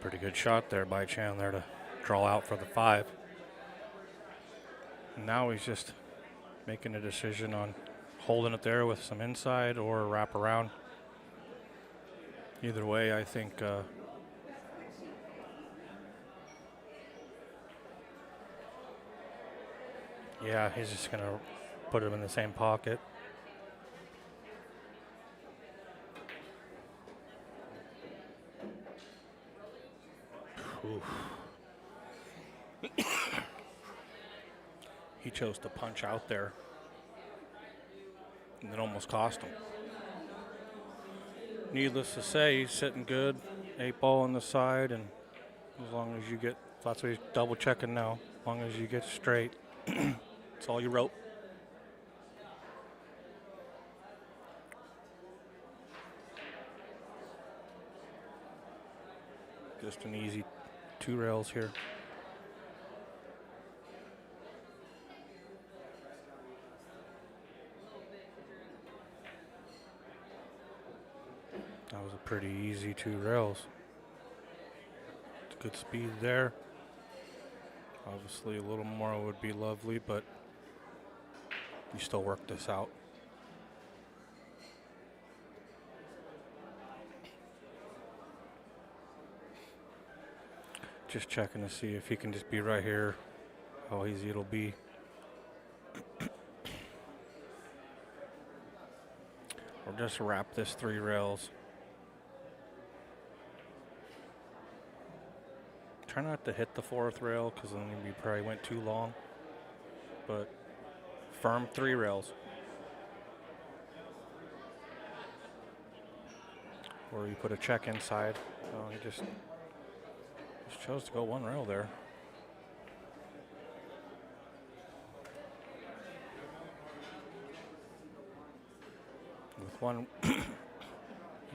Pretty good shot there by Chandler to draw out for the 5. And now he's just making a decision on holding it there with some inside or wrap around. Either way, I think yeah, he's just going to put him in the same pocket. Oof. He chose to punch out there, and it almost cost him. Needless to say, he's sitting good, 8 ball on the side, and as long as you get, that's what he's double checking now, as long as you get straight, that's all you wrote. Just an easy 2 rails here. That was a pretty easy 2 rails. Good speed there. Obviously a little more would be lovely, but you still work this out. Just checking to see if he can just be right here, how easy it'll be. Or just wrap this 3 rails. Try not to hit the 4th rail because then you probably went too long. But firm 3 rails. Or you put a check inside. Oh, he just chose to go 1 rail there. With one, he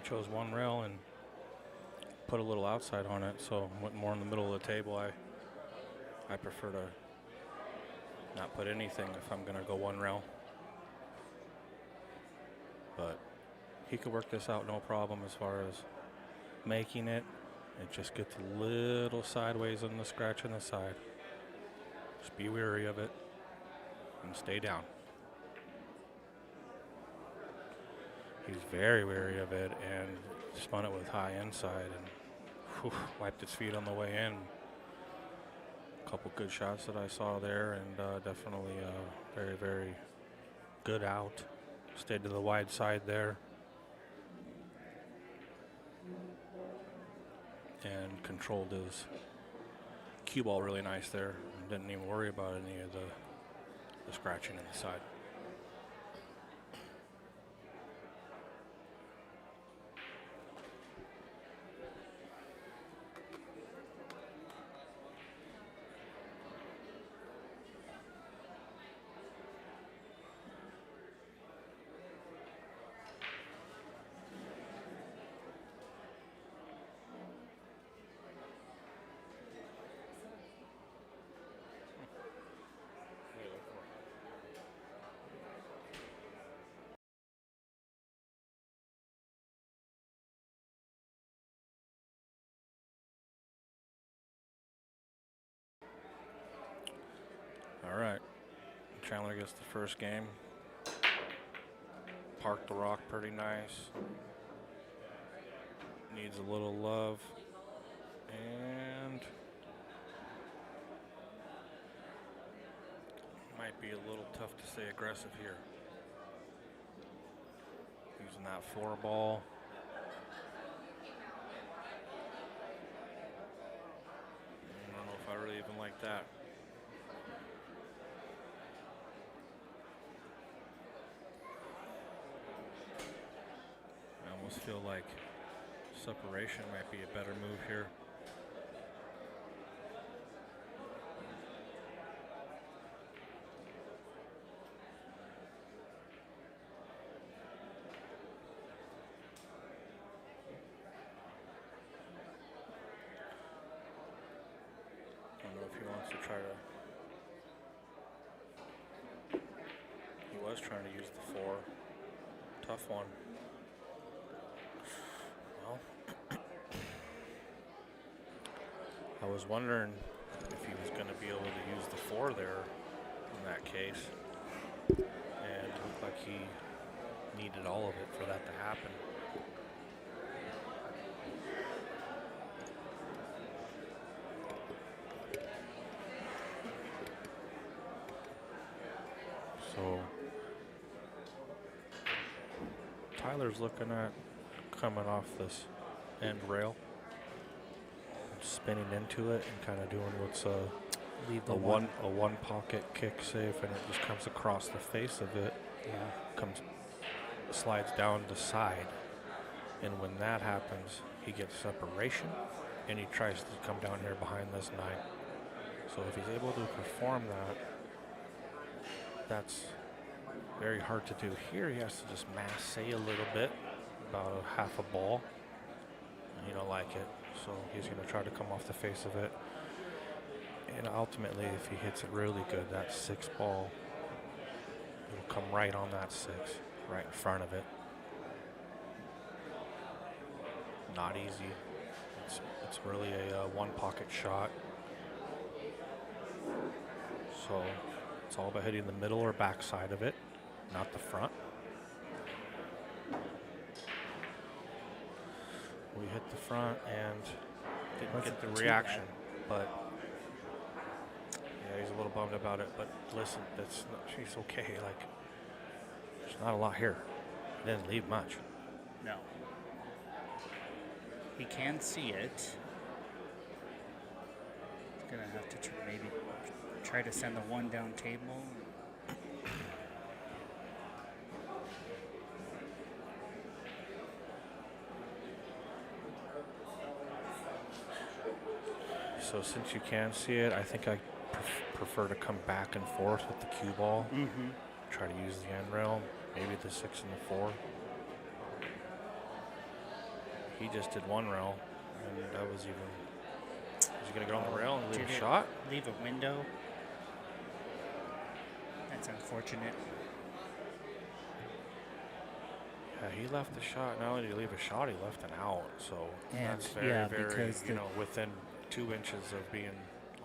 chose 1 rail and put a little outside on it, so went more in the middle of the table. I prefer to not put anything if I'm gonna go 1 rail. But he could work this out no problem as far as making it. It just gets a little sideways on the scratch on the side. Just be wary of it and stay down. He's very wary of it and spun it with high inside and wiped his feet on the way in. A couple good shots that I saw there, and definitely very, very good out. Stayed to the wide side there. And controlled his cue ball really nice there. Didn't even worry about any of the scratching in the side. All right, Chandler gets the first game. Parked the rock pretty nice. Needs a little love. And might be a little tough to stay aggressive here. Using that 4 ball. I don't know if I really even like that. I almost feel like separation might be a better move here. I don't know if he wants to try to. He was trying to use the 4. Tough one. Well, I was wondering if he was going to be able to use the 4 there in that case. And it looked like he needed all of it for that to happen. So Tyler's looking at coming off this end rail, spinning into it, and kind of doing what's a one pocket kick safe, and it just comes across the face of it. Yeah. Slides down the side, and when that happens, he gets separation, and he tries to come down here behind this 9. So if he's able to perform that, that's very hard to do. Here he has to just masse a little bit, about a half a ball, and he don't like it. So he's going to try to come off the face of it. And ultimately, if he hits it really good, that 6 ball, it'll come right on that 6, right in front of it. Not easy. It's really a one pocket shot. So it's all about hitting the middle or back side of it, not the front. We hit the front and didn't get the reaction, but yeah, he's a little bummed about it. But listen, she's okay. Like, there's not a lot here. It didn't leave much. No. He can see it. He's gonna have to maybe try to send the 1 down table. So since you can see it, I think I prefer to come back and forth with the cue ball. Mm-hmm. Try to use the end rail, maybe the 6 and the 4. He just did 1 rail, and that was even. Is he going to go on the rail and leave a shot? Leave a window. That's unfortunate. Yeah, he left the shot. Not only did he leave a shot, he left an out. So and that's very, very, because within 2 inches of being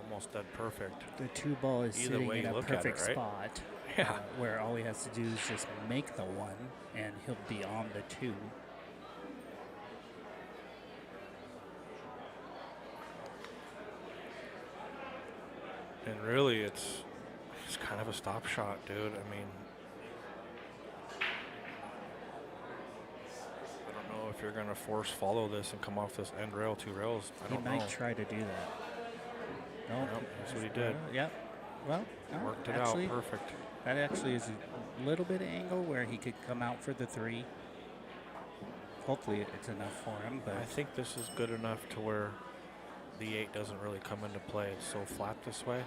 almost dead perfect. The 2 ball is Either sitting way in a perfect right? spot. Yeah. Where all he has to do is just make the 1, and he'll be on the 2. And really, it's kind of a stop shot, dude. I mean, I don't know if you're going to force follow this and come off this end rail, 2 rails. I don't know. He might try to do that. No, Nope, that's what he did. Yeah. Well, no, Worked it actually, out perfect. That actually is a little bit of angle where he could come out for the 3. Hopefully it's enough for him. But I think this is good enough to where the 8 doesn't really come into play. It's so flat this way.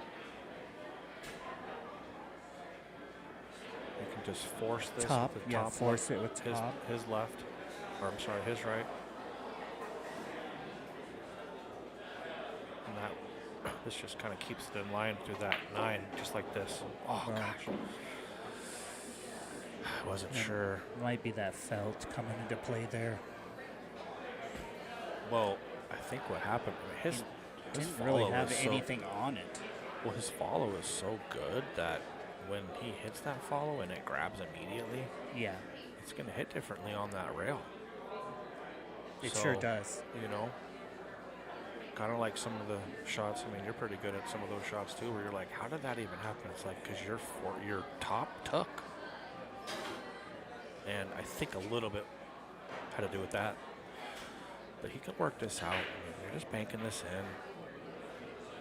You can just force this top, with the yeah, top force left, it with top. his left, or I'm sorry, his right. And this just kind of keeps it in line through that 9, just like this. Oh, gosh. I wasn't sure. Might be that felt coming into play there. Well, I think what happened, his didn't follow really have is anything on it. Well, his follow is so good that when he hits that follow and it grabs immediately, yeah, it's going to hit differently on that rail. It sure does. You know, kind of like some of the shots. I mean, you're pretty good at some of those shots too, where you're like, how did that even happen? It's like because your top took. And I think a little bit had to do with that. But he could work this out. I mean, you're just banking this in.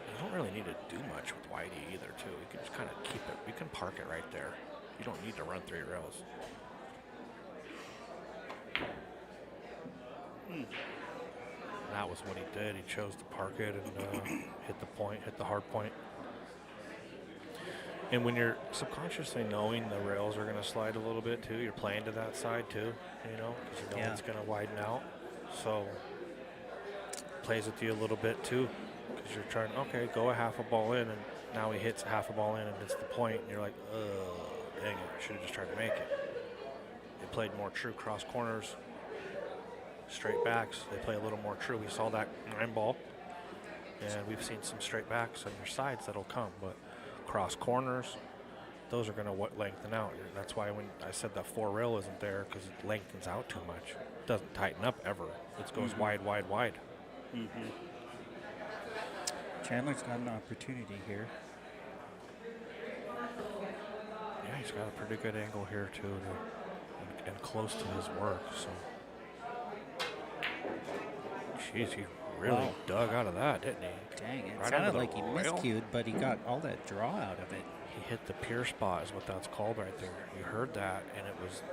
You don't really need to do much with Whitey either, too. You can just kind of keep it. You can park it right there. You don't need to run 3 rails. That was what he did. He chose to park it and hit the point, hit the hard point. And when you're subconsciously knowing the rails are going to slide a little bit too, you're playing to that side too, you know, because you know it's going to widen out. So plays with you a little bit too, because you're trying, okay, go a half a ball in, and now he hits a half a ball in and hits the point, and you're like, dang it, I should have just tried to make it. They played more true cross corners, straight backs. They play a little more true. We saw that 9 ball. And we've seen some straight backs on your sides that'll come, but cross corners, those are going to lengthen out. That's why when I said that 4 rail isn't there, because it lengthens out too much. It doesn't tighten up ever. It goes wide, wide, wide. Chandler's got an opportunity here. Yeah, he's got a pretty good angle here too, and close to his work. So, jeez, he really dug out of that, didn't he? Dang, it Right sounded under like the he rail. miscued, but he got all that draw out of it. He hit the pier spot, is what that's called right there. You heard that, and it was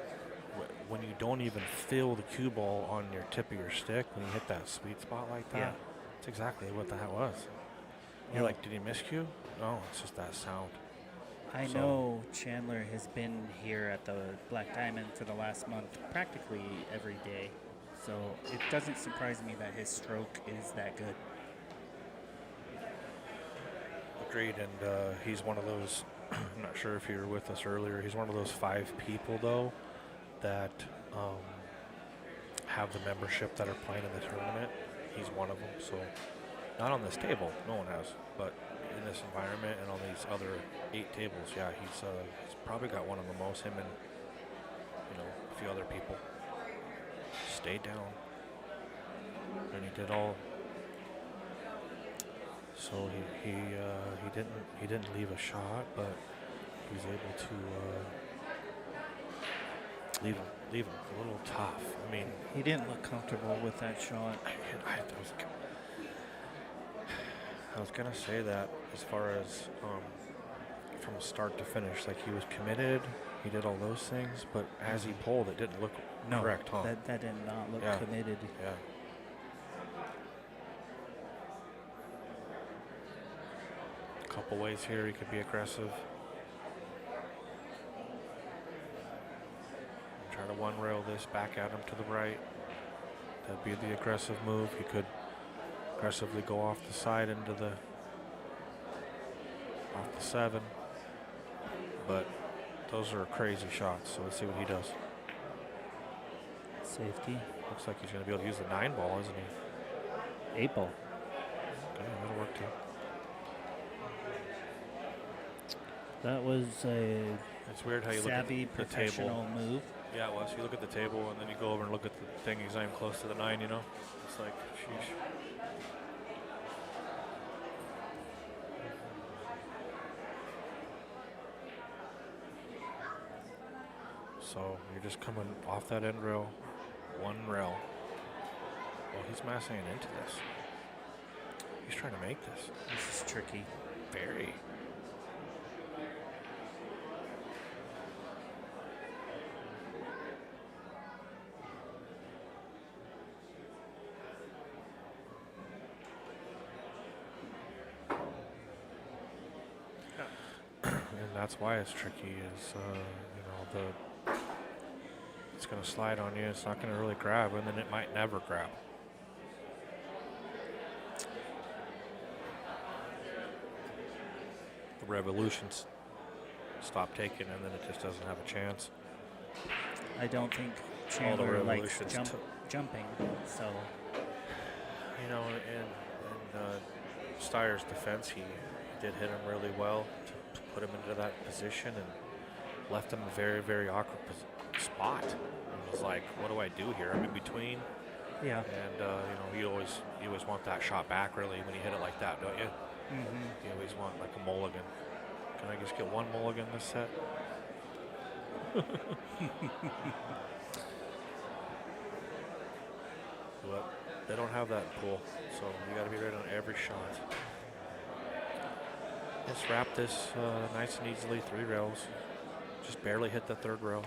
when you don't even feel the cue ball on your tip of your stick, when you hit that sweet spot like that. Yeah. That's exactly what that was. You're like, did he miscue? No, it's just that sound. I know Chandler has been here at the Black Diamond for the last month practically every day. So it doesn't surprise me that his stroke is that good. Agreed, and he's one of those, I'm not sure if you were with us earlier, he's one of those 5 people, though, that have the membership that are playing in the tournament. He's one of them, so not on this table, no one has, but in this environment and on these other 8 tables, yeah, he's probably got one of the most, him and, a few other people. Stayed down, and he did all. So he didn't leave a shot, but he was able to leave him a little tough. I mean, he didn't look comfortable with that shot. I was gonna say that as far as from start to finish, like he was committed, he did all those things, but as he pulled, it didn't look correct, huh? That did not look committed. Yeah. Couple ways here he could be aggressive. Try to 1 rail this back at him to the right. That'd be the aggressive move. He could aggressively go off the side into off the 7. But those are crazy shots, so let's see what he does. Safety. Looks like he's going to be able to use the 9 ball, isn't he? 8 ball. Okay, that'll work too. That was a It's weird how you look at savvy, the table. professional move. Yeah, it was. You look at the table and then you go over and look at the thing. He's not even close to the 9, It's like, sheesh. So you're just coming off that end rail, 1 rail. Well, he's massing into this. He's trying to make this. This is tricky. Very. And that's why it's tricky is, it's going to slide on you. It's not going to really grab, and then it might never grab. The revolutions stop taking, and then it just doesn't have a chance. I don't think Chandler likes jumping, so. In Steyer's defense, he did hit him really well to put him into that position and left him a very, very awkward spot. It was like, what do I do here? I'm in between. Yeah. And, you always want that shot back, really, when you hit it like that, don't you? Mm-hmm. You always want, like, a mulligan. Can I just get 1 mulligan this set? But they don't have that in pool, so you got to be ready on every shot. Let's wrap this nice and easily, 3 rails. Just barely hit the 3rd rail.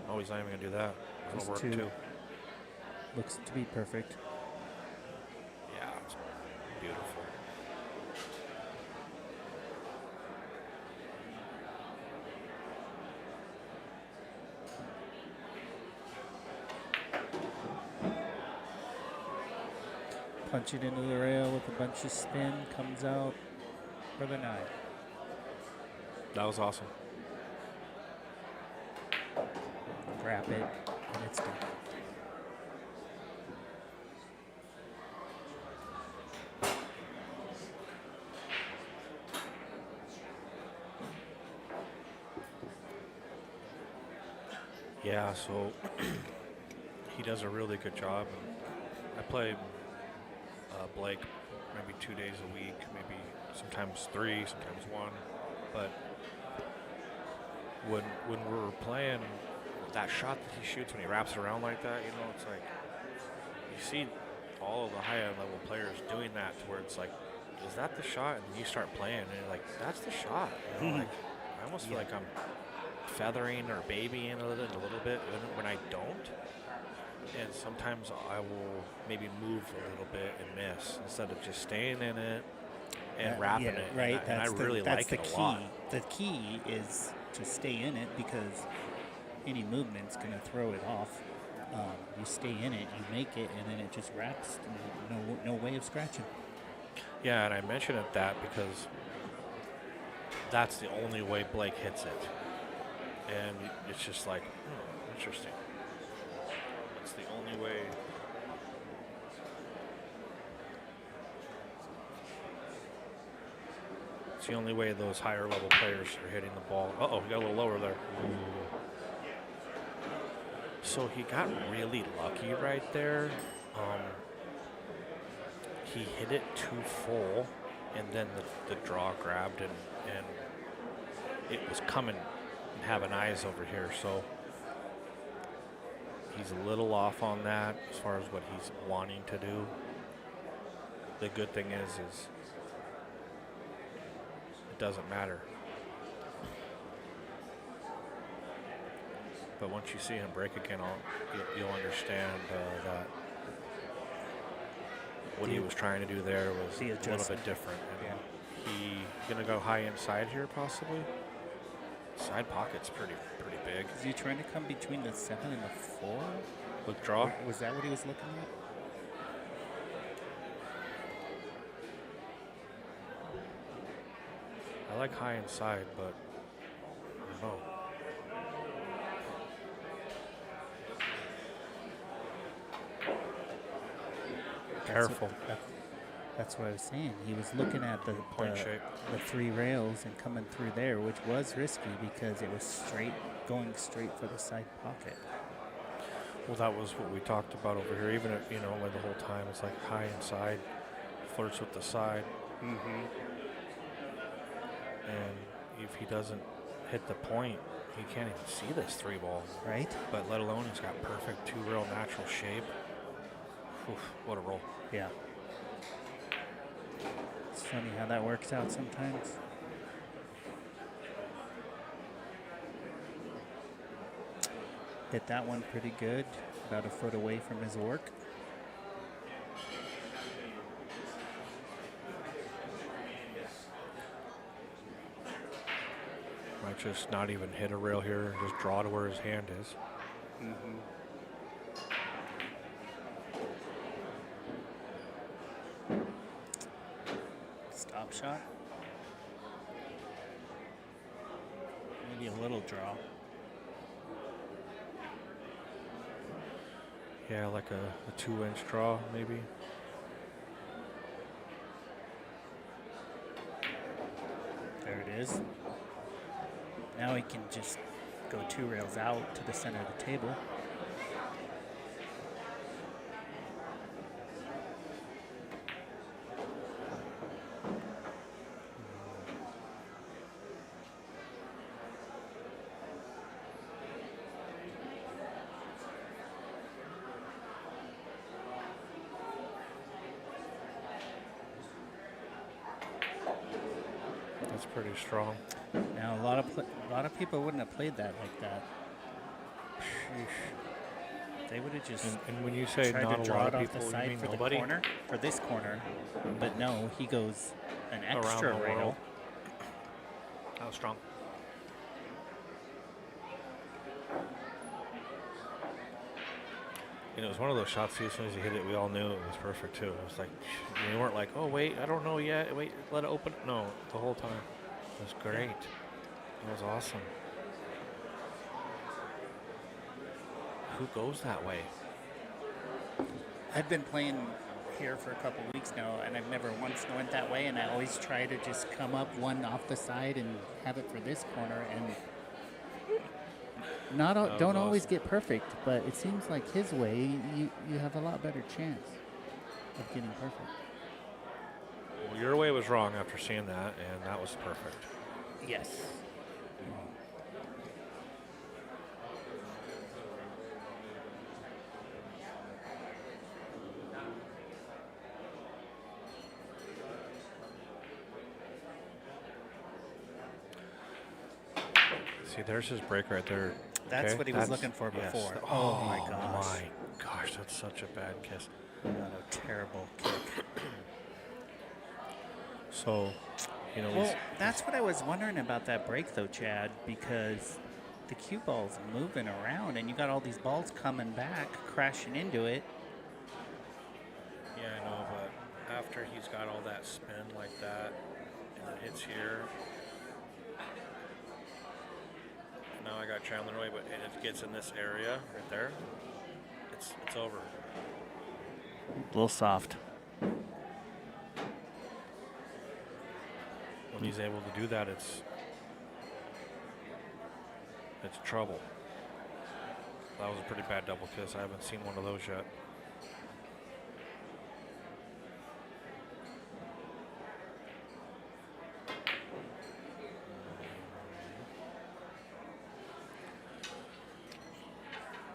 Oh, he's not even gonna do that. That'll work too. Looks to be perfect. Yeah, it's beautiful. Punch it into the rail with a bunch of spin, comes out for the 9. That was awesome. Wrap it, and it's done. Yeah, so he does a really good job. And I play Blake maybe 2 days a week, maybe sometimes 3, sometimes 1. But when we're playing, that shot that he shoots when he wraps it around like that, it's like you see all of the high end level players doing that to where it's like, is that the shot? And then you start playing and you're like, that's the shot. Like I almost feel like I'm feathering or babying a little bit when I don't. And sometimes I will maybe move a little bit and miss instead of just staying in it and wrapping it. Right. And I really like it a lot. The key is to stay in it because any movement's going to throw it off. You stay in it, you make it, and then it just wraps. No way of scratching. Yeah, and I mention it that because that's the only way Blake hits it. And it's just like, interesting. It's the only way. It's the only way those higher level players are hitting the ball. Uh-oh, he got a little lower there. Ooh. So he got really lucky right there. He hit it too full, and then the draw grabbed, and it was coming and having eyes over here. So he's a little off on that as far as what he's wanting to do. The good thing is it doesn't matter. But once you see him break again, you'll understand that what he was trying to do there was a little bit different. And he gonna go high inside here possibly. Side pocket's pretty big. Is he trying to come between the 7 and the 4? With draw? Was that what he was looking at? I like high inside, but I don't know. Careful. That's what I was saying. He was looking at the 3 rails and coming through there, which was risky because it was going straight for the side pocket. Well, that was what we talked about over here. Even if, like the whole time, it's like high inside, flirts with the side. Mm-hmm. And if he doesn't hit the point, he can't even see this 3 ball. Right. But let alone he's got perfect 2 rail natural shape. Oof, what a roll. Yeah. It's funny how that works out sometimes. Hit that one pretty good, about a foot away from his work. Might just not even hit a rail here, just draw to where his hand is. Mm-hmm. Stop shot. Maybe a little draw. Yeah, like a 2-inch draw, maybe. There it is. Now he can just go 2 rails out to the center of the table. That's pretty strong. Now a lot of people wouldn't have played that like that. Sheesh. They would have just and when you say tried not to a draw lot it of off the people, you side mean for nobody? the corner, for this corner. But no, he goes an Around extra the rail. world. How strong? It was one of those shots, as soon as you hit it, we all knew it was perfect, too. It was like, we weren't like, oh, wait, I don't know yet. Wait, let it open. No, the whole time. It was great. It was awesome. Who goes that way? I've been playing here for a couple weeks now, and I've never once went that way, and I always try to just come up one off the side and have it for this corner, and don't always awesome. get perfect, but it seems like his way, you have a lot better chance of getting perfect. Well, your way was wrong after seeing that, and that was perfect. Yes. See, there's his break right there. That's Okay, what he was looking for before. Yes. Oh, my gosh. My gosh, that's such a bad kiss. What a terrible kick. So, you know, Well, that's what I was wondering about that break, though, Chad, because the cue ball's moving around, and you got all these balls coming back, crashing into it. Yeah, I know, but after he's got all that spin like that, and it hits here. Now I got Chandler away, but it gets in this area right there. It's over. A little soft. When he's able to do that, it's trouble. That was a pretty bad double kiss. I haven't seen one of those yet.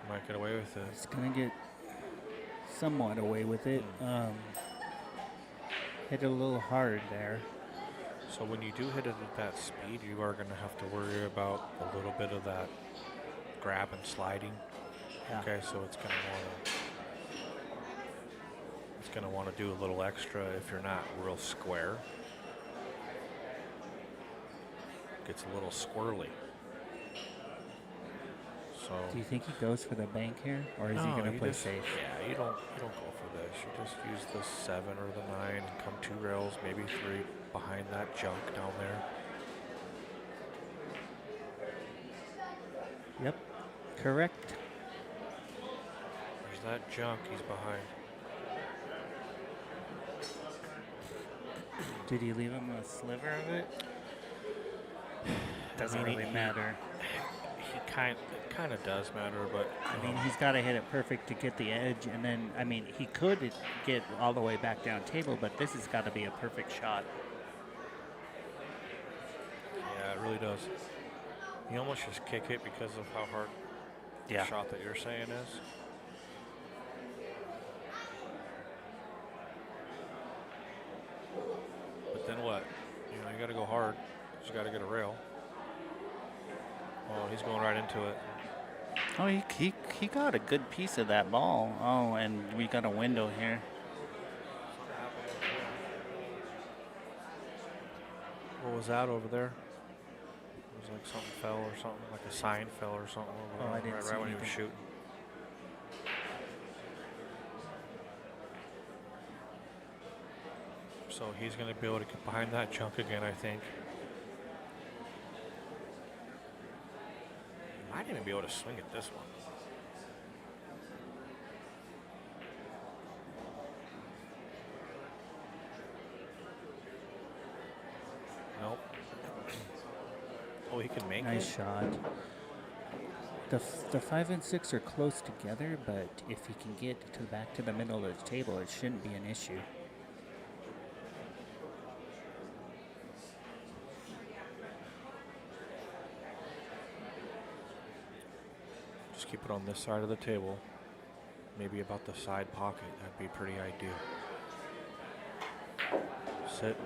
Might get away with it. It's going to get somewhat away with it. Hit it a little hard there. So when you do hit it at that speed, you are going to have to worry about a little bit of that grab and sliding. Yeah. Okay, so it's going to want to do a little extra if you're not real square. Gets a little squirrely. So Do you think he goes for the bank here, or is he going to play safe? Yeah, you don't go for this. You just use the 7 or the 9 and come 2 rails, maybe 3 behind that junk down there. Yep, correct. There's that junk he's behind. Did he leave him a sliver of it? Doesn't mean, really matter. It kind of does matter, but I mean, he's got to hit it perfect to get the edge, and then, I mean, he could get all the way back down table, but this has got to be a perfect shot. yeah, it really does. You almost just kick it because of how hard the shot that you're saying is. But then what? You know, you got to go hard. You got to get a rail. Oh, he's going right into it. Oh, he got a good piece of that ball. Oh, and we got a window here. What was that over there? It was like something fell or something, like a sign fell or something. Oh, I didn't see right when he was anything. shooting. So he's going to be able to get behind that chunk again, I think. Might even be able to swing at this one. Nope. Oh, he can make it. Nice shot. The 5 and 6 are close together, but if he can get back to the middle of the table, it shouldn't be an issue. Just keep it on this side of the table. Maybe about the side pocket. That'd be pretty ideal. Sit.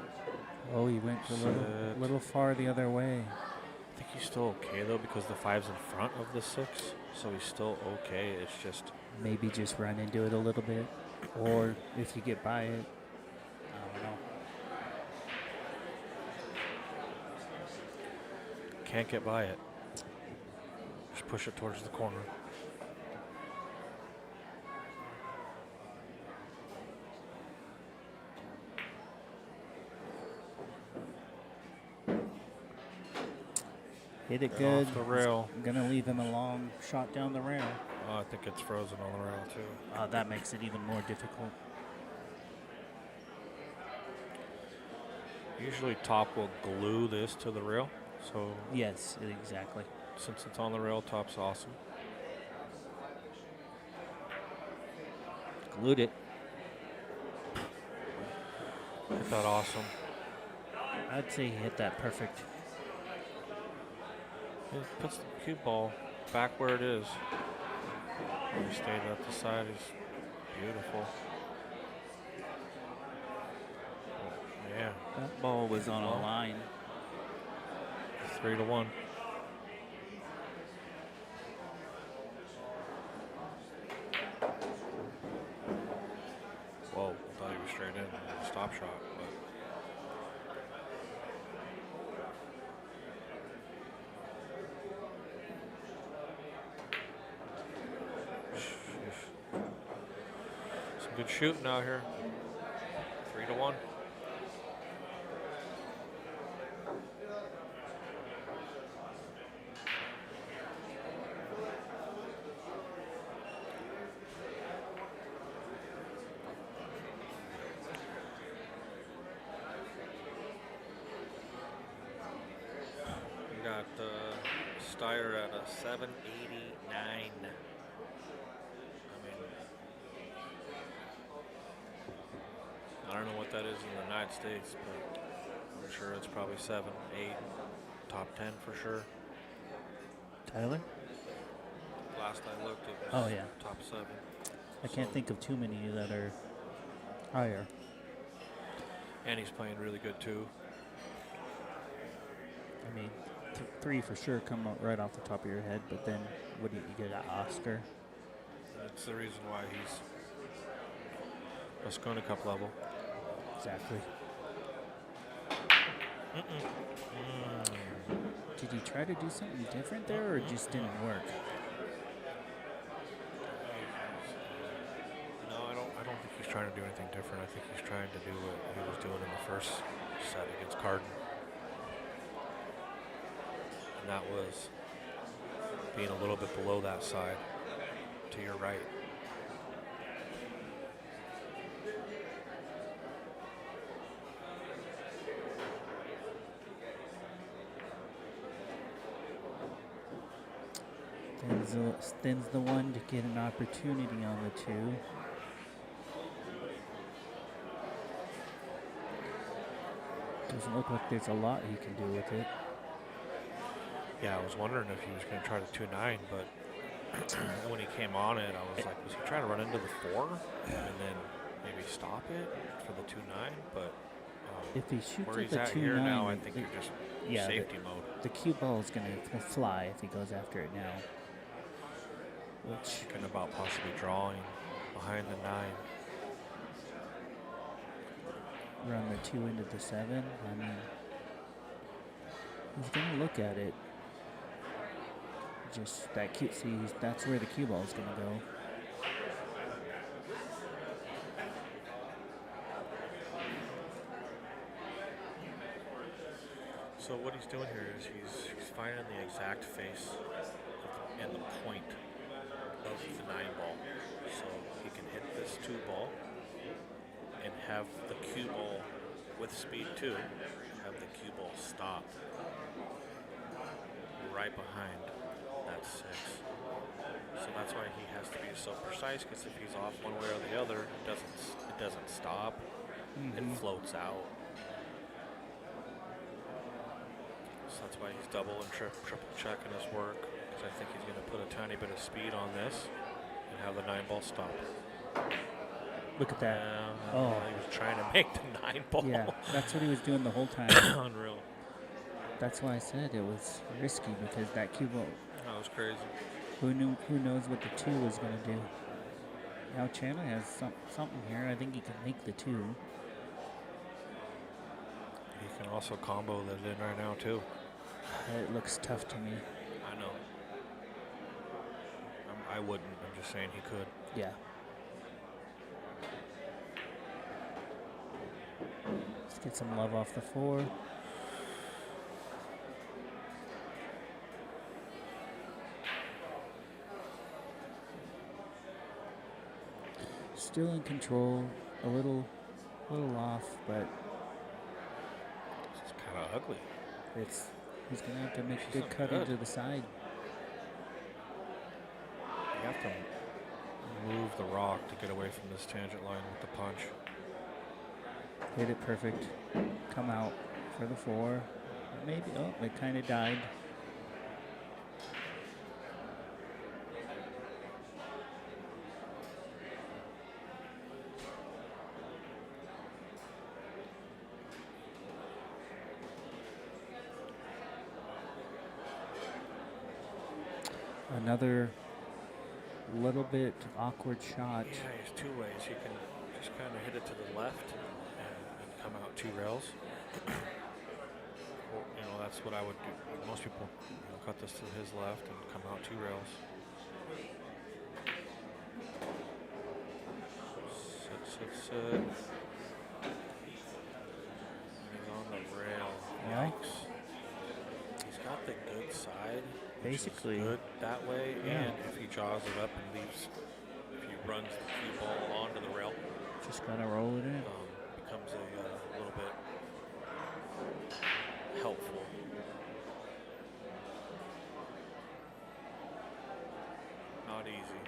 Oh, he went a little far the other way. I think he's still okay though because the 5's in front of the 6, so he's still okay. It's just Maybe just run into it a little bit, or if you get by it, I don't know. can't get by it. Just push it towards the corner. Hit it Right good. off the rail. I'm gonna leave him a long shot down the rail. Oh, I think it's frozen on the rail too. That makes it even more difficult. Usually top will glue this to the rail, so Yes, exactly. since it's on the rail, top's awesome. Glued it. Hit that awesome. I'd say he hit that perfect. He puts the cue ball back where it is. He stayed at the side. He's beautiful. Yeah. That ball was on a line. 3-1. Whoa, I thought he was straight in. It was a stop shot, but some good shooting out here. 3-1. We got Steyer at a 789. I mean, I don't know what that is in the United States, but I'm sure it's probably 7, 8, top 10 for sure. Tyler? Last I looked, it was Oh, yeah. top 7. I can't think of too many that are higher. And he's playing really good too. I mean, 3 for sure come out right off the top of your head, but then what do you get, an Oscar? That's the reason why he's Spokane Cup level. Exactly. Did he try to do something different there, or it just didn't work? No, I don't think he's trying to do anything different. I think he's trying to do what he was doing in the first set against Carden. And that was being a little bit below that side to your right. Thin's the one to get an opportunity on the 2. Doesn't look like there's a lot he can do with it. Yeah, I was wondering if he was going to try the 2-9, but when he came on it, I was like, was he trying to run into the 4 and then maybe stop it for the 2-9? But if he shoots where at he's the at 2-9, here now, I think you're just safety mode. The cue ball is going to fly if he goes after it now. Which Thinking about possibly drawing behind the 9. run the 2 into the 7. I mean, he's going to look at it. Just that cue. See, that's where the cue ball is going to go. So what he's doing here is he's finding the exact face and the point of the 9 ball. So he can hit this 2 ball and have the cue ball with speed too, have the cue ball stop right behind that 6. So that's why he has to be so precise, because if he's off one way or the other, it doesn't stop. It floats out. So that's why he's double and triple checking his work, because I think he's going to put a tiny bit of speed on this and have the 9 ball stop. Look at that. He was trying to make the 9 ball. Yeah, that's what he was doing the whole time. Unreal. That's why I said it was risky, because that cue ball, That was crazy. who knows what the 2 was going to do. Now Chandler has something here. I think he can make the 2. He can also combo that in right now too. It looks tough to me. I know. I wouldn't. I'm just saying he could. Yeah. Let's get some love off the 4. Still in control, a little off, but It's kind of ugly. he's gonna have to make a good She's cut good. into the side. You have to move the rock to get away from this tangent line with the punch. Hit it perfect. Come out for the 4. Maybe. Oh, it kind of died. Another little bit awkward shot. Yeah, there's two ways. You can just kind of hit it to the left and come out 2 rails. Or, you know, that's what I would do. Most people cut this to his left and come out 2 rails. Sit. He's on the rail. Yeah. Yikes. He's got the good side. Basically. Good that way, Yeah. and if he jaws it up and leaves, if he runs the cue ball onto the rail, Just gotta roll it in. becomes a little bit helpful. Not easy.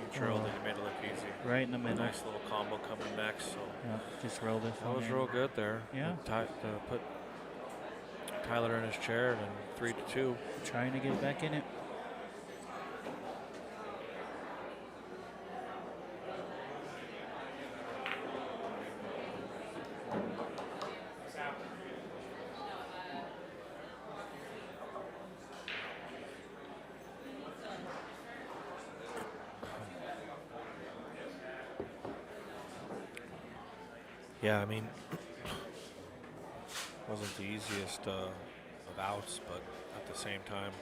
You trailed it, you made it look easy. Right in the middle. Nice little combo coming next. So Yeah, just rolled it. that was real good there. Yeah. Put Tyler in his chair and then 3-2. Trying to get back in it. Yeah, I mean, wasn't the easiest of outs, but at the same time,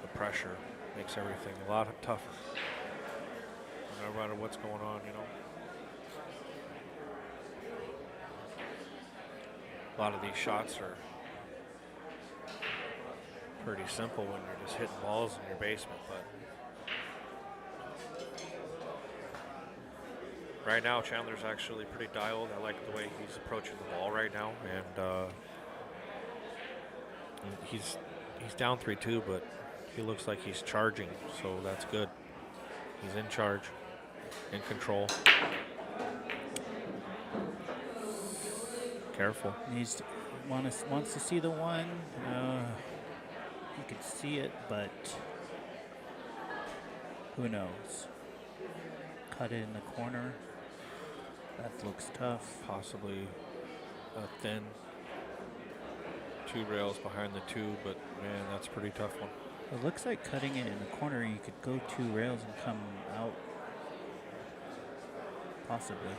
the pressure makes everything a lot tougher. No matter what's going on, you know. A lot of these shots are pretty simple when you're just hitting balls in your basement, but right now, Chandler's actually pretty dialed. I like the way he's approaching the ball right now, and he's down 3-2, but he looks like he's charging, so that's good. He's in charge, in control. Careful. Wants to see the 1. You could see it, but who knows? Cut it in the corner. That looks tough. Possibly a thin 2 rails behind the 2, but man, that's a pretty tough one. It looks like cutting it in the corner, you could go 2 rails and come out. Possibly.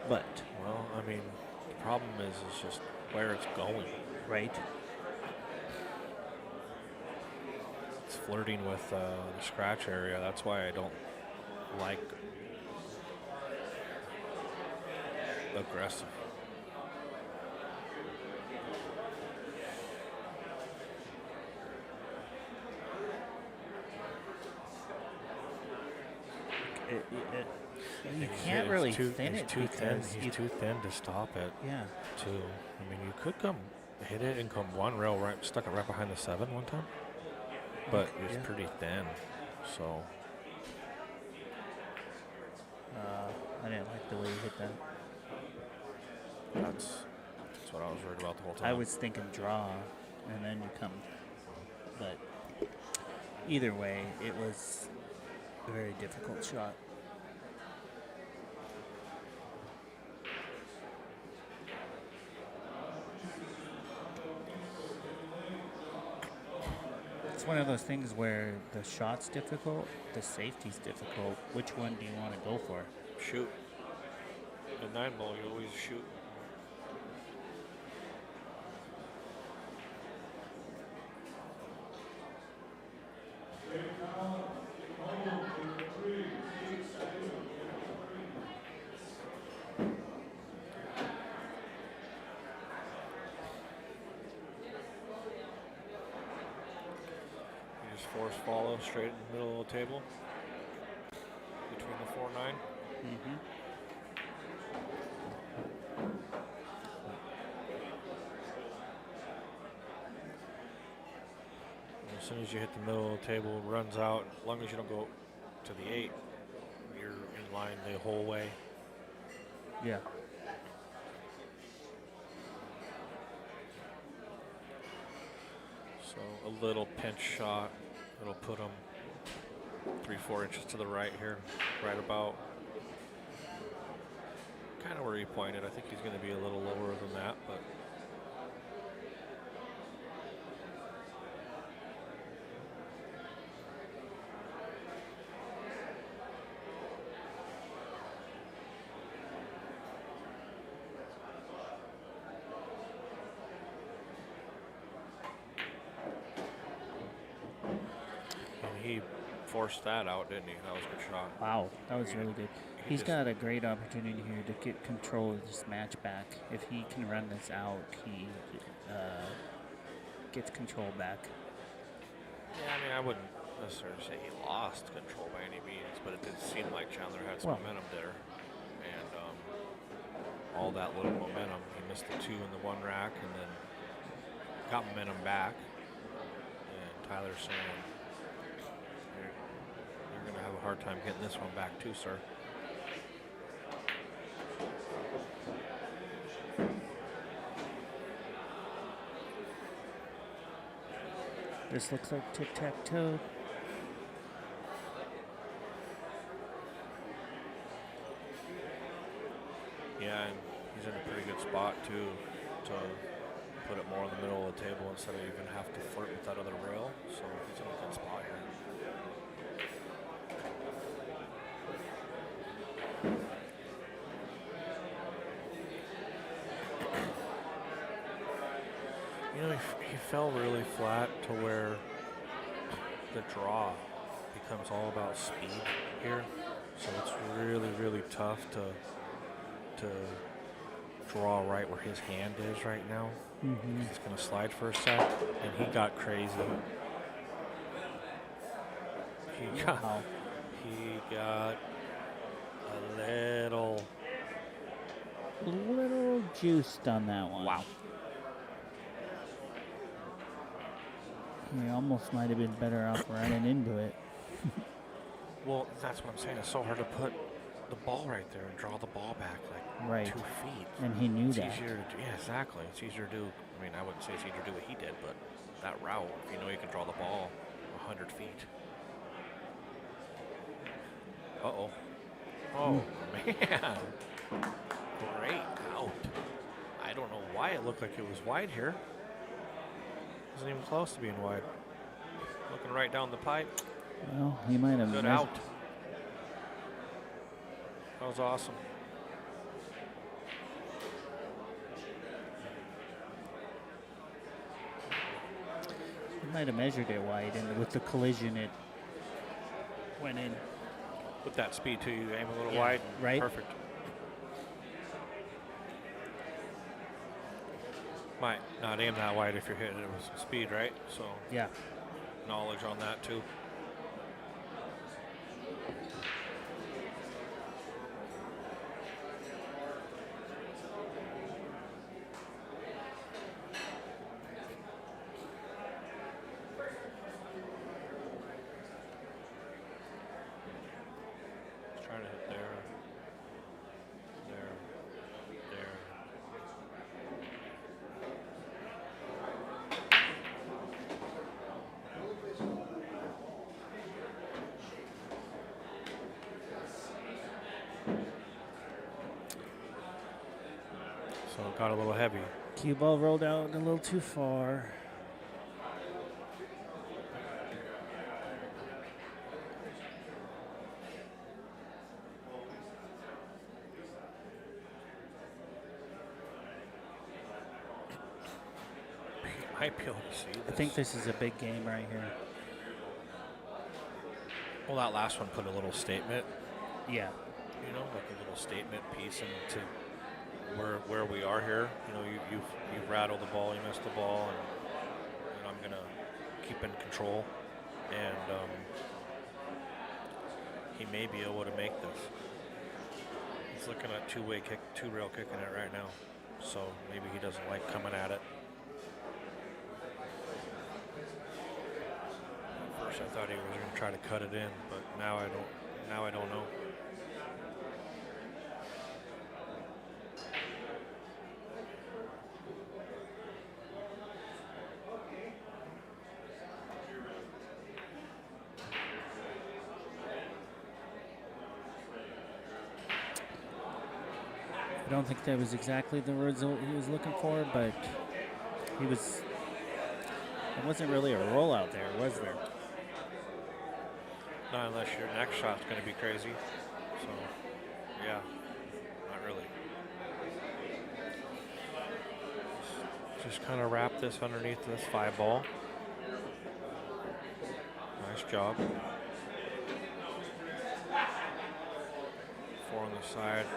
But, Well, I mean, the problem is just where it's going. right? It's flirting with the scratch area. That's why I don't like aggressive. You He's- can't he's really too- thin he's it too thin. because He's you, too thin to stop it, yeah. too. I mean, you could come hit it and come 1 rail right, stuck it right behind the 7 one time, but it's Yeah. pretty thin. So I didn't like the way you hit that. that's what I was worried about the whole time. I was thinking draw, and then you come. But either way, it was a very difficult shot. It's one of those things where the shot's difficult, the safety's difficult. Which one do you want to go for? shoot. The 9 ball, you always shoot. You just force follow straight in the middle of the table between the 4-9. Mm-hmm. as soon as you hit the middle of the table, it runs out. As long as you don't go to the 8, you're in line the whole way. Yeah. So a little pinch shot, it'll put him 3-4 inches to the right here, right about kind of where he pointed. I think he's going to be a little lower than that, but he forced that out, didn't he? That was a good shot. Wow, that was really good. He's just got a great opportunity here to get control of this match back. If he can run this out, he gets control back. Yeah, I mean, I wouldn't necessarily say he lost control by any means, but it did seem like Chandler had some momentum there. And all that little momentum, he missed the 2 in the 1 rack and then got momentum back. And Tyler's saying, you're going to have a hard time getting this one back too, sir. This looks like tic-tac-toe. Yeah, and he's in a pretty good spot too to put it more in the middle of the table instead of even have to flirt with that other rail. So he's in a good spot here. You know, he fell really flat to where the draw becomes all about speed here. So it's really, really tough to draw right where his hand is right now. Mm-hmm. He's going to slide for a sec, and he got crazy. He got a little juiced on that one. Wow. He almost might have been better off running into it. Well, that's what I'm saying. It's so hard to put the ball right there and draw the ball back like 2 feet. And he knew It's that. easier to do. Yeah, exactly. It's easier to do. I mean, I wouldn't say it's easier to do what he did, but that route, if you know you can draw the ball 100 feet. Uh-oh. Oh, man. Great out. I don't know why it looked like it was wide here. Wasn't even close to being wide. Looking right down the pipe. Well, he might have. Good out. That was awesome. He might have measured it wide, and with the collision, it went in. With that speed, too, you aim a little wide. Right. Perfect. Might not aim that wide if you're hitting it with some speed, right? So, Yeah. knowledge on that, too. Trying to hit there. So it got a little heavy. Cue ball rolled out a little too far. Might be able to see this. I think this is a big game right here. Well, that last one put a little statement, Yeah. you know, like a little statement piece into where we are here. You know, you've rattled the ball, you missed the ball, and I'm gonna keep in control. And he may be able to make this. He's looking at two-rail kicking it right now. So maybe he doesn't like coming at it. I thought he was going to try to cut it in, but now I don't. Now I don't know. I don't think that was exactly the result he was looking for, but he was. It wasn't really a rollout there, was there? Not unless your next shot's going to be crazy. So, yeah, not really. Just kind of wrap this underneath this 5-ball. Nice job. 4 on the side.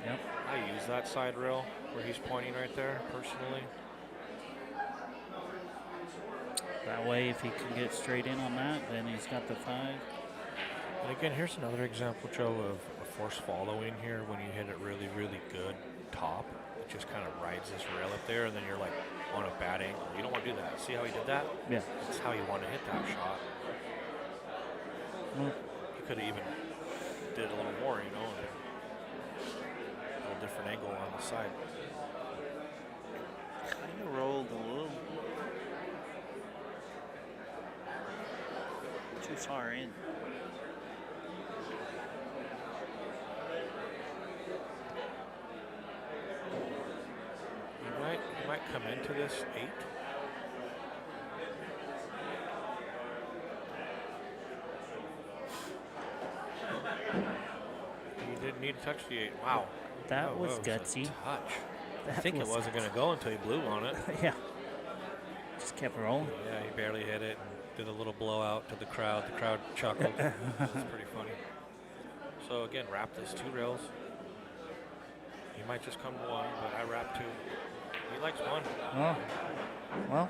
Yep. I use that side rail where he's pointing right there, personally. That way, if he can get straight in on that, then he's got the 5. And again, here's another example, Joe, of a force following here when you hit it really, really good top. It just kind of rides this rail up there, and then you're like on a bad angle. You don't want to do that. See how he did that? Yeah. That's how you want to hit that shot. Well, He could have even did a little more, you know, and a little different angle on the side. Kind of rolled a little too far in. He might come into this 8. He didn't need to touch the 8. Wow. that was a gutsy. touch. I That think it was wasn't going to go until he blew on it. Yeah. Just kept rolling. Yeah, he barely hit it and did a little blowout to the crowd. The crowd chuckled. It was pretty funny. So again, wrap this 2 rails. He might just come to 1, but I wrap 2. He likes 1. Oh. Well.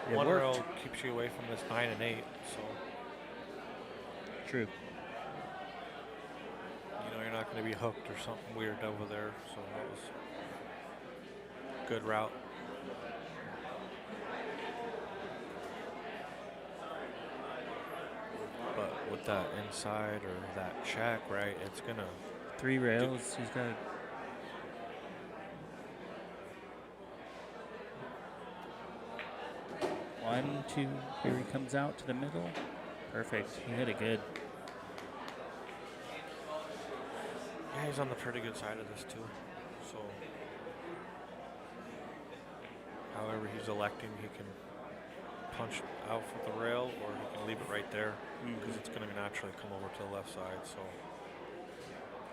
It 1 worked. rail keeps you away from this 9 and 8. So True. you know you're not going to be hooked or something weird over there. So that was a good route. But with that inside or that check, right, it's going to 3 rails. He's got. One, 2. Here he comes out to the middle. Perfect. He hit it good. Yeah, he's on the pretty good side of this too. So, however he's electing, he can punch out for the rail, or he can leave it right there because it's going to naturally come over to the left side. So,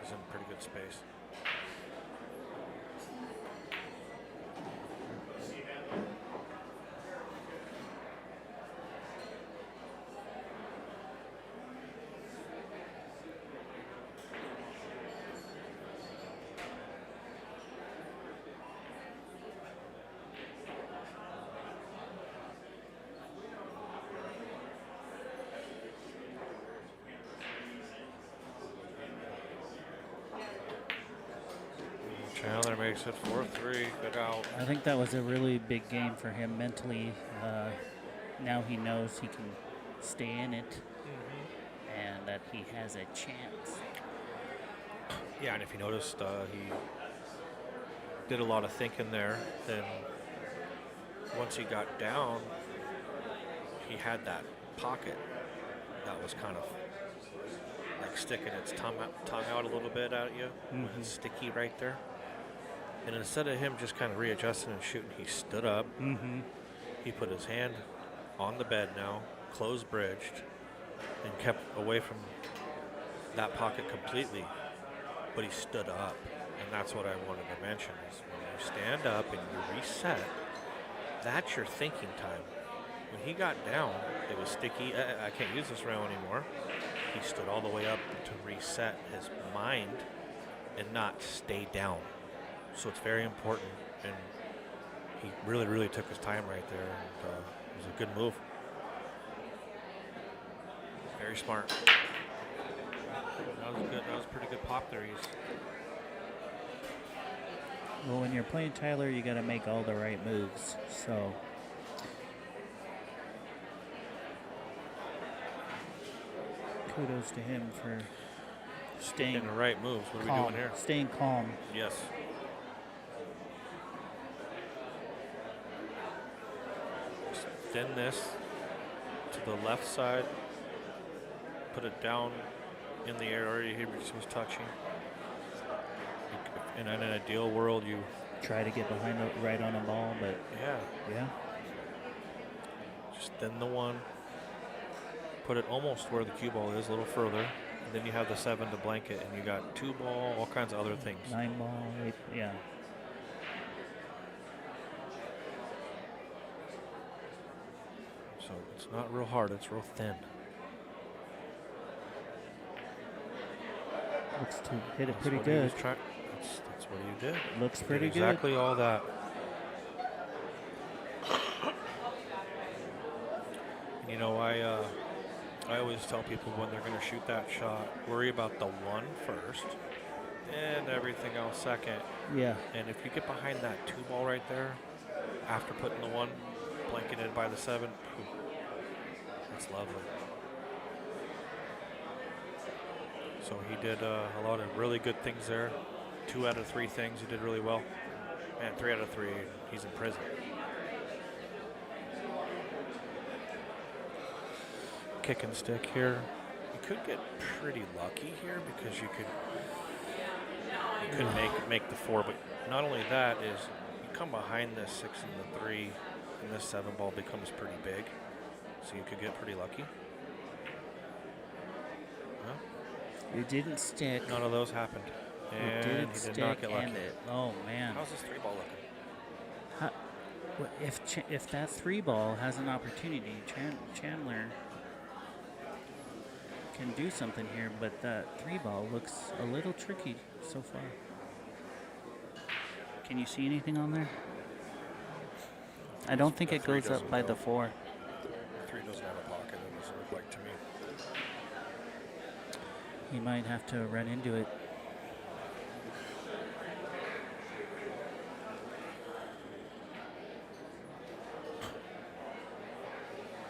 he's in pretty good space. Chandler makes it 4-3. Good out. I think that was a really big game for him mentally. Now he knows he can stay in it and that he has a chance. Yeah, and if you noticed, he did a lot of thinking there. Then once he got down, he had that pocket that was kind of like sticking its tongue out a little bit at you. When it's sticky right there. And instead of him just kind of readjusting and shooting, he stood up. He put his hand on the bed now, closed bridged, and kept away from that pocket completely. But he stood up. And that's what I wanted to mention is when you stand up and you reset, that's your thinking time. When he got down, it was sticky. I can't use this rail anymore. He stood all the way up to reset his mind and not stay down. So it's very important, and he really, really took his time right there, and it was a good move. Very smart. That was good. That was a pretty good pop there. Well, when you're playing Tyler, you got to make all the right moves. So kudos to him for staying In the right moves. What are we calm. doing here? Staying calm. Yes. Just thin this to the left side. Put it down in the area he was touching. In an ideal world, you Try to get behind the right on a ball, but yeah. just thin the one. Put it almost where the cue ball is, a little further. And then you have the 7 to blanket, and you got 2 ball, all kinds of other things. 9 ball, 8, yeah. So it's not real hard, it's real thin. Looks to hit it That's pretty what he good. was that's what you did. Looks You pretty did exactly all that. And you know, I always tell people when they're going to shoot that shot, worry about the 1 first and everything else second. Yeah. And if you get behind that 2 ball right there, after putting the 1 blanketed by the 7, that's lovely. So he did a lot of really good things there. 2 out of 3 things he did really well. And 3 out of 3, he's in prison. Kick and stick here. You could get pretty lucky here because you could make the 4, but not only that is you come behind this 6 and the 3, and this 7 ball becomes pretty big, so you could get pretty lucky. Well, It didn't stick. none of those happened, It and didn't he stick did not get lucky. and it. Oh man. How's this 3 ball looking? How, if that 3 ball has an opportunity, Chandler can do something here, but that 3 ball looks a little tricky so far. Can you see anything on there? I don't think The it 3 goes up doesn't by go. the 4. 3 doesn't have a pocket, it doesn't look like to me. He might have to run into it.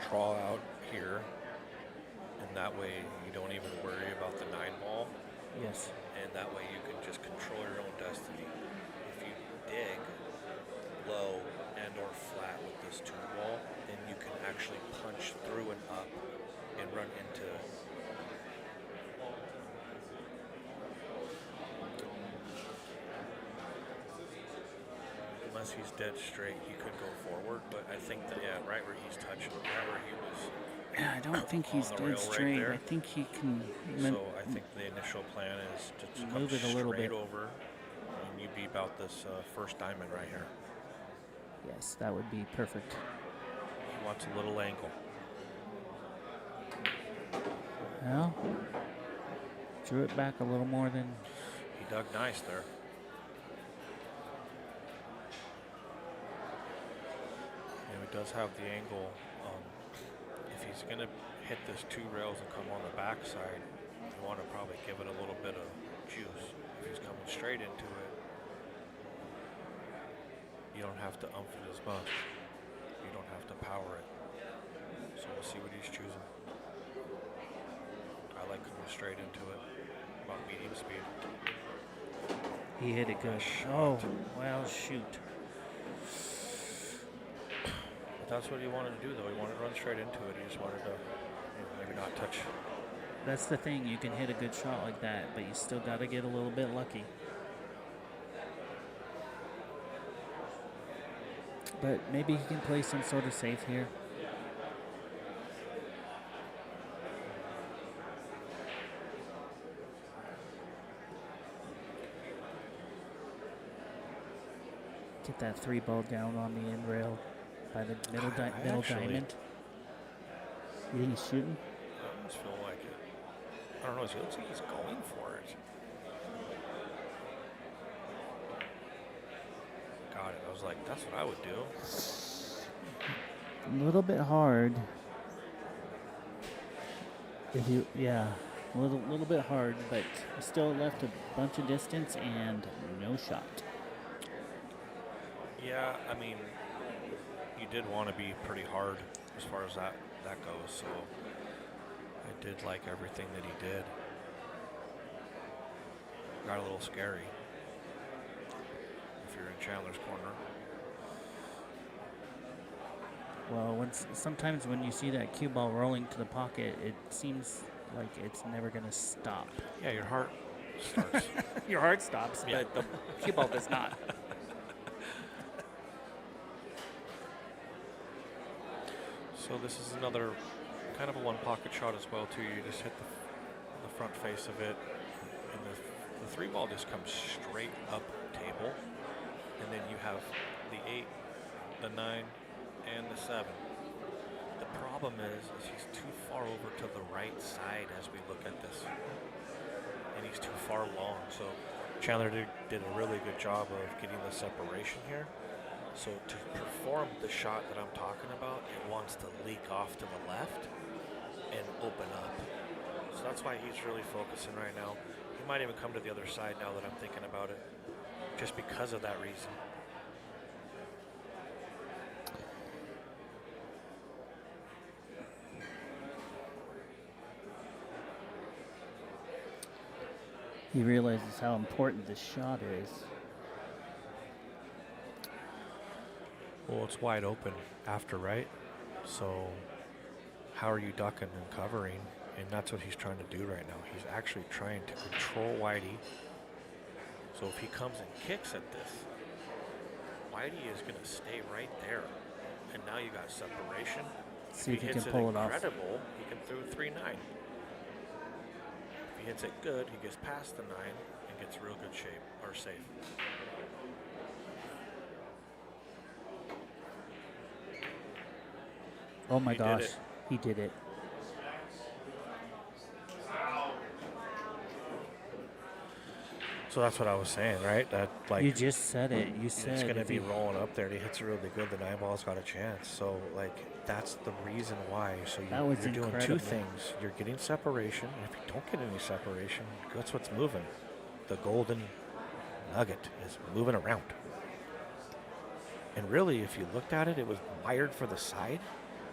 Draw out here, and that way you don't even worry about the 9 ball, Yes. and that way you can just control your own destiny. If you dig low and or flat with this 2 ball, then you can actually punch through and up and run into unless he's dead straight, he could go forward, but I think that, yeah, right where he's touching, right where he was. Yeah, I don't think he's On the rail dead right straight. there. I think he can. So I think the initial plan is to just come Move it a little straight bit. over, and you be about this first diamond right here. Yes, that would be perfect. He wants a little angle. Well, drew it back a little more than. He dug nice there. And he does have the angle. If he's going to hit this 2 rails and come on the backside, you want to probably give it a little bit of juice. If he's coming straight into it, you don't have to umph it as much. You don't have to power it. So we'll see what he's choosing. I like coming straight into it, about medium speed. He hit it good. Oh, well, shoot. But that's what he wanted to do, though. He wanted to run straight into it. He just wanted to maybe not touch. That's the thing. You can hit a good shot like that, but you still got to get a little bit lucky. But maybe he can play some sort of safe here. Get that 3 ball down on the end rail by the middle, middle diamond. You think he's shooting? I almost feel like it. I don't know. It looks like he's going for it. Got it. I was like, that's what I would do. A little bit hard. If you, yeah, a little bit hard, but still left a bunch of distance and no shot. Yeah, I mean, you did want to be pretty hard as far as that goes. So I did like everything that he did. Got a little scary if you're in Chandler's corner. Well, sometimes when you see that cue ball rolling to the pocket, it seems like it's never going to stop. Yeah, your heart starts. Your heart stops, Yeah. but the cue ball does not. So this is another kind of a one pocket shot as well too. You just hit the front face of it, and the 3 ball just comes straight up table, and then you have the 8, the 9, and the 7. The problem is he's too far over to the right side as we look at this, and he's too far long. So Chandler did a really good job of getting the separation here. So to perform the shot that I'm talking about, it wants to leak off to the left and open up. So that's why he's really focusing right now. He might even come to the other side now that I'm thinking about it, just because of that reason. He realizes how important this shot is. Well, it's wide open after, right? So how are you ducking and covering? And that's what he's trying to do right now. He's actually trying to control Whitey. So if he comes and kicks at this, Whitey is going to stay right there. And now you got separation. See if he hits can pull it off. incredible, he can throw 3-9. If he hits it good, he gets past the 9 and gets real good shape, or safe. Oh my He did gosh, it. he did it. So that's what I was saying, right? That like You just said it. You said it's going to if be he- rolling up there, and he hits it really good. The 9 ball's got a chance. So like that's the reason why. So That was you're doing two incredible. things. You're getting separation. And if you don't get any separation, guess what's moving? The golden nugget is moving around. And really, if you looked at it, it was wired for the side.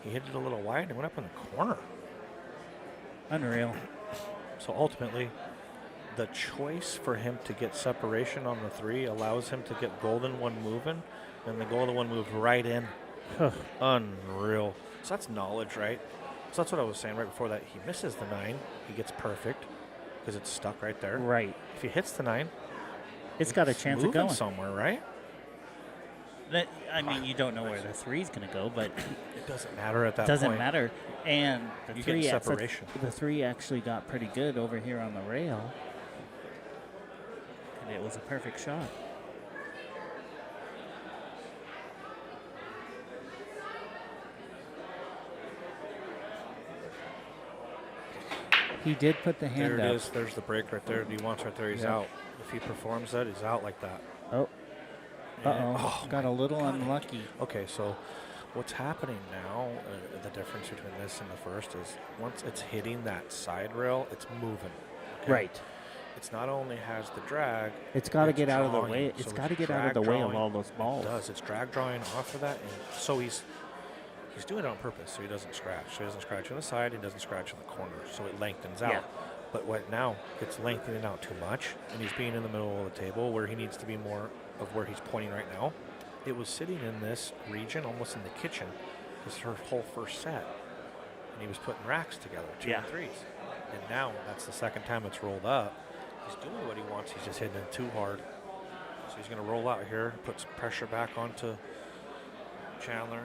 He hit it a little wide and went up in the corner. Unreal. So ultimately, the choice for him to get separation on the 3 allows him to get golden one moving, and the golden one moved right in. Unreal. So that's knowledge, right? So that's what I was saying right before that. He misses the 9. He gets perfect because it's stuck right there. Right. If he hits the 9, It's got a chance of moving going. somewhere, right? I mean, you don't know where the 3's going to go, but It doesn't matter at that it doesn't point. matter. And the You 3 get at- separation. The 3 actually got pretty good over here on the rail, and it was a perfect shot. He did put the hand There it up. is. There's the break right there. He wants right there. He's Yep. out. If he performs that, he's out like that. Oh, And- uh-oh. Got a little God. unlucky. Okay, so what's happening now, the difference between this and the first is once it's hitting that side rail, it's moving. Okay? Right. It's not only has the drag, It's got to it's get out of the drawing. way. So It's got to it's get out of the drag way of drawing. all those balls. It does. It's drag drawing off of that, and so he's doing it on purpose, so he doesn't scratch. So he doesn't scratch on the side, he doesn't scratch in the corner, so it lengthens out. Yeah. But what now, it's lengthening out too much, and he's being in the middle of the table where he needs to be more of where he's pointing right now. It was sitting in this region, almost in the kitchen, this her whole first set, and he was putting racks together, 2 Yeah. and 3s. And now that's the second time it's rolled up. He's doing what he wants. He's just hitting it too hard. So he's going to roll out here, puts pressure back onto Chandler.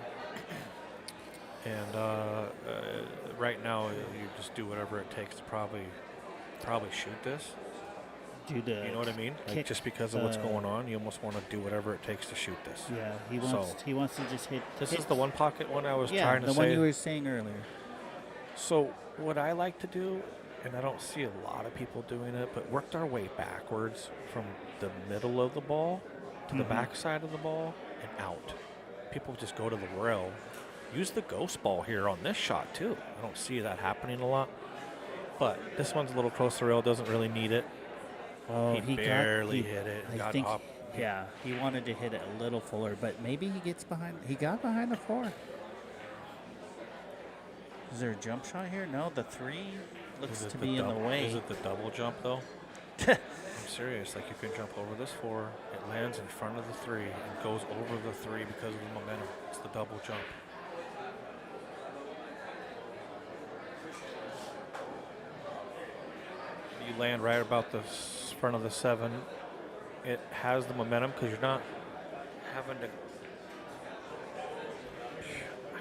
And right now, you just do whatever it takes to probably shoot this. Do the You know what I mean? Like kick just because of what's the- going on, you almost want to do whatever it takes to shoot this. Yeah, he So- wants to just hit. This hit- is the one pocket one I was yeah, trying to the say. one you were saying earlier. So what I like to do, and I don't see a lot of people doing it, but worked our way backwards from the middle of the ball to the Mhm. back side of the ball and out. People just go to the rail. Use the ghost ball here on this shot too. I don't see that happening a lot. But this one's a little close to the rail, doesn't really need it. Oh, He barely hit it. I Got think, up. yeah, he wanted to hit it a little fuller, but maybe he gets behind. He got behind the 4. Is there a jump shot here? No, the 3 looks Is it to the be in the way. Is it the double jump though? I'm serious. Like you can jump over this 4, it lands in front of the 3, and goes over the 3 because of the momentum. It's the double jump. You land right about the front of the 7. It has the momentum because you're not having to.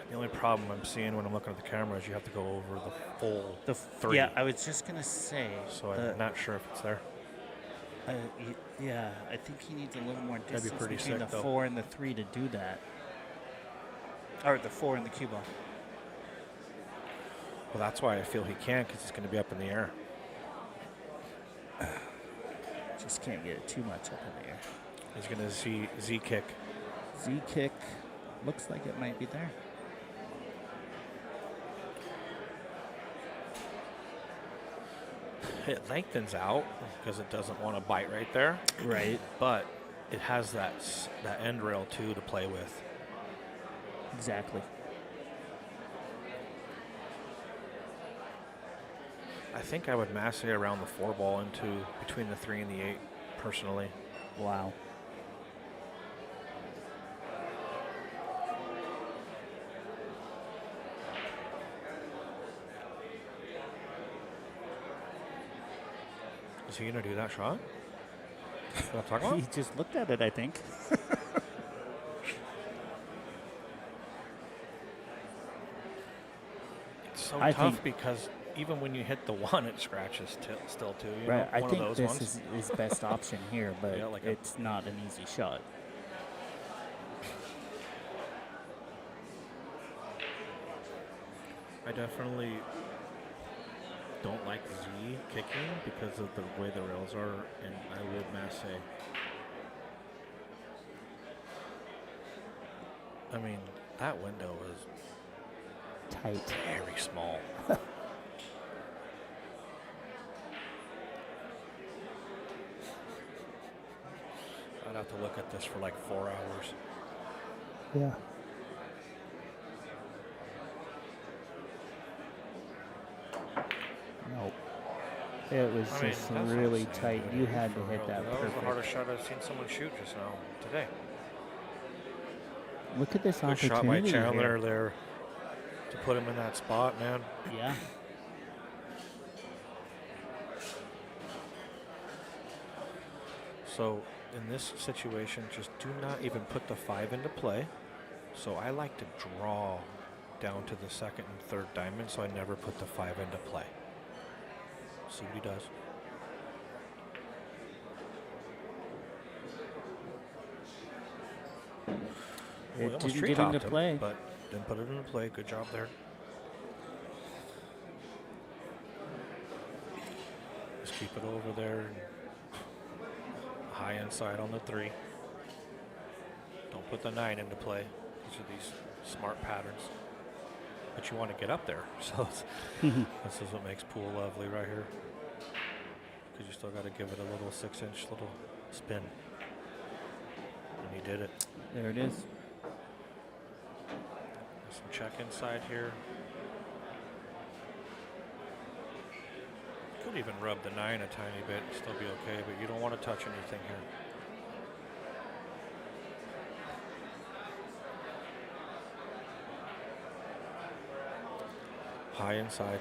The only problem I'm seeing when I'm looking at the camera is you have to go over the full 3. Yeah, I was just gonna say. So I'm not sure if it's there. Yeah, I think he needs a little more That'd be distance pretty between sick, the though. 4 and the 3 to do that. Or the 4 and the cue ball. Well, that's why I feel he can, because it's going to be up in the air. Just can't get it too much up in the air. He's going to Z kick. Z kick looks like it might be there. It lengthens out because it doesn't want to bite right there. Right. But it has that end rail too to play with. Exactly. I think I would masse around the 4 ball into between the 3 and the 8 personally. Wow. Is he going to do that shot? What I'm talking about? He just looked at it, I think. It's so I tough think- because even when you hit the 1, it scratches still too. You Right. know, I one think of those this ones. is his best option here, but Yeah, like a- it's not an easy shot. I definitely don't like Z kicking because of the way the rails are, and I would masse. I mean, that window is Tight. very small. I'd have to look at this for like 4 hours. Yeah. Nope. It was I mean, just that's what I'm really saying, tight. dude. You had to For hit real, that dude. That was the perfect. hardest shot I've seen someone shoot just now today. Look at this Good shot by opportunity Chandler here. there to put him in that spot, man. Yeah. So in this situation, just do not even put the 5 into play. So I like to draw down to the 2nd and 3rd diamond, so I never put the 5 into play. See what he does. It almost didn't get tree-topped into him, play. but didn't put it into play. Good job there. Just keep it over there. And high inside on the 3. Don't put the 9 into play. These are these smart patterns. But you want to get up there. So this is what makes pool lovely right here. Because you still got to give it a little 6-inch little spin. And he did it. There it is. Some check inside here. Could even rub the 9 a tiny bit and still be okay, but you don't want to touch anything here. High inside.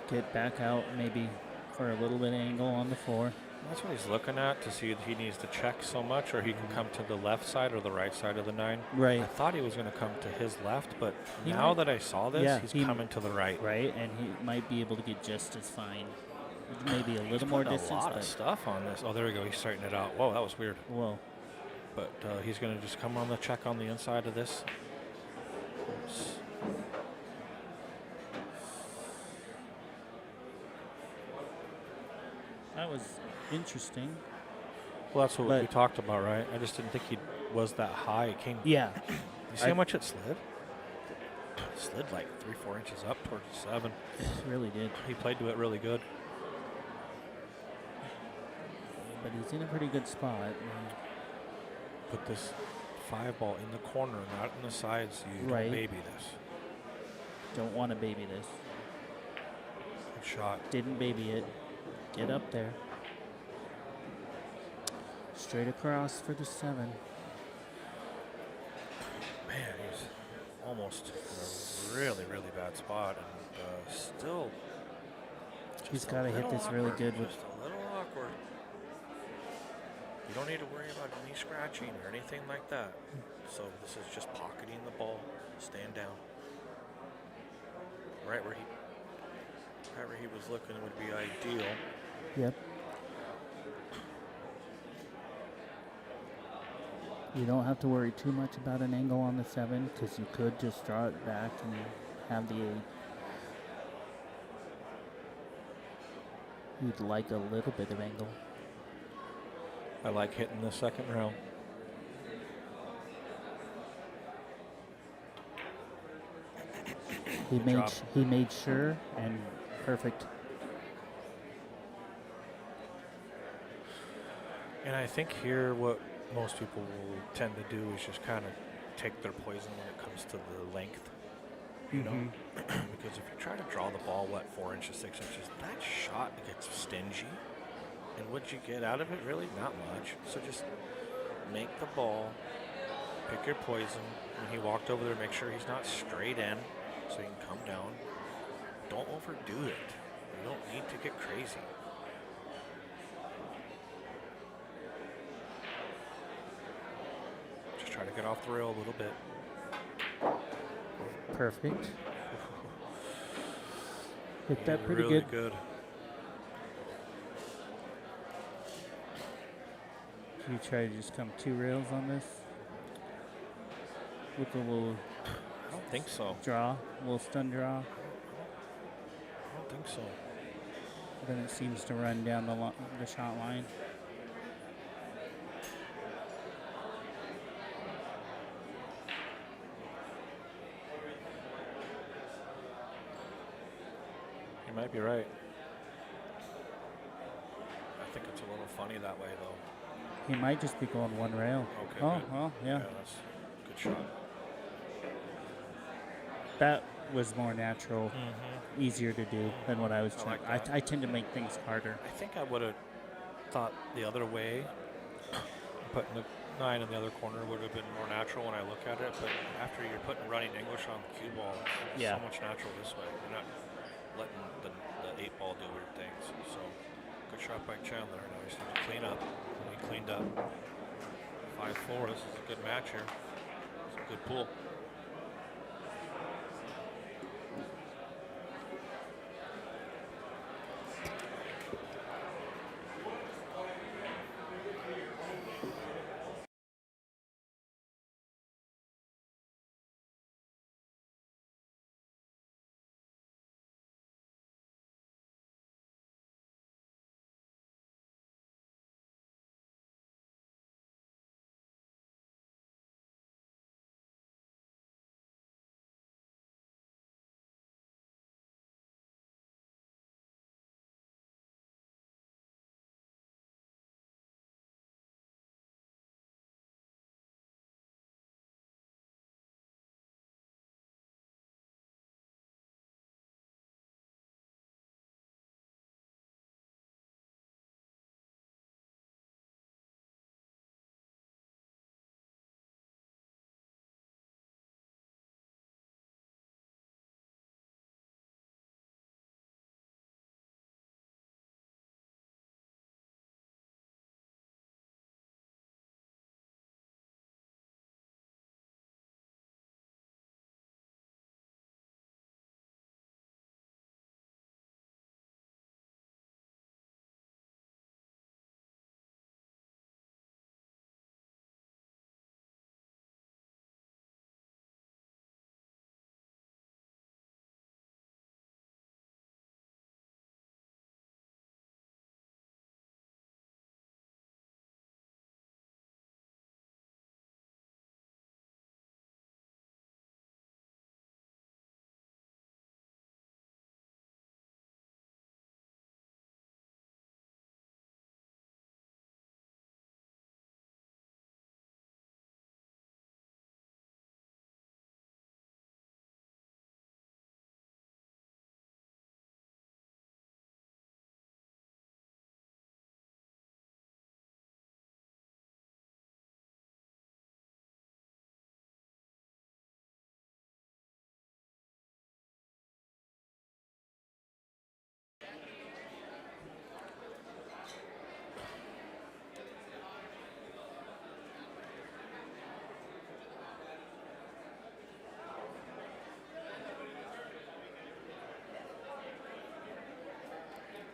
Get back out maybe for a little bit of angle on the 4. That's what he's looking at to see if he needs to check so much or he can come to the left side or the right side of the 9. Right. I thought he was going to come to his left, but He now might- that I saw this, yeah, he's he- coming to the right. Right, and he might be able to get just as fine. Maybe a He's little more putting distance, a lot of but stuff on this. Oh, there we go. He's starting it out. Whoa, that was weird. well, But he's going to just come on the check on the inside of this. that was interesting. Well, that's what we But- talked about, right? I just didn't think he was that high. It came. Yeah, You see how much it slid? It slid like 3-4 inches up towards the 7. it really did. He played to it really good. But he's in a pretty good spot. Put this 5 ball in the corner, not in the sides. You Right. don't baby this. Don't want to baby this. Good shot. Didn't baby it. Get up there. Straight across for the 7. Man, he's almost in a really, really bad spot, and still. He's just a got to hit little this really awkward, good with. Just a little awkward. You don't need to worry about any scratching or anything like that. So this is just pocketing the ball, stand down. Right where he was looking would be ideal. Yep. You don't have to worry too much about an angle on the 7 because you could just draw it back and have the 8. You'd like a little bit of angle. I like hitting the second rail. He job. made sure and perfect. And I think here what most people will tend to do is just kind of take their poison when it comes to the length. You know, because if you try to draw the ball, 4 inches, 6 inches, that shot gets stingy. And what you get out of it, really, not much. So just make the ball, pick your poison. When he walked over there, make sure he's not straight in, so he can come down. Don't overdo it. You don't need to get crazy. Just try to get off the rail a little bit. Perfect. Hit that pretty really good. You try to just come 2 rails on this with a little I don't think so. draw, a little stun draw. I don't think so. Then it seems to run down the shot line. You might be right. I think it's a little funny that way, though. He might just be going 1 rail. Okay. Oh, good. well, yeah. That's a good shot. That was more natural, easier to do than what I was I trying. like that. I tend to make things harder. I think I would have thought the other way. Putting the 9 in the other corner would have been more natural when I look at it. But after you're putting running English on the cue ball, it's Yeah. so much natural this way. You're not letting the 8 ball do weird things. So good shot by Chandler. Now he's going to clean up. And he cleaned up. 5-4. This is a good match here. It's a good pool.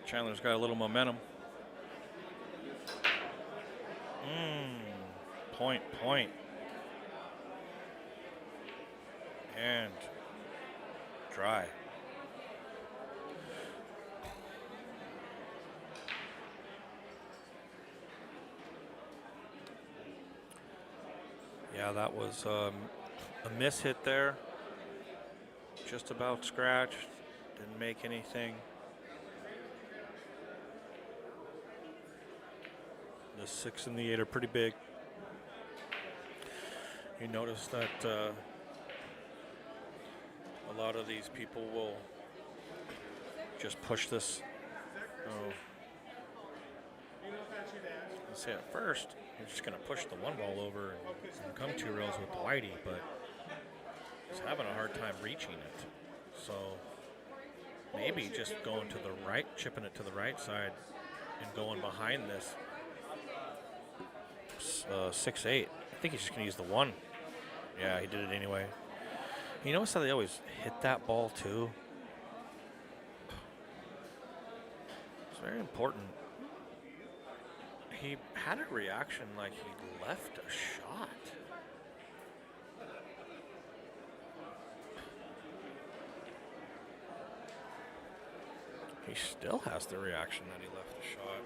Chandler's got a little momentum. Point. And dry. Yeah, that was a miss hit there. Just about scratched. Didn't make anything. The 6 and the 8 are pretty big. You notice that a lot of these people will just push this. Oh. Let's say at first, you're just going to push the one ball over and come 2 rows with the whitey, but he's having a hard time reaching it. So maybe just going to the right, chipping it to the right side and going behind this 6-8. I think he's just going to use the 1. Yeah, he did it anyway. You notice how they always hit that ball too? It's very important. He had a reaction like he left a shot. He still has the reaction that he left the shot.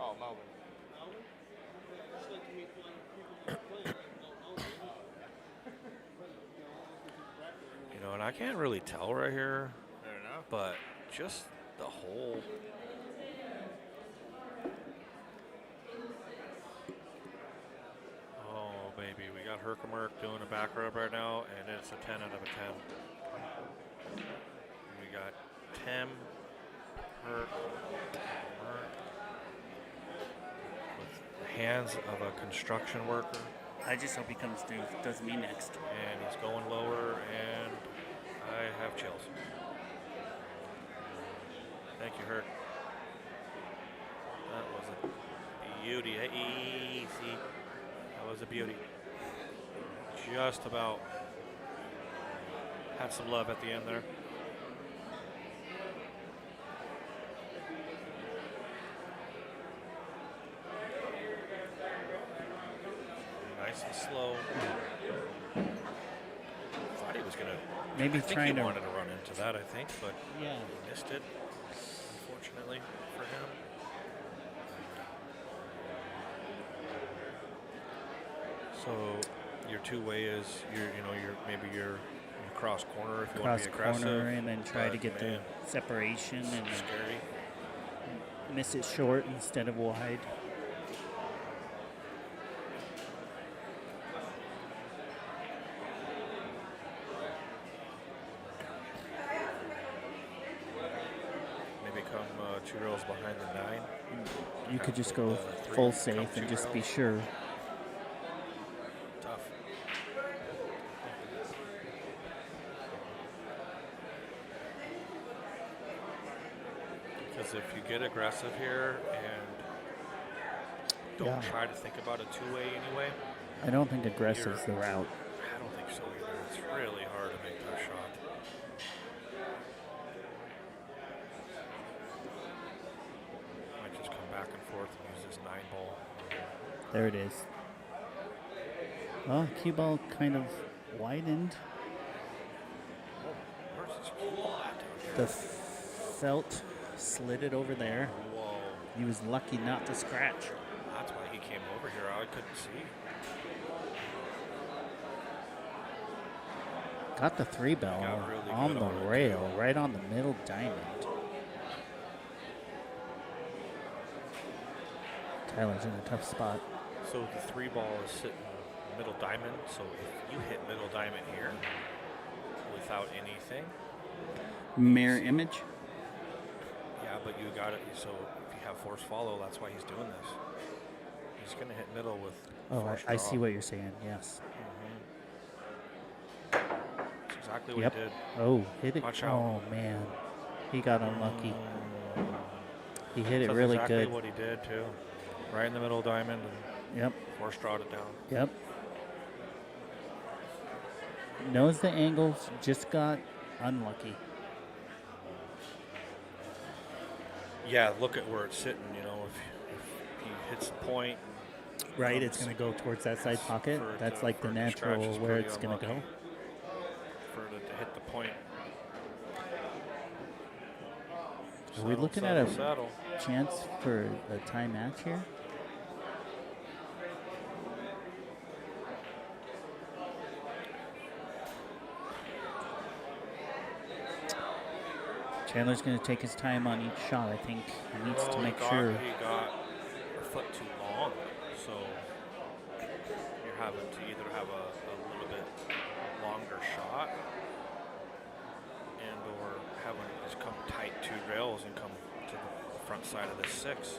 Oh, Melvin. You know, and I can't really tell right here, Fair enough. but just the whole. Oh, baby, we got Herkimer doing a back rub right now, and it's a 10 out of a 10. We got Tim, Herc, with the hands of a construction worker, I just hope he comes through, does me next. and he's going lower, and I have chills. Thank you, Herc. That was a beauty. Easy. That was a beauty. Just about had some love at the end there. Nice and slow. Thought he was gonna. Maybe I think trying he to. wanted to run into that. I think, but Yeah. he missed it. Unfortunately for him. So your two-way is maybe your cross corner if you want Cross to be aggressive. corner and then try to but get the man, separation and scary. miss it short instead of wide. Maybe come 2 rows behind the 9. You could just go The 3, full come safe 2 and just be rows. sure. Tough. Because if you get aggressive here and don't Yeah. try to think about a two-way anyway, I don't think aggressive's the route. I don't think so either. It's really hard to make that shot. Might just come back and forth and use this 9 ball. There it is. Well, cue ball kind of widened. Where's this ball at down here? The felt slid it over there. Whoa. He was lucky not to scratch. That's why he came over here. I couldn't see. Got the 3 bell Got really on good the on it, rail, right on the middle diamond. Tyler's in a tough spot. So the 3 ball is sitting middle diamond. So if you hit middle diamond here without anything, Mirror image. yeah, but you got it. So if you have force follow, that's why he's doing this. He's going to hit middle with Oh, force I see draw. what you're saying. Yes. That's exactly what Yep. he did. Oh, hit it. Watch out. Oh man, he got unlucky. He hit it That's really exactly good. what he did too. Right in the middle diamond and Yep. force drawed it down. Yep. Knows the angles, just got unlucky. Yeah, look at where it's sitting. You know, if he hits the point, Right, it's going to go towards that side pocket. for it That's to- like for the it to scratch natural is where pretty it's going to go. unlucky. For it to hit the point. Are we looking at Saddle. a chance for a tie match here? Chandler's going to take his time on each shot. I think he needs to make sure. He got a foot too long, so you're having to either have a little bit longer shot and or having it just come tight 2 rails and come to the front side of the 6.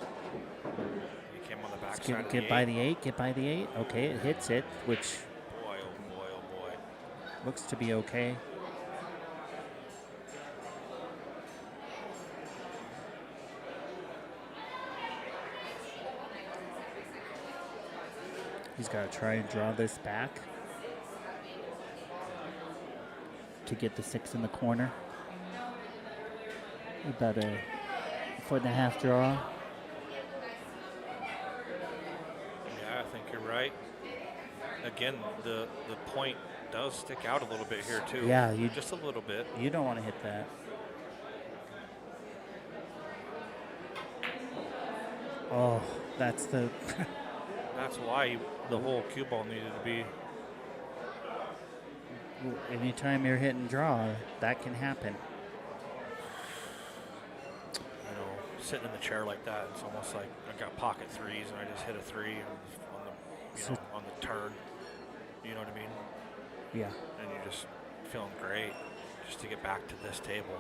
He came on the back side of the Get by the 8, get by the 8. Okay, it hits it, which Boy, oh boy, oh boy. looks to be okay. He's got to try and draw this back to get the 6 in the corner. About a 1.5 draw. Yeah, I think you're right. Again, the point does stick out a little bit here too. Yeah, just a little bit. You don't want to hit that. Oh, that's the. That's why the whole cue ball needed to be. Anytime you're hitting draw, that can happen. You know, sitting in the chair like that, it's almost like I got pocket 3s and I just hit a 3 and on the turn. You know what I mean? Yeah. And you're just feeling great just to get back to this table.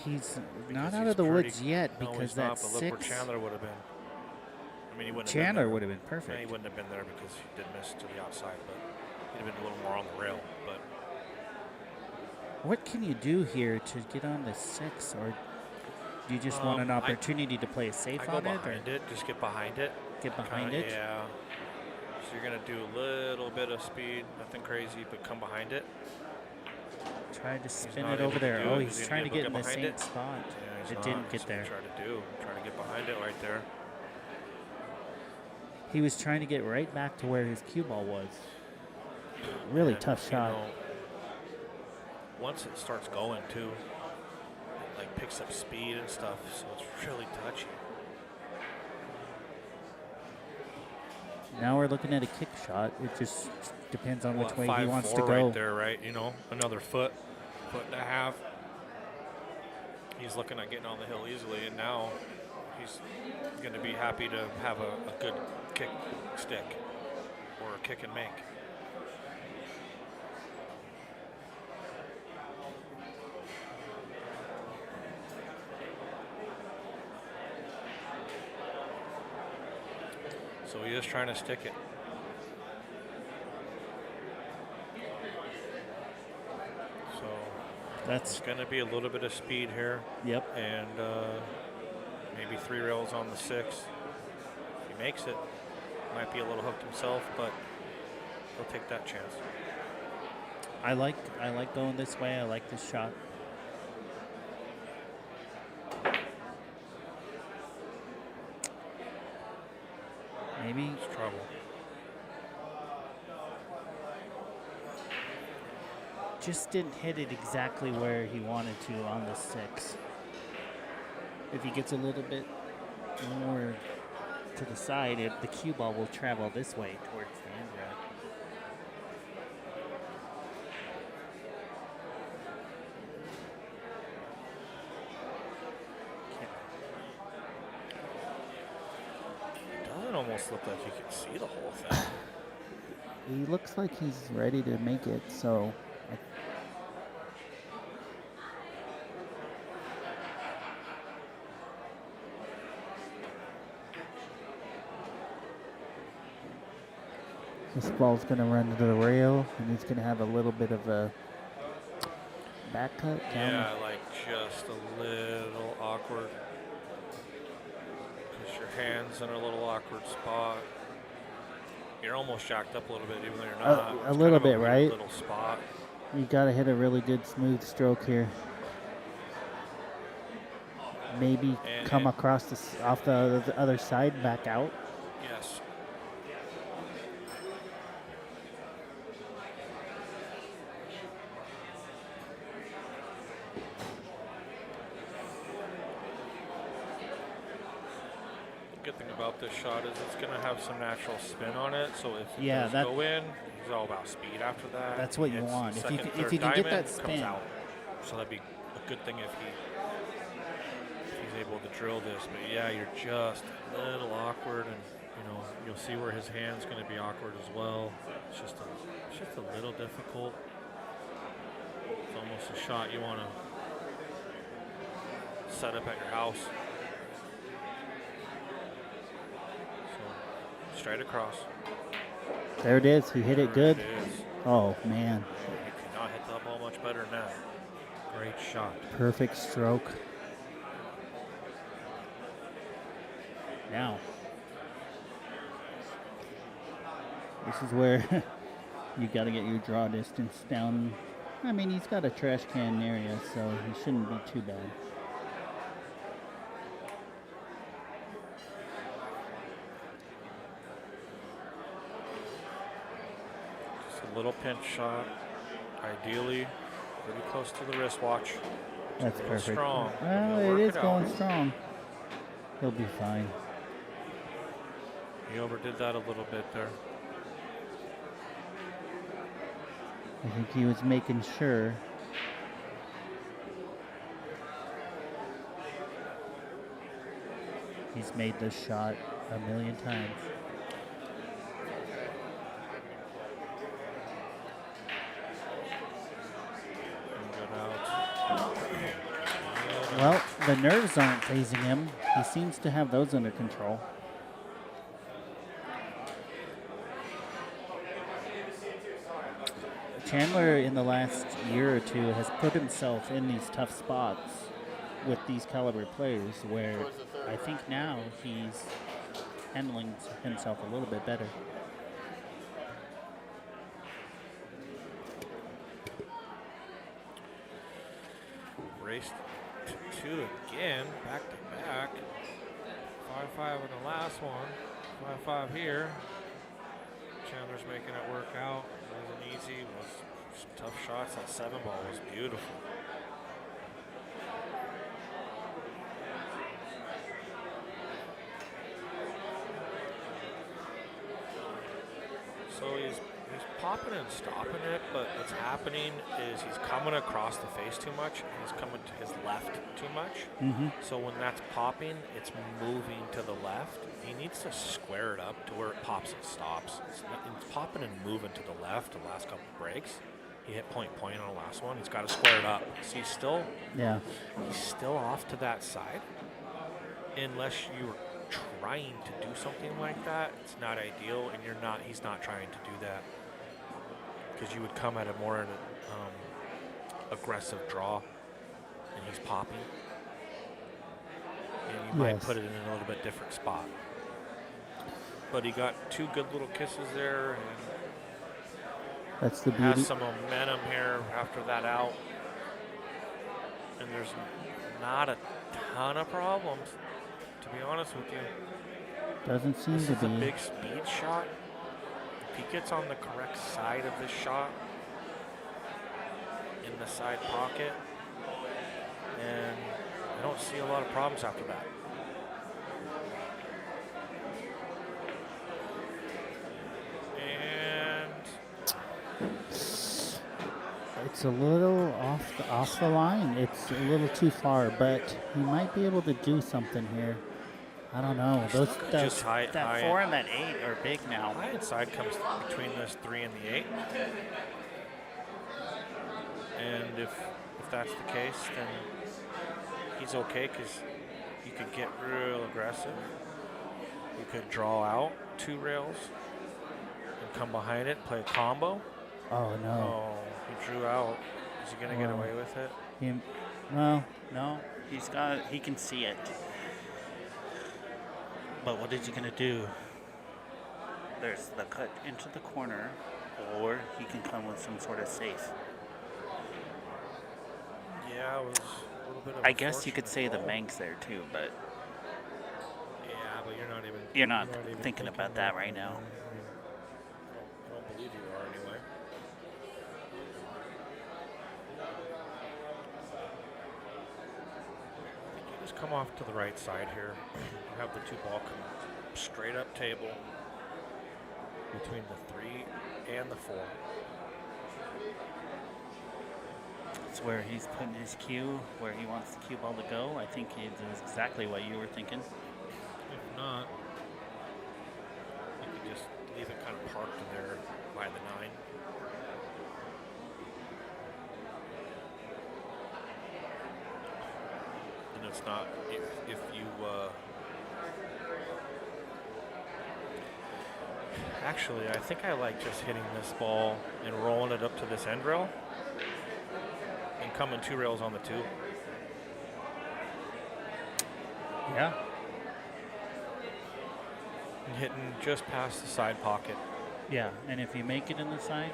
He's Because not out he's of the pretty- woods yet No, because he's not, that but look where 6. Chandler would have been. I mean, he wouldn't Chandler have would been have been there. perfect. Yeah, he wouldn't have been there because he did miss to the outside, but he'd have been a little more on the rail. But What can you do here to get on the 6, or do you just want an opportunity to play safe I go on it, or behind it. Just get behind it. get behind Kinda, it? Yeah. So you're gonna do a little bit of speed, nothing crazy, but come behind it. Try to spin not it able over to there. do Oh, it. he's He's trying to gonna get in get the behind same it. spot. Yeah, he's It not. didn't get That's there. what he tried to do. Try to get behind it right there. He was trying to get right back to where his cue ball was. Really And, tough shot. You know, once it starts going too, it like picks up speed and stuff, so it's really touchy. Now we're looking at a kick shot. It just depends on which way he wants to 5-4 go. right there, right? You know, another foot and a half. He's looking at getting on the hill easily, and now he's going to be happy to have a good kick stick or a kick and make. So he is trying to stick it. So That's it's going to be a little bit of speed here. yep. And maybe 3 rails on the 6. If he makes it, might be a little hooked himself, but he'll take that chance. I like going this way. I like this shot. Maybe It's trouble. just didn't hit it exactly where he wanted to on the 6. If he gets a little bit more to the side, the cue ball will travel this way towards the end rail. It doesn't almost look like you can see the whole thing. He looks like he's ready to make it, so this ball's going to run to the rail, and he's going to have a little bit of a back cut down. Yeah, like just a little awkward. Because your hand's in a little awkward spot. You're almost jacked up a little bit, even though you're not. A It's little kind of bit, weird right? Little spot. You got to hit a really good smooth stroke here. maybe And- come and- across off the other side, back out. Yes. The good thing about this shot is it's going to have some natural spin on it. So if it Yeah, does that- go in, it's all about speed after that. That's what you It's want. If you second, c- if third you can get diamond, that comes spin. out. So that'd be a good thing if he's able to drill this. But yeah, you're just a little awkward, and you'll see where his hand's going to be awkward as well. It's just a little difficult. It's almost a shot you want to set up at your house. So straight across. There it is. He hit it good. There it is. Oh, man. You cannot hit that ball much better than that. Great shot. Perfect stroke. Now, this is where you got to get your draw distance down. I mean, he's got a trash can area, so he shouldn't be too bad. Just a little pinch shot. Ideally, pretty close to the wristwatch. That's a little perfect. strong, but Well, he'll work it is it going out. strong. He'll be fine. He overdid that a little bit there. I think he was making sure. He's made this shot a million times. And good out. Well, the nerves aren't phasing him. He seems to have those under control. Chandler, in the last year or two, has put himself in these tough spots with these caliber players where I think now he's handling himself a little bit better. Raced to two again, back to back. 5-5 in the last one. 5-5 here. Chandler's making it work out. Wasn't easy. Was some tough shots. That 7 ball was beautiful. So he's popping and stopping it, but what's happening is he's coming across the face too much. He's coming to his left too much. Mm-hmm. So when that's popping, it's moving to the left. He needs to square it up to where it pops and stops. It's popping and moving to the left the last couple breaks. He hit point on the last one. He's got to square it up. So he's still off to that side. Unless you're trying to do something like that, it's not ideal, and he's not trying to do that. Because you would come at a more aggressive draw, and he's popping. And you might put it in a little bit different spot. But he got 2 good little kisses there, and That's the has beauty. some momentum here after that out. And there's not a ton of problems, to be honest with you. Doesn't seem This to is a be. big speed shot. If he gets on the correct side of this shot, in the side pocket, and I don't see a lot of problems after that. And It's a little off the line. It's a little too far, but he might be able to do something here. I don't know. just high, That high 4 and that 8 are big now. high inside comes between this 3 and the 8. And if that's the case, then he's okay, because you could get real aggressive. You could draw out 2 rails and come behind it, play a combo. Oh no. Oh, he drew out. Is he gonna get away with it? Well, No, he can see it. But what is he gonna do? There's the cut into the corner, or he can come with some sort of safe. Yeah, little bit of I a guess you could say fortunate the roll. Manx there too, but Yeah, but you're not even. you're not even thinking about that right now. I don't believe you are anyway. I think you just come off to the right side here. Have the 2-ball come straight up table between the 3 and the 4. It's where he's putting his cue, where he wants the cue ball to go. I think it is exactly what you were thinking. If not, you could just leave it kind of parked there by the 9. And it's not, if you, actually, I think I like just hitting this ball and rolling it up to this end rail and coming 2 rails on the 2. Yeah. And hitting just past the side pocket. Yeah, and if you make it in the side,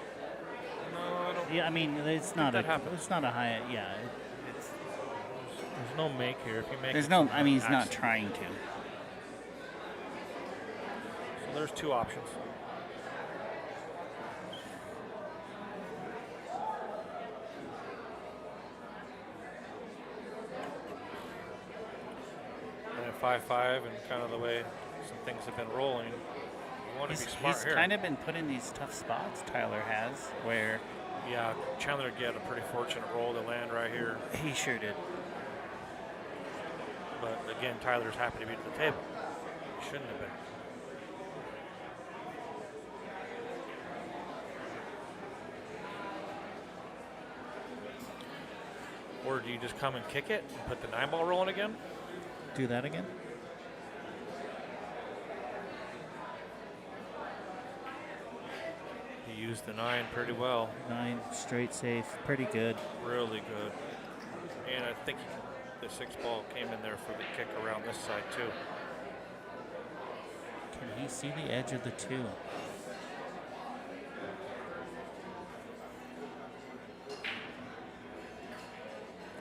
No, I don't. yeah, I mean it's not that a happens. it's not a high. Yeah, it's There's no make here. If you make there's it, no. I mean, he's not accident. trying to. So there's 2 options. And at 5-5 and kind of the way some things have been rolling, you want to be smart He's here. kind of been put in these tough spots, Tyler has, where Yeah, Chandler get a pretty fortunate roll to land right here. he sure did. But again, Tyler's happy to be at the table. He shouldn't have been. Or do you just come and kick it and put the 9-ball rolling again? Do that again. He used the 9 pretty well. 9 straight safe, pretty good. Really good. And I think the 6-ball came in there for the kick around this side too. Can he see the edge of the 2?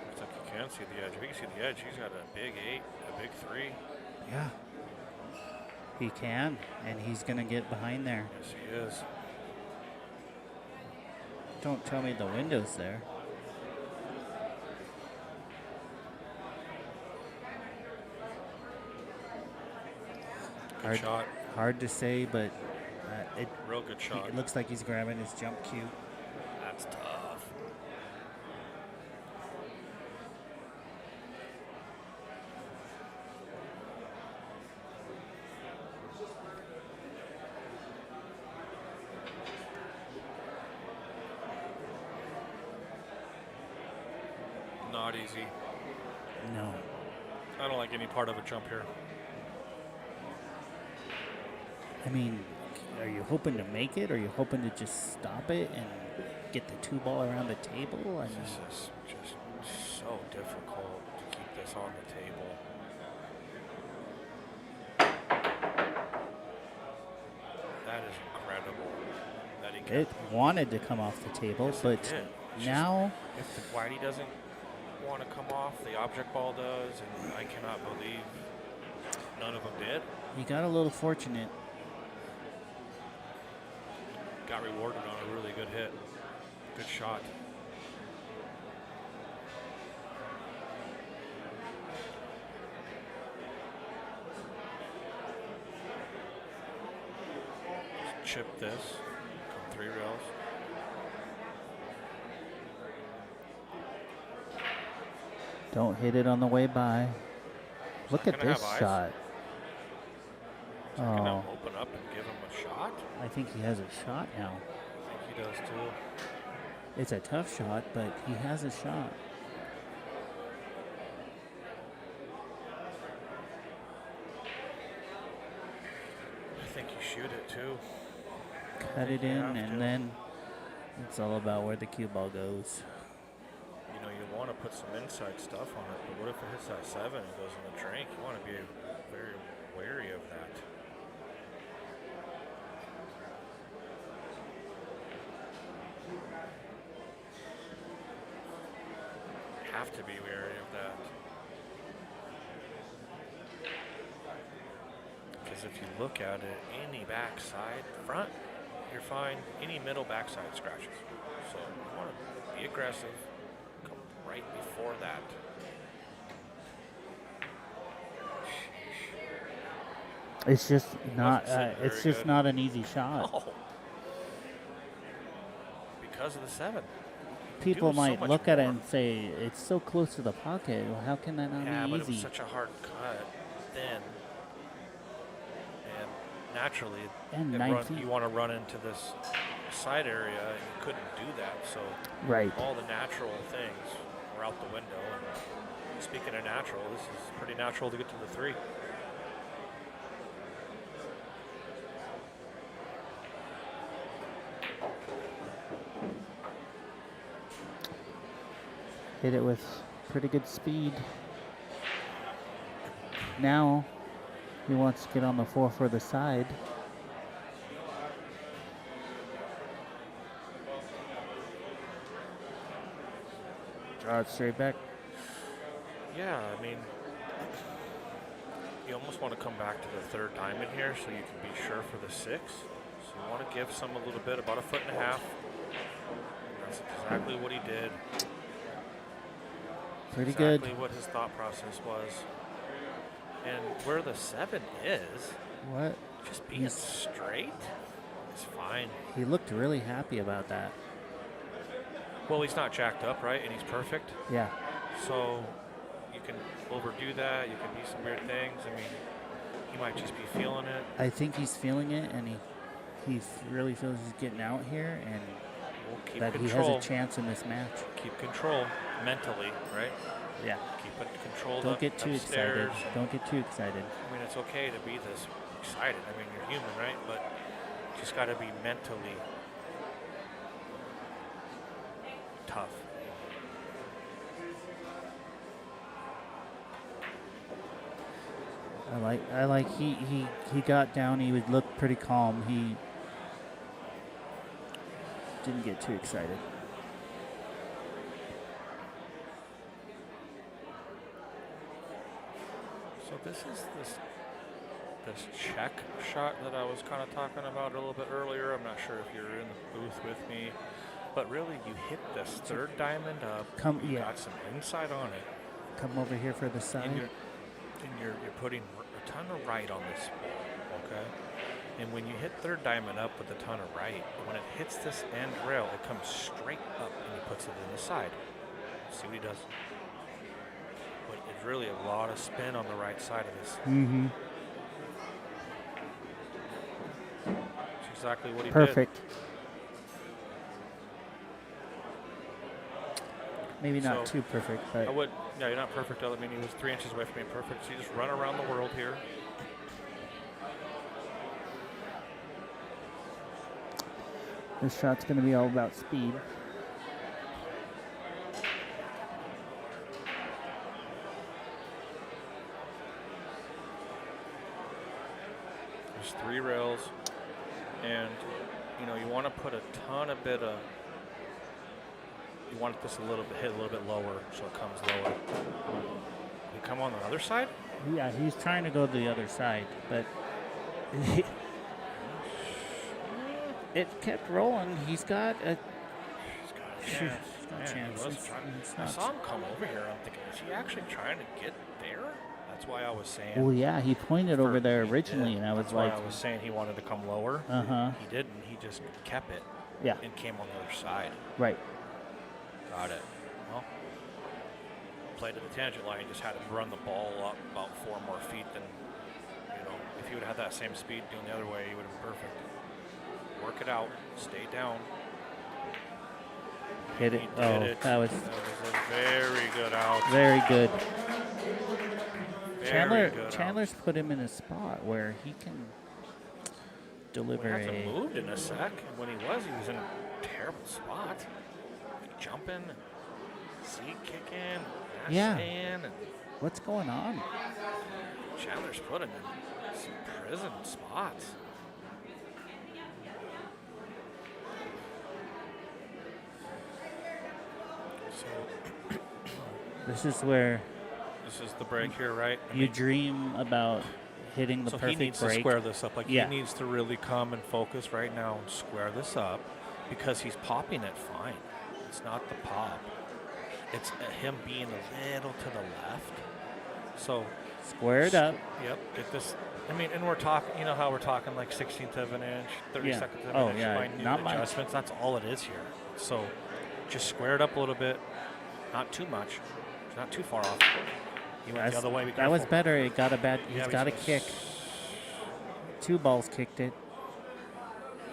Looks like you can see the edge. If you can see the edge, he's got a big 8, a big 3. Yeah. He can, and he's gonna get behind there. Yes, he is. Don't tell me the window's there. Good shot. Hard to say, but it Real good shot. it looks like he's grabbing his jump cue. That's tough. Not easy. No. I don't like any part of a jump here. I mean, are you hoping to make it, or are you hoping to just stop it and get the 2-ball around the table? I mean, This is just so difficult to keep this on the table. That is incredible. That he it wanted to come off the table, Yes, it but did. It's now If the whitey doesn't want to come off, the object ball does, and I cannot believe none of them did. he got a little fortunate. Got rewarded on a really good hit. Good shot. Just chip this. Come 3 rails. Don't hit it on the way by. Look at gonna this have eyes. shot. Is that gonna Oh, open up and give him a shot? I think he has a shot now. I think he does too. It's a tough shot, but he has a shot. I think you shoot it too. Cut it You in, have to. and then it's all about where the cue ball goes. You know, you want to put some inside stuff on it, but what if it hits that 7 and goes in the drink? You want to be very wary of that. have to be wary of that. Because if you look at it, any backside front, you're fine. Any middle backside scratches. So you want to be aggressive. Come right before that. It's just not. Wasn't sitting It's very just good. not an easy shot. Oh. Because of the 7. People doing so might much look at it more. and say it's so close to the pocket. Well, how can that not Yeah, be but it was easy? such a hard cut, thin, and naturally, And it 9 run, feet. you want to run into this side area, and you couldn't do that. So Right. all the natural things were out the window. And speaking of natural, this is pretty natural to get to the 3. Hit it with pretty good speed. Now he wants to get on the 4 for the side. Draw it straight back. Yeah, I mean, you almost want to come back to the 3rd diamond here so you can be sure for the 6. So you want to give some a little bit, about 1.5 feet. That's exactly what he did. Pretty Exactly good. what his thought process was. And where the 7 is, What? just being He's- straight is fine. He looked really happy about that. Well, he's not jacked up, right? And he's perfect. Yeah. So you can overdo that. You can do some weird things. I mean, he might just be feeling it. I think he's feeling it, and he really feels he's getting out here, and We'll keep that he control. has a chance in this match. Keep control mentally, right? Yeah. Keep it controlled. Don't get too upstairs. excited. Don't get too excited. I mean, it's okay to be this excited. I mean, you're human, right? But you just got to be mentally tough. I like he got down. He would look pretty calm. He didn't get too excited. So this is this check shot that I was kind of talking about a little bit earlier. I'm not sure if you're in the booth with me, but really you hit this 3rd diamond up. You got some inside on it. Come over here for the side. And you're putting a ton of right on this ball, okay? And when you hit 3rd diamond up with a ton of right, when it hits this end rail, it comes straight up and he puts it in the side. See what he does? But it's really a lot of spin on the right side of this. Mm-hmm. That's exactly what he Perfect. did. Maybe not So, too perfect, I but would, yeah, you're not perfect. I mean, he was 3 inches away from being perfect. So you just run around the world here. this shot's going to be all about speed. There's 3 rails, and you know you want to put a ton of bit of. You want this hit a little bit lower, so it comes lower. You come on the other side. Yeah, he's trying to go to the other side, but it kept rolling. He's got a He's got a Sure. chance. He's got a Man, he chance. was It's- trying- it's I not- saw him come over here. I'm thinking, is he actually trying to get there? That's why I was saying. Well, yeah, he pointed over there He originally, did. and I was That's like, why I was saying he wanted to come lower. uh-huh, He didn't. He just kept it yeah, and came on the other side. right. Got it. Well, played to the tangent line. Just had him run the ball up about 4 more feet than, if he would have had that same speed going the other way, he would have been perfect. Work it out. Stay down. Hit it. He Oh, did it. that was a very good out. very good. Very good out. Chandler's put him in a spot where he can We deliver hasn't a. moved in a sec. When he was in a terrible spot. Jumping, seat kicking, ass Yeah. stand, and What's going on? Chandler's put him in some prison spots. So This is where This is the break here, right? I you mean, dream about hitting the so he perfect needs break. to square this up. Like Yeah. he needs to really come and focus right now and square this up because he's popping it fine. It's not the pop. It's him being a little to the left. So Square it up. Yep. Get this. I mean, and we're talking. You know how we're talking like 16th of an inch, 30 Yeah. seconds of Oh, an inch, yeah, minute not much. adjustments. That's all it is here. So just square it up a little bit. Not too much. Not too far off. He went the other way. Be That was careful. better. It got a bad. Yeah, He's got a kick. 2 balls kicked it.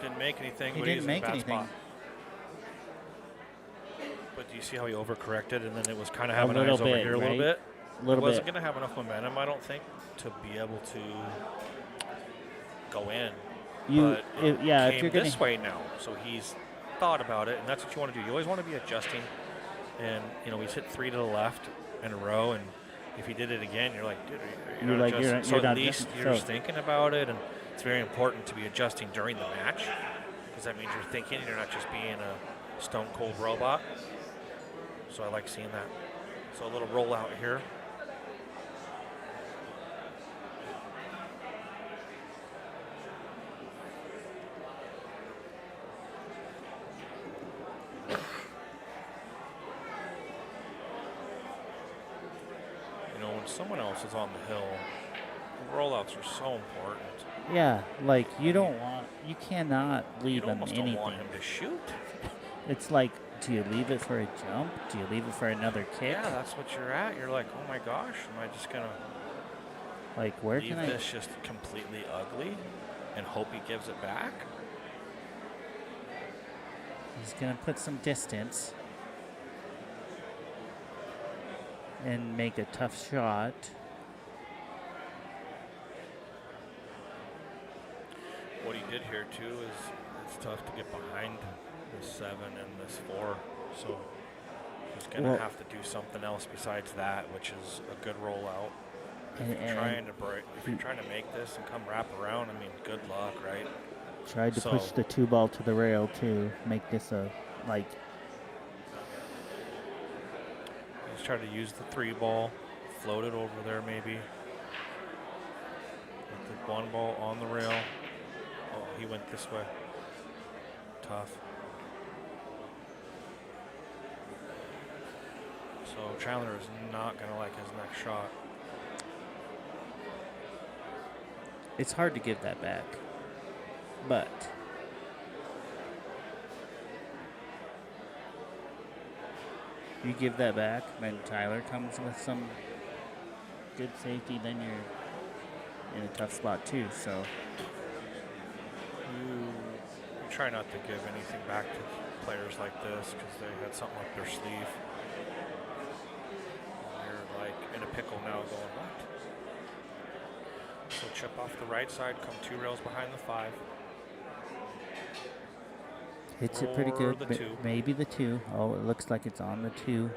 Didn't make anything. He but didn't he's make in a bad anything. spot. But do you see how he overcorrected and then it was kind of A having little eyes over bit, here a little right? bit? A little Wasn't bit. going to have enough momentum, I don't think, to be able to go in. But it yeah, came if you're gonna this way now, so he's thought about it, and that's what you want to do. You always want to be adjusting, and he's hit 3 to the left in a row, and if he did it again, you're like, dude, You're like, adjusting. you're So not at least adjusting. you're So- just thinking about it, and it's very important to be adjusting during the match, because that means you're thinking, you're not just being a stone cold robot. So I like seeing that. So a little rollout here. When someone else is on the hill, rollouts are so important. Yeah, like you cannot You leave him almost anything. don't want him to shoot. It's like, do you leave it for a jump? Do you leave it for another kick? Yeah, that's what you're at. You're like, oh my gosh, am I just gonna Like, where leave can I? this just completely ugly and hope he gives it back? He's gonna put some distance and make a tough shot. What he did here too is it's tough to get behind this 7 and this 4, so he's gonna have to do something else besides that, which is a good rollout. If you're trying to make this and come wrap around, I mean, good luck, right? Tried to push the 2 ball to the rail to make this a like. He's trying to use the 3 ball, float it over there maybe. With the 1 ball on the rail. Oh, he went this way. Tough. So Chandler is not going to like his next shot. It's hard to give that back, but you give that back, then Tyler comes with some good safety, then you're in a tough spot too. So You try not to give anything back to players like this because they had something up their sleeve. They're like in a pickle now going, what? So chip off the right side, come 2 rails behind the 5. hits it pretty Or good. the 2. Maybe the 2. Oh, it looks like it's on the 2.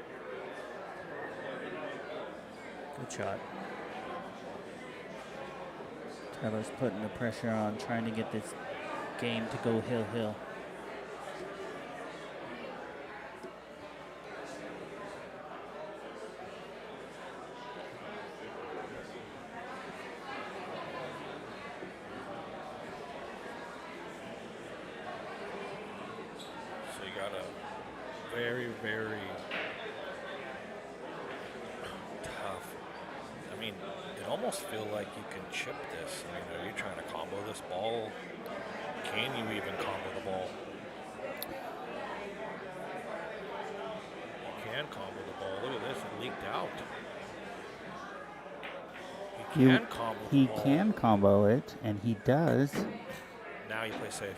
Good shot. Tyler's putting the pressure on, trying to get this game to go hill. So you got a very, very tough. I mean, it almost feel like you can chip this. I mean, are you trying to combo this ball? Can you even combo the ball? You can combo the ball. Look at this, it leaked out. You can combo the He ball. can combo it, and he does. Now you play safe.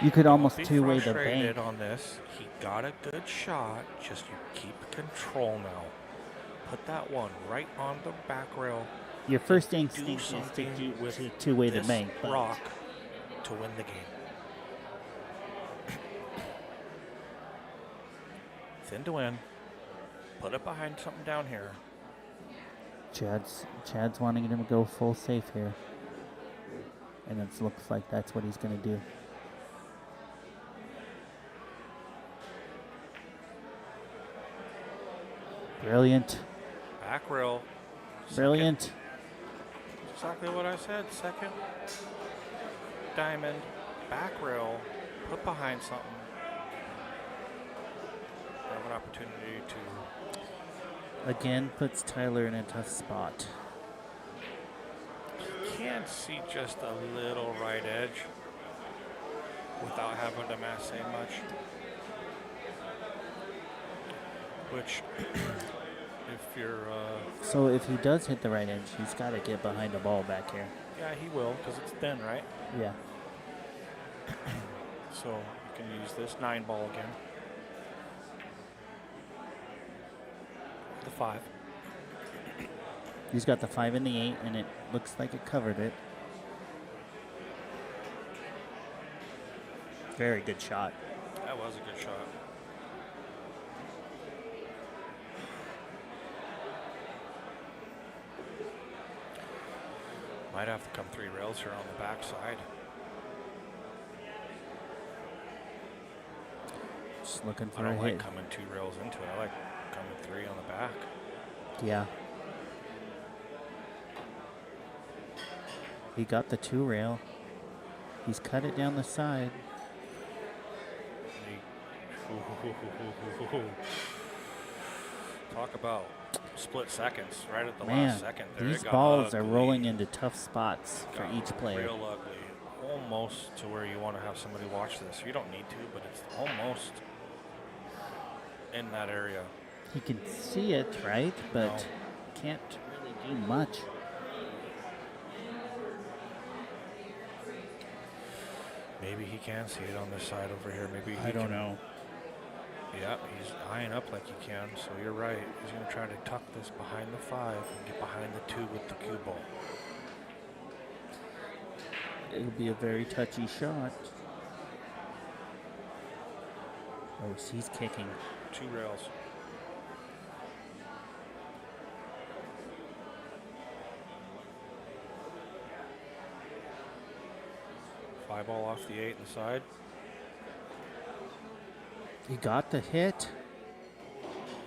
You could almost Don't be two-way the frustrated bank. on this. He got a good shot. Just you keep control now. Put that one right on the back rail. Your first Do instinct is something with to two-way the this bank. but rock to win the game. Thin to win. Put it behind something down here. Chad's wanting him to go full safe here. And it looks like that's what he's going to do. Brilliant. Back rail. Brilliant. Exactly what I said. Second diamond, back rail, put behind something. Have an opportunity to. Again, puts Tyler in a tough spot. Can't see just a little right edge without having to masse much. Which, if you're. So if he does hit the right edge, he's got to get behind the ball back here. Yeah, he will, because it's thin, right? Yeah. So you can use this 9 ball again. The 5. He's got the 5 and the 8, and it looks like it covered it. Very good shot. That was a good shot. Might have to come 3 rails here on the back side. Just looking I for a don't like hit. coming 2 rails into it. I like coming 3 on the back. Yeah. He got the 2 rail. He's cut it down the side. Talk about split seconds right at the Man, last second. There these it got balls are ugly. rolling into tough spots for Got each player. Real ugly. Almost to where you want to have somebody watch this. You don't need to, but it's almost in that area. He can see it, right? But No. can't really do much. Maybe he can see it on this side over here. Maybe he I don't can- know. Yeah, he's eyeing up like he can, so you're right. He's going to try to tuck this behind the 5 and get behind the 2 with the cue ball. It'll be a very touchy shot. Oh, he's kicking. 2 rails. Five ball off the 8 inside. He got the hit,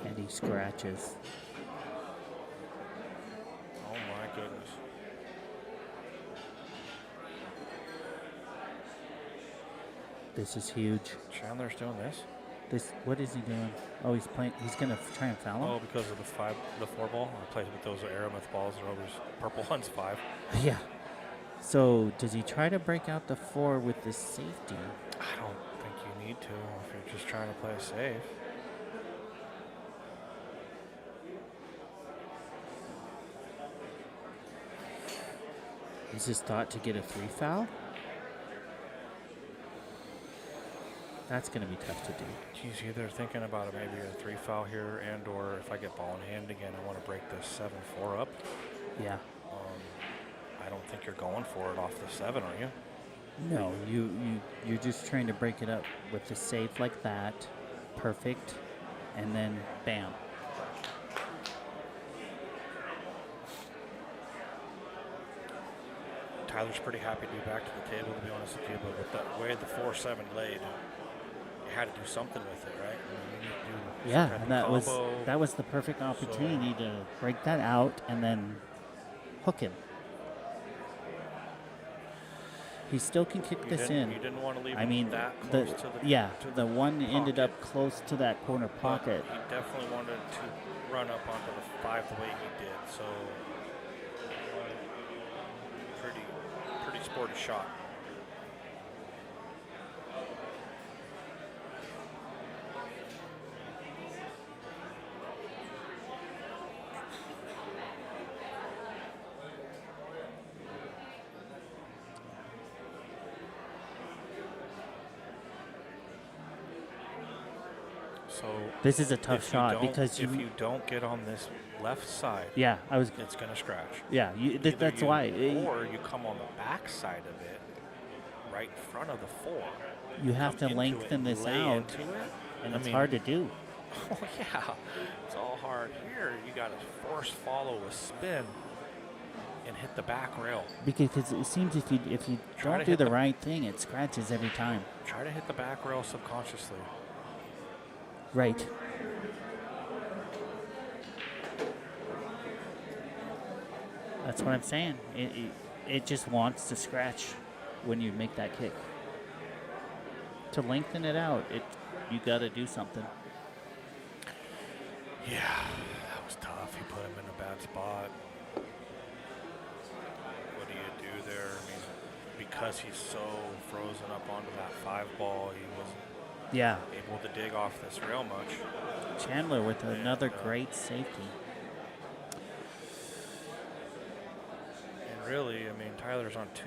and he scratches. Oh my goodness. This is huge. Chandler's doing this? What is he doing? Oh, he's playing. He's gonna try and foul him. Oh, because of the 4 ball? I played with those Aramith balls. They're always purple ones 5. Yeah. So does he try to break out the 4 with the safety? I don't think you need to if you're just trying to play safe. Is this thought to get a 3 foul? That's going to be tough to do. He's either thinking about maybe a 3 foul here and or if I get ball in hand again, I want to break this 7-4 up. Yeah. I don't think you're going for it off the 7, are you? No, you're just trying to break it up with the safe like that. Perfect. And then bam. Tyler's pretty happy to be back to the table, to be honest with you, but with the way the 4-7 laid, you had to do something with it, right? I mean, you need to do some Yeah, type and of that was the perfect opportunity to break that out and then hook him. He still can kick You this didn't- in. You didn't want to leave I him mean, that the close to the one ended pocket. up close to that corner But pocket. he definitely wanted to run up onto the 5 the way he did, so pretty sporty shot. So This is a tough if you shot don't- because if you don't get on this left side, yeah, it's going to scratch. yeah, Either that's you- why. Or you come on the back side of it, right in front of the 4. You have come to into it lengthen and this lay out, into it. and I it's mean, hard to do. Oh yeah, it's all hard here. You got to force follow a spin and hit the back rail. Because it seems if you Try don't to do hit the the- right thing, it scratches every time. Try to hit the back rail subconsciously. Right. That's what I'm saying. It just wants to scratch when you make that kick. To lengthen it out, you got to do something. Yeah, that was tough. He put him in a bad spot. What do you do there? I mean, because he's so frozen up onto that 5-ball, he wasn't able to dig off this rail much. Chandler with another great safety. And really, I mean, Tyler's on 2.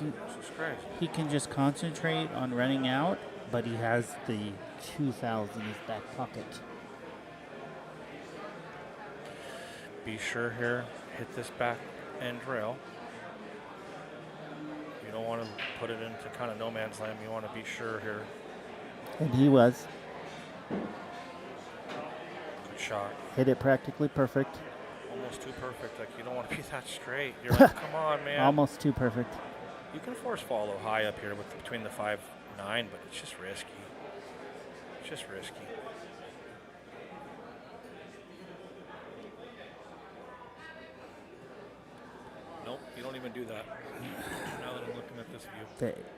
This is crazy. He can just concentrate on running out, but he has the 2,000 in his back pocket. Be sure here, hit this back end rail. You don't want to put it into kind of no man's land. You want to be sure here. And he was. Good shot. Hit it practically perfect. Almost too perfect. Like, you don't want to be that straight. You're like, come on, man. Almost too perfect. You can force follow high up here between the 5-9, but it's just risky. It's just risky. Nope, you don't even do that. Now that I'm looking at this view.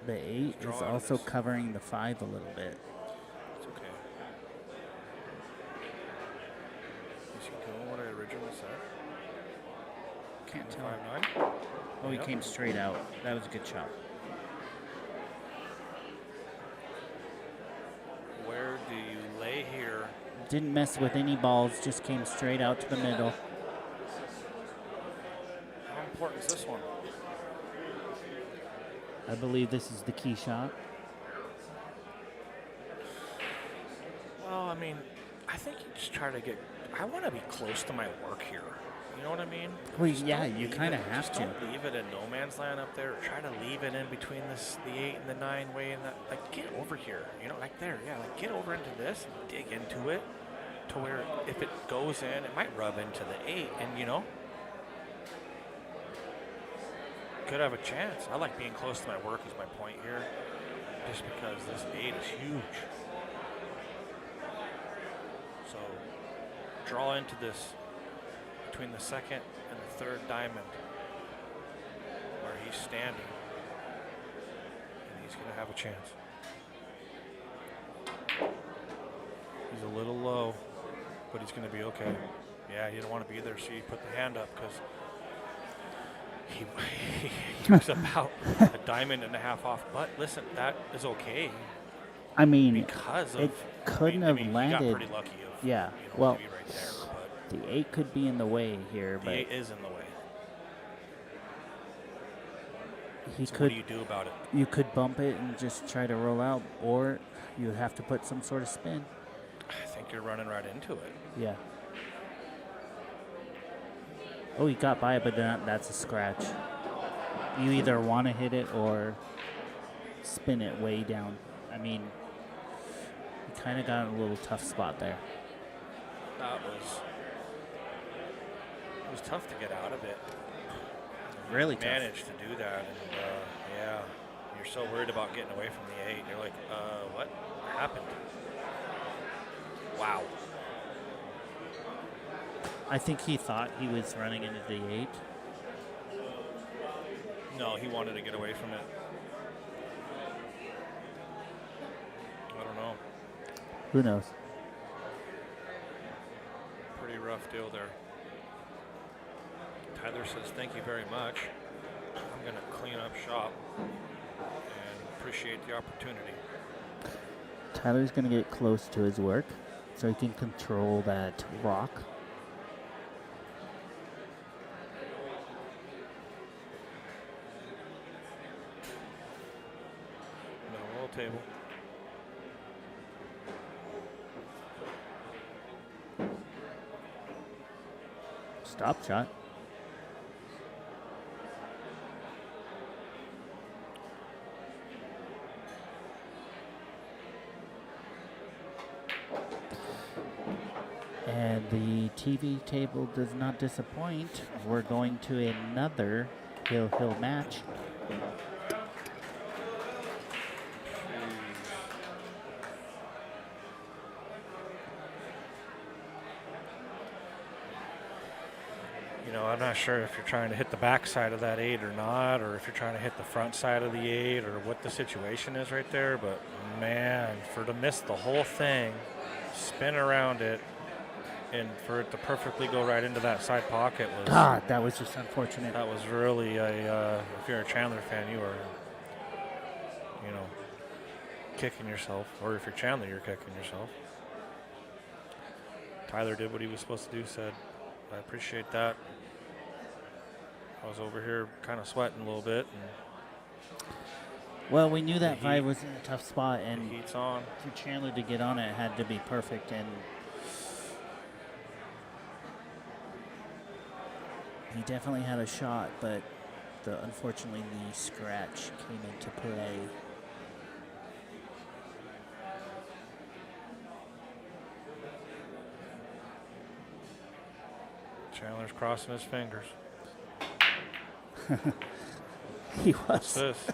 The 8 is also covering the 5 a little bit. It's okay. Is he doing what I originally said? Can't tell. 5-9? Oh, he came straight out. That was a good shot. Where do you lay here? Didn't mess with any balls, just came straight out to the middle. How important is this one? I believe this is the key shot. Well, I mean, I think you just try to get. I want to be close to my work here. You know what I mean? Well, Just yeah, don't you leave kind of it- have just to. Don't leave it in no man's land up there. Or try to leave it in between the 8 and the 9 way and that. Like, get over here. You know, like there. Yeah, like get over into this and dig into it to where if it goes in, it might rub into the 8, and you know, could have a chance. I like being close to my work is my point here, just because this 8 is huge. So draw into this between the 2nd and the 3rd diamond where he's standing, and he's going to have a chance. He's a little low, but he's going to be okay. Yeah, he didn't want to be there, so he put the hand up because he was about a diamond and a half off. But listen, that is okay. I mean, because of it couldn't have He landed. got pretty lucky of Yeah, to well, be right there, but the 8 could be in the way here, the but 8 is in the way. he So could. what do you do about it? You could bump it and just try to roll out, or you would have to put some sort of spin. I think you're running right into it. Yeah. Oh, he got by it, but that's a scratch. You either want to hit it or spin it way down. I mean, you kind of got in a little tough spot there. It was tough to get out of it. Really You tough. managed to do that, and yeah, you're so worried about getting away from the 8. You're like, what happened? Wow. I think he thought he was running into the 8. No, he wanted to get away from it. I don't know. Who knows? Pretty rough deal there. Tyler says, thank you very much. I'm going to clean up shop and appreciate the opportunity. Tyler's going to get close to his work so he can control that rock. Middle roll table. Stop shot. And the TV table does not disappoint. We're going to another hill match. I'm not sure if you're trying to hit the back side of that 8 or not, or if you're trying to hit the front side of the 8, or what the situation is right there. But man, to miss the whole thing, spin around it, and for it to perfectly go right into that side pocket was. God, that was just unfortunate. That was really if you're a Chandler fan, you are, kicking yourself, or if you're Chandler, you're kicking yourself. Tyler did what he was supposed to do. Said, I appreciate that. I was over here kind of sweating a little bit. And Well, we knew that 5 was in a tough spot, the and heat's on. for Chandler to get on it had to be perfect. And he definitely had a shot, but unfortunately the scratch came into play. Chandler's crossing his fingers. He What's was. this?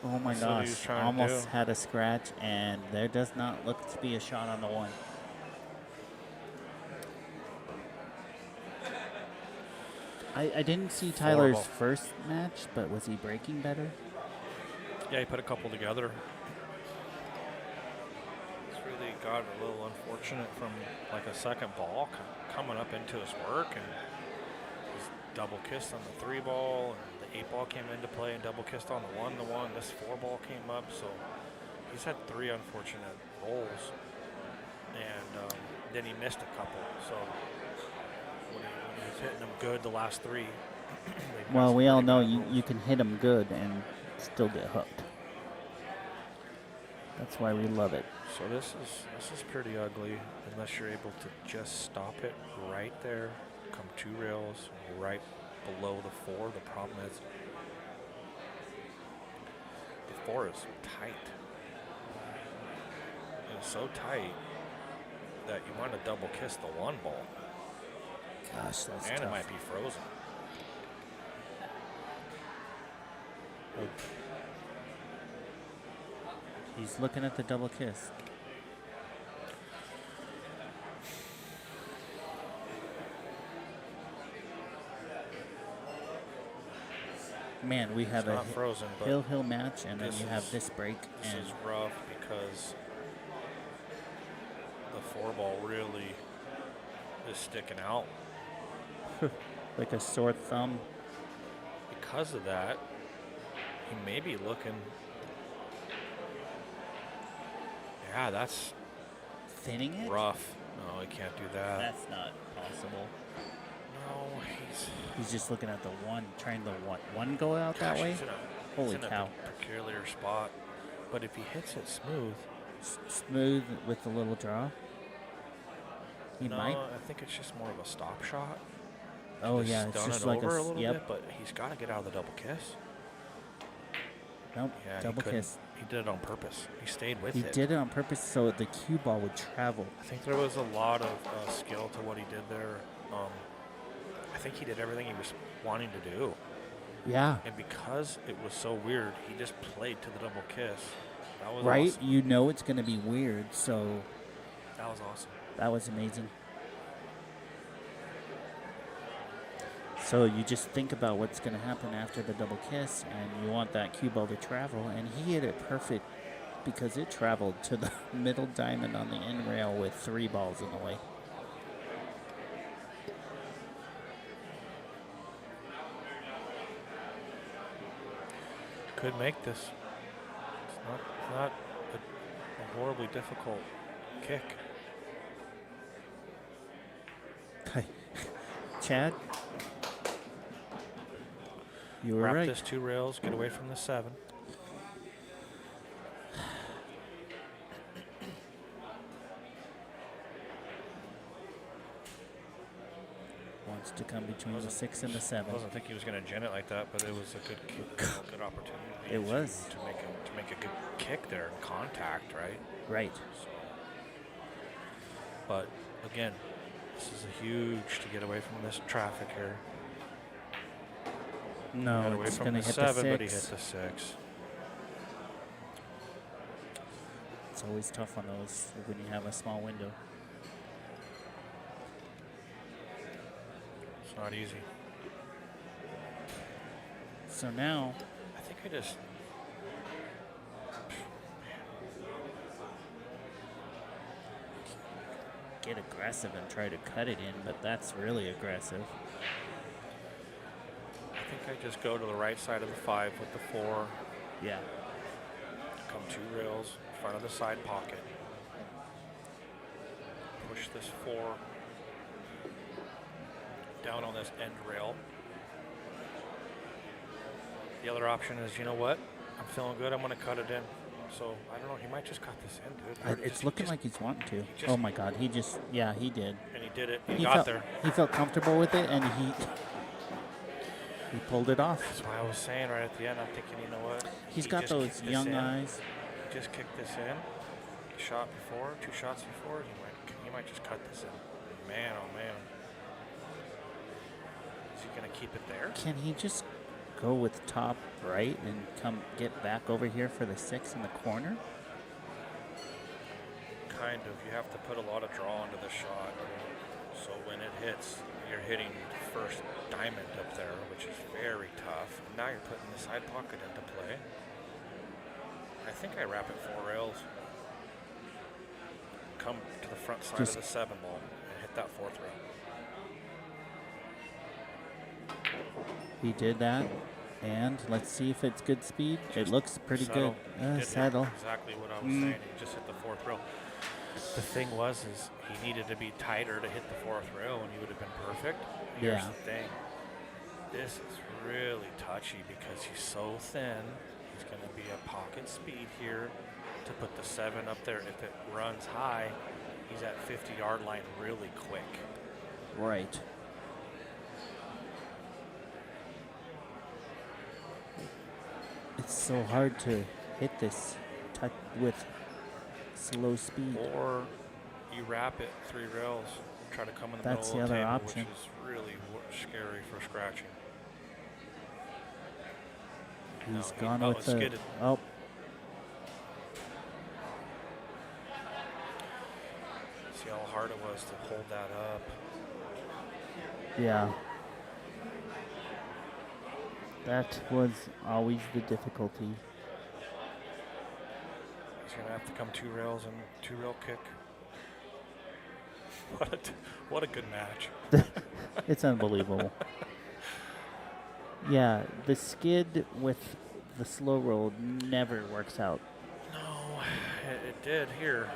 Oh my That's what he was gosh, trying to almost do. had a scratch, and there does not look to be a shot on the 1. I didn't see Tyler's Horrible. first match, but was he breaking better? Yeah, he put a couple together. It's really got a little unfortunate from like a second ball coming up into his work, and he's double kissed on the 3 ball, and the 8 ball came into play and double kissed on the 1. This 4 ball came up, so he's had 3 unfortunate rolls, and then he missed a couple. So when he was hitting them good the last 3. Well, we all know you can hit him good and still get hooked. That's why we love it. So this is pretty ugly unless you're able to just stop it right there, come 2 rails right below the 4. The problem is the 4 is tight. It's so tight that you want to double kiss the 1 ball, Gosh, that's and tough. it might be frozen. He's looking at the double kiss. Man, we have It's a not frozen, but hill match, and then this you have is- this break. this And is rough because the 4 ball really is sticking out. like a sore thumb. Because of that, he may be looking. Yeah, that's Thinning it? rough. No, he can't do that. That's not possible. No, He's just looking at the 1, trying the 1 go out that way. he's in a, Holy he's in cow. a peculiar spot. But if he hits it smooth, Smooth with the little draw. He no, might. I think it's just more of a stop shot. Oh Just yeah, it's stun just it like over a a little yep. bit, but he's got to get out of the double kiss. Nope. Yeah, double he couldn't. kiss. He did it on purpose. He stayed with He it. did it on purpose so the cue ball would travel. I think there was a lot of skill to what he did there. I think he did everything he was wanting to do. Yeah. And because it was so weird, he just played to the double kiss. That was Right? awesome. You know it's going to be weird, so That was awesome. that was amazing. So you just think about what's going to happen after the double kiss, and you want that cue ball to travel, and he hit it perfect because it traveled to the middle diamond on the end rail with 3 balls in the way. Could make this. It's not a horribly difficult kick. Okay. Chad? You were Wrap right. this 2 rails, get away from the 7. Wants to come between the 6 and the 7. I wasn't thinking he was going to gen it like that, but it was a good good opportunity. It was. To make a good kick there and contact, right? Right. So, but again, this is a huge to get away from this traffic here. Got No, away it's from going to the hit 7, the but he 6. hit the 6. It's always tough on those when you have a small window. It's not easy. So now, I think I just. get aggressive and try to cut it in, but that's really aggressive. I think I just go to the right side of the 5 with the 4. Yeah. Come 2 rails in front of the side pocket. Push this 4 down on this end rail. The other option is, you know what? I'm feeling good. I'm going to cut it in. So, I don't know. He might just cut this in, dude. It's looking like he's wanting to. just- Oh my God, he did. And he did it. He He got felt, there. He felt comfortable with it, and he pulled it off. That's why I was saying right at the end, I'm thinking, you know what? He's He got just those kicked this young in. eyes. Just kicked this in. Shot before, 2 shots before. He might just cut this in. Man, oh man. Is he going to keep it there? Can he just go with top right and come get back over here for the 6 in the corner? Kind of. You have to put a lot of draw into the shot. So when it hits, you're hitting first diamond up there, which is very tough. And now you're putting the side pocket into play. I think I wrap it 4 rails. Come to the front side Just- of the 7 ball and hit that 4th rail. He did that, and let's see if it's good speed. It looks pretty Settle. good. He did hit Settle. Exactly what I was saying. He just hit the 4th rail. The thing was, is he needed to be tighter to hit the 4th rail, and he would have been perfect. Here's Yeah. the thing. This is really touchy because he's so thin. He's going to be a pocket speed here to put the 7 up there. If it runs high, he's at 50-yard line really quick. Right. It's so hard to hit this with slow speed. Or you wrap it 3 rails, try to come in the That's middle of the the other table, option. which is really scary for scratching. He's he- gone oh, with it's the. skidded. Oh, See how hard it was to hold that up. yeah. That was always the difficulty. He's going to have to come 2 rails and 2 rail kick. What a good match. It's unbelievable. Yeah, the skid with the slow roll never works out. No, it did here.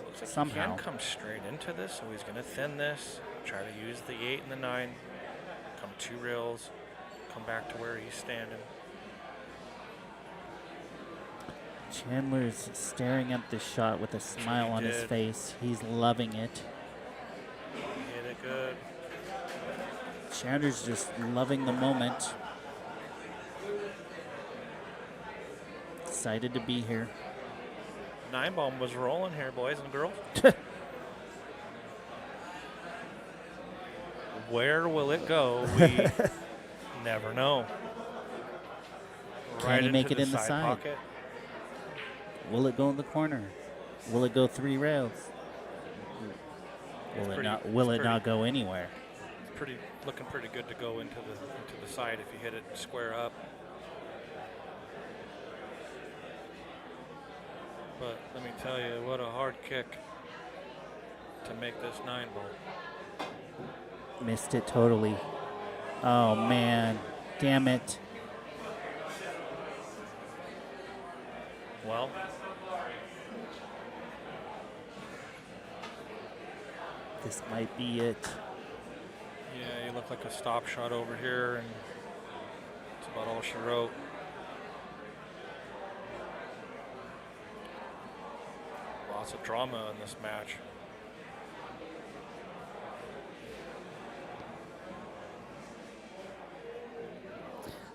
Looks like Somehow. he can come straight into this, so he's going to thin this, try to use the 8 and the 9, come 2 rails, come back to where he's standing. Chandler's staring at this shot with a smile he on his did. face. He's loving it. He hit it good. Chandler's just loving the moment. Excited to be here. 9 bomb was rolling here, boys and girls. Where will it go? We never know. Can he make into it in the side? pocket. Will it go in the corner? Will it go 3 rails? Will it pretty- not? Will it's it not go anywhere? Looking pretty good to go into the side if you hit it square up. But let me tell you, what a hard kick to make this 9 ball. Missed it totally. Oh man, damn it! Well, This might be it. yeah, you look like a stop shot over here, and that's about all she wrote. Lots of drama in this match.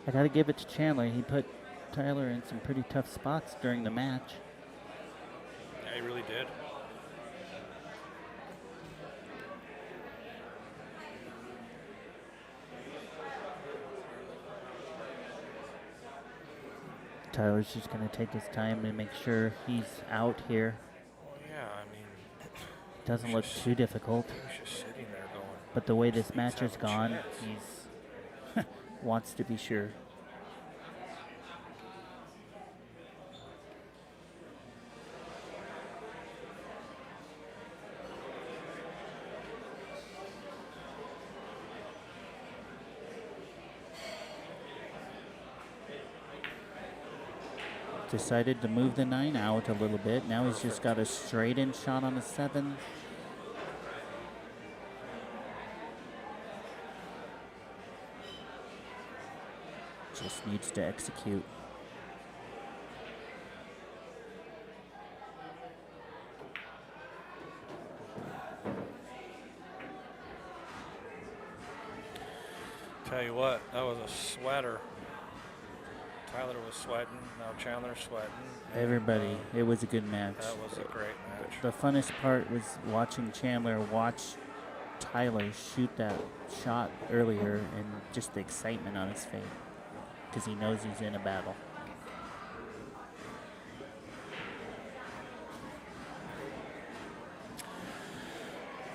I gotta give it to Chandler. He put Tyler in some pretty tough spots during the match. Yeah, he really did. Tyler's just gonna take his time and make sure he's out here. Well, yeah, I mean, Doesn't look too difficult. he was just sitting there going, But the way this "These match have has a gone, chance." he's wants to be sure. Decided to move the 9 out a little bit. Now he's just got a straight in shot on the 7. Just needs to execute. Tell you what, that was a sweater. Tyler was sweating, now Chandler's sweating. Everybody, it was a good match. That was a great match. The funnest part was watching Chandler watch Tyler shoot that shot earlier and just the excitement on his face because he knows he's in a battle.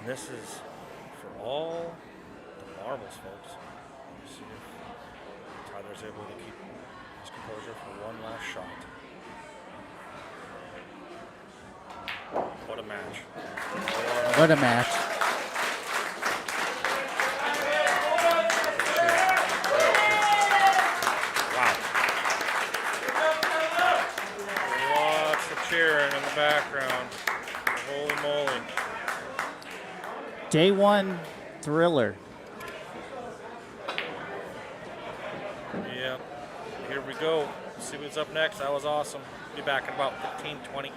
This is for all the marbles, folks. Let's see if Tyler's able to keep his composure for one last shot. What a match. What a match. Wow. Lots of cheering in the background. Holy moly. Day 1 thriller. Yep. Here we go. See what's up next. That was awesome. Be back in about 15, 20.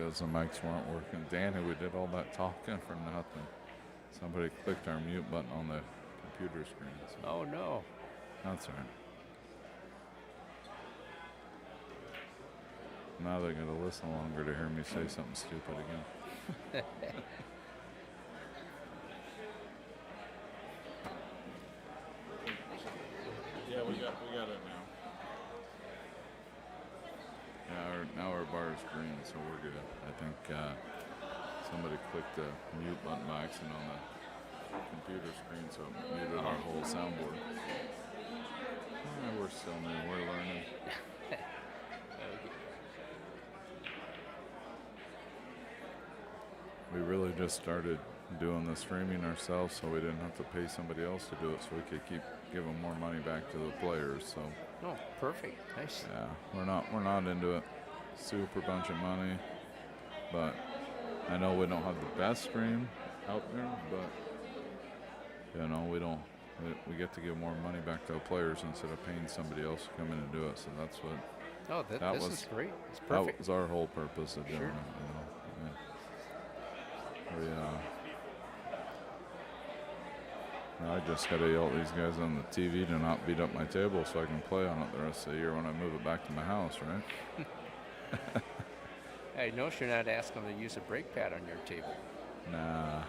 because the mics weren't working. Danny, we did all that talking for nothing. Somebody clicked our mute button on the computer screen. So Oh no. that's all right. Now they're going to listen longer to hear me say something stupid again. Yeah, we got it now. Yeah, now our bar is green, so we're good. I think somebody clicked the mute button by accident on the computer screen, so it muted our whole soundboard. We're still new. We're learning. We really just started doing the streaming ourselves, so we didn't have to pay somebody else to do it, so we could keep giving more money back to the players. So Oh, perfect. Nice. yeah, we're not into it. Super bunch of money, but I know we don't have the best stream out there, but you know we we get to give more money back to the players instead of paying somebody else to come in and do it. So that's what Oh, this was- is great. It's that perfect. was our whole purpose of doing Sure. it. You know, I just got to yell at these guys on the TV to not beat up my table so I can play on it the rest of the year when I move it back to my house, right? I notice you're not asking them to use a brake pad on your table. Nah,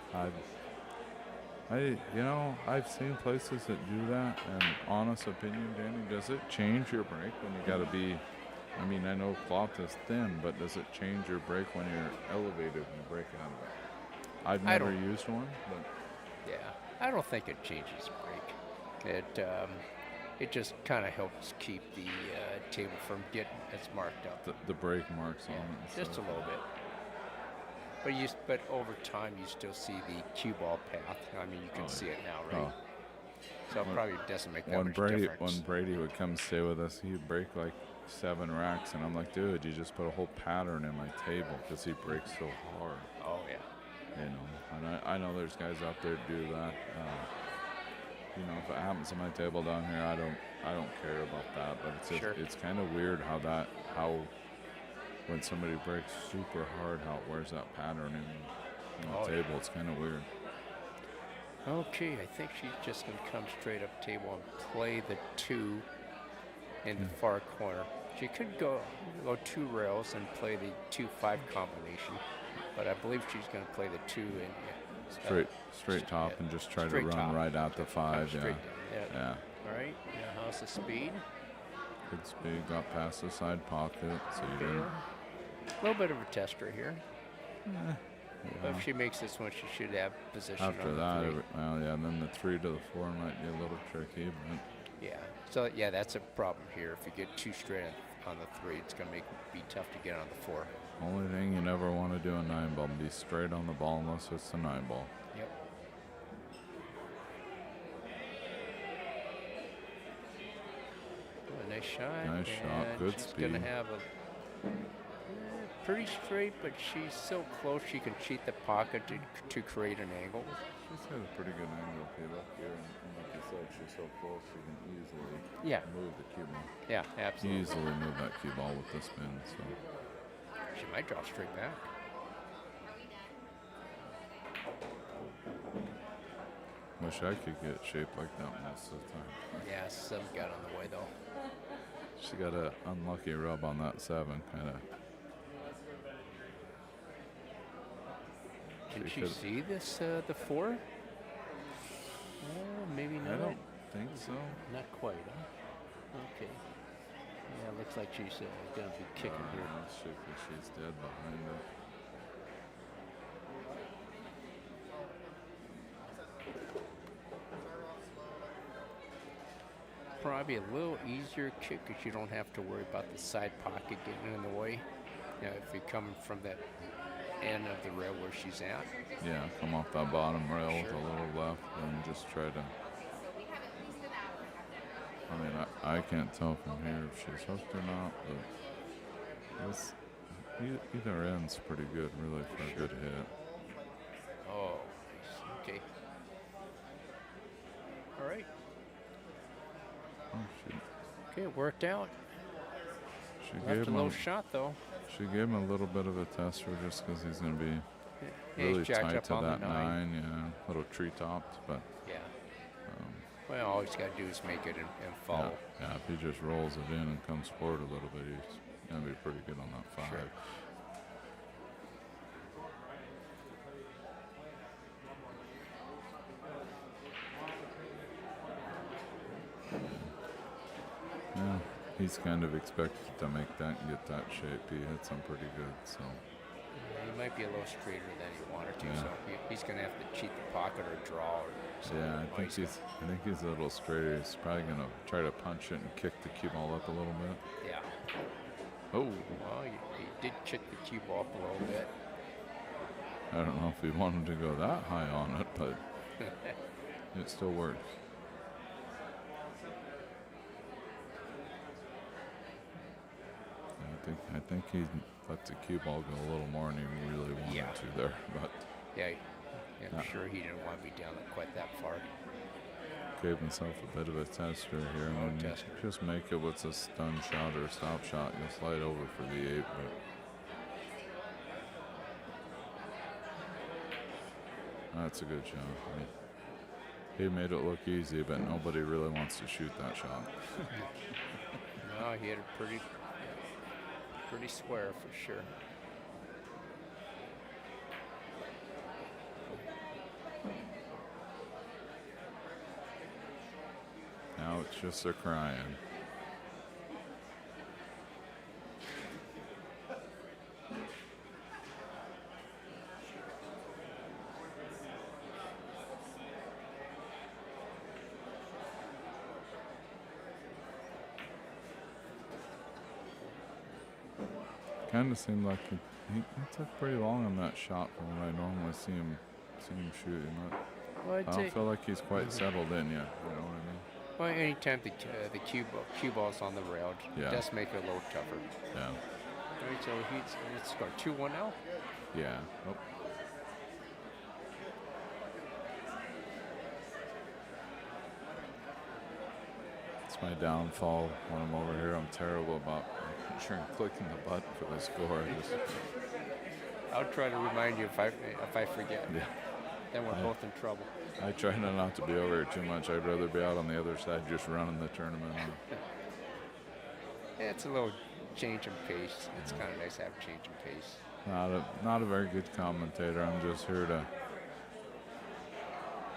I've seen places that do that, and honest opinion, Danny, does it change your brake when you got to be, I mean, I know cloth is thin, but does it change your brake when you're elevated and you break out of it? I've I never don't- used one, but Yeah, I don't think it changes brake. It just kind of helps keep the table from getting as marked up. the brake marks on it. and Just a stuff. little bit. But over time, you still see the cue ball path. I mean, you can Oh, see it now, Oh. right? So it When- probably doesn't make that When much Brady difference. would come stay with us, he'd break like 7 racks, and I'm like, dude, you just put a whole pattern in my table because he breaks so hard. Oh yeah. You know, and I know there's guys out there that do that. You know, if it happens to my table down here, I don't care about that. But it's just, Sure. it's kind of weird how when somebody breaks super hard, how it wears that pattern in the Oh, yeah. table. It's kind of weird. Okay, I think she's just going to come straight up table and play the 2 in the far corner. She could go 2 rails and play the 2-5 combination, but I believe she's going to play the 2 in Straight top yeah, and just try to straight run top. right out the 5. Yeah. Straight down. Yeah. All right. Now how's the speed? Good speed. Got past the side pocket, so you didn't. A little bit of a tester here. But Yeah. if she makes this one, she should have position After on that, the 3. then the 3 to the 4 might be a little tricky, but Yeah. So yeah, that's a problem here. If you get too straight on the 3, it's going to be tough to get on the 4. only thing you never want to do a 9 ball, be straight on the ball unless it's a 9 ball. Yep. Oh, nice shot. Nice shot, and good she's going to speed. have a pretty straight, but she's so close she can cheat the pocket to create an angle. She's got a pretty good angle up here, and like you said, she's so close she can easily Yeah. move the cue ball. Yeah, absolutely. Easily move that cue ball with the spin. So She might draw straight back. wish I could get shaped like that most of the time. Yeah, some got on the way though. She got a unlucky rub on that 7, kind of. Can She she could- see this, the 4? Maybe I not. don't think so. Not quite, huh? Okay. Yeah, it looks like she's going to be kicking here. She's dead behind it. Probably a little easier kick because you don't have to worry about the side pocket getting in the way. You know, if you're coming from that end of the rail where she's at. Yeah, come off that bottom rail with Sure. a little left and just try to. I mean, I can't tell from here if she's hooked or not, but this, either end's pretty good, really, for a good hit. Oh, nice. Okay. All right. Oh, Okay, it worked out. she Left gave a him little shot though. She gave him a little bit of a tester just because he's going to be Yeah, really he's jacked tight up to on that the 9. yeah, little tree tops, but Yeah. um, Well, all he's got to do is make it and follow. yeah, if he just rolls it in and comes forward a little bit, he's going to be pretty good on that 5. Sure. Yeah, he's kind of expected to make that and get that shape. He hits them pretty good, so. He might be a little straighter than he wanted to, Yeah. so he's going to have to cheat the pocket or draw. Or something. Yeah, Oh, I think he's a little straighter. He's probably gonna try to punch it and kick the cue ball up a little bit. Yeah. Oh, Well, he did kick the cue ball up a little bit. I don't know if he wanted to go that high on it, but it still works. I think he let the cue ball go a little more than he really wanted Yeah. to there, but Yeah, I'm Yeah. sure he didn't want to be down quite that far. gave himself a bit of a tester here. Oh, And tester. just make it what's a stun shot or a stop shot. You'll slide over for the 8, but that's a good shot. I mean, he made it look easy, but nobody really wants to shoot that shot. No, he had a pretty square for sure. Now it's just a crying. Kind of seemed like he took pretty long on that shot from what I normally see him shooting. Well, I I'd don't say, feel like he's quite settled in yet. You know what I mean? well, anytime the cue ball's on the rail, Yeah. it does make it a little tougher. Yeah. All right, so let's go 2-1 now. Yeah. Oh. It's my downfall when I'm over here. I'm terrible about making sure I'm clicking the button for the score. I'll try to remind you if I forget. Yeah. Then we're both in trouble. I try not to be over here too much. I'd rather be out on the other side just running the tournament. Yeah, it's a little change in pace. It's kind of nice to have a change in pace. Not a very good commentator. I'm just here to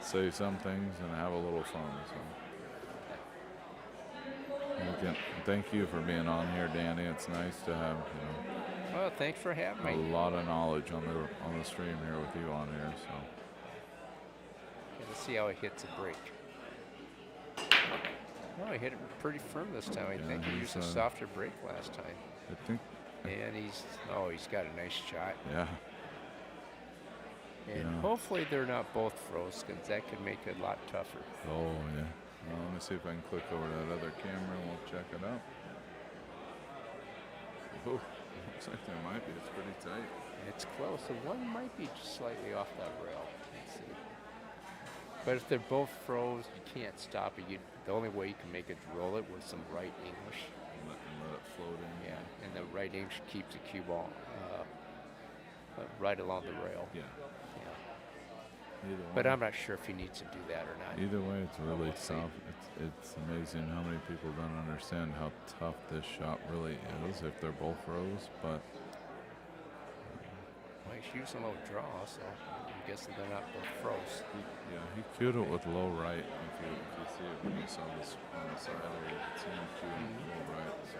say some things and have a little fun. So. Again, thank you for being on here, Danny. It's nice to have Well, thanks for having a me. lot of knowledge on the stream here with you on here. So Let's see how he hits a break. Oh, he hit it pretty firm this time. I Yeah, think he used a he's, softer break last time. I think, And he's got a nice shot. yeah, And Yeah. hopefully they're not both froze, because that could make it a lot tougher. oh yeah. Well, let me see if I can click over to that other camera and we'll check it out. Oh, looks like there might be. It's pretty tight. It's close. The one might be just slightly off that rail. Let's see. But if they're both froze, you can't stop it. The only way you can make it roll it with some right English. Let it float in. Yeah, and the right English keeps the cue ball right along the rail. Yeah. Yeah. Either But way. I'm not sure if he needs to do that or not. Either way, it's really see. tough. It's amazing how many people don't understand how tough this shot really is if they're both froze. But Well, he's using a little draw, so I'm guessing they're not both froze. he cued it with low right. If you see it when you saw this on the side there, you can see him cueing with low right. So.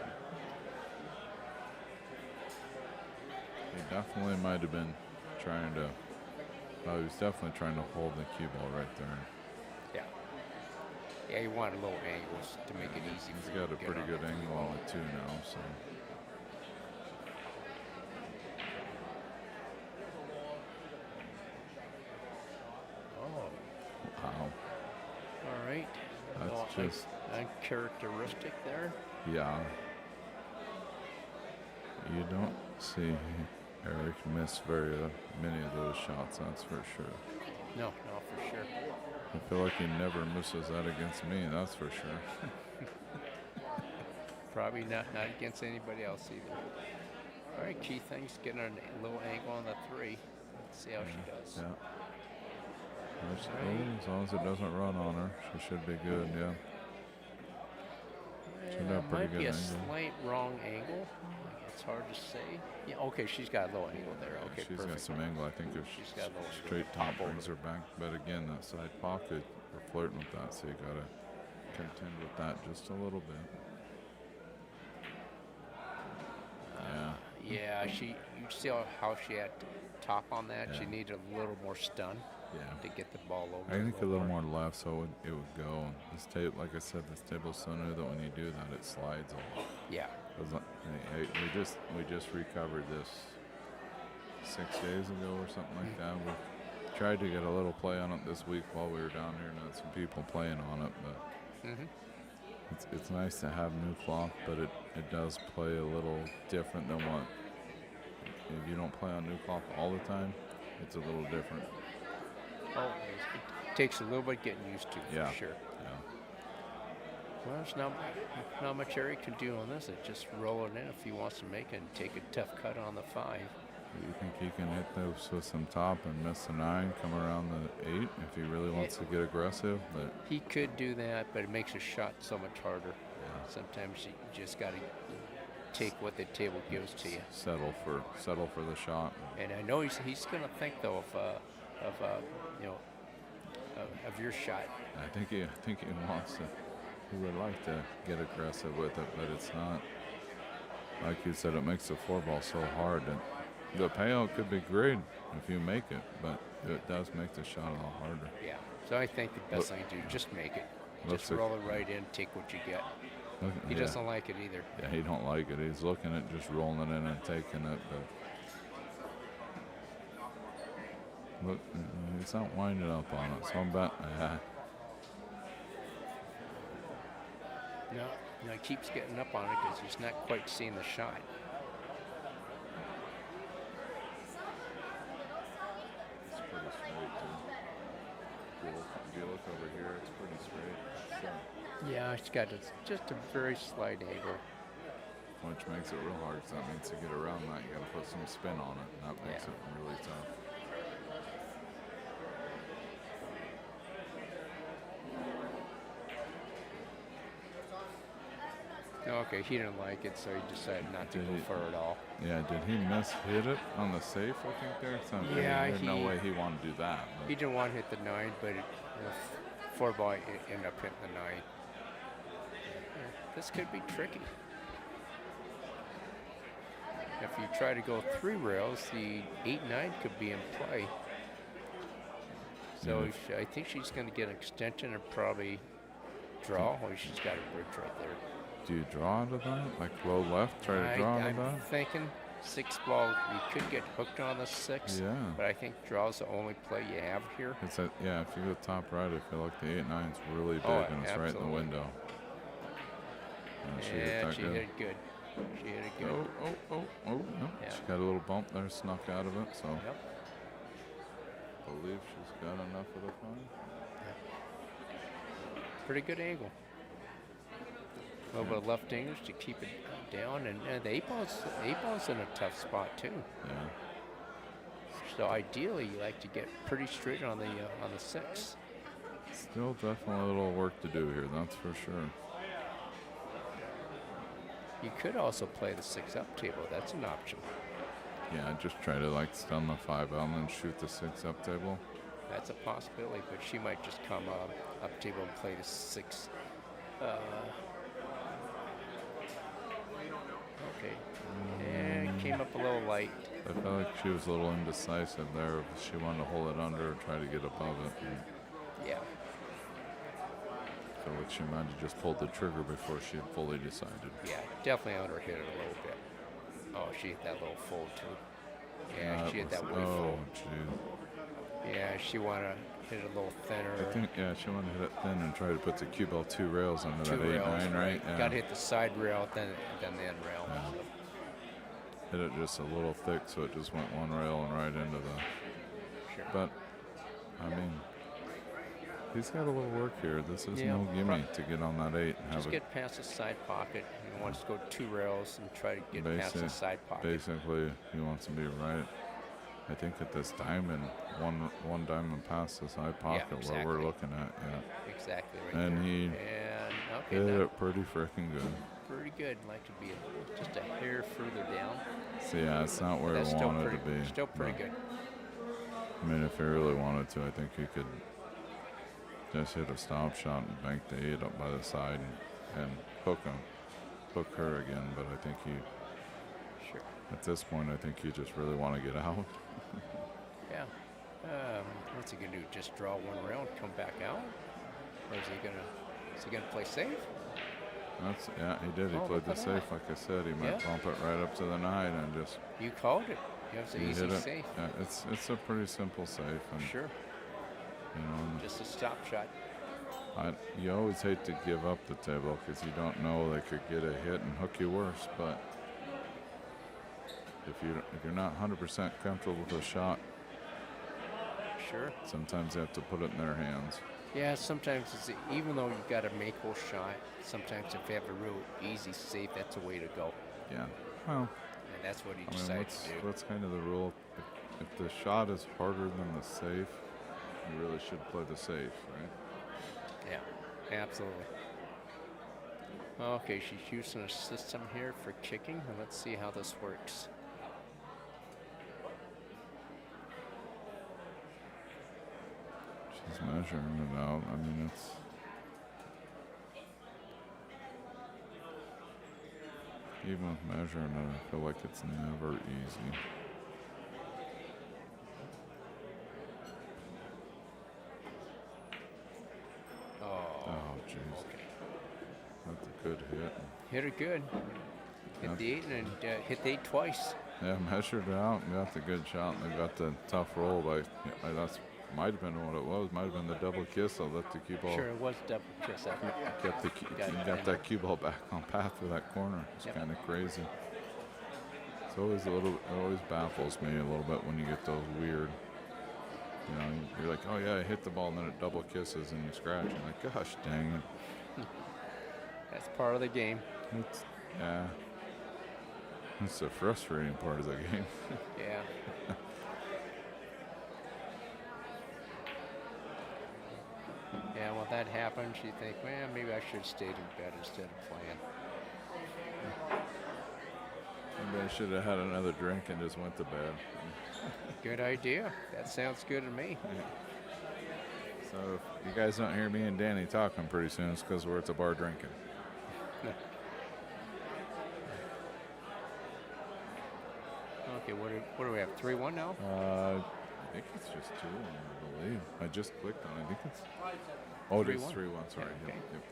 He definitely might have been trying to. He was definitely trying to hold the cue ball right there. Yeah. Yeah, you want low angles to make it easy He's for you got to a get pretty on good the cue angle ball. on it too now. So. Oh, Wow. all right. That's Well, just. uncharacteristic there. Yeah. You don't see Eric miss very many of those shots, that's for sure. No, for sure. I feel like he never misses that against me, that's for sure. Probably not against anybody else either. All right, key thing's getting a little angle on the 3. Let's see how she does. Yeah. As long as it doesn't run on her, she should be good. Yeah. Should have a pretty Might be good a angle. slight wrong angle. It's hard to say. Yeah, okay, she's got a low angle there. Okay, She's perfect. got some angle. I think if She's got a little angle. straight top Pop over brings her back. But again, that side pocket, we're flirting with that, so you gotta contend with that just a little bit. Yeah. Yeah, you see how she had top on that? She Yeah. needed a little more stun Yeah. to get the ball over. I think a little more left, so it would go. And this table, like I said, this table's so new that when you do that, it slides a lot. Yeah. We just recovered this 6 days ago or something like that. We tried to get a little play on it this week while we were down here, and had some people playing on it. But it's nice to have new cloth, but it does play a little different than what. If you don't play on new cloth all the time, it's a little different. Oh, it takes a little bit getting used to, Yeah. for sure. Yeah. Well, there's not much Eric can do on this. It just roll it in if he wants to make it and take a tough cut on the 5. You think he can hit those with some top and miss the 9, come around the 8 if he really wants to get aggressive? But He could do that, but it makes a shot so much harder. Sometimes you just got to take what the table gives to you. settle for the shot. And I know he's going to think though of your shot. I think he wants to. He would like to get aggressive with it, but it's not. Like you said, it makes the 4 ball so hard. And the payout could be great if you make it, but it does make the shot a lot harder. Yeah. So I think the best thing to do, just make it. Looks Just like- roll it right in, take what you get. He Yeah. doesn't like it either. Yeah, he don't like it. He's looking at just rolling it in and taking it, but look, he's not winding up on it. So I'm betting. No, he keeps getting up on it because he's not quite seeing the shot. It's pretty straight too. If you look over here, it's pretty straight. So, Yeah, it's got just a very slight angle. which makes it real hard. Because that means to get around that, you got to put some spin on it, and that makes Yeah. it really tough. Okay, he didn't like it, so he decided not to Did go he- for it all. Yeah, did he hit it on the safe? I think there. Something. Yeah, There's no he- way he wanted to do that. He didn't want to hit the 9, but the 4 ball ended up hitting the 9. This could be tricky. If you try to go 3 rails, the 8-9 could be in play. So I think she's going to get an extension and probably draw. Oh, she's got a bridge right there. Do you draw out of that? Like low left, try to draw out of I'm that? thinking 6 ball, you could get hooked on the 6. Yeah. But I think draw's the only play you have here. It's a, yeah, if you go top right, I feel like the 8-9's really big Oh, and it's right in the absolutely. window. And she hit Yeah, that she good. hit it good. She hit it good. Oh, no. Yeah. She got a little bump there, snuck out of it, so Yep. I believe she's got enough of the fun. Pretty good angle. A little bit of left English to keep it down, and the 8-ball's in a tough spot too. Yeah. So ideally, you like to get pretty straight on the 6. Still definitely a little work to do here, that's for sure. You could also play the 6 up table. That's an option. Yeah, just try to like stun the 5 out and then shoot the 6 up table. That's a possibility, but she might just come up table and play the 6. Okay. And came up a little light. I felt like she was a little indecisive there. She wanted to hold it under or try to get above it. And Yeah. I feel like she might have just pulled the trigger before she had fully decided. Yeah, definitely under hit it a little bit. Oh, she hit that little fold too. Yeah, she hit that way Oh, fold. gee. Yeah, she wanted to hit it a little thinner. I think, yeah, she wanted to hit it thin and try to put the cue ball 2 rails under 2 that rails, 8-9, right? Yeah. Got to hit the side rail, then the end rail. Yeah. So, Hit it just a little thick, so it just went 1 rail and right into the. sure. But, I mean, He's got a little work here. This is Yeah, no gimme to get on that 8 and have Just it. get past the side pocket. He wants to go 2 rails and try to get past the Basic- side pocket. Basically, he wants to be right. I think at this diamond, one diamond past the side pocket where exactly. we're looking at, yeah. Exactly right And there. he And okay, hit now it pretty freaking good. pretty good. Like to be just a hair further down. So yeah, it's not where That's he still wanted pretty, to be. Still pretty but, good. I mean, if he really wanted to, I think he could just hit a stop shot and bank the 8 up by the side and hook her again. But I think Sure. at this point, I think you just really want to get out. Yeah. What's he gonna do? Just draw one rail and come back out, or is he gonna play safe? Yeah, he did. He Oh, played look the at that. safe, like I said. He might Yeah. bump it right up to the 9 and just You called it. You have the he easy hit it. safe. Yeah, it's a pretty simple safe, and Sure. you know, Just a stop shot. you always hate to give up the table because you don't know they could get a hit and hook you worse. But if you're not 100% comfortable with a shot, Sure. sometimes you have to put it in their hands. Yeah, sometimes even though you've got a make-hole shot, sometimes if you have a real easy safe, that's the way to go. Yeah. Well, And that's what he I mean, decided to do. what's kind of the rule? If the shot is harder than the safe, you really should play the safe, right? Yeah, absolutely. Okay, she's using a system here for kicking, and let's see how this works. She's measuring it out. I mean, it's. Even with measuring it, I feel like it's never easy. Oh, Oh, jeez. okay. That's a good hit. Hit her good. Hit Yeah. the 8 and hit the 8 twice. Yeah, measured it out and got the good shot, and they got the tough roll. That's might have been what it was. Might have been the double kiss. I let the cue ball. Sure, it was double kiss. Kept the got that cue ball back on path for that corner. It's Yep. kind of crazy. It's always it always baffles me a little bit when you get those weird. You know, you're like, oh yeah, I hit the ball, and then it double kisses, and you scratch. You're like, gosh, dang it. That's part of the game. Yeah. It's the frustrating part of the game. Yeah. Yeah, when that happens, you think, man, maybe I should have stayed in bed instead of playing. Maybe I should have had another drink and just went to bed. Good idea. That sounds good to me. So if you guys don't hear me and Danny talking pretty soon, it's because we're at the bar drinking. Okay, what do we have? 3-1 now? I think it's just 2-1, I believe. I just clicked on it. I think it's. Oh, it is 3-1? 3-1. Sorry. Yeah, okay. Yep,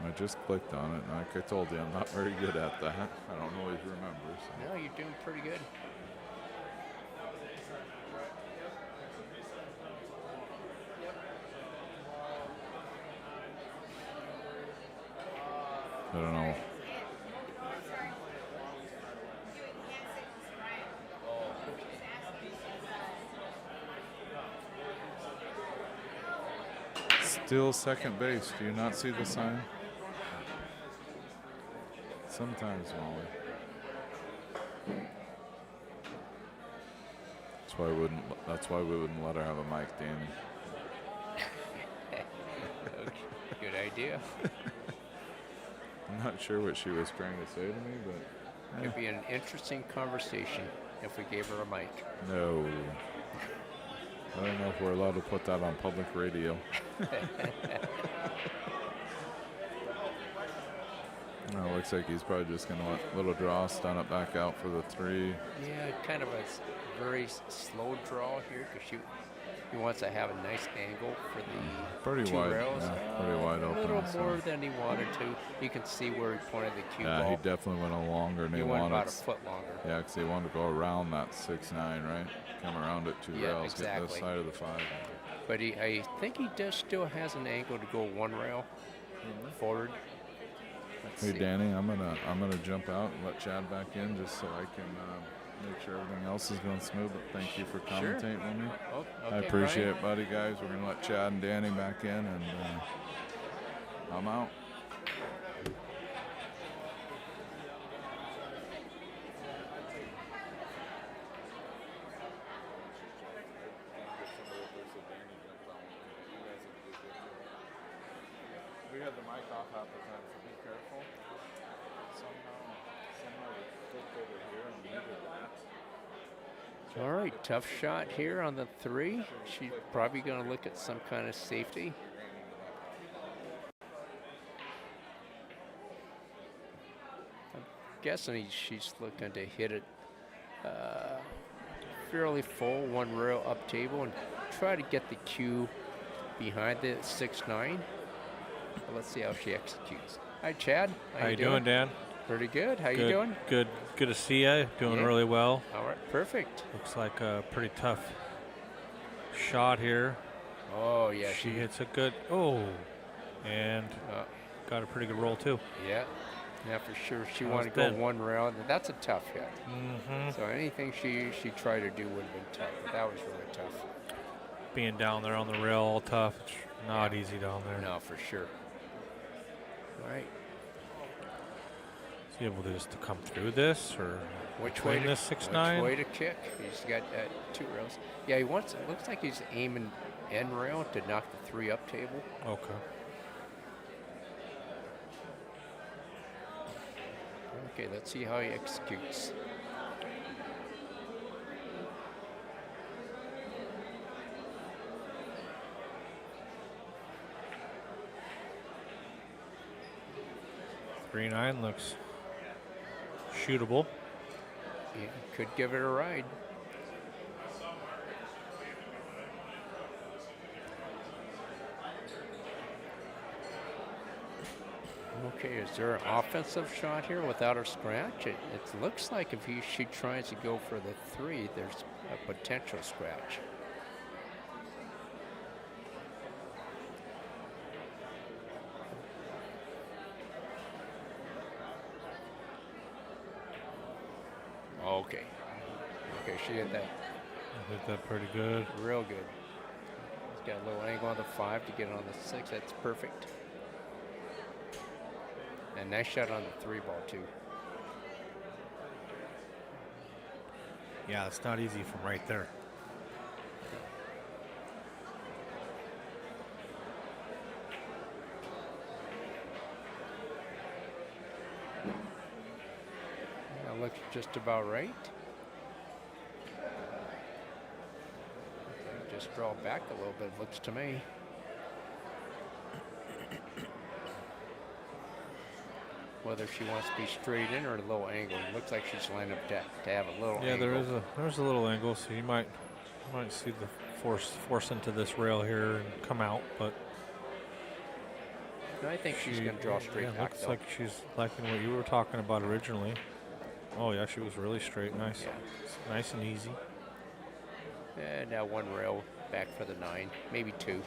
3-1. I just clicked on it, and like I told you, I'm not very good at that. I don't always remember. So. No, you're doing pretty good. I don't know. Still second base. Do you not see the sign? Sometimes, Molly. That's why we wouldn't let her have a mic, Danny. Good idea. I'm not sure what she was trying to say to me, but It'd be an interesting conversation if we gave her a mic. no. I don't know if we're allowed to put that on public radio. No, looks like he's probably just going to let Little Draw stun it back out for the 3. Yeah, kind of a very slow draw here because he wants to have a nice angle for the Pretty 2 wide, rails. yeah, pretty wide A open, little so. more than he wanted to. You can see where he pointed the cue Yeah, ball. he definitely went a longer than He he went wanted. about a foot longer. Yeah, because he wanted to go around that 6-9, right? Come around it 2 Yeah, rails, get this exactly. side of the 5. But I think he does still has an angle to go 1 rail forward. Let's Hey see. Danny, I'm gonna jump out and let Chad back in just so I can make sure everything else is going smooth. But thank you for Sure. commentating with me. Oh, I okay, appreciate Brian. it, buddy, guys. We're gonna let Chad and Danny back in, and I'm out. We had the mic off half the time, so be careful. Somehow we flipped over here and muted that. All right, tough shot here on the 3. She's probably going to look at some kind of safety. I'm guessing she's looking to hit it fairly full, 1 rail up table, and try to get the cue behind the 6-9. Let's see how she executes. Hi, Chad. How you doing, Dan? Pretty good. How you Good, doing? Good to see you. Doing Yeah. really well. All right, perfect. Looks like a pretty tough shot here. Oh, yeah. She hits a good, and Uh, got a pretty good roll too. yeah, for sure. She That wanted to was go thin. 1 round. And that's a tough hit. Mm-hmm. So anything she tried to do would have been tough, but that was really tough. Being down there on the rail all tough. It's not easy down there. No, for sure. All right. Is he able to just to come through this or Which way between to, this 6-9? which way to kick? He's got 2 rails. Yeah, he wants. It looks like he's aiming end rail to knock the 3 up table. Okay. Okay, let's see how he executes. 3-9 looks shootable. Yeah, could give it a ride. Okay, is there an offensive shot here without a scratch? It looks like if she tries to go for the 3, there's a potential scratch. Okay. Okay, she hit that I hit that pretty good. real good. He's got a little angle on the 5 to get it on the 6. That's perfect. And nice shot on the 3 ball, too. Yeah, it's not easy from right there. That looks just about right. Just draw back a little bit, looks to me. Whether she wants to be straight in or a little angle. It looks like she's lined up to have a little Yeah, angle. there's a little angle, so you might see the force into this rail here and come out, but I think she's going to draw straight back, looks though. like she's liking what you were talking about originally. Oh yeah, she was really straight, nice, Yeah. nice and easy. And now 1 rail back for the 9, maybe 2.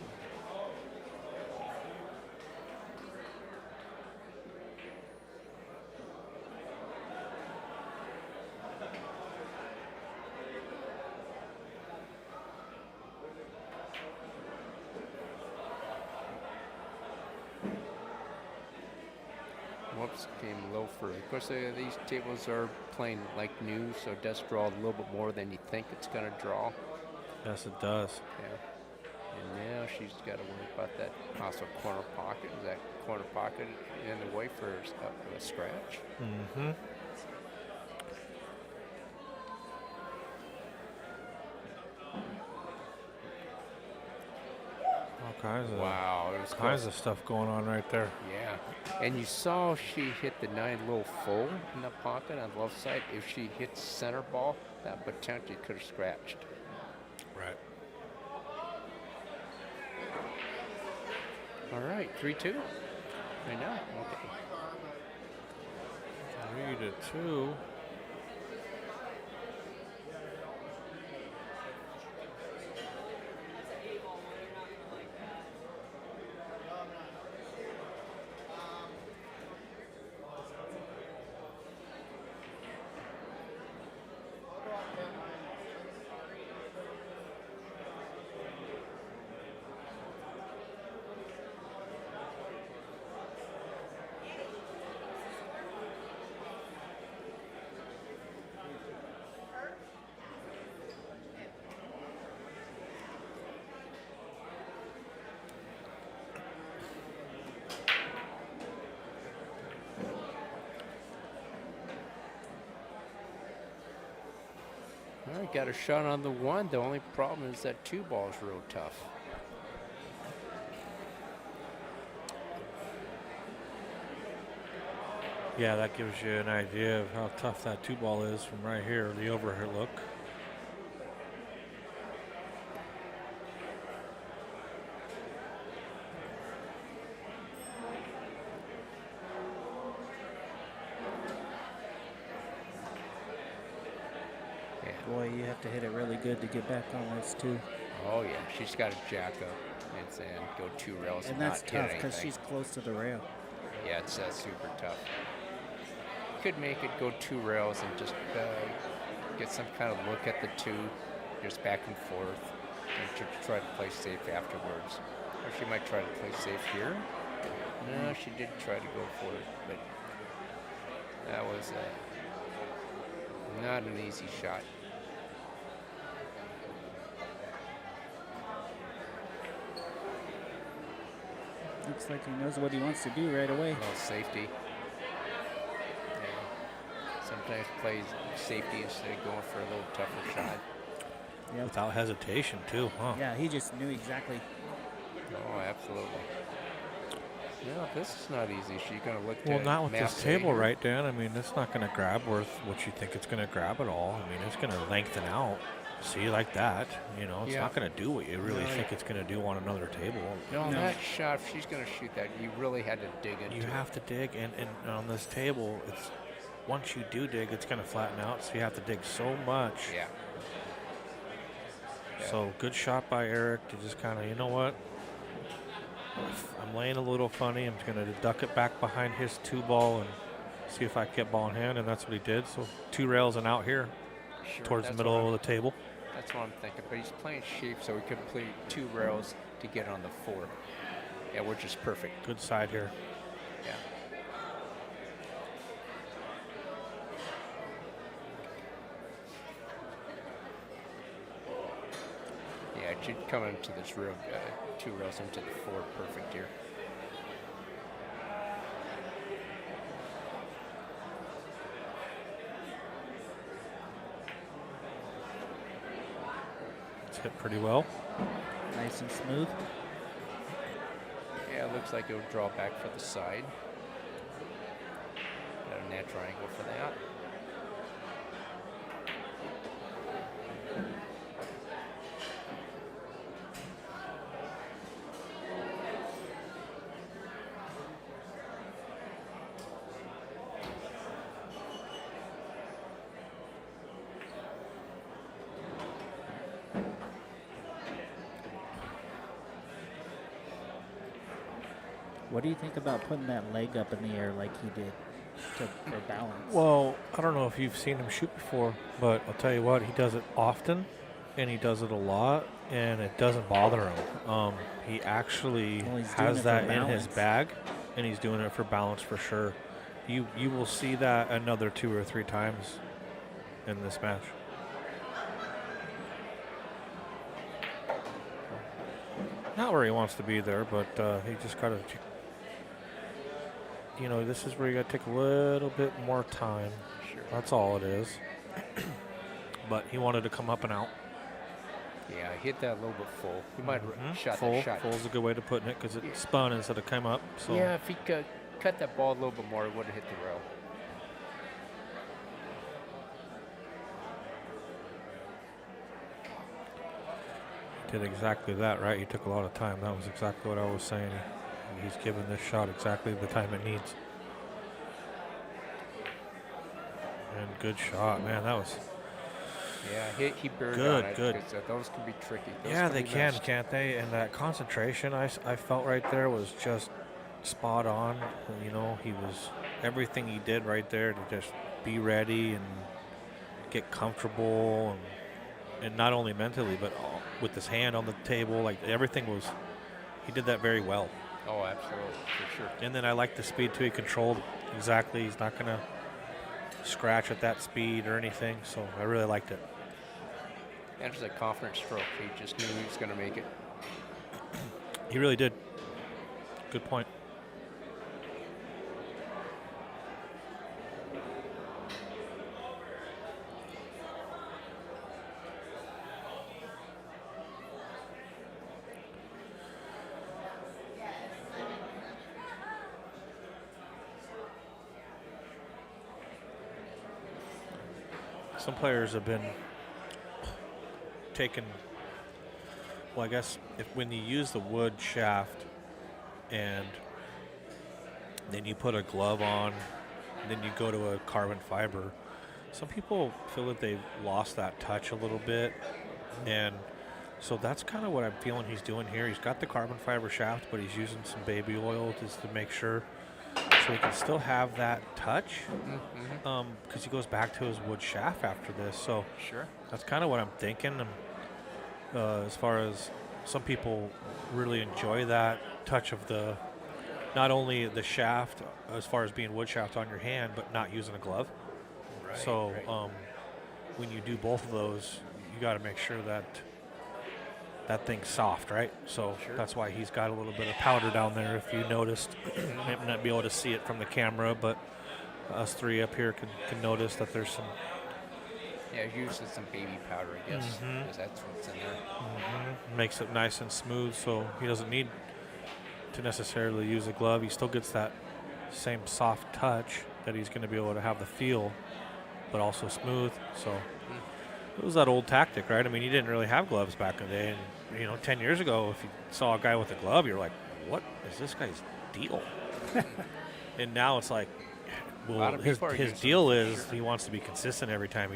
Whoops, came low for it. Of course, these tables are playing like new, so it does draw a little bit more than you think it's going to draw. Yes, it does. Yeah. And now she's got to worry about that also corner pocket. Is that corner pocket in the way for a scratch? Mm-hmm. All kinds of It was kinds close. of stuff going on right there. Yeah. And you saw she hit the 9 a little full in the pocket on the left side. If she hits center ball, that potentially could have scratched. Right. All right, 3-2. Right now? Okay. 3-2. he got a shot on the 1. The only problem is that 2 ball is real tough. Yeah, that gives you an idea of how tough that 2 ball is from right here, the overhead look. Boy, you have to hit it really good to get back on this too. Oh yeah, she's got to jack up and go 2 rails And that's not hit tough because anything. she's close to the rail. Yeah, it's super tough. Could make it go 2 rails and just get some kind of look at the 2, just back and forth, and try to play safe afterwards. Or she might try to play safe here. No, she did try to go for it, but that was not an easy shot. Looks like he knows what he wants to do right away. Well, safety. Yeah. Sometimes plays safety instead of going for a little tougher shot. Yep. Without hesitation, too, huh? Yeah, he just knew exactly. Oh, absolutely. Yeah, this is not easy. She's going to look Well, to not with this mass table here. right, Dan. I mean, it's not going to grab worth what you think it's going to grab at all. I mean, it's going to lengthen out. See, like that. You know, it's Yeah. not going to do what you really No, think it's going to do on another table. No, that shot, if she's going to shoot that, you really had to dig into You it. have to dig, and on this table, it's once you do dig, it's going to flatten out, so you have to dig so much. Yeah. So good shot by Eric to just kind of, you know what? I'm laying a little funny. I'm going to duck it back behind his 2 ball and see if I can get ball in hand, and that's what he did. So 2 rails and out here Sure, towards the that's middle what of the table. That's what I'm thinking. But he's playing shape, so he could play 2 rails to get on the 4. Yeah, which is perfect. Good side here. Yeah. Yeah, it should come into this real 2 rails into the 4 perfect here. It's hit pretty well. Nice and smooth. Yeah, it looks like it'll draw back for the side. Got a natural angle for that. What do you think about putting that leg up in the air like he did for balance? Well, I don't know if you've seen him shoot before, but I'll tell you what, he does it often, and he does it a lot, and it doesn't bother him. He actually Well, he's doing it has for that in his balance. bag, and he's doing it for balance for sure. You will see that another 2 or 3 times in this match. Not where he wants to be there, but he just got to, you know, this is where you got to take a little bit more time. Sure. That's all it is. But he wanted to come up and out. Yeah, I hit that a little bit full. He might have shot Full. that shot. Full is a good way to put it because it spun instead of came up. So Yeah, if he could cut that ball a little bit more, it would have hit the rail. did exactly that, right? He took a lot of time. That was exactly what I was saying. He's given this shot exactly the time it needs. And good shot, man. That was Yeah, he buried Good, on it. good. 'Cause, those can be tricky. Those yeah, they be can, missed. can't they? And that concentration I felt right there was just spot on. You know, he was everything he did right there to just be ready and get comfortable, and not only mentally but with his hand on the table, like everything was. He did that very well. Oh, absolutely, for sure. And then I like the speed too. He controlled exactly. He's not gonna scratch at that speed or anything. So I really liked it. And it was a confident stroke. He just knew he was going to make it. He really did. Good point. some players have been taken. Well, I guess when you use the wood shaft and then you put a glove on, and then you go to a carbon fiber, some people feel that they've lost that touch a little bit. And so that's kind of what I'm feeling he's doing here. He's got the carbon fiber shaft, but he's using some baby oil just to make sure so he can still have that touch. Because he goes back to his wood shaft after this. So Sure. that's kind of what I'm thinking. As far as some people really enjoy that touch of not only the shaft as far as being wood shaft on your hand, but not using a glove. Right, So right. when you do both of those, you got to make sure that that thing's soft, right? So that's why he's got a little bit of powder down there. If you noticed, might not be able to see it from the camera, but us three up here can notice that there's some. Yeah, usually some baby powder, I guess, because that's what's in there. Makes it nice and smooth, so he doesn't need to necessarily use a glove. He still gets that same soft touch that he's going to be able to have the feel, but also smooth. So it was that old tactic, right? I mean, you didn't really have gloves back in the day, and 10 years ago, if you saw a guy with a glove, you're like, "What is this guy's deal?" And now it's like, well, his deal is he wants to be consistent every time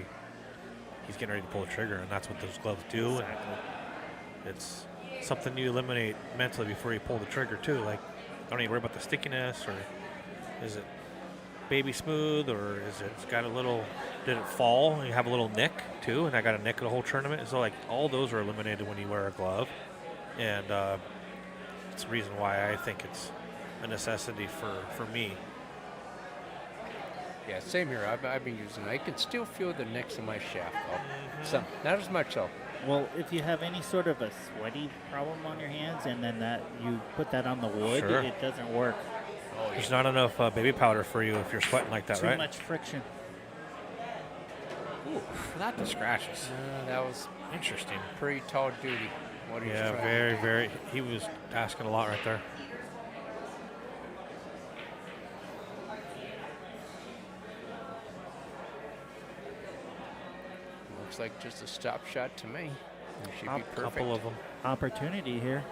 he's getting ready to pull the trigger, and that's what those gloves do. And it's something you eliminate mentally before you pull the trigger too. Like, don't need to worry about the stickiness, or is it baby smooth, or is it's got a little, did it fall? And you have a little nick too, and I got a nick the whole tournament. So like all those are eliminated when you wear a glove, and it's the reason why I think it's a necessity for me. Yeah, same here. I've been using it. I can still feel the nicks in my shaft, though. Some, not as much, though. Well, if you have any sort of a sweaty problem on your hands and then that you put that on the wood, Sure. it doesn't work. There's not enough baby powder for you if you're sweating like that, Too right? much friction. Ooh, not the scratches. That was Interesting. pretty tall duty. What he's Yeah, trying to very, do. very. He was asking a lot right there. Looks like just a stop shot to me. It should be A perfect. couple of them. Opportunity here.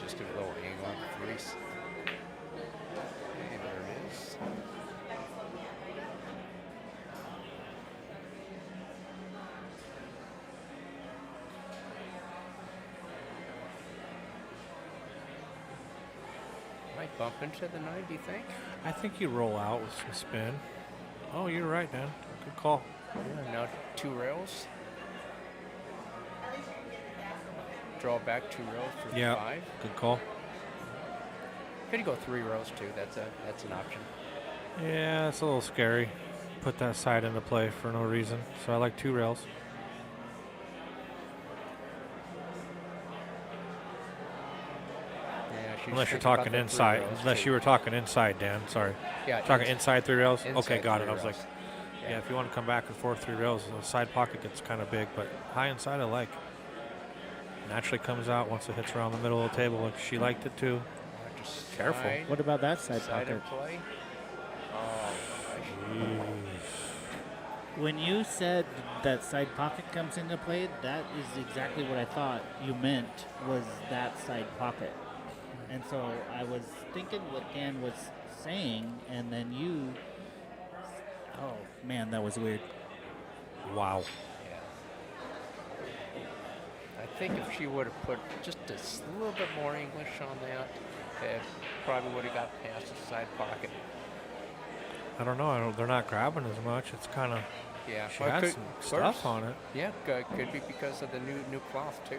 Just do a little angle on the crease. Okay, there it is. Might bump into the 9, do you think? I think you roll out with some spin. Oh, you're right, Dan. Good call. Yeah, now 2 rails. Draw back 2 rails for 5. Good call. Could go 3 rails too. That's an option. Yeah, it's a little scary. Put that side into play for no reason. So I like 2 rails. Yeah, she's Unless you're thinking about talking the 3 inside. rails, Unless too. you were talking inside, Dan. Sorry. Yeah, Talking inside 3 rails? Okay, inside got 3 it. I was rails. like, yeah, if you want to come back and forth 3 rails, the side pocket gets kind of big, but high inside I like. Naturally comes out once it hits around the middle of the table. Like she liked it too. Just Careful. side- What about that side Side pocket? and play. Oh, When you said that side pocket comes into play, that is exactly what I thought you meant was that side pocket. And so I was thinking what Dan was saying, and then you. Oh man, that was weird. Wow. yeah. I think if she would have put just a little bit more English on that, it probably would have got past the side pocket. I don't know. They're not grabbing as much. It's kind of. Yeah, She well, had could- some of stuff course. on it. Yeah, could be because of the new cloth too.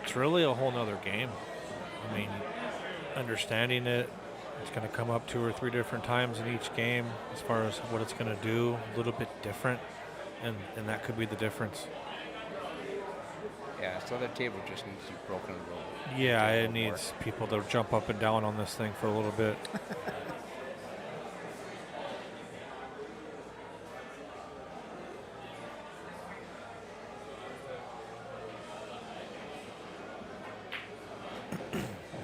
It's really a whole nother game. I mean, understanding it, It's going to come up 2 or 3 different times in each game as far as what it's going to do, a little bit different, and that could be the difference. Yeah, so the table just needs to be broken a little. Yeah, a it little more. needs people to jump up and down on this thing for a little bit.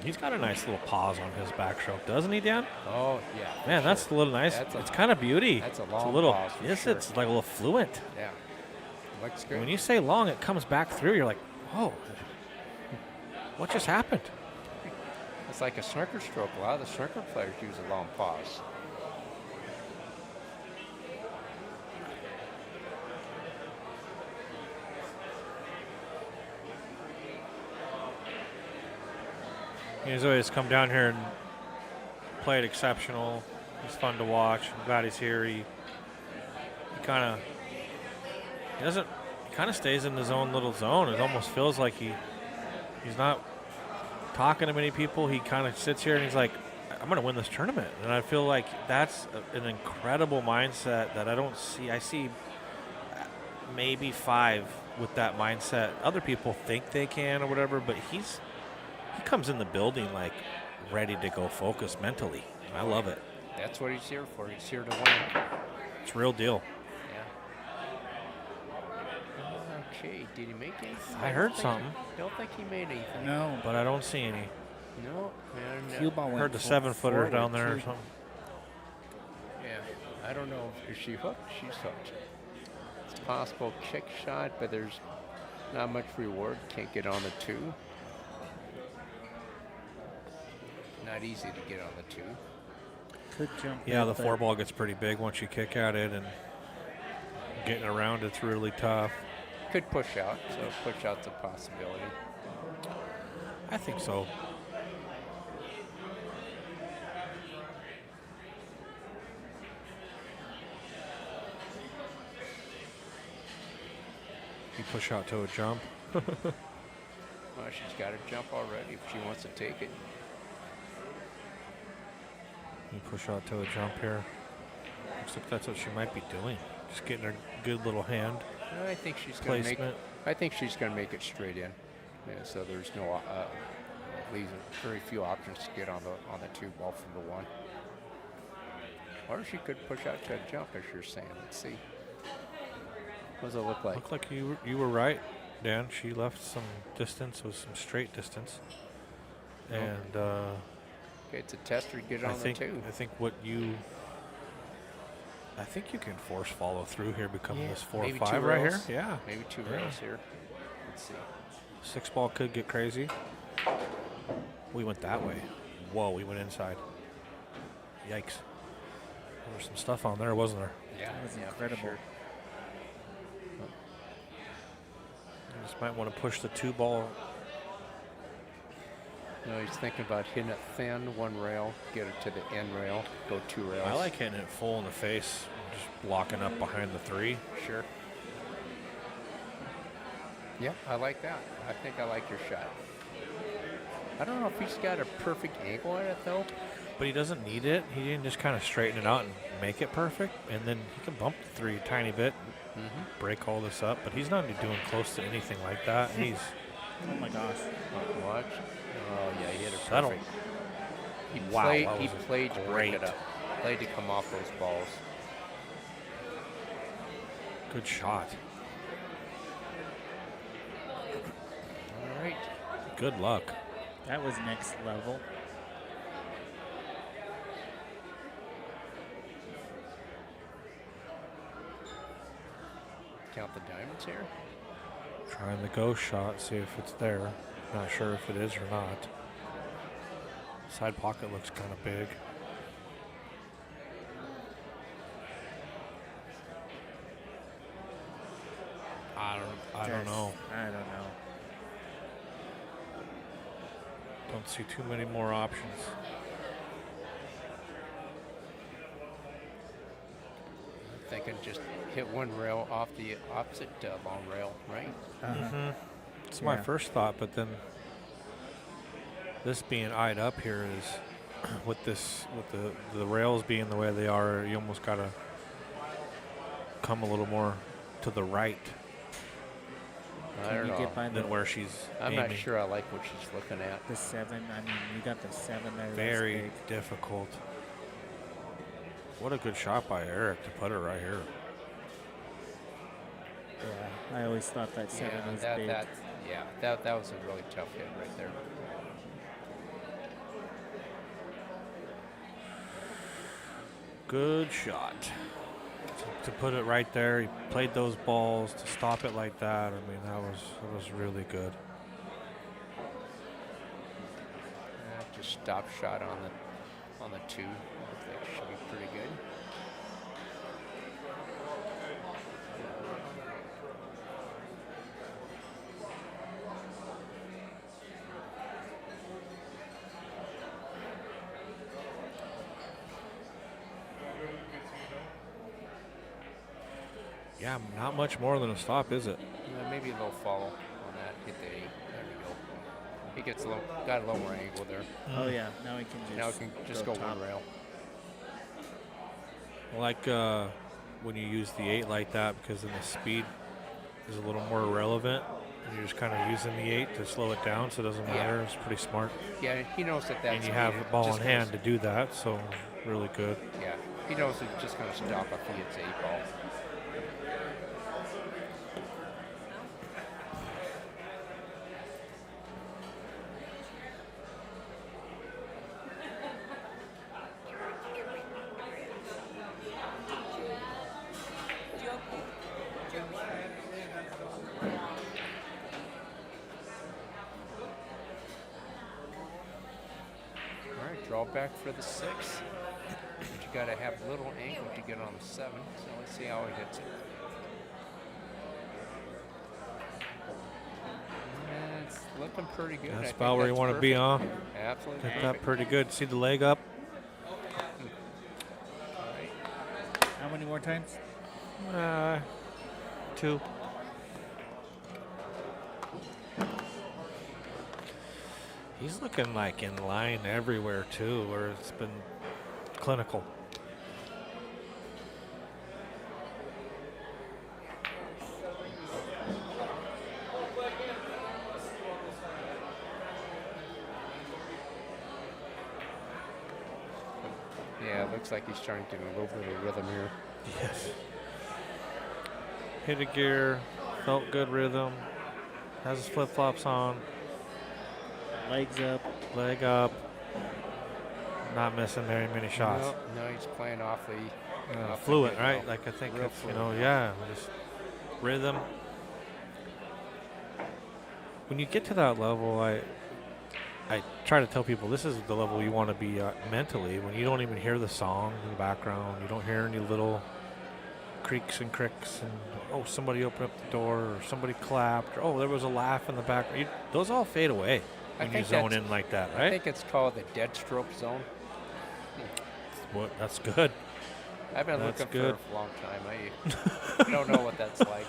He's got a nice little pause on his backstroke, doesn't he, Dan? Oh, yeah. Man, that's a little nice. That's It's kind of beauty. that's a It's long a little, pause for yes, sure. it's like a little fluent. Yeah. Looks good. When you say long, it comes back through. You're like, whoa, what just happened? It's like a snooker stroke. A lot of the snooker players use a long pause. He's always come down here and played exceptional. He's fun to watch. I'm glad he's here. He kind of stays in his own little zone. It almost feels like he's not talking to many people. He kind of sits here and he's like, I'm going to win this tournament. And I feel like that's an incredible mindset that I don't see. I see maybe 5 with that mindset. Other people think they can or whatever, but he comes in the building like ready to go focus mentally. I love it. That's what he's here for. He's here to win. It's real deal. Yeah. Okay, did he make anything? I heard something, Don't think he made anything. No. but I don't see any. No, man. Cue ball went Heard the fo- 7-footer forward, down there or too. something. Yeah. I don't know if she hooked. She's hooked. It's possible kick shot, but there's not much reward. Can't get on the 2. Not easy to get on the 2. Could jump. Yeah, in, the but 4 ball gets pretty big once you kick at it, and getting around it's really tough. Could push out, so push out's a possibility. I think so. You push out to a jump. Well, she's got to jump already if she wants to take it. You push out to a jump here. Looks like that's what she might be doing. Just getting her good little hand I think she's going to make. placement. I think she's going to make it straight in. Yeah, so there's no leaves very few options to get on the 2 ball from the 1. Or she could push out to a jump, as you're saying. Let's see. What does it look like? Looked like you were right, Dan. She left some distance with some straight distance. And Okay, it's a tester. Get it I on the think 2. I think you can force follow through here, become Yeah, this 4 or maybe 5 2 right here. rails. Yeah. Maybe 2 Yeah. rails here. Let's see. 6 ball could get crazy. We went that way. Whoa, we went inside. Yikes. There was some stuff on there, wasn't there? Yeah, That was for incredible. sure. You just might want to push the 2 ball. No, he's thinking about hitting it thin, 1 rail, get it to the end rail, go 2 rails. I like hitting it full in the face, just blocking up behind the 3. Sure. Yeah, I like that. I think I like your shot. I don't know if he's got a perfect angle at it, though. But he doesn't need it. He can just kind of straighten it out and make it perfect, and then he can bump the 3 a tiny bit, break all this up. But he's not doing close to anything like that. And he's Oh my gosh. Watch. Oh, yeah, he hit it Settle. perfect. He Wow, played, that he was played to break it great. up. Played to come off those balls. good shot. All right. Good luck. That was next level. Count the diamonds here. Trying the ghost shot, see if it's there. Not sure if it is or not. Side pocket looks kind of big. I don't know. I don't know. Don't see too many more options. I'm thinking just hit 1 rail off the opposite long rail, right? It's my Yeah. first thought, but then this being eyed up here is with the rails being the way they are, you almost gotta come a little more to the right I Can don't you know. get by than the, where she's I'm aiming. not sure I like what she's looking at. the 7? I mean, you got the 7 there. Very That's big. difficult. What a good shot by Eric to put it right here. Yeah, I always thought that 7 was big. That was a really tough hit right there. Good shot. To put it right there, he played those balls to stop it like that. I mean, that was really good. Just stop shot on the 2. I think should be pretty good. Yeah, not much more than a stop, is it? Maybe a little follow on that. Hit the 8. There we go. He gets got a little more angle there. Oh, yeah. Now he can just, Now he can just go top. one rail. Like when you use the 8 like that, because then the speed is a little more irrelevant. And you're just kind of using the 8 to slow it down, so it doesn't matter. It's pretty smart. Yeah, he knows that that's. And you have the ball in just hand to do that, so really good. Yeah, he knows it's just going to stop if he hits 8 ball. All right, draw back for the 6. But you got to have a little angle to get on the 7. So let's see how he hits it. And it's looking pretty good. I That's think about where you that's want to be, perfect. huh? Absolutely. Hit that perfect. pretty good. See the leg up? All right. How many more times? 2. He's looking like in line everywhere too, where it's been clinical. Yeah, it looks like he's trying to get a little bit of rhythm here. Yes. Hit a gear, felt good rhythm, has his flip flops on, Legs up. leg up, not missing very many shots. No, he's playing awfully Fluent, good, right? though. Like I think Real it's, fluent. yeah, just rhythm. When you get to that level, I try to tell people this is the level you want to be mentally. When you don't even hear the song in the background, you don't hear any little creaks and cricks, and somebody opened up the door, or somebody clapped, or there was a laugh in the background. Those all fade away I when you think zone that's- in like that, I right? think it's called the dead stroke zone. That's good. I've been That's looking good. for it for a long time. I don't know what that's like.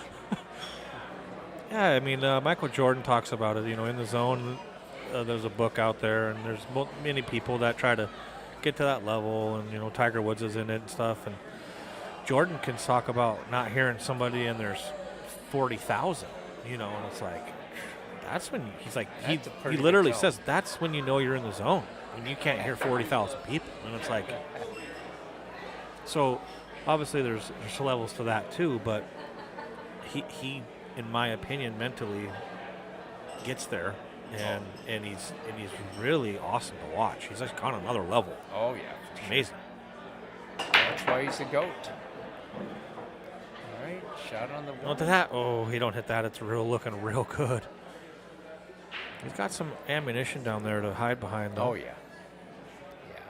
Yeah, I mean, Michael Jordan talks about it. In the zone, there's a book out there, and there's many people that try to get to that level, and Tiger Woods is in it and stuff. And Jordan can talk about not hearing somebody, and there's 40,000. And it's like that's when he's like That's a he pretty big literally zone. says that's when you know you're in the zone when you can't hear 40,000 people, and it's like so. Obviously, there's levels to that too, but he in my opinion, mentally gets there, and he's really awesome to watch. He's like on another level. Oh, yeah. It's amazing. That's why he's a goat. All right, shot on the Don't one. hit that. Oh, he don't hit that. It's looking real good. He's got some ammunition down there to hide behind, though. Oh, yeah. Yeah.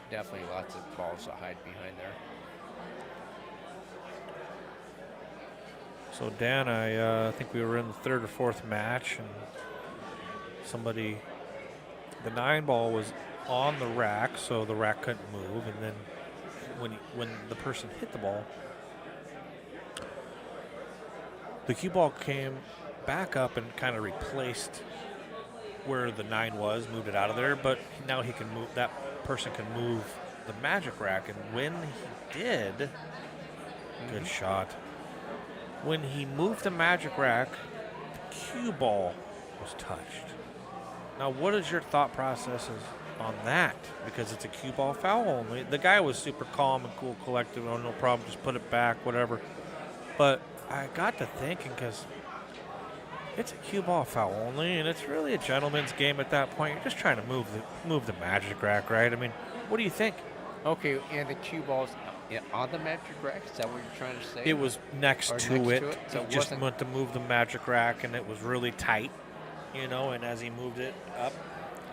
Definitely lots of balls to hide behind there. So, Dan, I think we were in the third or fourth match, and the 9 ball was on the rack, so the rack couldn't move, and then when the person hit the ball, the cue ball came back up and kind of replaced where the 9 was, moved it out of there, but now he can move. That person can move the magic rack, and when he did, good shot. When he moved the magic rack, the cue ball was touched. Now, what is your thought processes on that? Because it's a cue ball foul only. The guy was super calm and cool, collected. Oh, no problem. Just put it back, whatever. But I got to thinking, because it's a cue ball foul only, and it's really a gentleman's game at that point. You're just trying to move the magic rack, right? I mean, what do you think? Okay, and the cue ball's on the magic rack? Is that what you're trying to say? It was next Or to next it. to it? So He it just wasn't- went to move the magic rack, and it was really tight, and as he moved it up,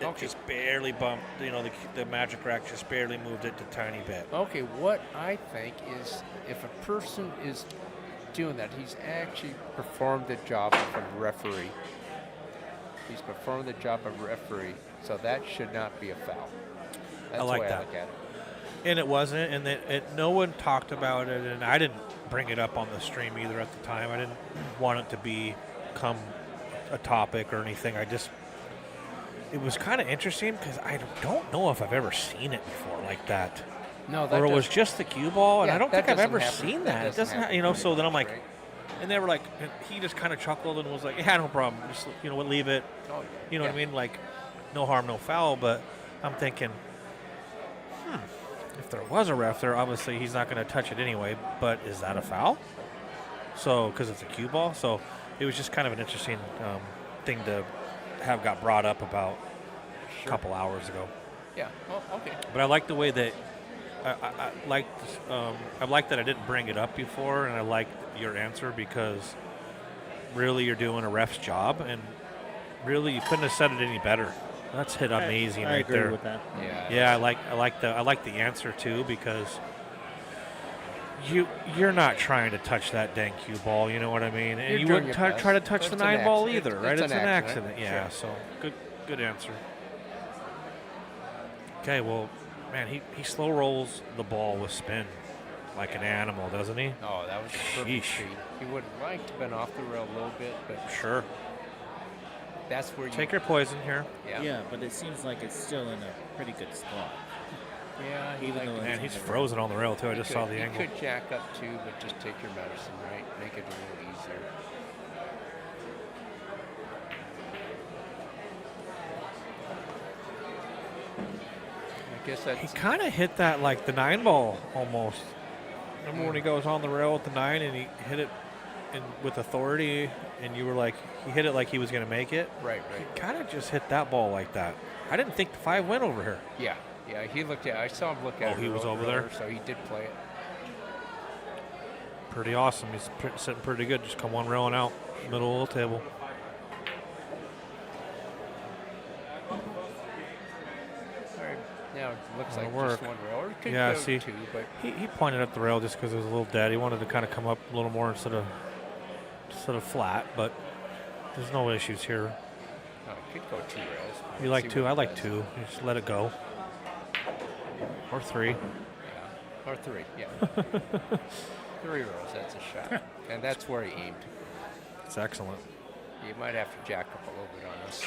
it Okay. just barely bumped, the magic rack just barely moved it a tiny bit. Okay, what I think is if a person is doing that, he's actually performed the job of a referee. He's performed the job of a referee, so that should not be a foul. That's like the way that. I look at it. And it wasn't, and no one talked about it, and I didn't bring it up on the stream either at the time. I didn't want it to become a topic or anything. It was kind of interesting because I don't know if I've ever seen it before like that. No, that Or it was doesn't- just the cue ball, and Yeah, I don't that think I've doesn't ever happen. seen That that. It doesn't doesn't, happen. so then I'm like, Right. and they were like, and he just kind of chuckled and was like, yeah, no problem. Just, we'll leave it. Oh, You know what I yeah. mean? Like, no harm, no foul. But I'm thinking, if there was a ref there, obviously he's not going to touch it anyway. But is that a foul? So, because it's a cue ball. So it was just kind of an interesting thing to have got brought up about a couple hours ago. Yeah. Oh, okay. But I like the way that I like that I didn't bring it up before, and I like your answer because really you're doing a ref's job, and really you couldn't have said it any better. That's hit amazing I right agree there. with that. Yeah. Yeah, I like the answer too, because you're not trying to touch that dang cue ball, you know what I mean? And You're you doing wouldn't your best. try to touch But the it's an 9 ball accident. either, right? It's It's an an accident. accident. Yeah, Sure. so good answer. Okay, well, man, he slow rolls the ball with spin like an animal, doesn't he? Oh, that was a perfect Sheesh. feed. He would have liked to have been off the rail a little bit, but Sure. that's where you Take your poison here. Yeah. Yeah, but it seems like it's still in a pretty good spot. Yeah. he Even liked though to- Man, it's he's on the frozen on the rail too. I just saw the you angle. could jack up too, but just take your medicine, right? Make it a little easier. I guess He that's kind of hit that like the 9 ball almost. Remember when he goes on the rail with the 9 and he hit it with authority, and you were like, he hit it like he was going to make it? right. Kind of just hit that ball like that. I didn't think the 5 went over here. Yeah. He looked at. I saw him look at it. Oh, he was over earlier, there? so he did play it. Pretty awesome. He's sitting pretty good. Just come on railing out, middle of the table. All right. Now it looks That'll like just work. one rail. Or it could Yeah, go see. two, but He pointed at the rail just because it was a little dead. He wanted to kind of come up a little more instead of flat, but there's no issues here. no, it could go 2 rails. You like See 2? what I it like does. 2. You just let it go. Or 3. Yeah. Or 3. Yeah. 3 rails. That's a shot, and that's where he aimed. It's excellent. You might have to jack up a little bit on this.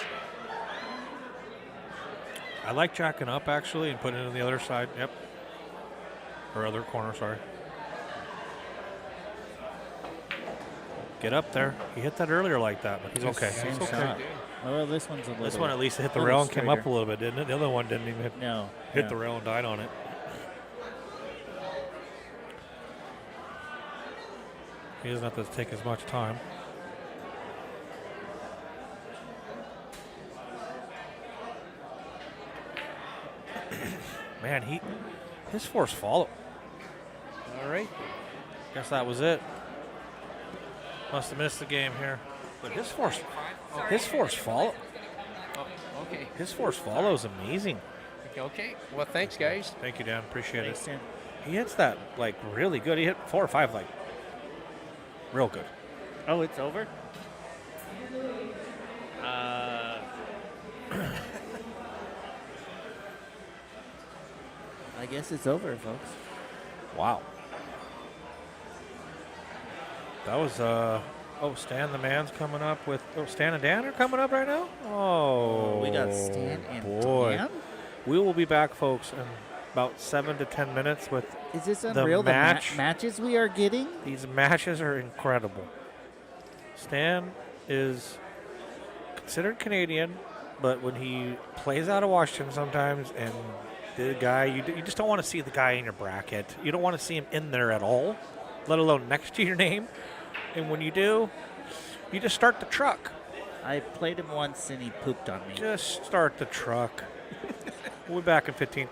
I like jacking up actually and putting it on the other side. Yep. Or other corner, sorry. Get up there. He hit that earlier like that, but he's okay. Same He's okay. shot. Well, this one's a little. This one at least hit the little rail and came up a straighter. little bit, didn't it? The other one didn't even hit No. the rail and died on it. He doesn't have to take as much time. Man, his force follow. All right. Guess that was it. Must have missed the game here. But his force follow. Oh, okay. His force follow is amazing. Okay. Well, thanks, guys. Thank you, Dan. Appreciate Thanks, it. Tim. He hits that like really good. He hit 4 or 5 like real good. Oh, it's over? I guess it's over, folks. Wow. That was Oh, Stan the man's coming up with. Oh, Stan and Dan are coming up right now. Oh, We got Stan and boy. Dan. We will be back, folks, in about 7 to 10 minutes with Is this the unreal? match. The matches we are getting. These matches are incredible. Stan is considered Canadian, but when he plays out of Washington sometimes, and the guy, you just don't want to see the guy in your bracket. You don't want to see him in there at all, let alone next to your name. And when you do, you just start the truck. I played him once and he pooped on me. Just start the truck. We'll be back in 15.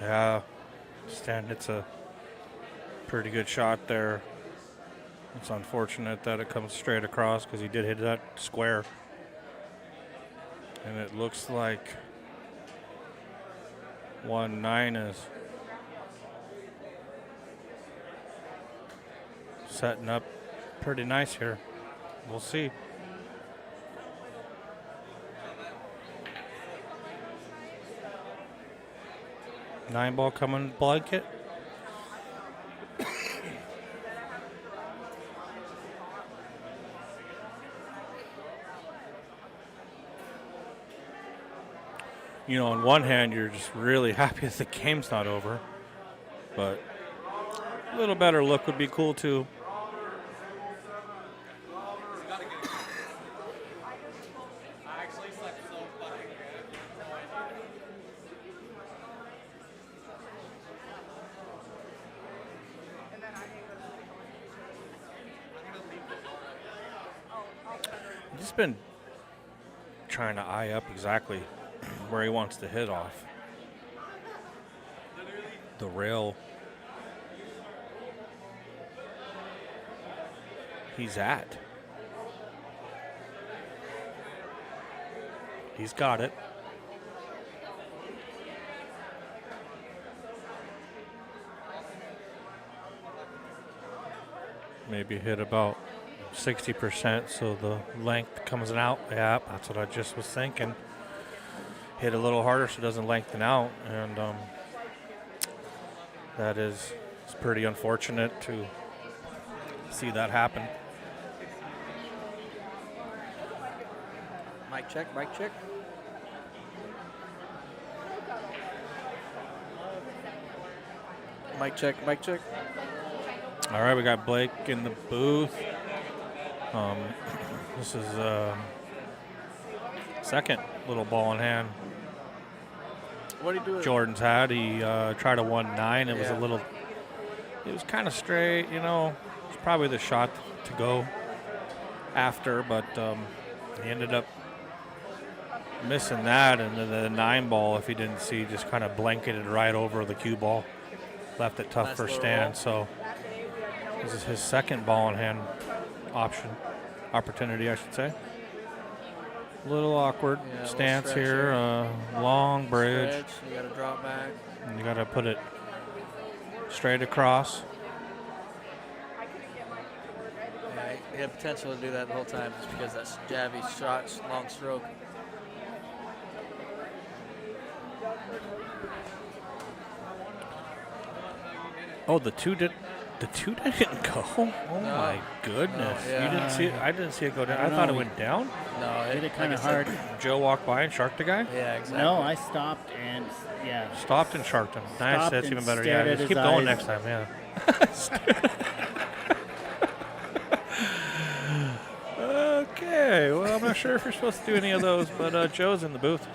Yeah, Stan hits a pretty good shot there. It's unfortunate that it comes straight across because he did hit that square. And it looks like 1-9 is setting up pretty nice here. We'll see. Nine ball coming blanket. You know, on one hand, you're just really happy that the game's not over. But a little better look would be cool, too. I've just been trying to eye up exactly where he wants to hit off. The rail he's at. He's got it. Maybe hit about 60%, so the length comes out. Yeah, that's what I just was thinking. Hit a little harder so it doesn't lengthen out, and that is it's pretty unfortunate to see that happen. Mic check, mic check. Mic check, mic check. All right, we got Blake in the booth. This is second little ball in hand What do you do? Jordan's had. He tried a 1-9. It was a Yeah. little, it was kind of straight, you know. It's probably the shot to go after, but he ended up missing that. And then the 9 ball, if he didn't see, just kind of blanketed right over the cue ball. Left it tough Nice for little Stan. roll. So this is his second ball in hand opportunity, I should say. Little awkward Yeah, a little stance stretch here. Long bridge. Stretch, you got to drop back. And you got to put it straight across. Yeah, he had potential to do that the whole time just because that's jabby shot, long stroke. Oh, the two didn't go. Oh No. my goodness! No, yeah. You didn't see it. I didn't see it go down. I I don't thought it know. went down. No, Hit it kind of like I said, hard. Joe walked by and sharked the guy. Yeah, exactly. No, I stopped and yeah. Stopped and sharked him. Nice. Stopped That's and even better. stared Yeah, at just his keep going eyes. next time. Yeah. Okay. Well, I'm not sure if you're supposed to do any of those, but Joe's in the booth.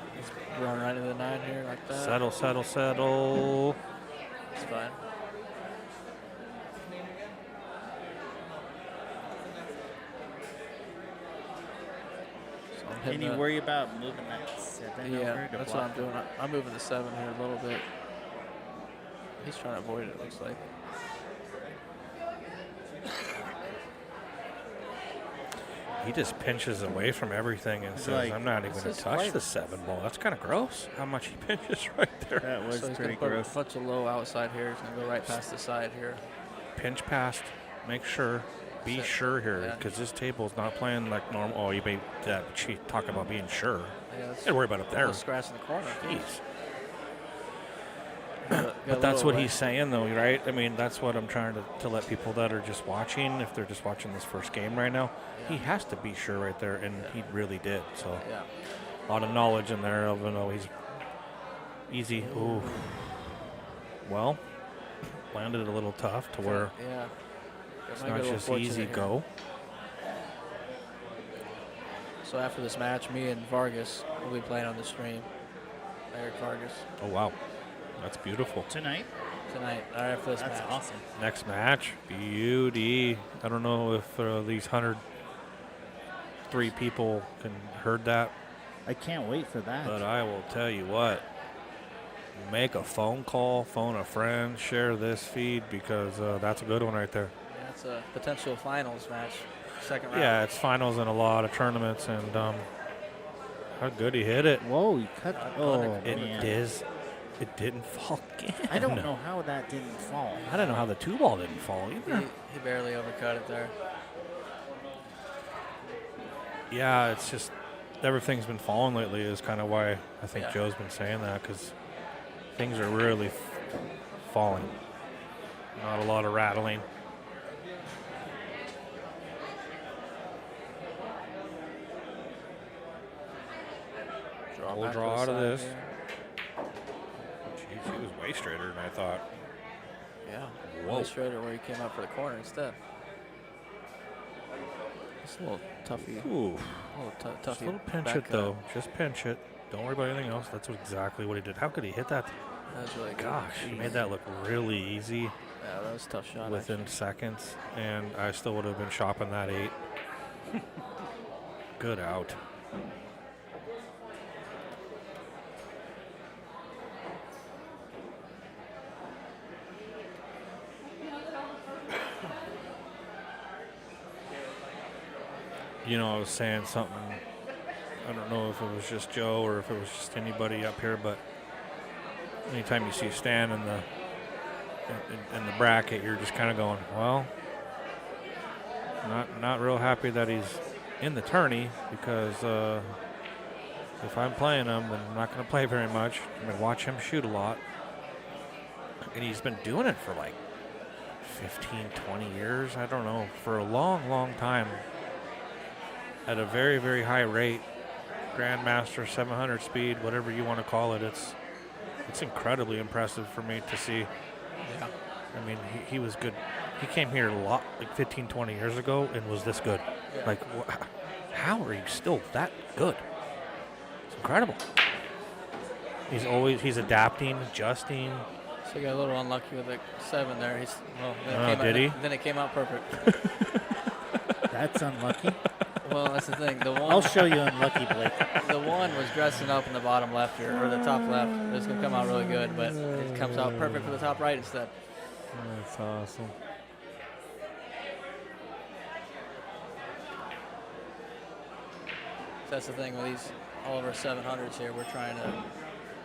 Run right into the 9 here like that. Settle, settle, settle. It's fine. So I'm Can hitting you the- worry about moving that 7 Yeah, over to that's what I'm block? doing. I'm moving the 7 here a little bit. He's trying to avoid it, looks like. He just pinches away from everything and It's says, like- I'm not even This going is to touch quite- the 7 ball. That's kind of gross how much he pinches right there. That was So he's pretty gonna put gross. a bunch of low outside here. He's going to go right past the side here. Pinch past. Make sure. Be Set. sure here Yeah. because this table's not playing like normal. Oh, you may talk about being sure. Yeah, that's Don't worry about up there. a scratch in the corner. Jeez. Got a But that's little what away. he's saying, though, right? I mean, that's what I'm trying to let people that are just watching, if they're just watching this first game right now, he has to be sure right there, and he really did. So Yeah. a lot of knowledge in there. Of, you know, he's easy. Ooh. Well, landed it a little tough to where Yeah. it's Might not get a little just fortunate easy here. go. So after this match, me and Vargas will be playing on the stream. Eric Vargas Oh, wow. That's beautiful. Tonight? tonight. After this That's match. awesome. Next match, beauty. I don't know if these 103 people heard that, I can't wait for that. but I will tell you what. make a phone call, phone a friend, share this feed because that's a good one right there. Yeah, it's a potential finals match, second round. Yeah, it's finals in a lot of tournaments, and how good he hit it. Whoa, he cut. Oh, It man. It didn't fall again. I don't know how that didn't fall. I don't know how the 2-ball didn't fall either. He barely overcut it there. Yeah, it's just everything's been falling lately is kind of why I think Yeah. Joe's been saying that because things are really falling. Not a lot of rattling. We'll back to draw the out of side this. here. Jeez, he was way straighter than I thought. Yeah. Whoa. Way straighter where he came out for the corner instead. It's a little toughy. Ooh, Toughy. just a little pinch back it cut. though. Just pinch it. Don't worry about anything else. That's exactly what he did. How could he hit that? That was really good. Gosh, he made that look really easy Yeah, that was a tough shot. within actually. seconds, and I still would have been shopping that 8. Good out. You know, I was saying something. I don't know if it was just Joe or if it was just anybody up here, but anytime you see Stan in the bracket, you're just kind of going, well, not real happy that he's in the tourney because if I'm playing him, then I'm not going to play very much. I'm going to watch him shoot a lot, and he's been doing it for like 15, 20 years. I don't know, for a long, long time. At a very, very high rate, Grandmaster, 700 speed, whatever you want to call it. It's incredibly impressive for me to see. Yeah. I mean, he was good. He came here a lot, like 15, 20 years ago, and was this good. Yeah. Like, how are you still that good? It's incredible. He's adapting, adjusting. So he got a little unlucky with the 7 there. Then it came out perfect. That's unlucky. Well, that's the thing. The one. I'll show you unlucky, Blake. The one was dressing up in the bottom left here, or the top left. It was going to come out really good, but it comes out perfect for the top right instead. That's awesome. So that's the thing with all of our 700s here. We're trying to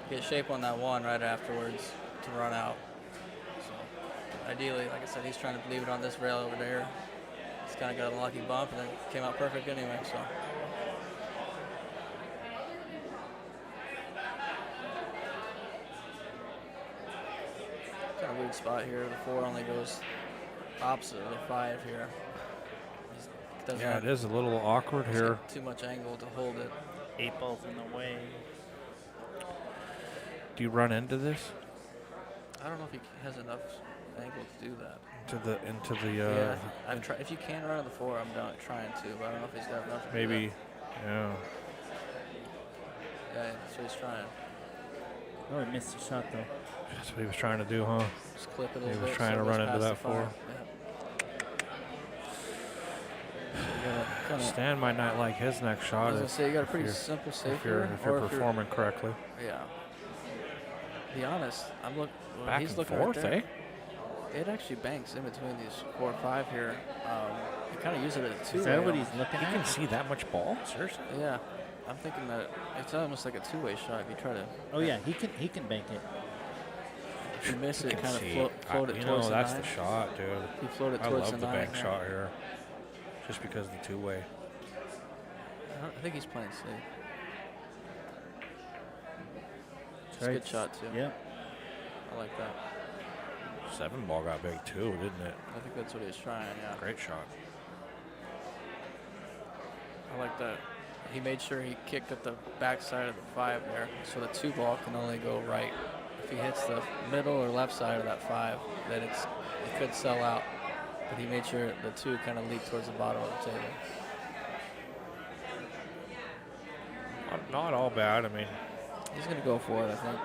get shape on that one right afterwards to run out. So ideally, like I said, he's trying to leave it on this rail over there. He's kind of got a lucky bump, and then came out perfect anyway. So. Kind of weird spot here. The 4 only goes opposite of the 5 here. Doesn't Yeah, have- it is a little awkward it's here. got too much angle to hold it. 8 balls in the way. Do you run into this? I don't know if he has enough angle to do that. Into the Yeah, I've tried. If you can run to the 4, I'm done trying to, but I don't know if he's got enough. To do maybe, yeah. that. Yeah, that's what he's trying. Oh, he missed a shot, though. That's what he was trying to do, huh? Just clip it a He little was bit. trying so to it goes run into past that the 4. 5. Yeah. So you gotta Stan might not like his next I shot was gonna say you got a pretty you're- simple safe if you're here, or performing correctly. Yeah. To be honest, I'm looking. Back He's and looking forth, right there. eh? It actually banks in between these 4 or 5 here. You kind of use it as a 2-way. Is that what he's almost. looking You at? can see that much ball? Seriously? Yeah, I'm thinking that it's almost like a 2-way shot. If you try to, Oh, yeah, he can bank it. if you miss You it, can kind of see. float it You towards know, the that's 9. the shot, dude. You float it I towards love the the 9 bank here. shot here. Just because of the 2-way. I think he's playing safe. It's a Right. good shot too. Yeah. I like that. 7 ball got big too, didn't it? I think that's what he was trying. Yeah. Great shot. I like that. He made sure he kicked at the backside of the 5 there, so the 2 ball can only go right. If he hits the middle or left side of that 5, then it could sell out. But he made sure the 2 kind of leaped towards the bottom of the table. Not all bad. I mean, He's gonna go for it, I think.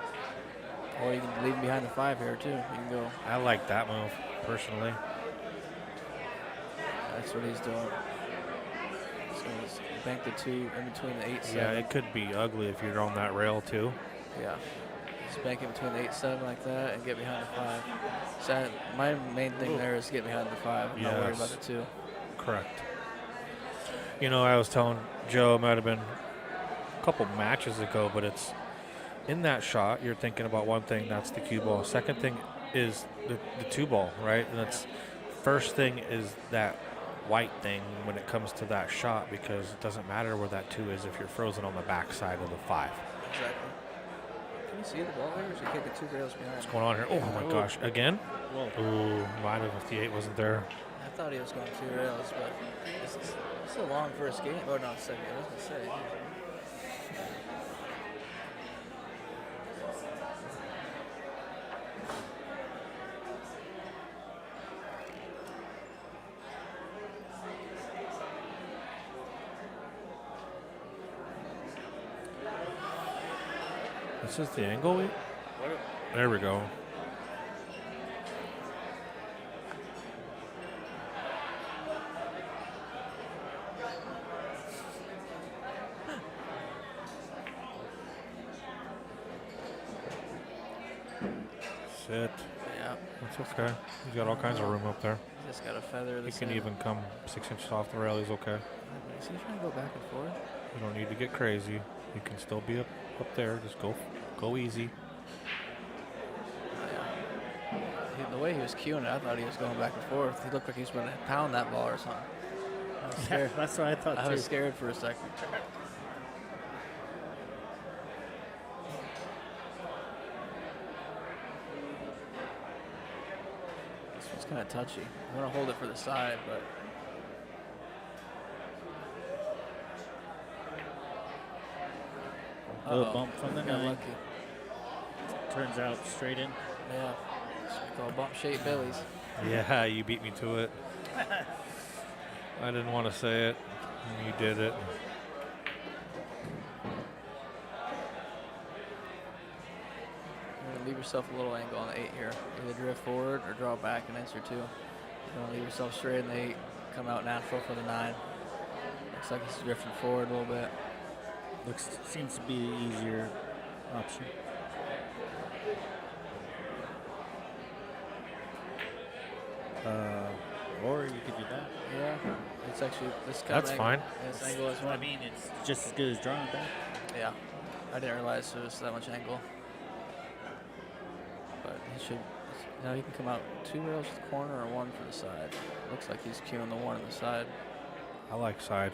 Or you can leave him behind the 5 here too. You can go. I like that move personally. That's what he's doing. So he's bank the 2 in between the 8 7. Yeah, it could be ugly if you're on that rail too. Yeah. Just bank it between the 8-7 like that and get behind the 5. So my main thing there is get behind the 5. I'm not worried about the 2. Correct. You know, I was telling Joe, it might have been a couple matches ago, but it's in that shot, you're thinking about one thing, that's the cue ball. Second thing is the 2 ball, right? And that's first thing is that white thing when it comes to that shot, because it doesn't matter where that 2 is if you're frozen on the back side of the 5. Exactly. Can you see the ball there, or is he kicking 2 rails behind? What's going on here? Oh my gosh, again? Whoa. Ooh, might have if the 8 wasn't there. I thought he was going 2 rails, but it's a long first game. Oh, no, second. I was going to say. This is the angle? There we go. Sit. Yeah. That's okay. He's got all kinds of room up there. Just got to feather He this can in. even come 6 inches off the rail. He's okay. Is he trying to go back and forth? You don't need to get crazy. You can still be up there. Just go easy. The way he was cueing it, I thought he was going back and forth. He looked like he was going to pound that ball or something. I was scared. That's what I thought I too. was scared for a second. This one's kind of touchy. I want to hold it for the side, but Little bump from the got 9. lucky. Turns out straight in. Yeah, it's what we call bump-shaped billies. Yeah, you beat me to it. I didn't want to say it. And you did it. You're gonna leave yourself a little angle on the 8 here. Either drift forward or draw back and answer 2. You're gonna leave yourself straight in the 8, come out natural for the 9. Looks like he's drifting forward a little bit. Seems to be the easier option. Or you could do that. Yeah, it's actually this kind That's of fine. This angle is I one. mean, it's just as good as drawing back. Yeah, I didn't realize there was that much angle. But he should. Now he can come out 2 rails to the corner or 1 for the side. Looks like he's cueing the 1 on the side. I like side.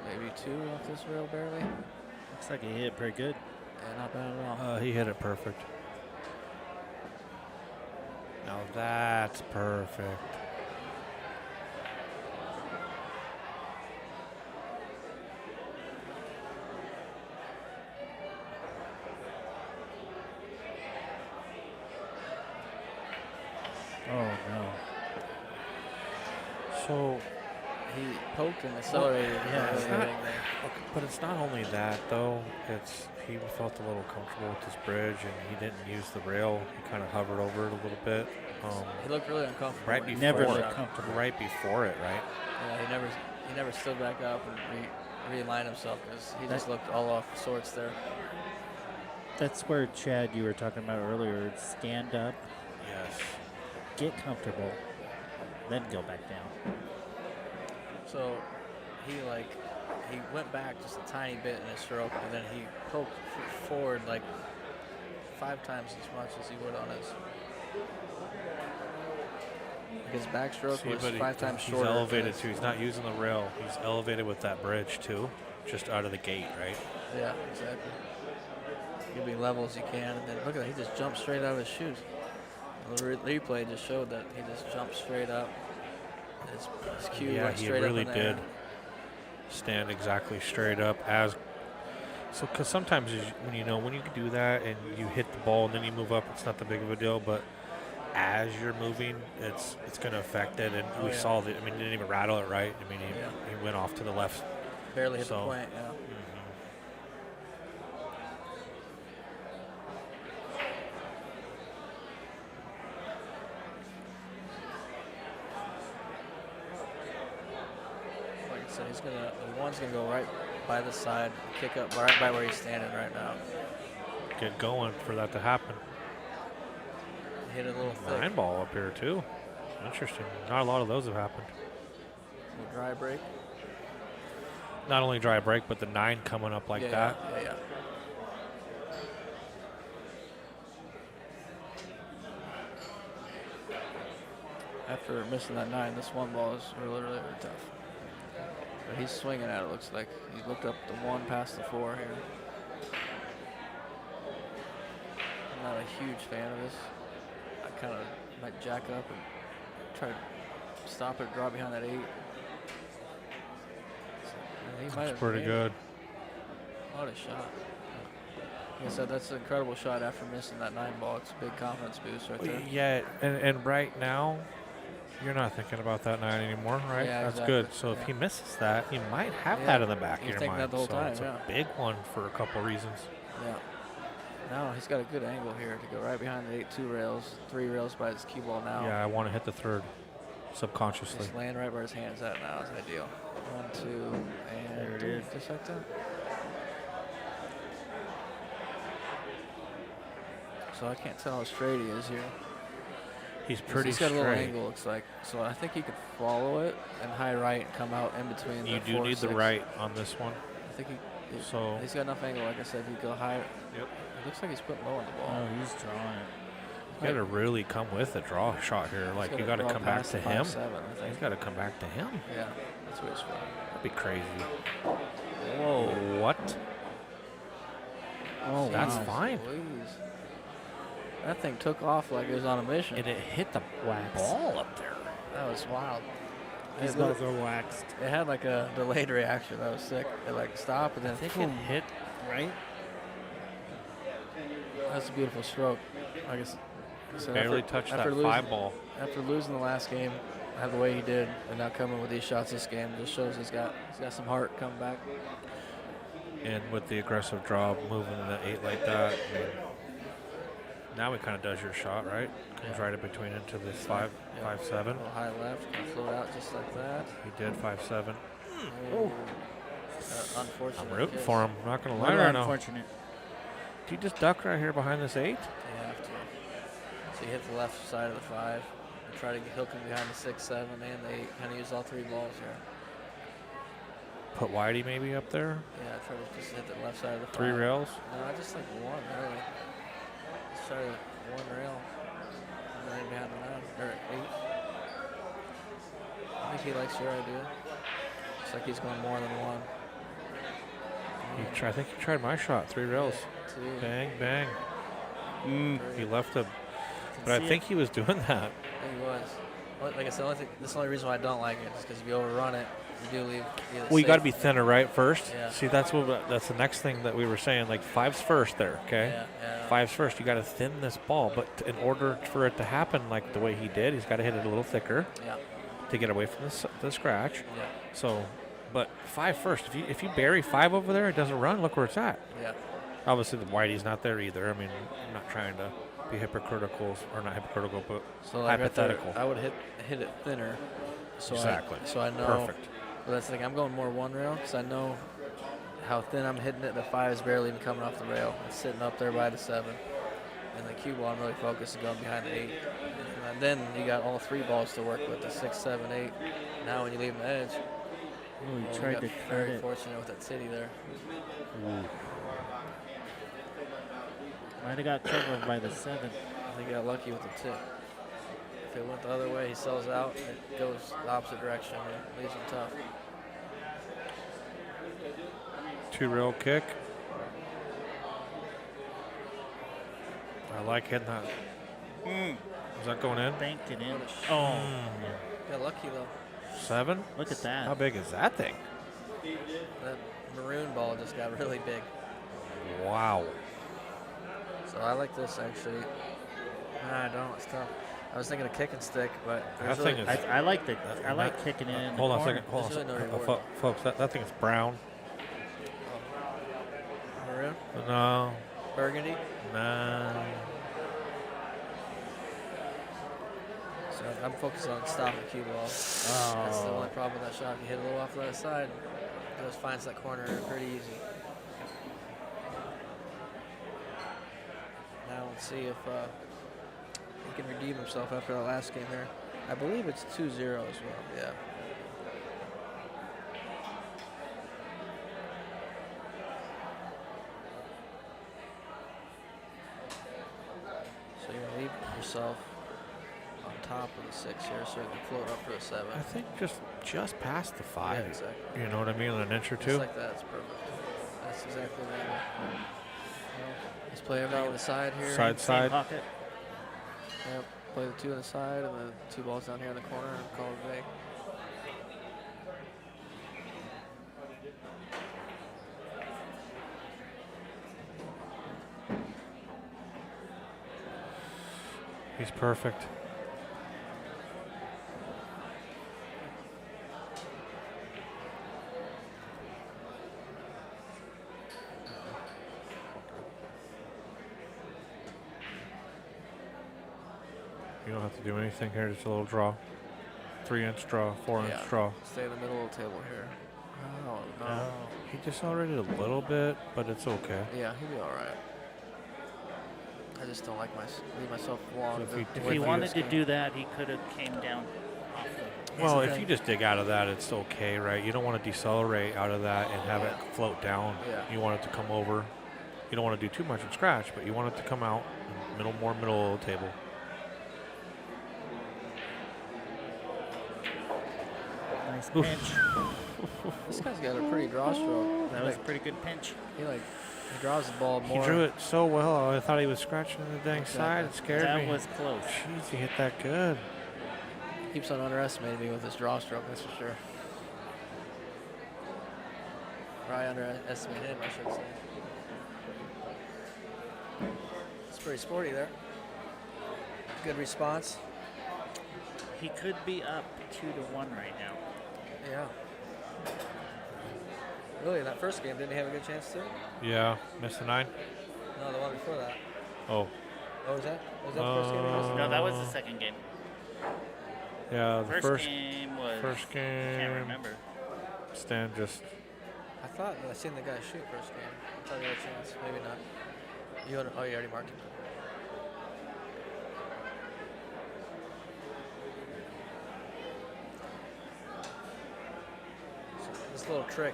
Maybe 2 off this rail barely. Looks like he hit it pretty good. Yeah, not bad at all. He hit it perfect. Now that's perfect. Oh no. So, He poked and accelerated. yeah, it's everything not- there. okay, but it's not only that though. It's he felt a little comfortable with this bridge, and he didn't use the rail. He kind of hovered over it a little bit. He looked really uncomfortable. Right when he before, Never first looked shot. comfortable. right before it, right? Yeah, he never stood back up and realigned himself because he just looked all off sorts there. That's where, Chad, you were talking about earlier. Stand up, Yes. get comfortable, then go back down. So he went back just a tiny bit in his stroke, and then he poked forward like 5 times as much as he would on his. His backstroke was 5 times he's shorter. elevated too. He's not using the rail. He's elevated with that bridge too, just out of the gate, right? Yeah, exactly. He'll be level as he can, and then look at that. He just jumped straight out of his shoes. The replay just showed that he just jumped straight up. His cue Yeah, went he straight really up in the air. did stand exactly straight up as. So, because sometimes when you do that and you hit the ball and then you move up, it's not that big of a deal. But as you're moving, it's going to affect it. And we saw that. I mean, he didn't even rattle it, right? I mean, he went off to the left. Barely hit the So- point, yeah. Like I said, the 1's gonna go right by the side, kick up right by where he's standing right now. get going for that to happen. Hit it a little thick. 9 ball up here too. Interesting. Not a lot of those have happened. Little dry break. Not only dry break, but the 9 coming up like that. Yeah. After missing that 9, this 1 ball is really, really, really tough. But he's swinging at it, looks like. He looked up the 1 past the 4 here. I'm not a huge fan of this. I kind of might jack up and try to stop it, draw behind that 8. He might That's have pretty made good. it. What a shot. Like I said, that's an incredible shot after missing that 9 ball. It's a big confidence boost right there. Yeah, and right now, you're not thinking about that 9 anymore, right? Yeah, That's exactly. good. So if he misses that, you might have that in the back of You're your thinking mind. that the whole so time, it's yeah. a big one for a couple reasons. Yeah. Now he's got a good angle here to go right behind the 8-2 rails, 3 rails by his cue ball now. Yeah, I want to hit the 3rd subconsciously. Just land right where his hand's at now is ideal. 1, 2, and There it 3. is. Just like that. So I can't tell how straight he is here. He's pretty He's got straight. a little angle, looks like. So I think he could follow it and high right and come out in between. You the do 4, need 6. the right on this one. I think So he's got enough angle, like I said. If you go high, Yep. it looks like he's putting low on the ball. Oh, he's drawing it. you got to really come with a draw shot here. Like you got to come back to him. 5-7, I think. He's got to come back to him. Yeah, that's what he's trying. That'd be crazy. Whoa. What? Oh, That's wow. fine. Please. That thing took off like it was on a mission. And it hit the Wax. ball up there. That was wild. These It balls are waxed. It had like a delayed reaction. That was sick. It like stopped and then I think boom. it hit. Right? That's a beautiful stroke. I guess. So Barely touched that losing, 5 ball. After losing the last game, have the way he did, and now coming with these shots this game just shows he's got some heart coming back. And with the aggressive draw, moving the 8 like that, I mean, now he kind of does your shot, right? Comes right in between into this 5-7. A little high left, can float out just like that. He did 5-7. Oh. Unfortunate. I'm rooting kiss. for him. I'm not going to lie Rather right now. unfortunate. Do you just duck right here behind this 8? You have to. So you hit the left side of the 5 and try to hook him behind the 6, 7, and the 8. Kind of use all 3 balls here. Put Whitey maybe up there? Yeah, try to just hit the left side of the 5. 3 rails? No, I just like 1, really. Just try to 1 rail. And then behind the 9, or 8. I think he likes your idea. Looks like he's going more than 1. I think he tried my shot. 3 rails. 2, Bang, bang. 3. He left a. But I think he was doing that. I think he was. Well, like I said, that's the only reason why I don't like it is because if you overrun it, you do leave. Well, you got to be thinner right first. Yeah. See, that's the next thing that we were saying. Like 5's first there, okay? Yeah. 5's first. You got to thin this ball, but in order for it to happen like the way he did, he's got to hit it a little thicker Yeah. to get away from the scratch. Yeah. So, but 5 first. If you bury 5 over there, it doesn't run. Look where it's at. Yeah. Obviously, the Whitey's not there either. I mean, I'm not trying to be hypocritical, or not hypocritical, but So like right there, hypothetical. I would hit it thinner. So Exactly. I know. Perfect. Well, that's the thing. I'm going more 1 rail because I know how thin I'm hitting it. The 5 is barely even coming off the rail. It's sitting up there by the 7. And the cue ball, I'm really focused on going behind the 8. And then you got all 3 balls to work with, the 6, 7, 8. Now when you leave the edge, Oh, he we tried got to cut very it. fortunate with that city there. Might have got covered by the 7. I think he got lucky with the tip. If it went the other way, he sells out. It goes the opposite direction and leaves him tough. 2 rail kick. I like hitting that. Is that going in? Banked it in. Oh. Got lucky though. 7? Look at that. How big is that thing? That maroon ball just got really big. Wow. So I like this actually. I don't. It's tough. I was thinking of kick and stick, but That thing is. I like kicking it in Hold the on a corner. second. Hold on a There's really second. no reward. Folks, that thing is brown. Maroon, No. burgundy. No. So I'm focused on stopping the cue ball. That's the only problem with that shot. If you hit a little off the other side, it just finds that corner pretty easy. see if he can redeem himself after the last game here. I believe it's 2-0 as well. Yeah. So you're gonna leave yourself on top of the 6 here, so you can float up for the 7. I think just past the 5. Yeah, exactly. You know what I mean? An inch or two. Just like that, it's perfect. That's exactly right. Let's play everything on the side here. Side, Same side. pocket. Yep. Play the 2 on the side and the 2 balls down here in the corner and call it a day. He's perfect. You don't have to do anything here, just a little draw. 3-inch draw, 4-inch Yeah. draw. Stay in the middle of the table here. Oh, no. He decelerated a little bit, but it's okay. Yeah, he'll be all right. I just don't like leave myself long. So If he wanted to do that, he could have came down off the. Well, the if thing. you just dig out of that, it's okay, right? You don't want to decelerate out of that and have it float down. Yeah. You want it to come over. You don't want to do too much and scratch, but you want it to come out more middle of the table. Nice pinch. This guy's got a pretty draw stroke. That was a pretty good pinch. He draws the ball more. He drew it so well. I thought he was scratching the dang Exactly. side. It scared me. That was close. Jeez, he hit that good. Keeps on underestimating me with his draw stroke, that's for sure. Or I underestimate him, I should say. It's pretty sporty there. Good response. He could be up 2-1 right now. Yeah. Really, in that first game, didn't he have a good chance to? Yeah, missed the 9. No, the one before that. Oh, Oh, was that the first game he missed? No, that was the second game. yeah, the first game was. first game. Can't remember. Stan just I thought I seen the guy shoot first game. I thought he had a chance. Maybe not. You already marked him. So this little trick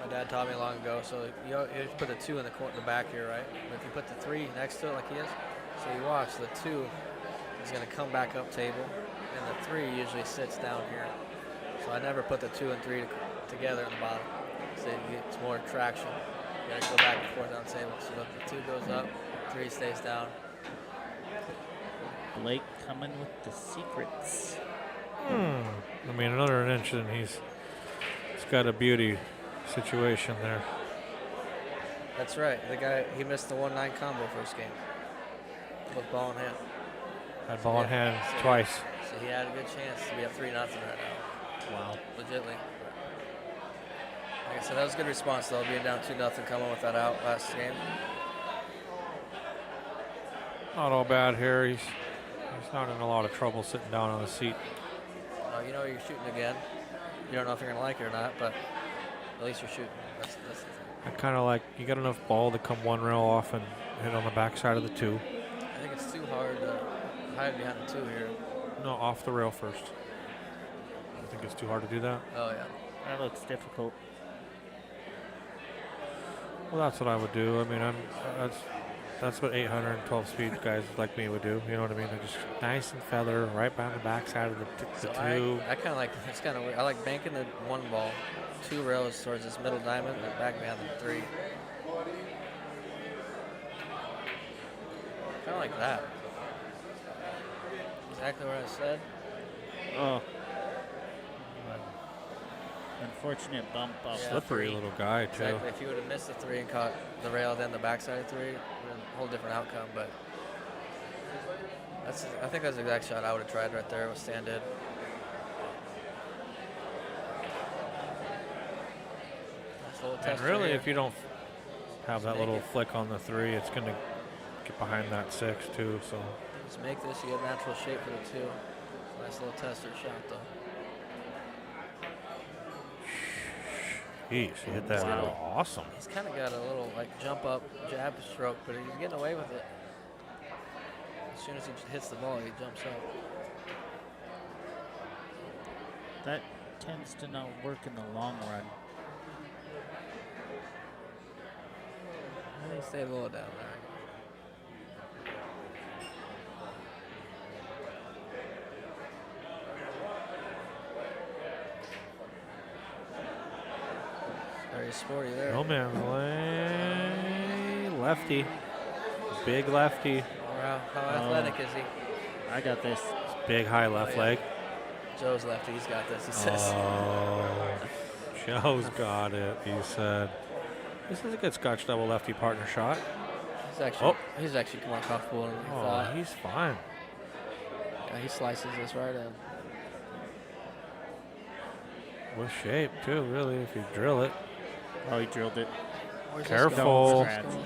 my dad taught me long ago. So you put the 2 in the back here, right? But if you put the 3 next to it like he is, so you watch, the 2 is going to come back up table, and the 3 usually sits down here. So I never put the 2 and 3 together in the bottom. So it gets more traction. You gotta go back and forth on the table. So the 2 goes up, 3 stays down. Blake coming with the secrets. I mean, another inch, and he's got a beauty situation there. That's right. The guy, he missed the 1-9 combo first game with ball in hand. Had ball in hand So twice. So he had a good chance to be up 3-0 right now. Wow. Legitly. Like I said, that was a good response though, being down 2-0, coming with that out last game. Not all bad here. He's not in a lot of trouble sitting down on the seat. You know you're shooting again. You don't know if you're gonna like it or not, but at least you're shooting. That's the thing. I kind of like, you got enough ball to come one rail off and hit on the backside of the 2. I think it's too hard to hide behind the 2 here. No, off the rail first. I think it's too hard to do that. Oh yeah. That looks difficult. Well, that's what I would do. I mean, that's what 812 speed guys like me would do. You know what I mean? They're just nice and feather right behind the backside of the 2. I kind of like, it's kind of weird. I like banking the 1 ball 2 rails towards this middle diamond and back behind the 3. Kind of like that. Exactly what I said. Oh. Unfortunate bump off the Slippery 3. little guy, too. Exactly. If you would have missed the 3 and caught the rail, then the backside of 3, it would have been a whole different outcome. But I think that's the exact shot I would have tried right there. What Stan did. Nice little And tester really, here. if you don't have that Make little it. flick on the 3, it's going to get behind that 6, too. So Just make this, you get natural shape for the 2. Nice little tester shot though. Jeez, he hit that awesome. He's kind of got a little like jump up jab stroke, but he's getting away with it. soon as he hits the ball, he jumps up. That tends to not work in the long run. I think stay a little down there. Very sporty there. No man's lane. Lefty. Big lefty. Wow, how athletic is he? I got this. Big high left yeah. leg. Joe's lefty. He's got this. He says. Oh, Joe's got it, he said. This is a good Scotch double lefty partner shot. He's actually more comfortable than we Oh, thought. he's fine. Yeah, he slices this right in. With shape, too, really, if you drill it. Oh, he drilled it. Where's Careful. This going?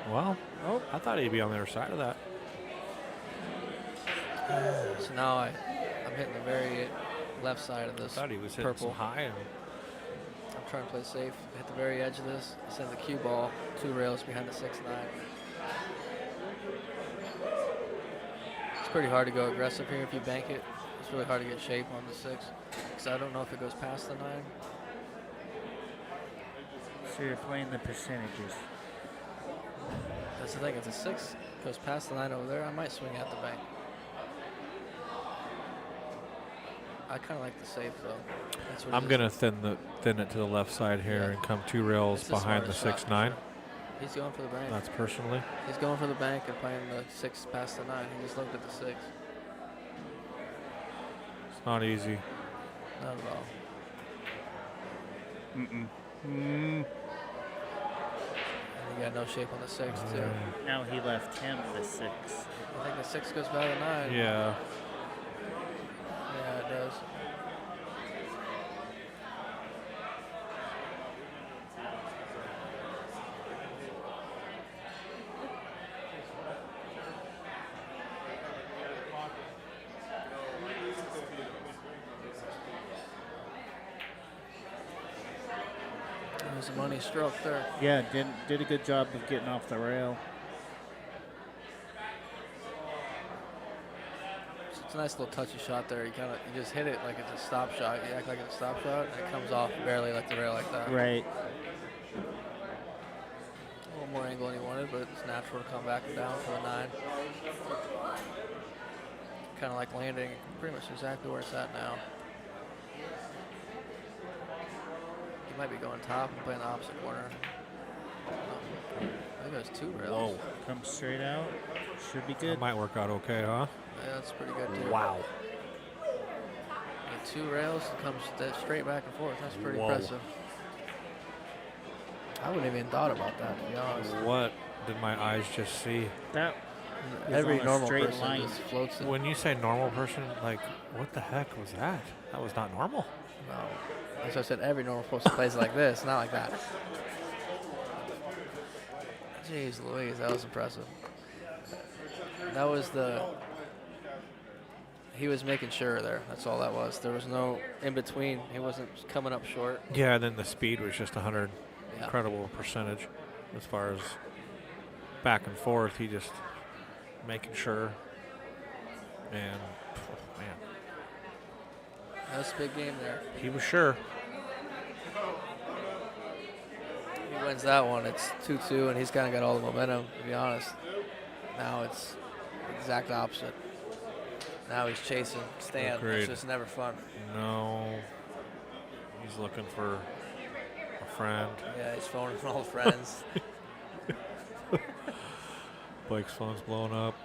Well, I thought he'd be on the other side of that. So now I'm hitting the very left side of this. I thought he was hitting purple. some high. And I'm trying to play safe. Hit the very edge of this. Send the cue ball 2 rails behind the 6-9. It's pretty hard to go aggressive here if you bank it. It's really hard to get shape on the 6 because I don't know if it goes past the 9. So you're playing the percentages. That's the thing. If the 6 goes past the 9 over there, I might swing at the bank. I kind of like the safe though. That's what I'm going to thin it to the left side here Yeah. and come 2 rails It's the behind the smartest shot. 6-9. He's going for the bank. That's personally. He's going for the bank and playing the 6 past the 9. He just looked at the 6. It's not easy. Not at all. Mm-mm. And he got no shape on the 6 too. Now he left him the 6. I think the 6 goes by the 9. Yeah. Yeah, it does. That was a money stroke there. Yeah, did a good job of getting off the rail. It's a nice little touchy shot there. You just hit it like it's a stop shot. You act like it's a stop shot, and it comes off barely like the rail like that. Right. A little more angle than he wanted, but it's natural to come back and down for the 9. Kind of like landing pretty much exactly where it's at now. He might be going top and playing the opposite corner. I think it was 2 rails. Whoa. Come straight out. Should be That good. might work out okay, huh? Yeah, that's pretty good too. Wow. And 2 rails comes straight back and forth. That's pretty Whoa. impressive. I wouldn't even thought about that, to be honest. What did my eyes just see? That is Every on a normal straight person line. just floats it. When you say normal person, like, what the heck was that? That was not normal. No. As I said, every normal person plays like this, not like that. Jeez Louise, that was impressive. That was he was making sure there. That's all that was. There was no in between. He wasn't coming up short. Yeah, and then the speed was just 100. Yeah. Incredible percentage as far as back and forth. He just making sure. And, man, That was a big game there. he was sure. He wins that one. It's 2-2, and he's kind of got all the momentum, to be honest. Now it's the exact opposite. Now he's chasing Stan, which Agreed. is never fun. No. He's looking for a friend. Yeah, he's phoning from old friends. Blake's phone's blowing up.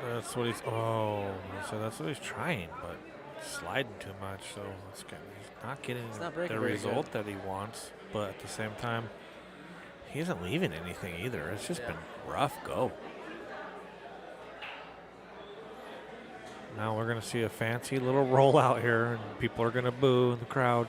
That's what he's. Oh, so that's what he's trying, but sliding too much. So he's not getting not breaking the very result that he wants. But at the same time, he isn't leaving anything either. It's just been rough go. Now we're gonna see a fancy little rollout here, and people are gonna boo in the crowd.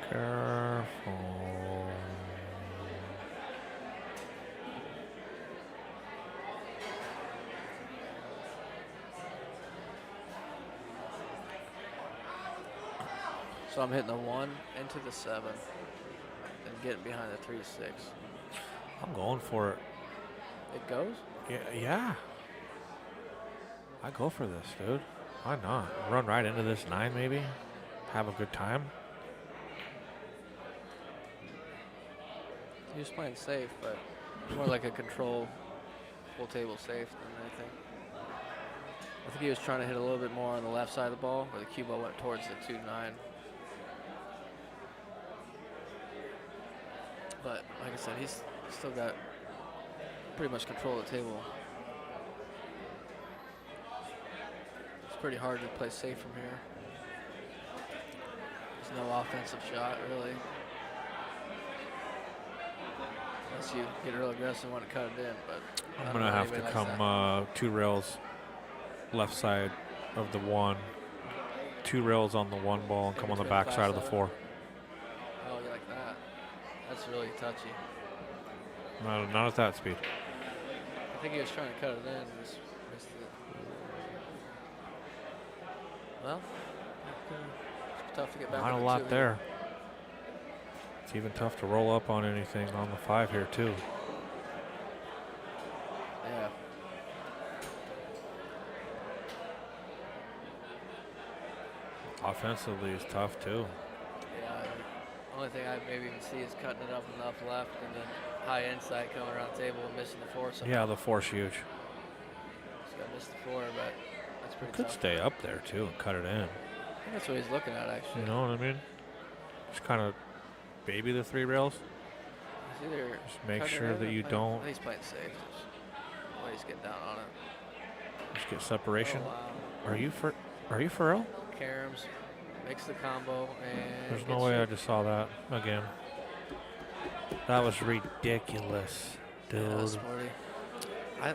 Careful. So I'm hitting the 1 into the 7 and getting behind the 3-6. I'm going for it. It goes? Yeah. I go for this, dude. Why not? Run right into this 9 maybe. Have a good time. He was playing safe, but more like a control full table safe than anything. I think he was trying to hit a little bit more on the left side of the ball, where the cue ball went towards the 2-9. But like I said, he's still got pretty much control of the table. It's pretty hard to play safe from here. There's no offensive shot, really. Unless you get real aggressive and want to cut it in, but I'm going to have to come 2 rails left side of the 1. 2 rails on the 1 ball and come on the back side of the 4. Oh, you like that? That's really touchy. Not at that speed. I think he was trying to cut it in and just missed it. Well, it's tough to get back. Not a on the lot 2 there. It's even tough to roll up on anything on the 5 here, too. Yeah. Offensively is tough, too. Yeah. The only thing I maybe even see is cutting it up enough left and then high inside coming around the table and missing the 4. Yeah, the 4's huge. Just got missed the 4, but that's pretty Could tough. stay up there, too, and cut it in. I think that's what he's looking at, actually. You know what I mean? Just kind of baby the 3 rails. He's either Just make cutting it sure in that or you playing- don't He's playing safe. Just the way he's getting down on it. just get separation. Oh, wow. Are you for real? Caroms makes the combo and There's no gets way you- I just saw that again. That was ridiculous, dude. Yeah, sporty.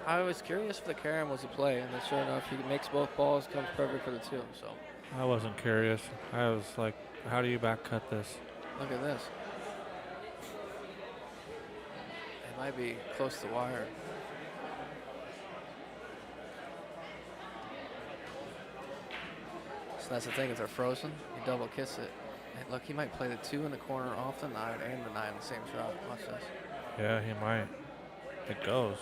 I was curious if the carom was a play, and then sure enough, he makes both balls, comes perfect for the 2. So I wasn't curious. I was like, how do you back cut this? look at this. It might be close to the wire. So that's the thing, if they're frozen, you double kiss it. And look, he might play the 2 in the corner off the 9 and the 9 in the same shot. Watch this. Yeah, he might. It goes.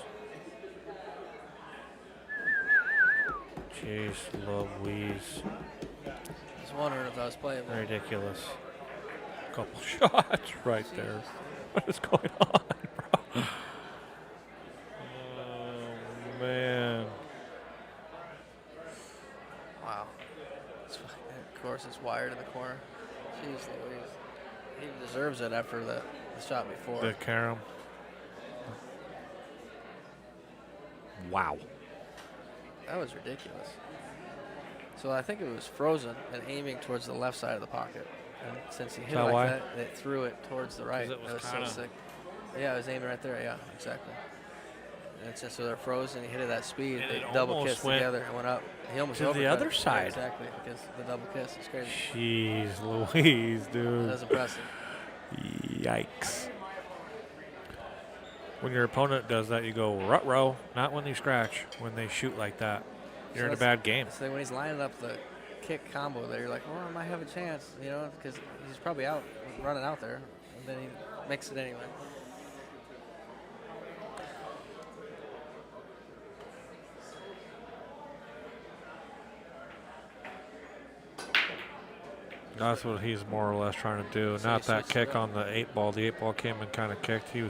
Jeez Louise. I was wondering if that was playable. Ridiculous. Couple shots right there. What is going on, bro? Oh, man. Wow. Of course, it's wired in the corner. Jeez Louise. He deserves it after the shot before. The carom. Wow. That was ridiculous. So I think it was frozen and aiming towards the left side of the pocket. And since he hit that like why? that, it threw it towards the right. it was That was so kinda- sick. Yeah, it was aiming right there. Yeah, exactly. And since they're frozen, he hit it at that speed. And They it double almost kissed went together and went up. He almost to the overcut other it. Yeah, side. exactly, because the double kiss is crazy. Jeez Louise, dude. That was impressive. Yikes. When your opponent does that, you go rut-row, not when they scratch. When they shoot like that, you're in a bad game. So when he's lining up the kick combo there, you're like, well, I might have a chance, you know, because he's probably out, running out there, and then he makes it anyway. That's what he's more or less trying to do. So Not he that switched kick it up. on the 8 ball. The 8 ball came and kind of kicked. It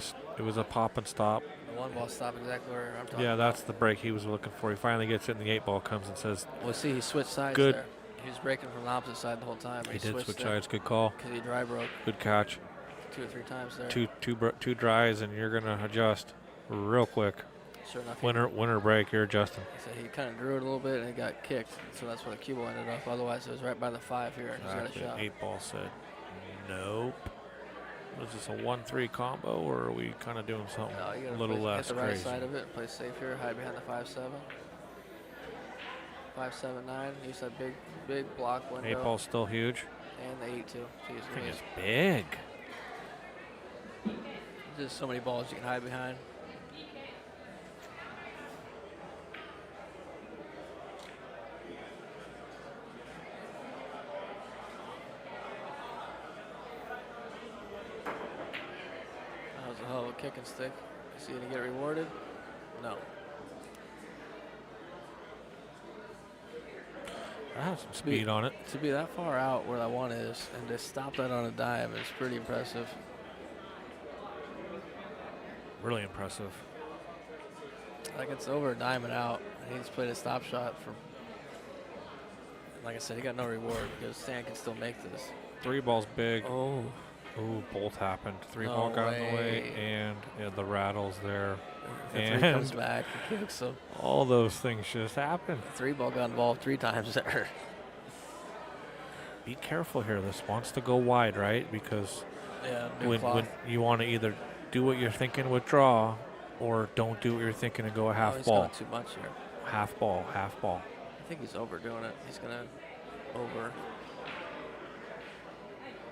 was a pop and stop. The one ball stop exactly where I'm talking Yeah, about. that's the break he was looking for. He finally gets it, and the 8 ball comes and says, Well, see, he switched sides Good. there. He was breaking from the opposite side the whole time. he did switched switch there sides. Good call. because he dry broke Good catch. 2 or 3 times there. Two dries, and you're going to adjust real quick. Sure enough, Winter break, you're adjusting. he kind of drew it a little bit and it got kicked. So that's where the cue ball ended up. Otherwise, it was right by the 5 here. He's got a Exactly. shot. 8 ball said, nope. Was this a 1-3 combo, or are we kind of doing something No, you a gotta little hit less the right crazy? side of it, play safe here, hide behind the 5-7. 5-7-9. Use that big block window. 8 ball's still huge. And the 8 too. Jeez, Thing Louise. is big. There's so many balls you can hide behind. second stick. Is he gonna get rewarded? No. I have some speed on it. To be that far out where that one is and to stop that on a dime is pretty impressive. Really impressive. Like it's over a dime and out. And he just played a stop shot for. Like I said, he got no reward because Stan can still make this. 3 ball's big. Oh. Ooh, both happened. 3 No ball got in the way, way. and the rattles there. The 3 And comes back and kicks him. all those things just happened. 3 ball got involved 3 times there. Be careful here. This wants to go wide, right? Because Yeah, when you want to either do what you're thinking with draw, or don't do what you're thinking and go a half he's ball. going too much here. Half ball, half ball. I think he's overdoing it. He's gonna over.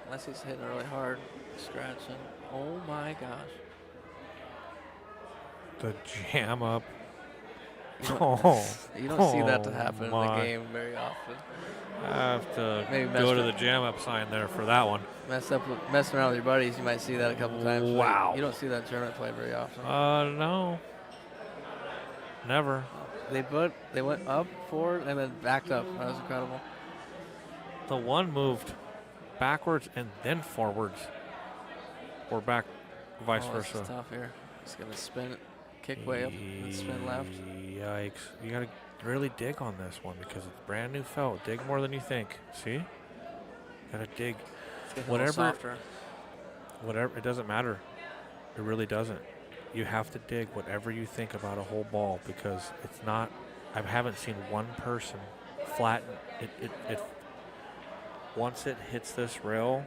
Unless he's hitting really hard, scratching. Oh my gosh. The jam up. You don't, Oh, you don't see that to oh happen in the my. game very often. I have to Maybe go to messed the jam up sign there for that one. Messing around with your buddies, you might see that a couple times. but Wow. You don't see that tournament play very often. No. Never. They went up, forward, and then backed up. That was incredible. The one moved backwards and then forwards. Or back, vice This versa. is tough here. He's gonna spin it, kick way up, and spin left. Yikes. You got to really dig on this one because it's brand new felt. Dig more than you think. See? Got to dig. It's getting a little softer. Whatever. It doesn't matter. It really doesn't. You have to dig whatever you think about a whole ball because it's not. I haven't seen one person flatten it. Once it hits this rail,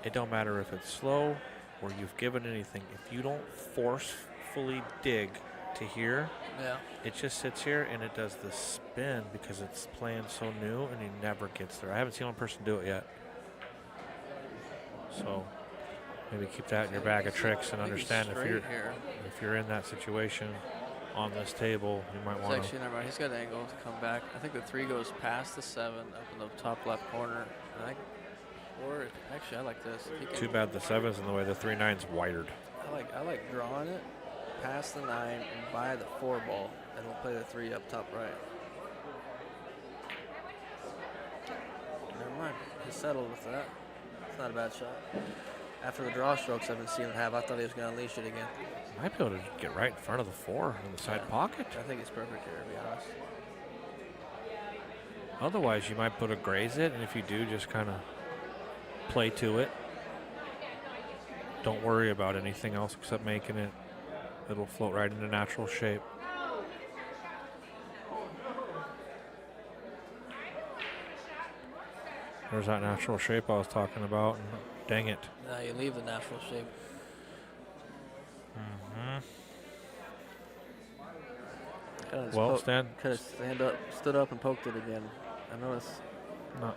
it don't matter if it's slow or you've given anything. If you don't forcefully dig to here, Yeah. it just sits here and it does the spin because it's playing so new and he never gets there. I haven't seen one person do it yet. So maybe keep that in your bag of tricks and I think he's understand straight here. if you're in that situation on this table, you might It's want to. actually never mind. He's got an angle to come back. I think the 3 goes past the 7 up in the top left corner. Actually, I like this. If he can- Too bad the 7's in the way. The 3-9's wired. I like drawing it past the 9 and by the 4 ball, and we'll play the 3 up top right. Never mind. He settled with that. It's not a bad shot. After the draw strokes I've been seeing him have, I thought he was going to unleash it again. Might be able to get right in front of the 4 in the side Yeah. pocket. I think it's perfect here, to be honest. Otherwise, you might put a graze it, and if you do, just kind of play to it. Don't worry about anything else except making it. It'll float right into natural shape. There's that natural shape I was talking about, and dang it. Now you leave the natural shape. Well, Stan, Could have stood up and poked it again. I noticed. no.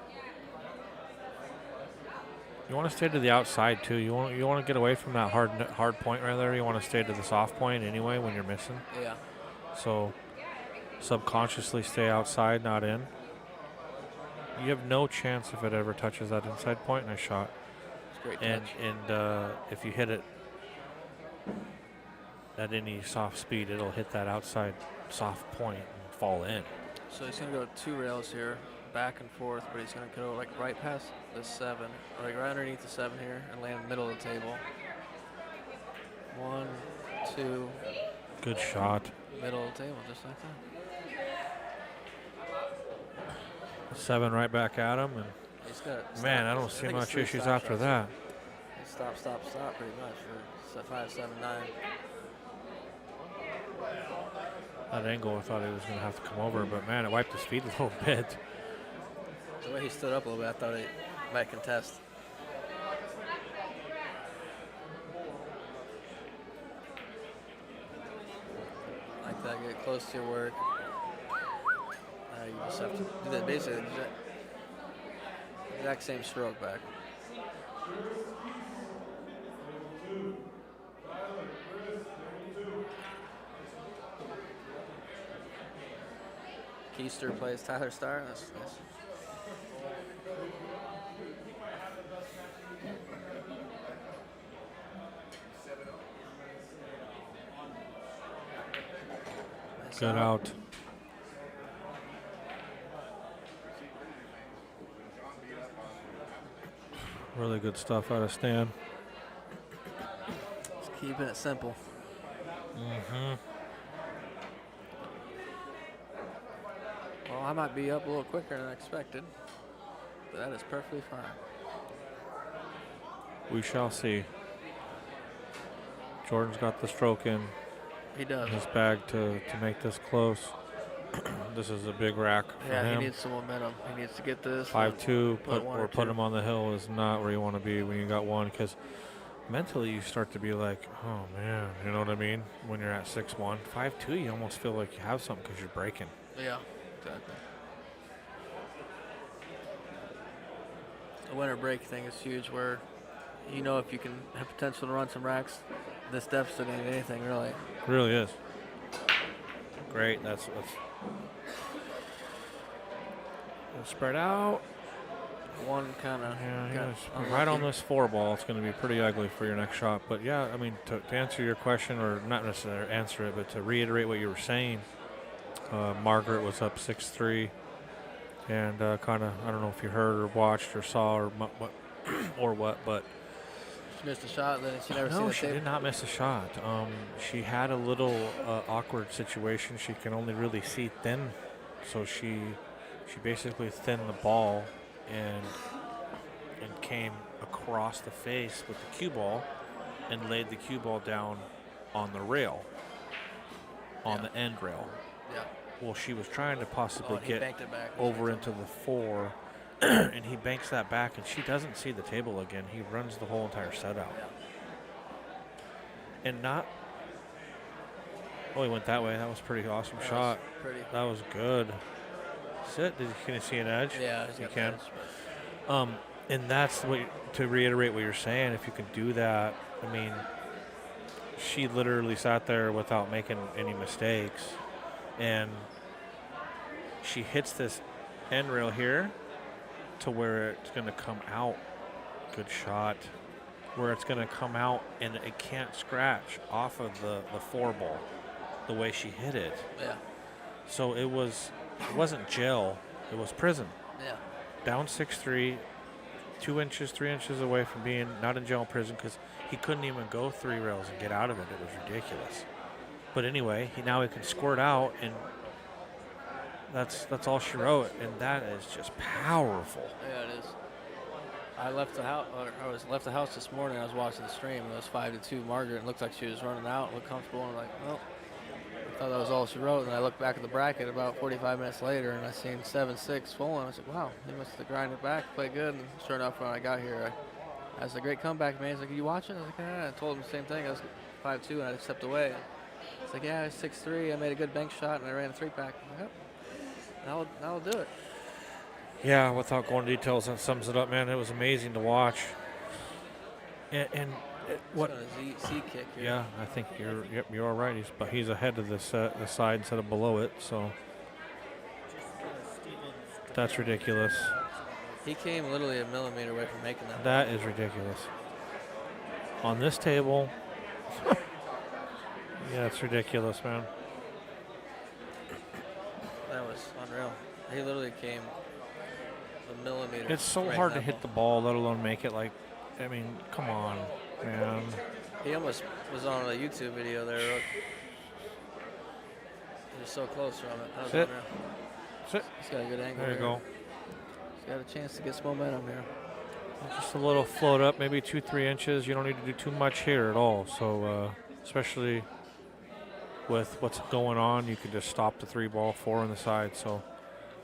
You want to stay to the outside too. You want to get away from that hard point right there. You want to stay to the soft point anyway when you're missing. Yeah. So subconsciously stay outside, not in. You have no chance if it ever touches that inside point in a shot. It's a great And touch. if you hit it at any soft speed, it'll hit that outside soft point and fall in. So he's going to go 2 rails here, back and forth, but he's going to go like right past the 7, or like right underneath the 7 here, and land in the middle of the table. 1, 2, Good shot. middle of the table, just like that. 7 right back at him, and He's got man, I don't see much issues after that. Stop, pretty much for 5, 7, 9. That angle, I thought he was going to have to come over, but man, it wiped his feet a little bit. The way he stood up a little bit, I thought he might contest. Like that, get close to your work. You just have to do that basically exact same stroke back. Keister plays Tyler Starr. That's nice. Good out. Really good stuff out of Stan. Just keeping it simple. Mm-hmm. Well, I might be up a little quicker than expected, but that is perfectly fine. We shall see. Jordan's got the stroke in He does. his bag to make this close. This is a big rack for Yeah, him. he needs some momentum. He needs to get this. 5-2, put one or put two. him on the hill is not where you want to be when you got one, because mentally you start to be like, oh man, you know what I mean? When you're at 6-1, 5-2, you almost feel like you have something because you're breaking. Yeah, exactly. The winter break thing is huge, where you know if you can have potential to run some racks, this deficit ain't anything really. It really is. Great. That's spread out. One kind of Right on this 4 ball, it's going to be pretty ugly for your next shot. But yeah, I mean, to answer your question, or not necessarily answer it, but to reiterate what you were saying, Margaret was up 6-3, and kind of, I don't know if you heard or watched or saw or what, but she missed a shot, then she never seen no, the she tape. did not miss a shot. She had a little awkward situation. She can only really see thin, so she basically thinned the ball and came across the face with the cue ball and laid the cue ball down on the rail, on the end rail. Yeah. Well, she was trying to possibly and he get banked it back. over into the 4, and he banks that back, and she doesn't see the table again. He runs the whole entire set out. Yeah. And not. Oh, he went that way. That was a pretty awesome shot. Pretty. That was good. Sit. Can you see an edge? Yeah, he's you got can. the edge, And that's to reiterate what you're saying. If you can do that, I mean, she literally sat there without making any mistakes, and she hits this end rail here to where it's going to come out. Good shot. Where it's going to come out and it can't scratch off of the 4 ball the way she hit it. Yeah. So it wasn't gel, it was prison. Yeah. Down 6-3, 2 inches, 3 inches away from being not in jail prison, because he couldn't even go 3 rails and get out of it. It was ridiculous. But anyway, now he can squirt out, and that's all she wrote, and that is just powerful. Yeah, it is. I left the house. Left the house this morning. I was watching the stream, and it was 5-2. Margaret, and it looked like she was running out, looked comfortable, and I'm like, well, I thought that was all she wrote. And I looked back at the bracket about 45 minutes later, and I seen 7-6 full, and I was like, wow, he must have grinded back, played good. And sure enough, when I got here, I was a great comeback, man. He's like, are you watching? I was like, yeah. I told him the same thing. I was 5-2, and I stepped away. It's like, yeah, I was 6-3. I made a good bank shot, and I ran a 3-pack. I'm like, yep, that'll do it. Yeah, without going into details, that sums it up, man. It was amazing to watch. And what? Z kick here. Yeah, I think you're all right. He's ahead of the side instead of below it, so that's ridiculous. He came literally a millimeter away from making that. That is ridiculous. On this table, yeah, it's ridiculous, man. That was unreal. He literally came a millimeter. It's so hard to hit the ball, let alone make it. Like, I mean, come on, man. He almost was on a YouTube video there. He was so close from it. That was Sit. unreal. Sit. He's got a good angle. There you here. go. He's got a chance to get some momentum here. Just a little float up, maybe 2-3 inches. You don't need to do too much here at all. So, especially with what's going on, you can just stop the 3 ball, 4 on the side. So,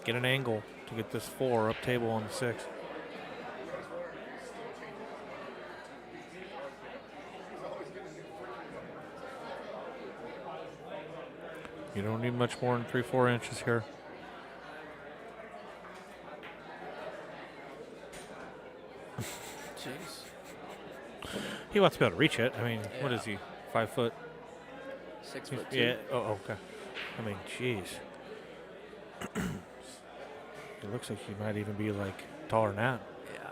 get an angle to get this 4 up table on the 6. You don't need much more than 3-4 inches here. Jeez. He wants to be able to reach it. I mean, what Yeah. is he? 5 foot? 6'2". Yeah. Oh, okay. I mean, jeez. It looks like he might even be like taller than that. Yeah.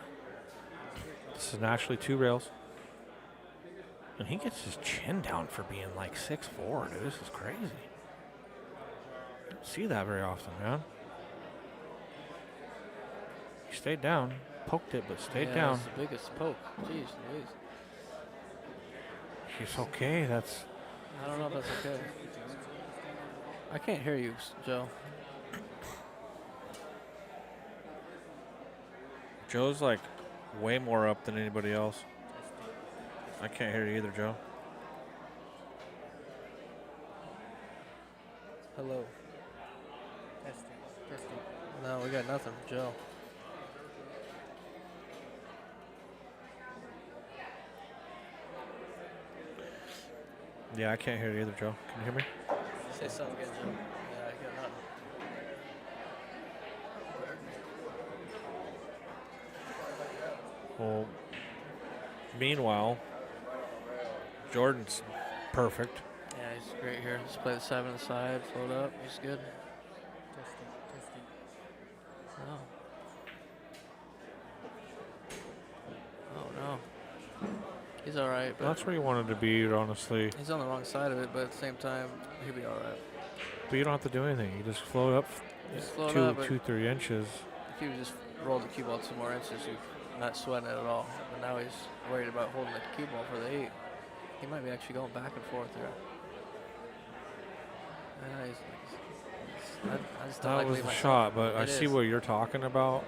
This is naturally 2 rails. And he gets his chin down for being like 6'4", dude. This is crazy. see that very often, man. He stayed down, poked it, but stayed Yeah, down. it's the biggest poke. Jeez Louise. He's okay. That's I don't know if that's okay. I can't hear you, Joe. Joe's like way more up than anybody else. I can't hear you either, Joe. Hello. Testing. Testing. No, we got nothing from Joe. Yeah, I can't hear you either, Joe. Can you hear me? Say something again, Joe. Yeah, I got nothing. Well, meanwhile, Jordan's perfect. Yeah, he's great here. Just play the 7 on the side, float up. He's good. Testing. Testing. Oh. Oh, no. He's all right, but That's where you wanted to be, honestly. he's on the wrong side of it, but at the same time, he'll be all right. But you don't have to do anything. You just float up Just float up, but 3 inches. if he would just roll the cue ball 2 more inches, he's not sweating it at all. But now he's worried about holding the cue ball for the 8. He might be actually going back and forth here. Yeah, I just don't That like was leaving the myself. shot, but I It see is. what you're talking about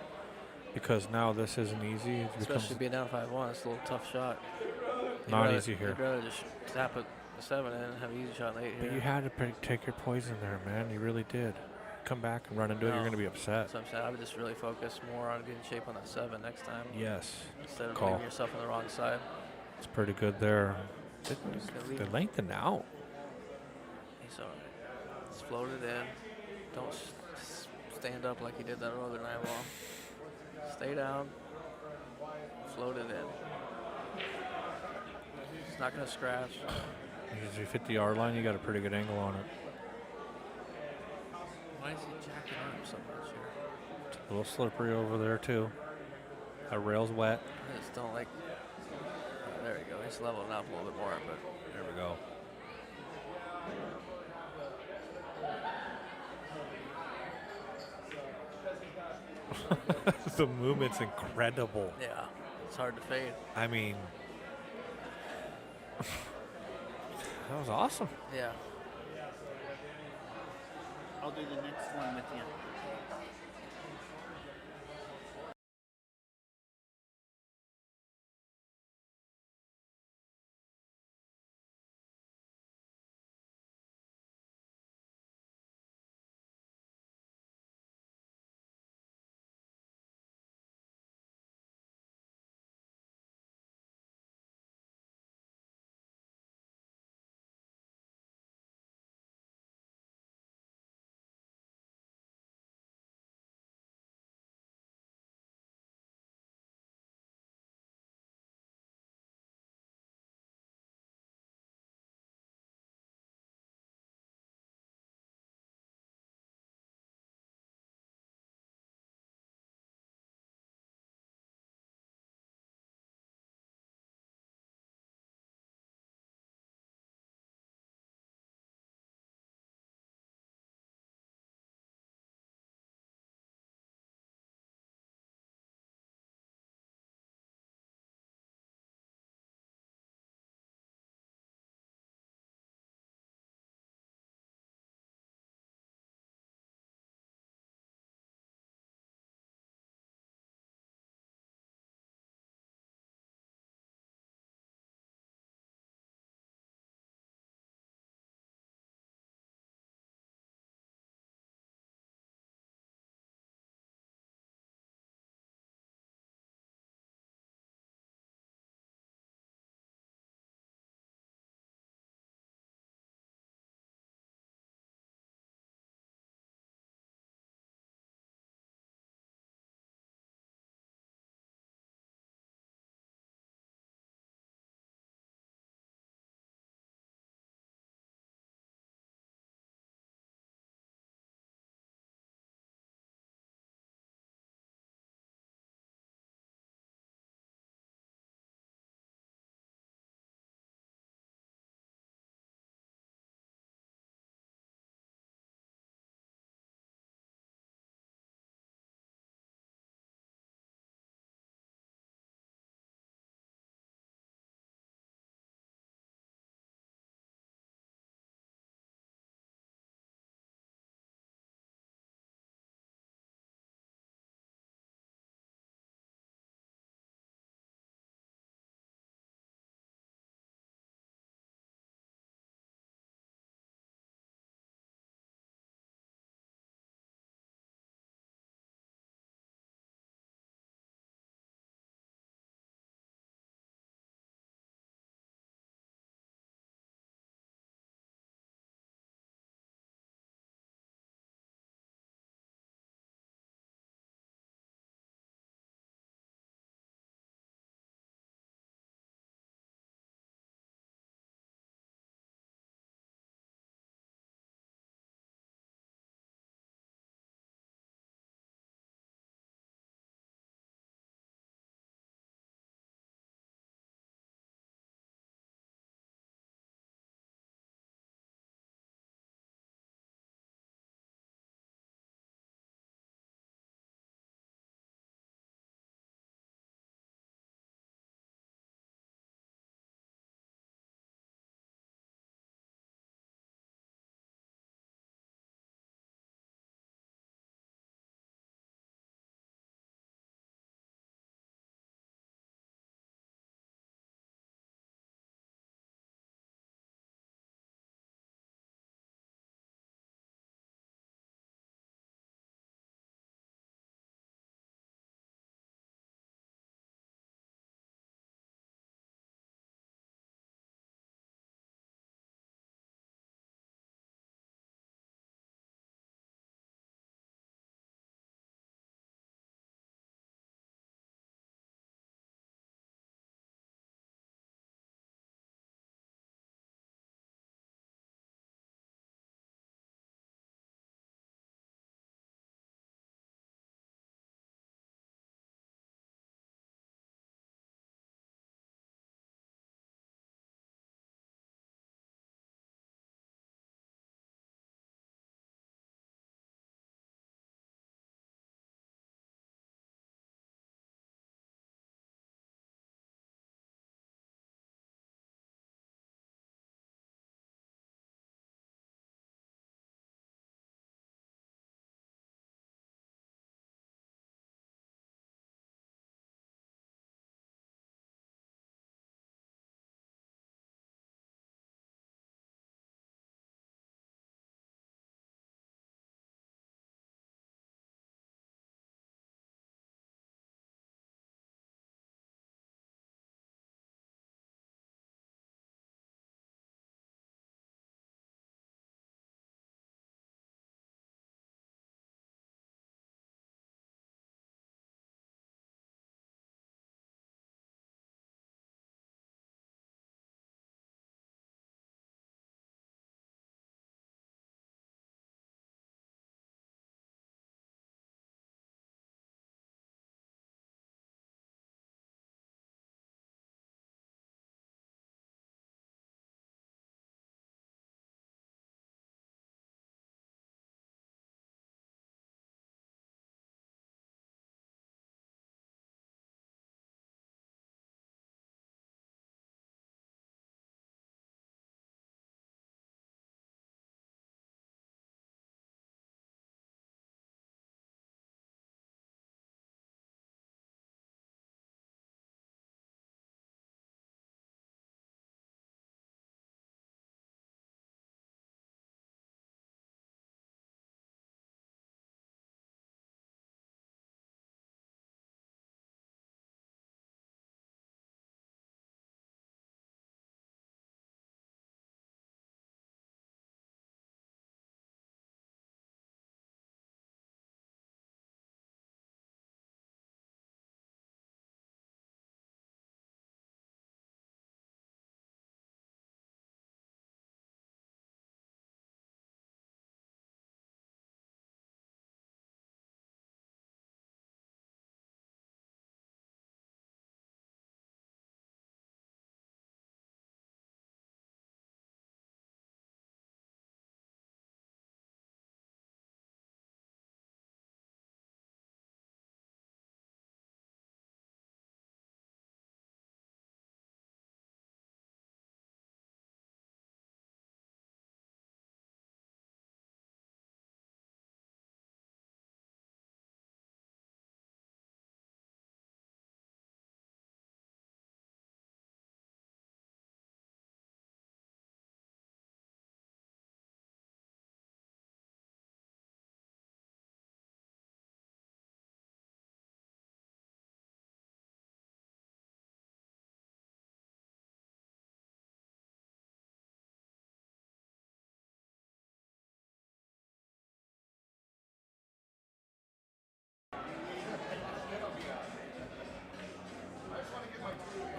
because now this isn't easy. It becomes Especially being down 5-1, it's a little tough shot. You'd not rather- easy here. You'd rather just tap it the 7 in and have an easy shot in the 8 But here. you had to take your poison there, man. You really did. Come back and run into it. You're No. going to be upset. That's what I'm saying. I would just really focus more on getting shape on that 7 next time Yes. instead of Call. leaving yourself on the wrong side. It's pretty good there. Just gonna leave They're him. lengthened out. He's all right. Just float it in. Don't stand up like he did that other 9 ball. Stay down. Float it in. It's not gonna scratch. As you 50-yard line, you got a pretty good angle on it. Why is he jacking on him so much here? A little slippery over there, too. That rail's wet. I just don't like. There we go. He's leveling up a little bit more, but There we go. The movement's incredible. yeah, it's hard to fade. I mean, that was awesome. Yeah. I'll do the next one with you.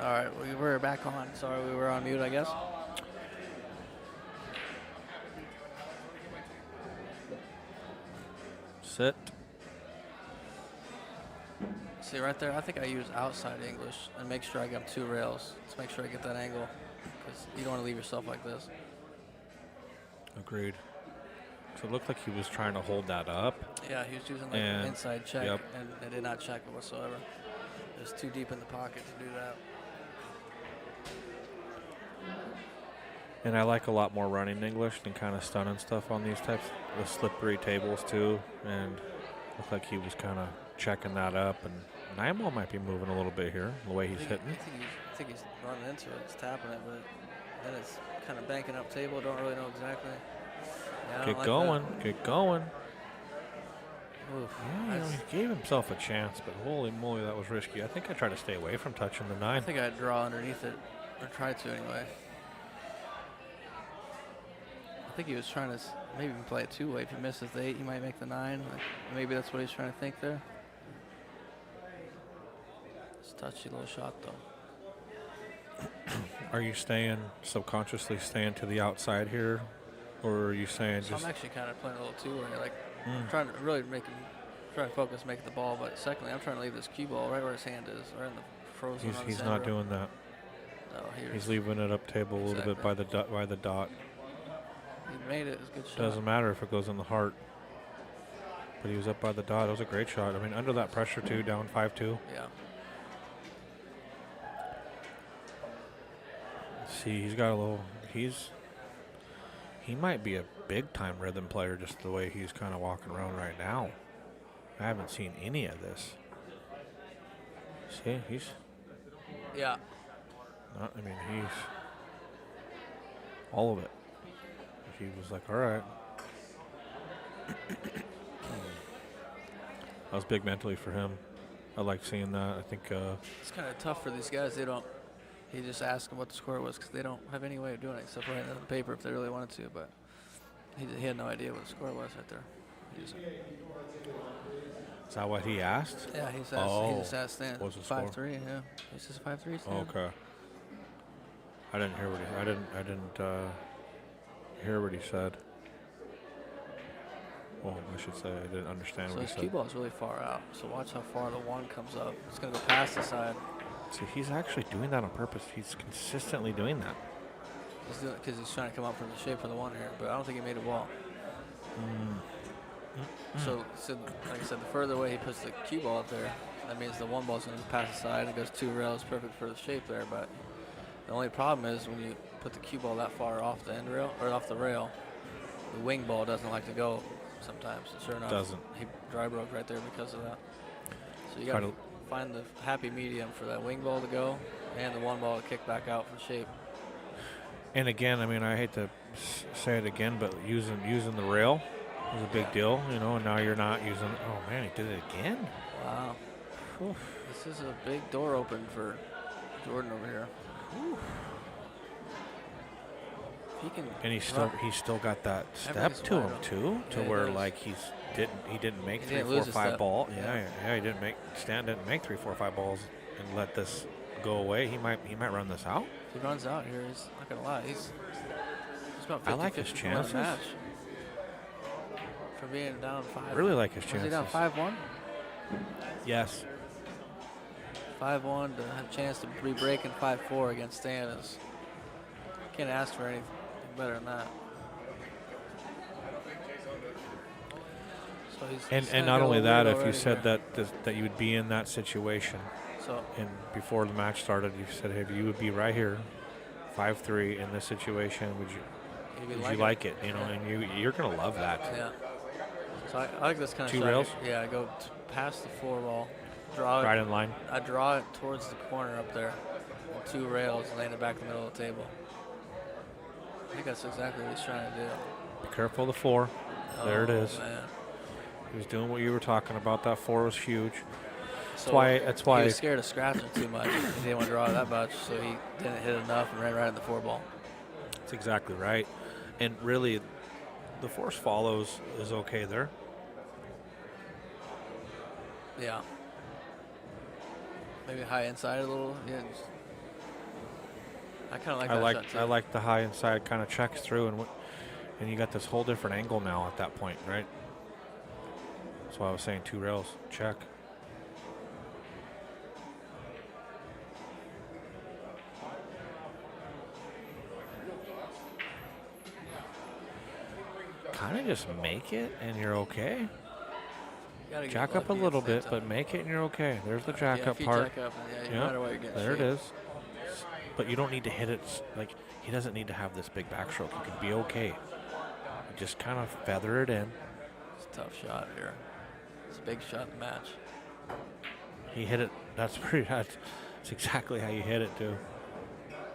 All right, we're back on. Sorry, we were on mute, I guess. Sit. See right there, I think I use outside English and make sure I get 2 rails to make sure I get that angle, because you don't want to leave yourself like this. Agreed. So it looked like he was trying to hold that up. Yeah, he was using like an And- inside check, yep. and it did not check it whatsoever. It was too deep in the pocket to do that. And I like a lot more running English than kind of stunning stuff on these types of slippery tables too. And looked like he was kind of checking that up. And 9-ball might be moving a little bit here, the way he's hitting. I think he's running into it. He's tapping it, but then it's kind of banking up table. Don't really know exactly. Yeah, I don't Get like going, that. get going. Oof. Yeah, you know, he gave himself a chance, but holy moly, that was risky. I think I tried to stay away from touching the 9. I think I'd draw underneath it, or try to anyway. I think he was trying to maybe even play it 2-way. If he misses the 8, he might make the 9. Like, maybe that's what he's trying to think there. It's a touchy little shot, though. Are you subconsciously staying to the outside here? Or are you saying So just... I'm actually kind of playing a little 2-way, like trying to really trying to focus, making the ball. But secondly, I'm trying to leave this cue ball right where his hand is, right in the frozen. on the He's center. not doing that. No, He's leaving it up table a little bit by the dot. He made it. It was a good shot. Doesn't matter if it goes in the heart. But he was up by the dot. It was a great shot. I mean, under that pressure too, down 5-2. Yeah. See, he's got a little... He might be a big-time rhythm player just the way he's kind of walking around right now. I haven't seen any of this. See, he's... Yeah. He's... all of it. He was like, all right. That was big mentally for him. I like seeing that. I think... It's kind of tough for these guys. They don't. He just asked them what the score was because they don't have any way of doing it except writing it on paper if they really wanted to. But he had no idea what the score was right there. is that what he asked? Yeah, he just asked Stan. What was the score? 5-3. Yeah, he says 5-3. Stan. Okay. I didn't hear what he... I didn't hear what he said. Well, I should say I didn't understand So what his he cue said. ball is really far out. So watch how far the 1 comes up. It's going to go past the side. See, he's actually doing that on purpose. He's consistently doing that. He's doing it because he's trying to come up from the shape of the 1 here. But I don't think he made a ball. So like I said, the further away he puts the cue ball up there, that means the 1 ball is going to pass the side and goes 2 rails, perfect for the shape there. But the only problem is when you put the cue ball that far off the end rail or off the rail, the wing ball doesn't like to go sometimes. And sure enough, Doesn't. he dry broke right there because of that. So you got to find the happy medium for that wing ball to go and the 1 ball to kick back out for shape. And again, I hate to say it again, but using the rail is a big deal, and now you're not using... Oh, man, he did it again? Wow. Whew. This is a big door open for Jordan over here. He can And he's still got that step Everything's to wide him, open. too, to Yeah, he where, does. like, he didn't make He 3, didn't 4, lose his 5 step. ball. Yeah. Yeah, he didn't didn't make 3, 4, 5 balls and let this go away. He might run this out. If he runs out here, he's not going to lie. He's about 50, I like his 50 to win a chances. match. For being down 5. Really like his Was chances. he down 5-1? Yes. 5-1 to have a chance to be breaking 5-4 against Stan is... Can't ask for anything better than that. So he's And not only that, if you said that you would be in that situation, So and before the match started, you said, hey, you would be right here, 5-3 in this situation. Would you like it? And you're gonna love that. Yeah. So I like this kind of 2 shot. rails? Yeah, I go past the 4 ball, draw Right it. in line. I draw it towards the corner up there, and 2 rails, land it back in the middle of the table. I think that's exactly what he's trying to do. Be careful of the 4. There it is. Man. He was doing what you were talking about. That 4 was huge. So That's why. he was scared of scratching too much. He didn't want to draw it that much, so he didn't hit enough and ran right in the 4 ball. That's exactly right. And really, the force follows is okay there. Yeah. Maybe high inside a little. Yeah. I kind of like I that like shot too. I like the high inside kind of checks through, and you got this whole different angle now at that point, right? That's why I was saying 2 rails, check. Kind of just make it, and you're okay. You gotta get Jack up a lucky at little the same bit, time. but make it, and you're okay. There's the jack Yeah, up if you part. jack up, yeah, no Yeah, matter what, you're getting there it shaped. is. But you don't need to hit it. Like, he doesn't need to have this big backstroke. He can be okay. You just kind of feather it in. It's a tough shot here. It's a big shot in the match. He hit it. That's exactly how you hit it, too.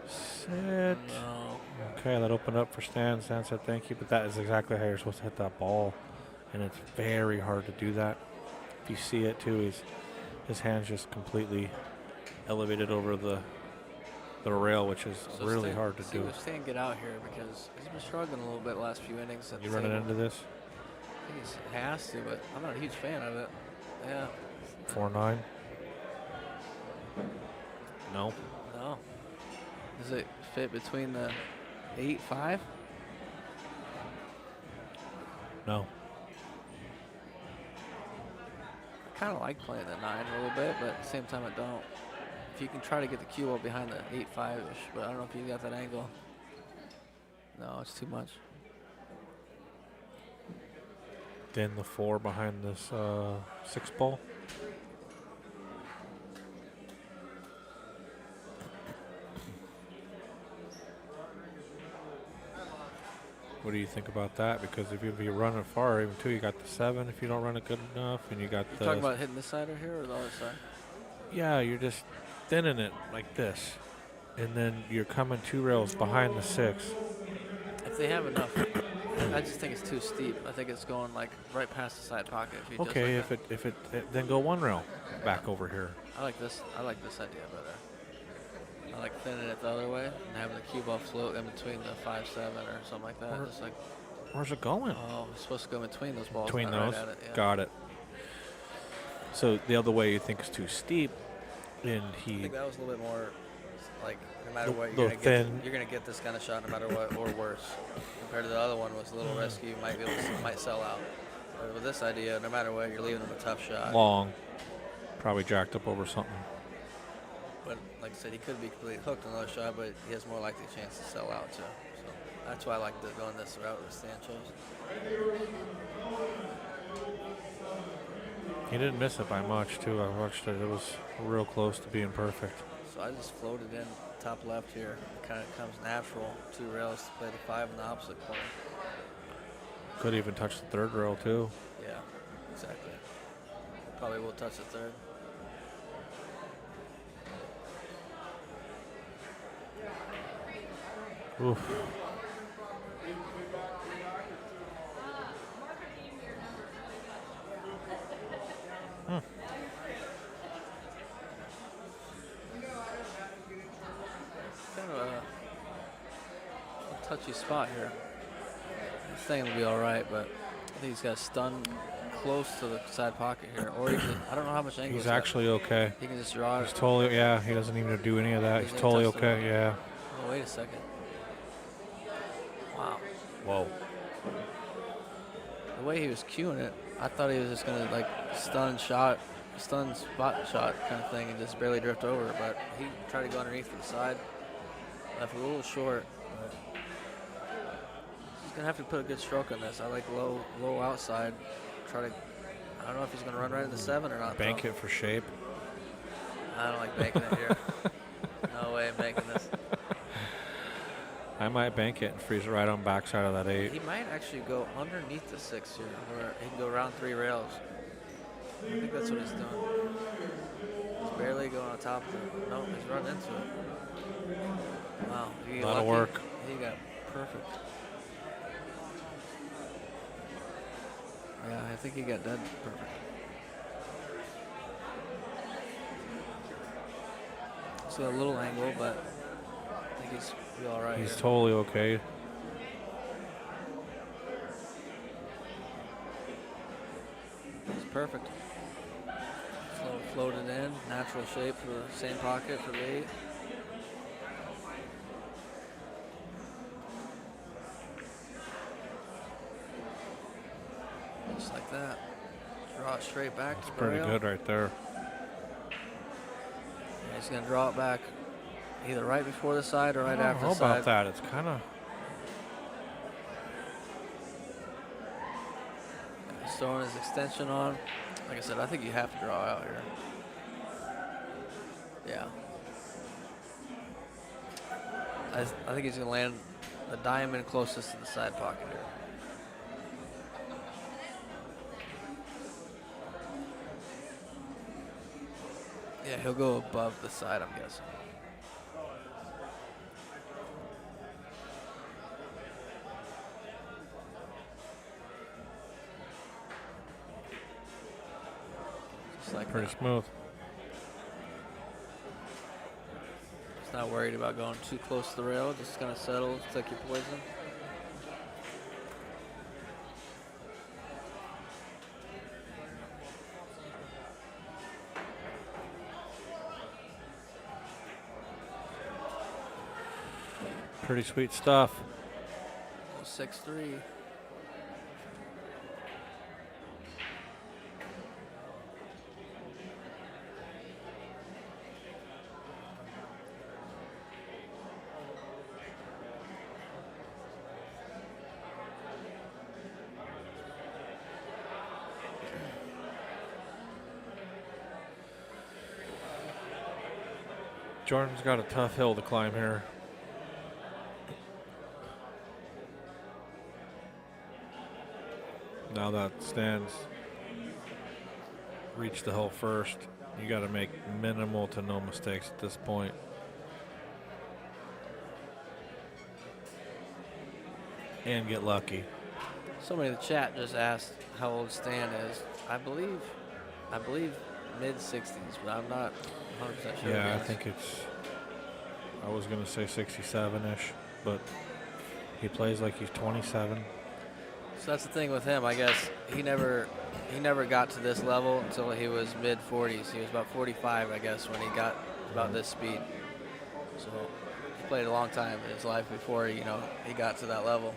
Sit. No. Okay, that opened up for Stan. Stan said thank you, but that is exactly how you're supposed to hit that ball. And it's very hard to do that. If you see it, too, his hand's just completely elevated over the rail, which is So really Stan, hard to see do. if Stan get out here because he's been struggling a little bit last few innings. At You the running table. into this? I think he has to, but I'm not a huge fan of it. Yeah. 4-9? No. No. Does it fit between the 8-5? No. I kind of like playing the 9 a little bit, but at the same time, I don't. If you can try to get the cue ball behind the 8-5-ish, but I don't know if you got that angle. No, it's too much. Then the 4 behind this 6 ball. What do you think about that? Because if you run it far, even too, you got the 7 if you don't run it good enough, and you got You the. talking about hitting this side or here or the other side? Yeah, you're just thinning it like this, and then you're coming 2 rails behind the 6. If they have enough, I just think it's too steep. I think it's going like right past the side pocket. If you Okay, just like if it then go 1 rail back over here. I like this. I like this idea better. I like thinning it the other way and having the cue ball float in between the 5-7 or something like that. Or- Just like, Where's it going? oh, it's supposed to go in between those balls. Between not those, right at it, yeah. got it. So the other way you think is too steep, and I he think that was a little bit more like no matter The- what the you're gonna get this kind of shot no matter what or worse. Compared to the other one was a little risky. You might be able to might sell out. But with this idea, no matter what, you're leaving them a tough shot. long, probably jacked up over something. But like I said, he could be completely hooked on another shot, but he has more likely chance to sell out too. So that's why I like going this route with Stan chose. He didn't miss it by much too. I watched it; it was real close to being perfect. So I just floated in top left here. Kind of comes natural. 2 rails to play the 5 in the opposite corner. Could even touch the 3rd rail too. Yeah, exactly. Probably will touch the 3rd. Oof. Kind of a touchy spot here. This thing will be all right, but I think he's got stun close to the side pocket here, or he can, I don't know how much angle He's he's got. actually okay. He can just draw He's it. totally He doesn't even do any of that. He's Doesn't totally touch the okay. Yeah. Oh, wait a second. Wow. Whoa. The way he was cueing it, I thought he was just gonna like stun spot shot kind of thing and just barely drift over, but he tried to go underneath to the side. Left a little short, but he's gonna have to put a good stroke on this. I like low outside. I don't know if he's gonna run right in the 7 or not. Bank though. it for shape. I don't like banking it here. No way I'm banking this. I might bank it and freeze it right on backside of that 8. He might actually go underneath the 6 here, where he can go around 3 rails. I think that's what he's doing. He's barely going on top of it. No, he's running into it. Wow. He got That'll lucky. work. He got perfect. Yeah, I think he got dead perfect. So a little angle, but I think he's be all right. He's here. totally okay. It's perfect. Floated in, natural shape for the same pocket for the 8. that. Draw it straight back That's to the pretty rail. good right there. And he's going to draw it back either right before the side or right I after don't know the side. about that. It's kind of He's throwing his extension on. Like I said, I think you have to draw out here. Yeah. I think he's going to land the diamond closest to the side pocket here. Yeah, he'll go above the side, I'm guessing. Just like pretty that. smooth. Just not worried about going too close to the rail. Just gonna settle, take your poison. Pretty sweet stuff. 6-3. Jordan's got a tough hill to climb here. Now that stands reach the hill first. You got to make minimal to no mistakes at this point. And get lucky. Somebody in the chat just asked how old Stan is. I believe mid 60s, but I'm not 100% sure. Yeah, I think it's, I was going to say 67-ish, but he plays like he's 27. So that's the thing with him. I guess he never got to this level until he was mid 40s. He was about 45, I guess, when he got about this speed. So he played a long time in his life before he got to that level.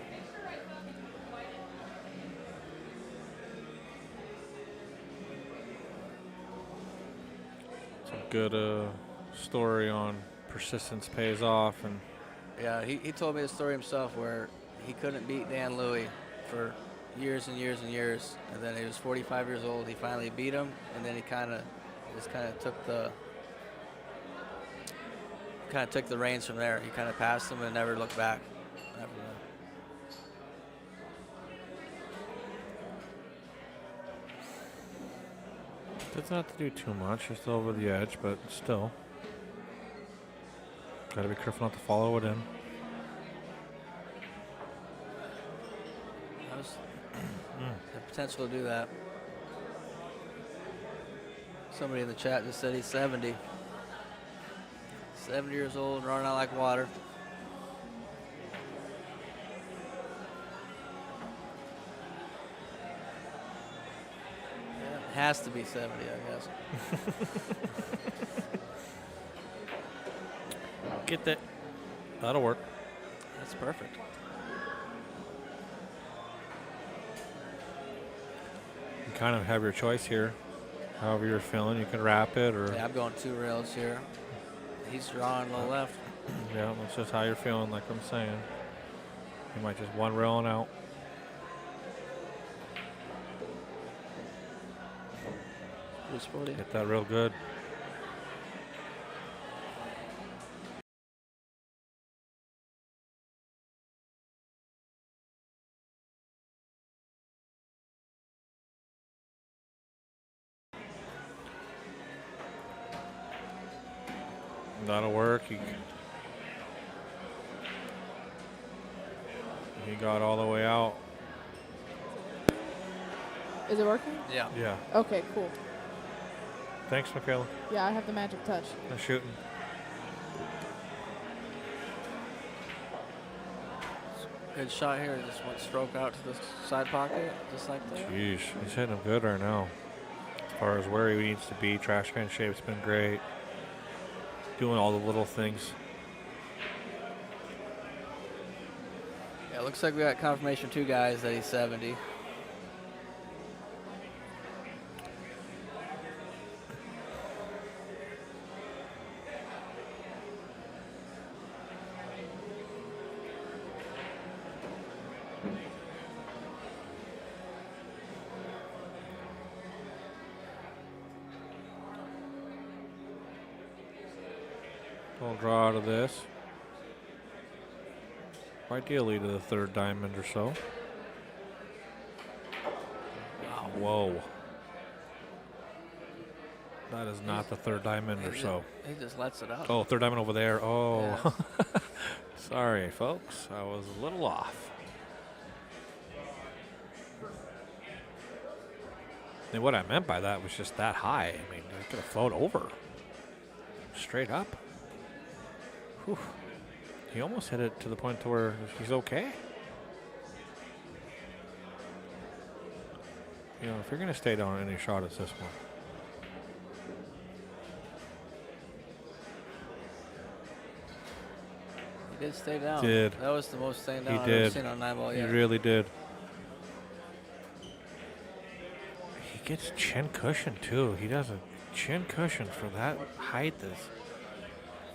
It's a good story on persistence pays off, and Yeah, he told me the story himself where he couldn't beat Dan Louis for years and years and years, and then he was 45 years old. He finally beat him, and then he kind of took the reins from there. He kind of passed him and never looked back after that. doesn't have to do too much, just over the edge, but still. Got to be careful not to follow it in. That was the potential to do that. Somebody in the chat just said he's 70. 70 years old, running out like water. Yeah, it has to be 70, I guess. Get that. That'll work. That's perfect. You kind of have your choice here. However you're feeling, you can wrap it or. Yeah, I'm going 2 rails here. He's drawing low left. Yeah, that's just how you're feeling, like I'm saying. You might just one rail and out. Pretty sporty. Hit that real good. That'll work. He got all the way out. Is it working? Yeah. Yeah. Okay, cool. Thanks, Michaela. Yeah, I have the magic touch. Nice shooting. Good shot here. Just went stroke out to the side pocket, just like that. Jeez, he's hitting him good right now. As far as where he needs to be, trash can shape's been great. Doing all the little things. Yeah, looks like we got confirmation 2 guys that he's 70. Little draw out of this. Ideally to the third diamond or so. Wow. Whoa. That is not the third diamond or so. He just lets it out. Oh, third diamond over there. Oh. Yeah. Sorry, folks. I was a little off. And what I meant by that was just that high. I mean, it could have flowed over. Straight up. Whew. He almost hit it to the point to where he's okay. You know, if you're going to stay down on any shot, it's this one. He did stay down. Did. That was the most staying down He I've did. ever seen on 9 ball He yet. really did. He gets chin cushion too. He does a chin cushion for that height.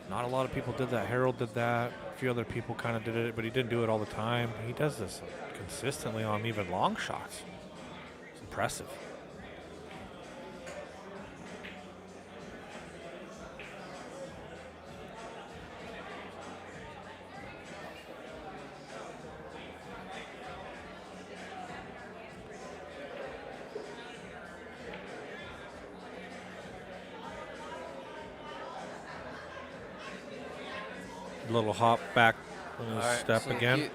Not a lot of people did that. Harold did that. A few other people kind of did it, but he didn't do it all the time. He does this consistently on even long shots. It's impressive. Little hop back on his step so again.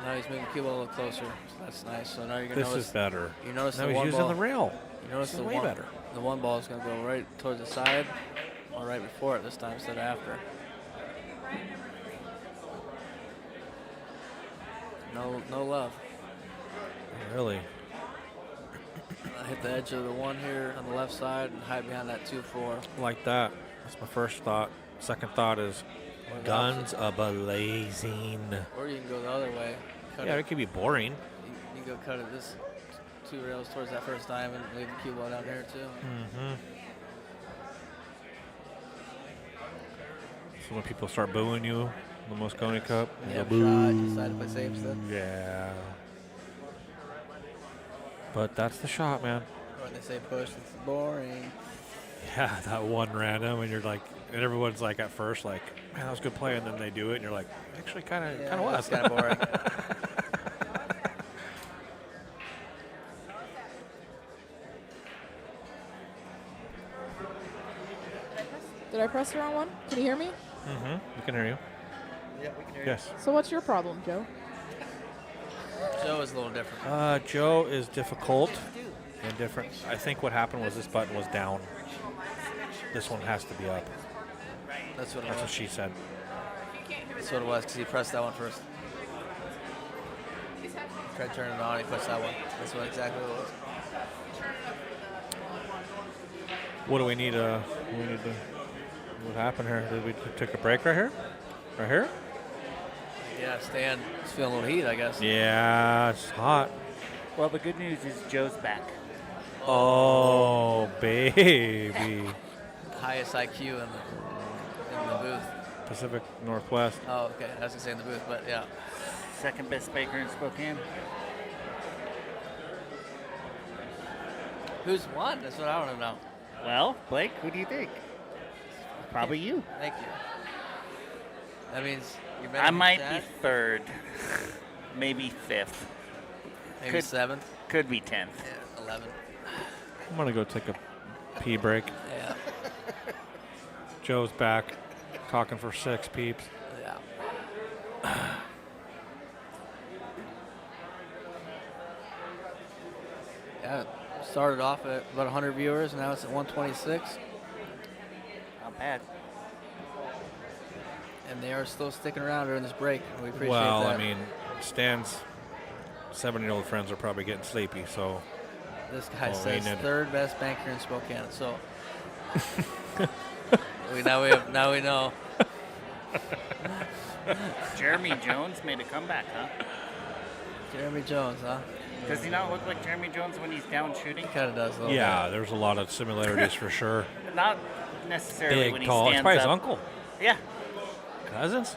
Now he's moving the cue ball a little closer. So that's nice. So now you're gonna This notice. is better. You notice Now the he's one using ball. the rail. You notice This the is way one. better. The one ball is gonna go right towards the side, or right before it this time instead of after. No love. Really. I hit the edge of the one here on the left side and hide behind that 2-4. Like that. That's my first thought. Second thought is guns a-blazing. Or you can go the other way. Cut Yeah, it. it could be boring. You can go cut it this 2 rails towards that first diamond. Leave the cue ball down here too. Mm-hmm. So when people start booing you in the Moscone Cup, Yeah, they'll shot. boo. You decided to play safe instead. Yeah. But that's the shot, man. Or they say push, it's boring. Yeah, that one random, and you're like, and everyone's like at first like, man, that was a good play, and then they do it, and you're like, actually, kind of was. It's kind of boring. Did I press the wrong one? Can you hear me? Mm-hmm. We can hear you. Yeah, we can hear Yes. So what's your problem, Joe? you. Joe is a little different. Joe is difficult and different. I think what happened was this button was down. This one has to be up. That's what it That's what was. she said. That's what it was, because he pressed that one first. He tried turning it on, he pushed that one. That's what exactly it was. What do we need? What happened here? Did we take a break right here? Right here? Yeah, Stan is feeling a little heat, I guess. Yeah, it's hot. Well, the good news is Joe's back. Oh, baby. Highest IQ in the booth. Pacific Northwest. Oh, okay. I was going to say in the booth, but yeah. Second best baker in Spokane. Who's won? That's what I want to know. Well, Blake, who do you think? Probably you. Thank you. That means you're I might be third, maybe fifth, maybe could- 7th. could be 10th. Yeah, 11th. I'm going to go take a pee break. Yeah. Joe's back, talking for 6 peeps. Yeah. Yeah, started off at about 100 viewers, now it's at 126, Not bad. and they are still sticking around during this break. And we appreciate Well, that. I mean, Stan's 7-year-old friends are probably getting sleepy, so This guy Well, says ain't it? third best banker in Spokane. So now we know. Jeremy Jones made a comeback, huh? Jeremy Jones, huh? Does he not look like Jeremy Jones when he's down shooting? Kind of does a little yeah, there's a lot of similarities for sure. Not necessarily when Big, he tall. It's stands probably his up. uncle. Yeah, Cousins?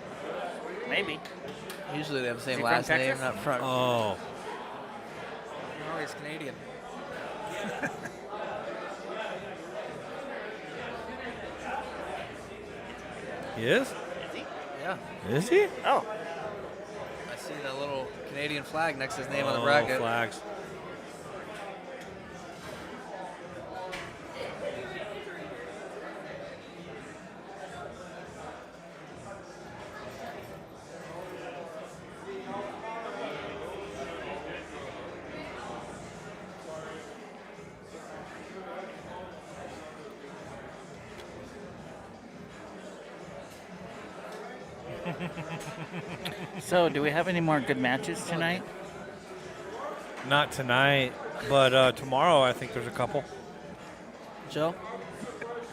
maybe. bit. Usually they have the same he last from name, Texas? not front. Oh. No, he's Canadian. He is? Is he? Yeah. Is he? Oh. I see the little Canadian flag next to his name on the bracket. Flags. So, do we have any more good matches tonight? Not tonight, but tomorrow I think there's a couple. Joe,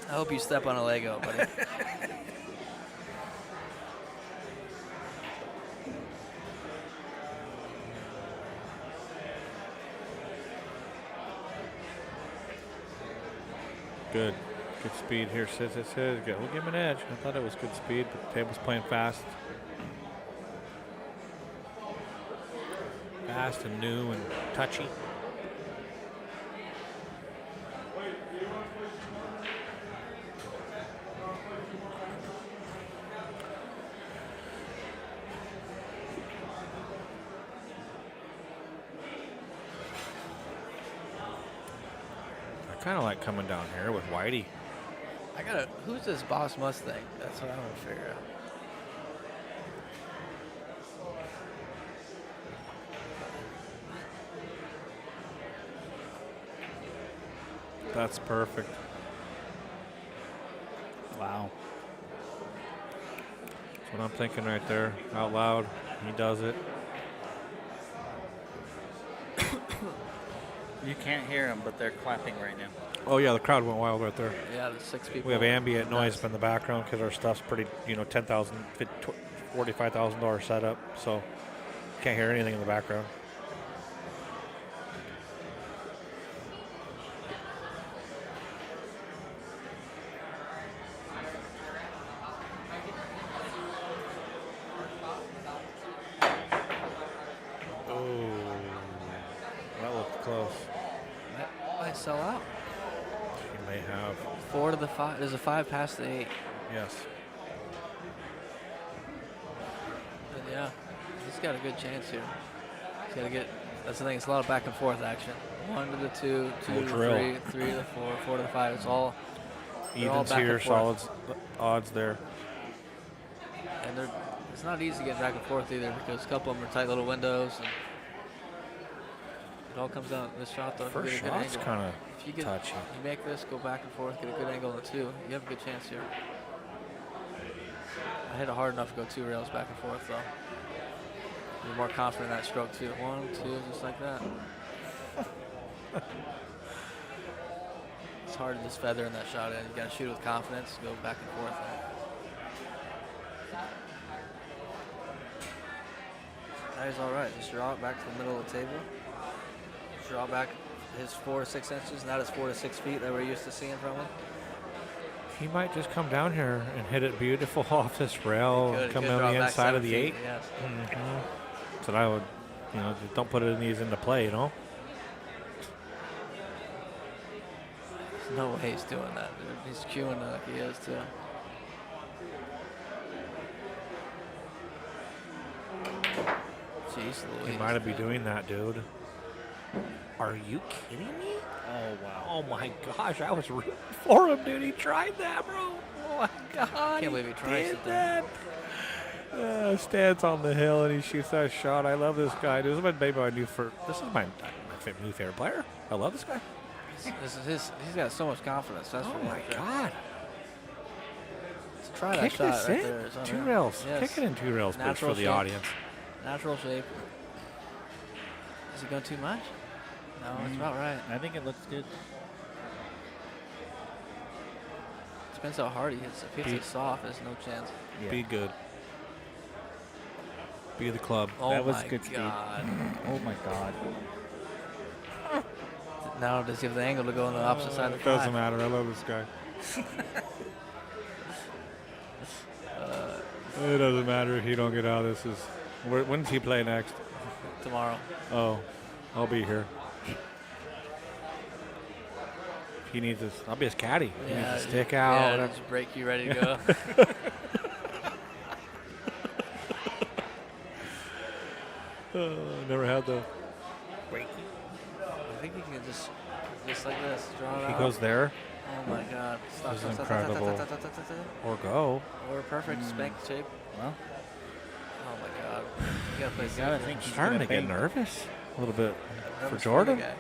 I hope you step on a Lego, buddy. Good speed here. We'll give him an edge. I thought it was good speed, but the table's playing fast. Fast and new and touchy. I kind of like coming down here with Whitey. Who's this Boss Mustang? That's what I want to figure out. That's perfect. Wow. That's what I'm thinking right there, out loud. He does it. You can't hear them, but they're clapping right now. Oh yeah, the crowd went wild right there. Yeah, there's 6 people. We have ambient noise in the background because our stuff's pretty, $10,000, $45,000 setup, so can't hear anything in the background. Sell out. He may have. 4 to the 5. There's a 5 past the 8. Yes. But yeah, he's got a good chance here. He's got to get. That's the thing. It's a lot of back and forth action. 1 to the 2, 2 to the 3, 3 to the 4, 4 to the 5. It's all evens here, solids, odds there. And it's not easy getting back and forth either because a couple of them are tight little windows. And it all comes down to this shot, though. First shot's kind of touchy. You make this, go back and forth, get a good angle on the 2. You have a good chance here. I hit it hard enough to go 2 rails back and forth, though. You're more confident in that stroke, too. 1, 2, just like that. It's hard to just feather in that shot in. You got to shoot it with confidence, go back and forth. That is all right. Just draw it back to the middle of the table. Draw back his 4 to 6 inches, not his 4 to 6 feet that we're used to seeing from him. He might just come down here and hit it beautiful off this rail, come on the inside of the 8. Yes. Mm-hmm. So I would, just don't put these into play, There's no way he's doing that, dude. He's queuing like he is, too. Jeez Louise. He might be doing that, dude. Are you kidding me? Oh, wow. Oh, my gosh. I was rooting for him, dude. He tried that, bro. Oh, my God. I can't believe he tries it that. Stands on the hill, and he shoots that shot. I love this guy. This is my new favorite player. I love this guy. He's got so much confidence. That's oh, my God. Let's try that Kick shot this right in. there. 2 rails. Yes. Kick it in 2 rails, please, for the shape. audience. Natural shape. Is it going too much? No, it's about right. I think it looks good. Depends how hard he hits. If he hits it soft, there's no chance. Yeah. Be good. Be the club. Oh, that was my good speed. God. Oh, my God. Now does he have the angle to go on the opposite side of the Doesn't 5? matter. I love this guy. It doesn't matter if he don't get out. When does he play next? Tomorrow. Oh, I'll be here. He needs this. I'll be his caddy. He needs to stick out. Yeah, just break you ready to go. Never had the. I think he can just like this, draw it He out. goes there. Oh my God! Stop, This stop, is stop, stop, stop, incredible. stop, stop, stop, stop, stop. Or go. Or perfect spank shape. Well, Oh my God! You gotta play you safe gotta here. think he's Starting gonna to get bank. nervous a little bit for Nervous Jordan. the guy.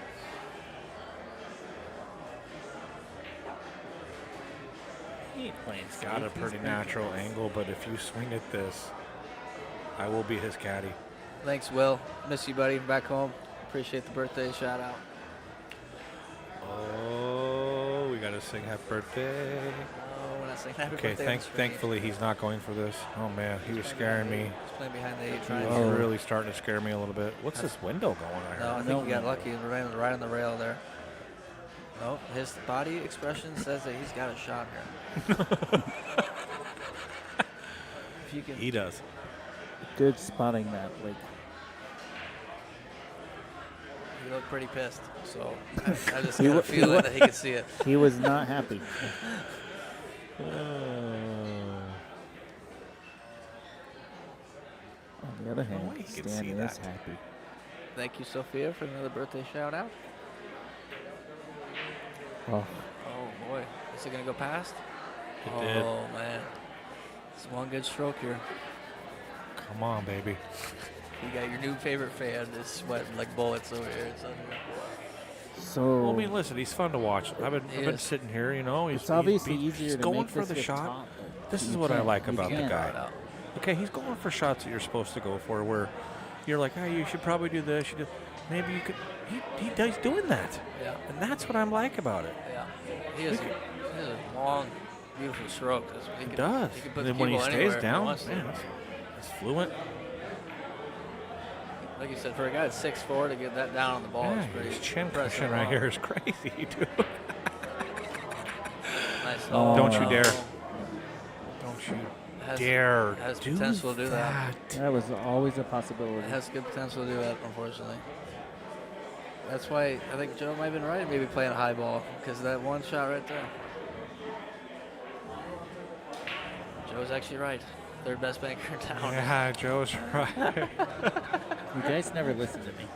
He ain't playing safe. Got a He's pretty banking. natural angle, but if you swing at this, I will be his caddy. Thanks, Will. Miss you, buddy. Back home. Appreciate the birthday shout out. Oh, we gotta sing happy birthday. Oh, when I say happy Okay, birthday, on the screen. thankfully he's not going for this. Oh man, he was scaring me. He's playing behind the 8 He trying was to. really starting to scare me a little bit. What's this window going on? No, I here? think he got lucky and right on the rail there. Nope, his body expression says that he's got a shot here. If you can, He does. Good spotting that, Blake. he looked pretty pissed, so I just got a feeling that he could see it. He was not happy. On the other hand, way he can Stan see is that. happy. Thank you, Sophia, for another birthday shout out. Oh, Oh boy, is it gonna go past? It oh did. man, it's one good stroke here. Come on, baby. You got your new favorite fan that's sweating like bullets over here. It's unreal. so Well, I mean, listen, he's fun to watch. I've been Yes. sitting here, you know. it's obviously easier he's to going make for this the with shot. top, but This is you what I can't- like you about the can't. guy. Okay, he's going for shots that you're supposed to go for, where you're like, hey, you should probably do this. You do. Maybe you could. He's doing that, Yeah, and that's what I'm like about it. yeah. He has a long, beautiful stroke. He He does. He can put And the then when he cue ball stays anywhere he down, wants to. man, it's fluent. Like you said, for a guy that's 6'4" to get that down on the ball Yeah, is pretty his chin impressive. cushion right here is crazy, dude. Nice. Oh, Don't you no. dare. Don't you Has, dare has do potential to do that. That was always a possibility. It has good potential to do that, unfortunately. That's why I think Joe might have been right, maybe playing a high ball, because that one shot right there. Joe's actually right. Third best banker in town. Yeah, Joe's right. You guys never listen to me.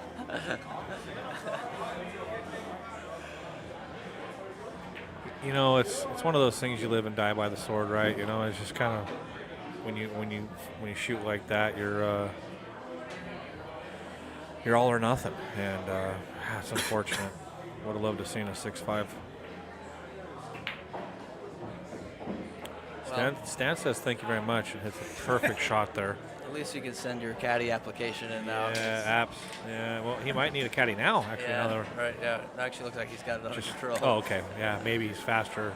You know, it's one of those things you live and die by the sword, right? You know, it's just kind of when you shoot like that, you're all or nothing, and it's unfortunate. Would have loved to have seen a 6.5. Stan says thank you very much and hits a perfect shot there. At least you can send your caddy application in now. Yeah, apps. Yeah, well, he might need a caddy now, actually. Yeah, Now right, yeah. It actually looks like he's got it under just, control. oh, okay. Yeah, maybe he's faster.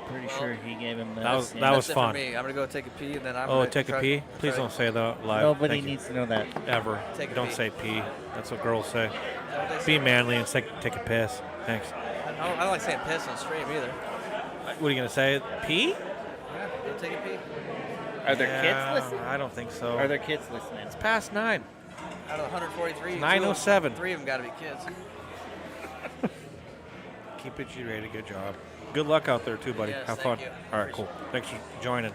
Pretty Well, sure he gave him the. that was- yeah. that was That's it fun. For me. I'm going to go take a pee, and then I'm Oh, going to take a pee? Please don't say that live. Nobody Thank you. needs to know that. Ever. Take a Don't pee. say pee. That's what girls say. Be Be manly and take a piss. Thanks. I don't like saying piss on stream either. What are you going to say? Pee? Yeah, go take a pee. Are there Yeah, kids listening? I don't think so. Are there kids listening? It's past 9. Out of the 143, 9:07. 3 of them got to be kids. Keep it G-rated. Good job. Good luck out there, too, buddy. Yes, Have thank fun. you. All right, cool. Thanks for joining.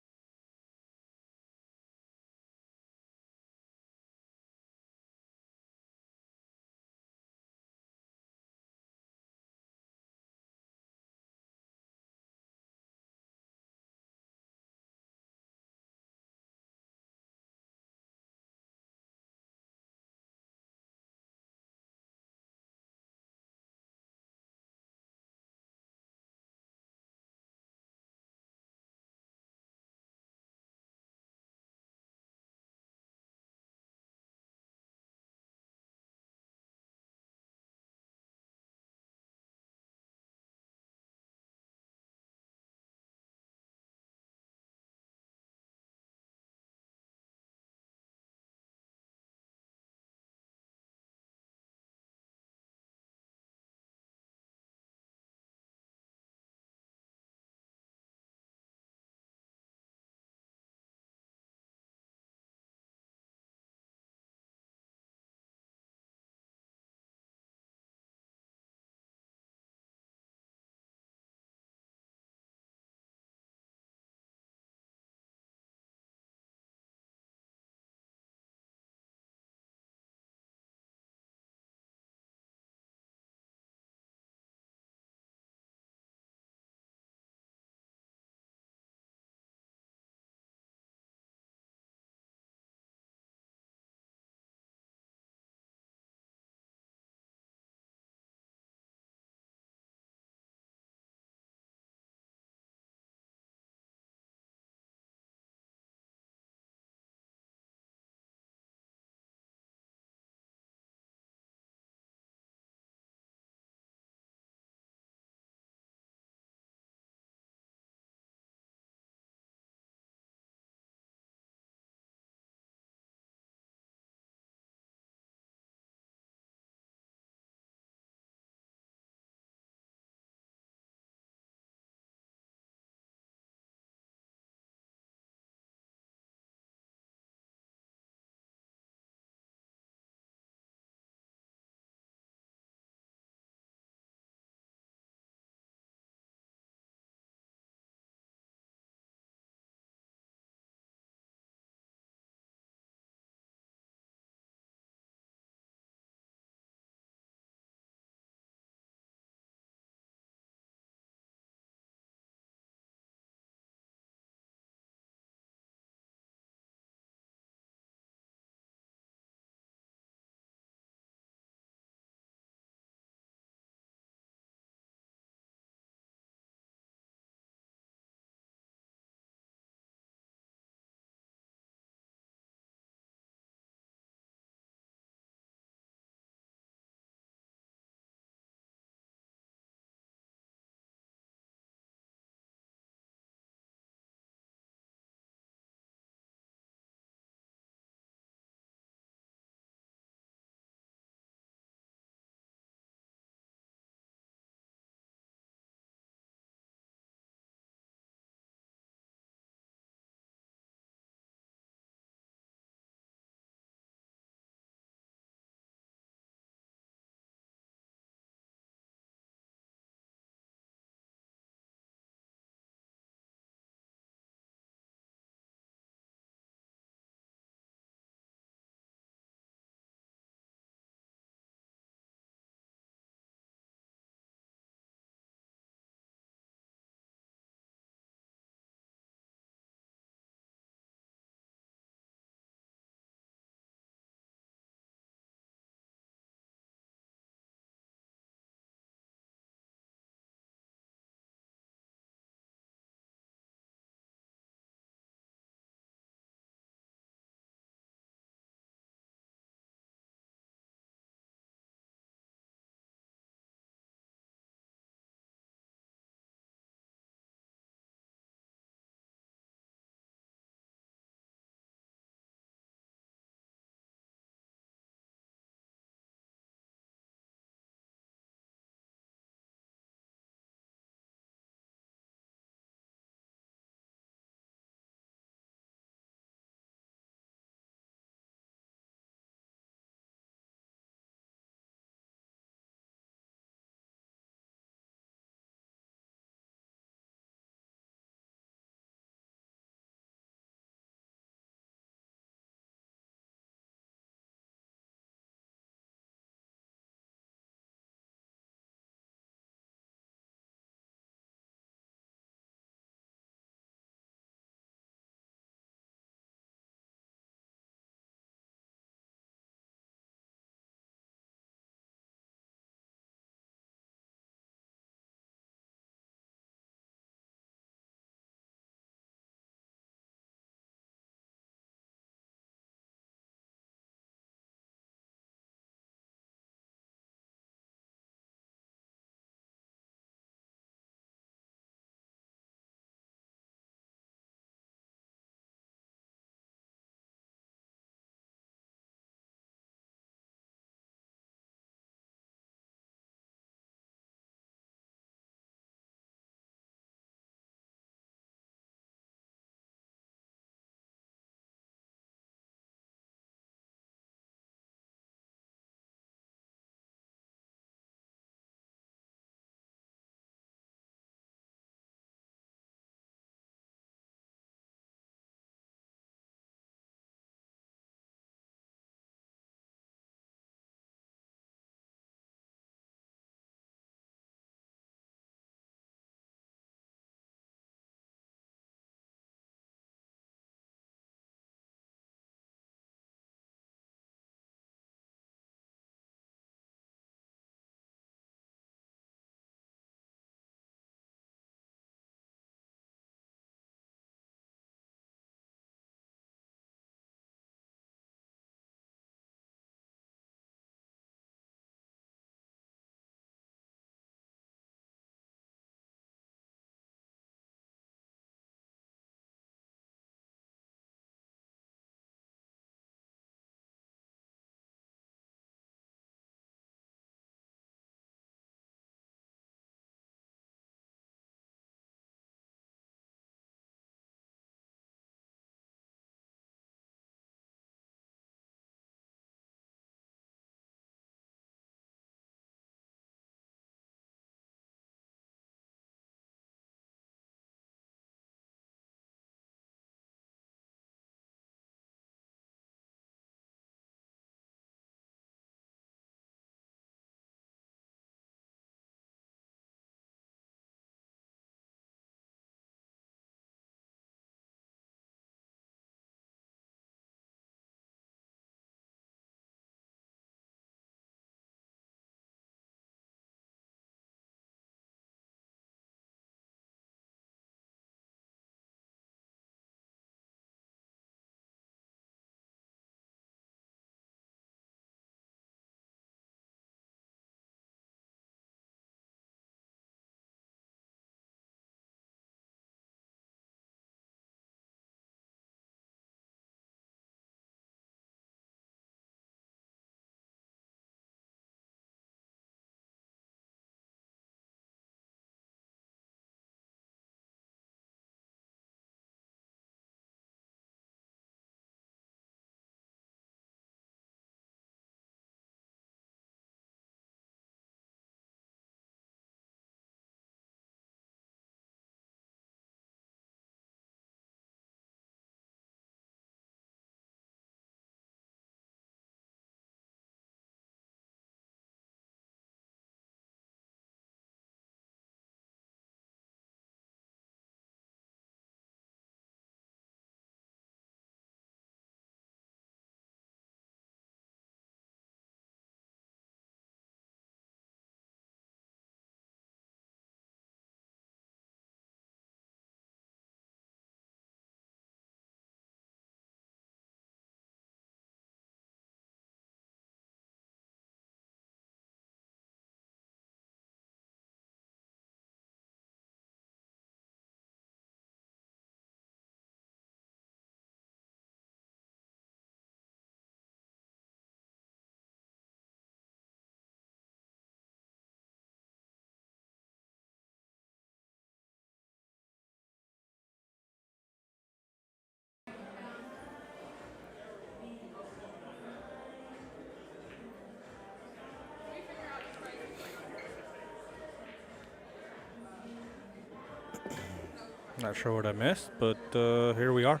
Not sure what I missed, but here we are.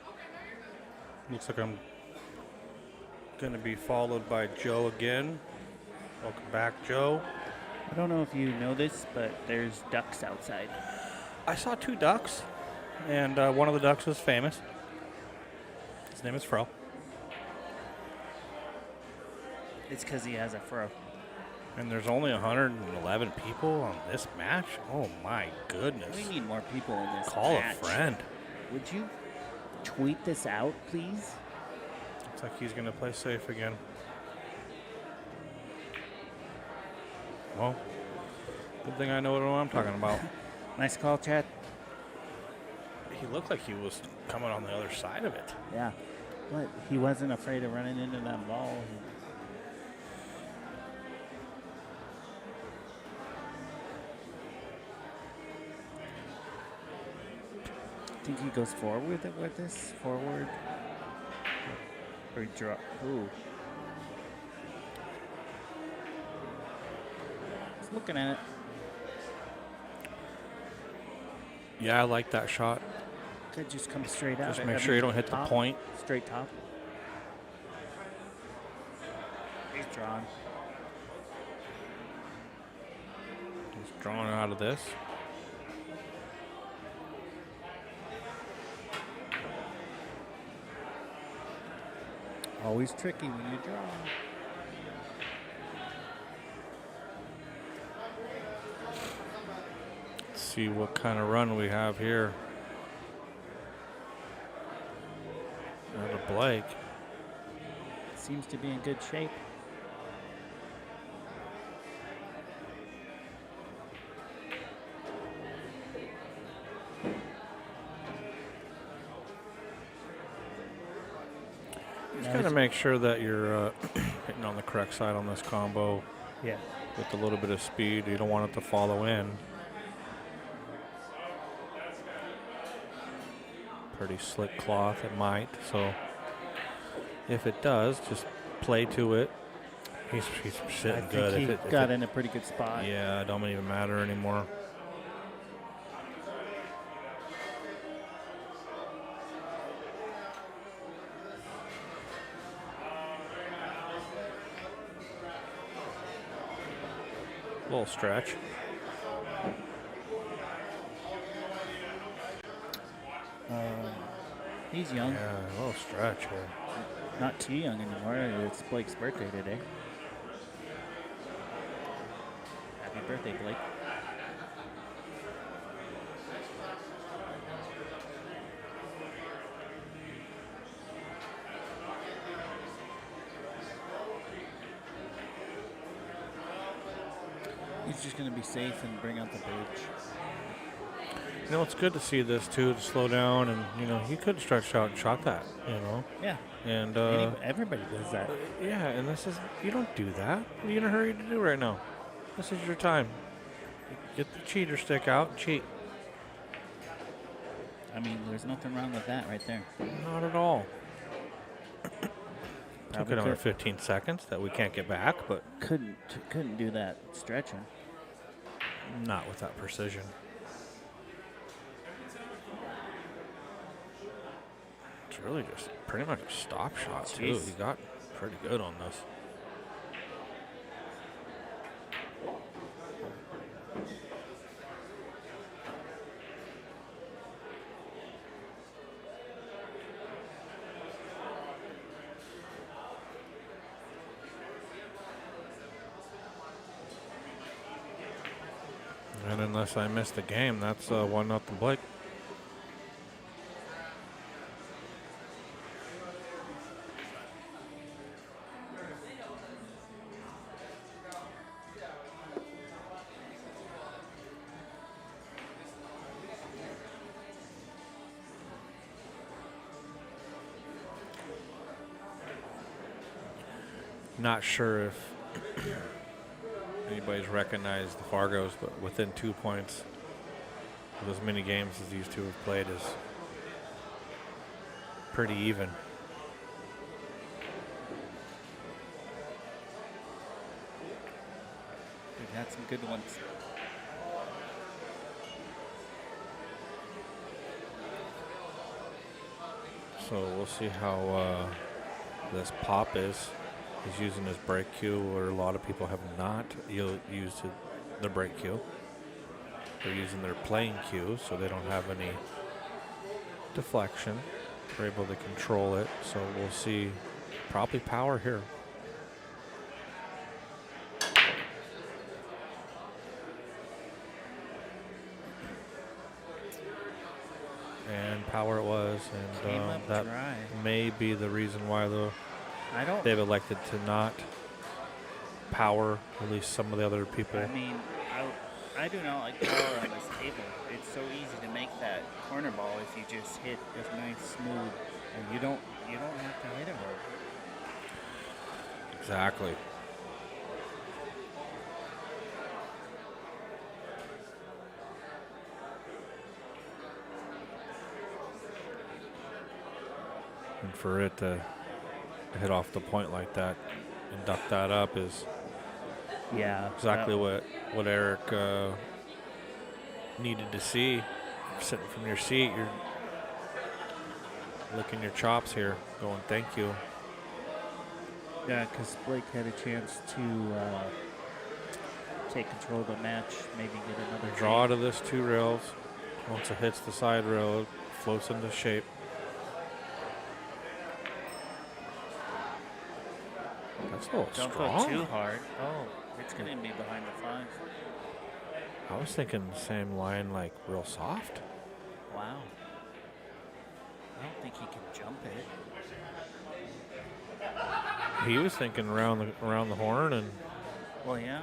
Looks like I'm going to be followed by Joe again. Welcome back, Joe. I don't know if you know this, but there's ducks outside. I saw 2 ducks, and one of the ducks was famous. His name is Fro. It's because he has a fro. And there's only 111 people on this match? Oh, my goodness. We need more people in this Call match. a friend. Would you tweet this out, please? Looks like he's going to play safe again. Well, good thing I know what I'm talking about. Nice call, Chad. He looked like he was coming on the other side of it. Yeah. But he wasn't afraid of running into that ball. I think he goes forward with this. Forward. Or draw. Ooh. He's looking at it. Yeah, I like that shot. Could just come straight out. Just make sure you don't hit the top, point. Straight top. He's drawn. He's drawing out of this. Always tricky when you draw. Let's see what kind of run we have here. Out of Blake. Seems to be in good shape. Just got to make sure that you're hitting on the correct side on this combo. Yeah. With a little bit of speed. You don't want it to follow in. Pretty slick cloth, it might. So if it does, just play to it. He's sitting I good. think he got in a pretty good spot. Yeah, it don't even matter anymore. Little stretch. He's young. Yeah, a little stretch here. Not too young anymore. It's Blake's birthday today. Happy birthday, Blake. He's just going to be safe and bring out the bridge. You know, it's good to see this too, to slow down, and you know, he could have stretched out and shot that, you know. Yeah. And everybody does that. yeah, and this is, you don't do that. What are you in a hurry to do right now? This is your time. Get the cheater stick out and cheat. I mean, there's nothing wrong with that right there. Not at all. Took Probably another could- 15 seconds that we can't get back, but couldn't do that stretching. not with that precision. It's really just pretty much a stop shot too. Jeez. He got pretty good on this. And unless I missed the game, that's 1-0 Blake. Not sure if anybody's recognized the Fargos, but within 2 points of as many games as these two have played is pretty even. We've had some good ones. So we'll see how this pop is. He's using his brake cue, where a lot of people have not used the brake cue. They're using their playing cue, so they don't have any deflection. They're able to control it. So we'll see probably power here. And power it was, Came and up that dry. may be the reason why I don't. they've elected to not power at least some of the other people. I mean, I do not like power on this table. It's so easy to make that corner ball if you just hit a nice smooth, and you don't have to hit it hard. Exactly. And for it to hit off the point like that and duck that up is Yeah. exactly what Eric needed to see. Sitting from your seat, you're licking your chops here, going, thank you. Yeah, because Blake had a chance to take control of the match, maybe get another Draw to this 2 rails. Once it hits the side rail, it floats into shape. That's a little Don't strong. go too hard. Oh, it's going to be behind the 5. I was thinking the same line, like real soft. Wow. I don't think he can jump it. He was thinking around the horn, and Well, yeah.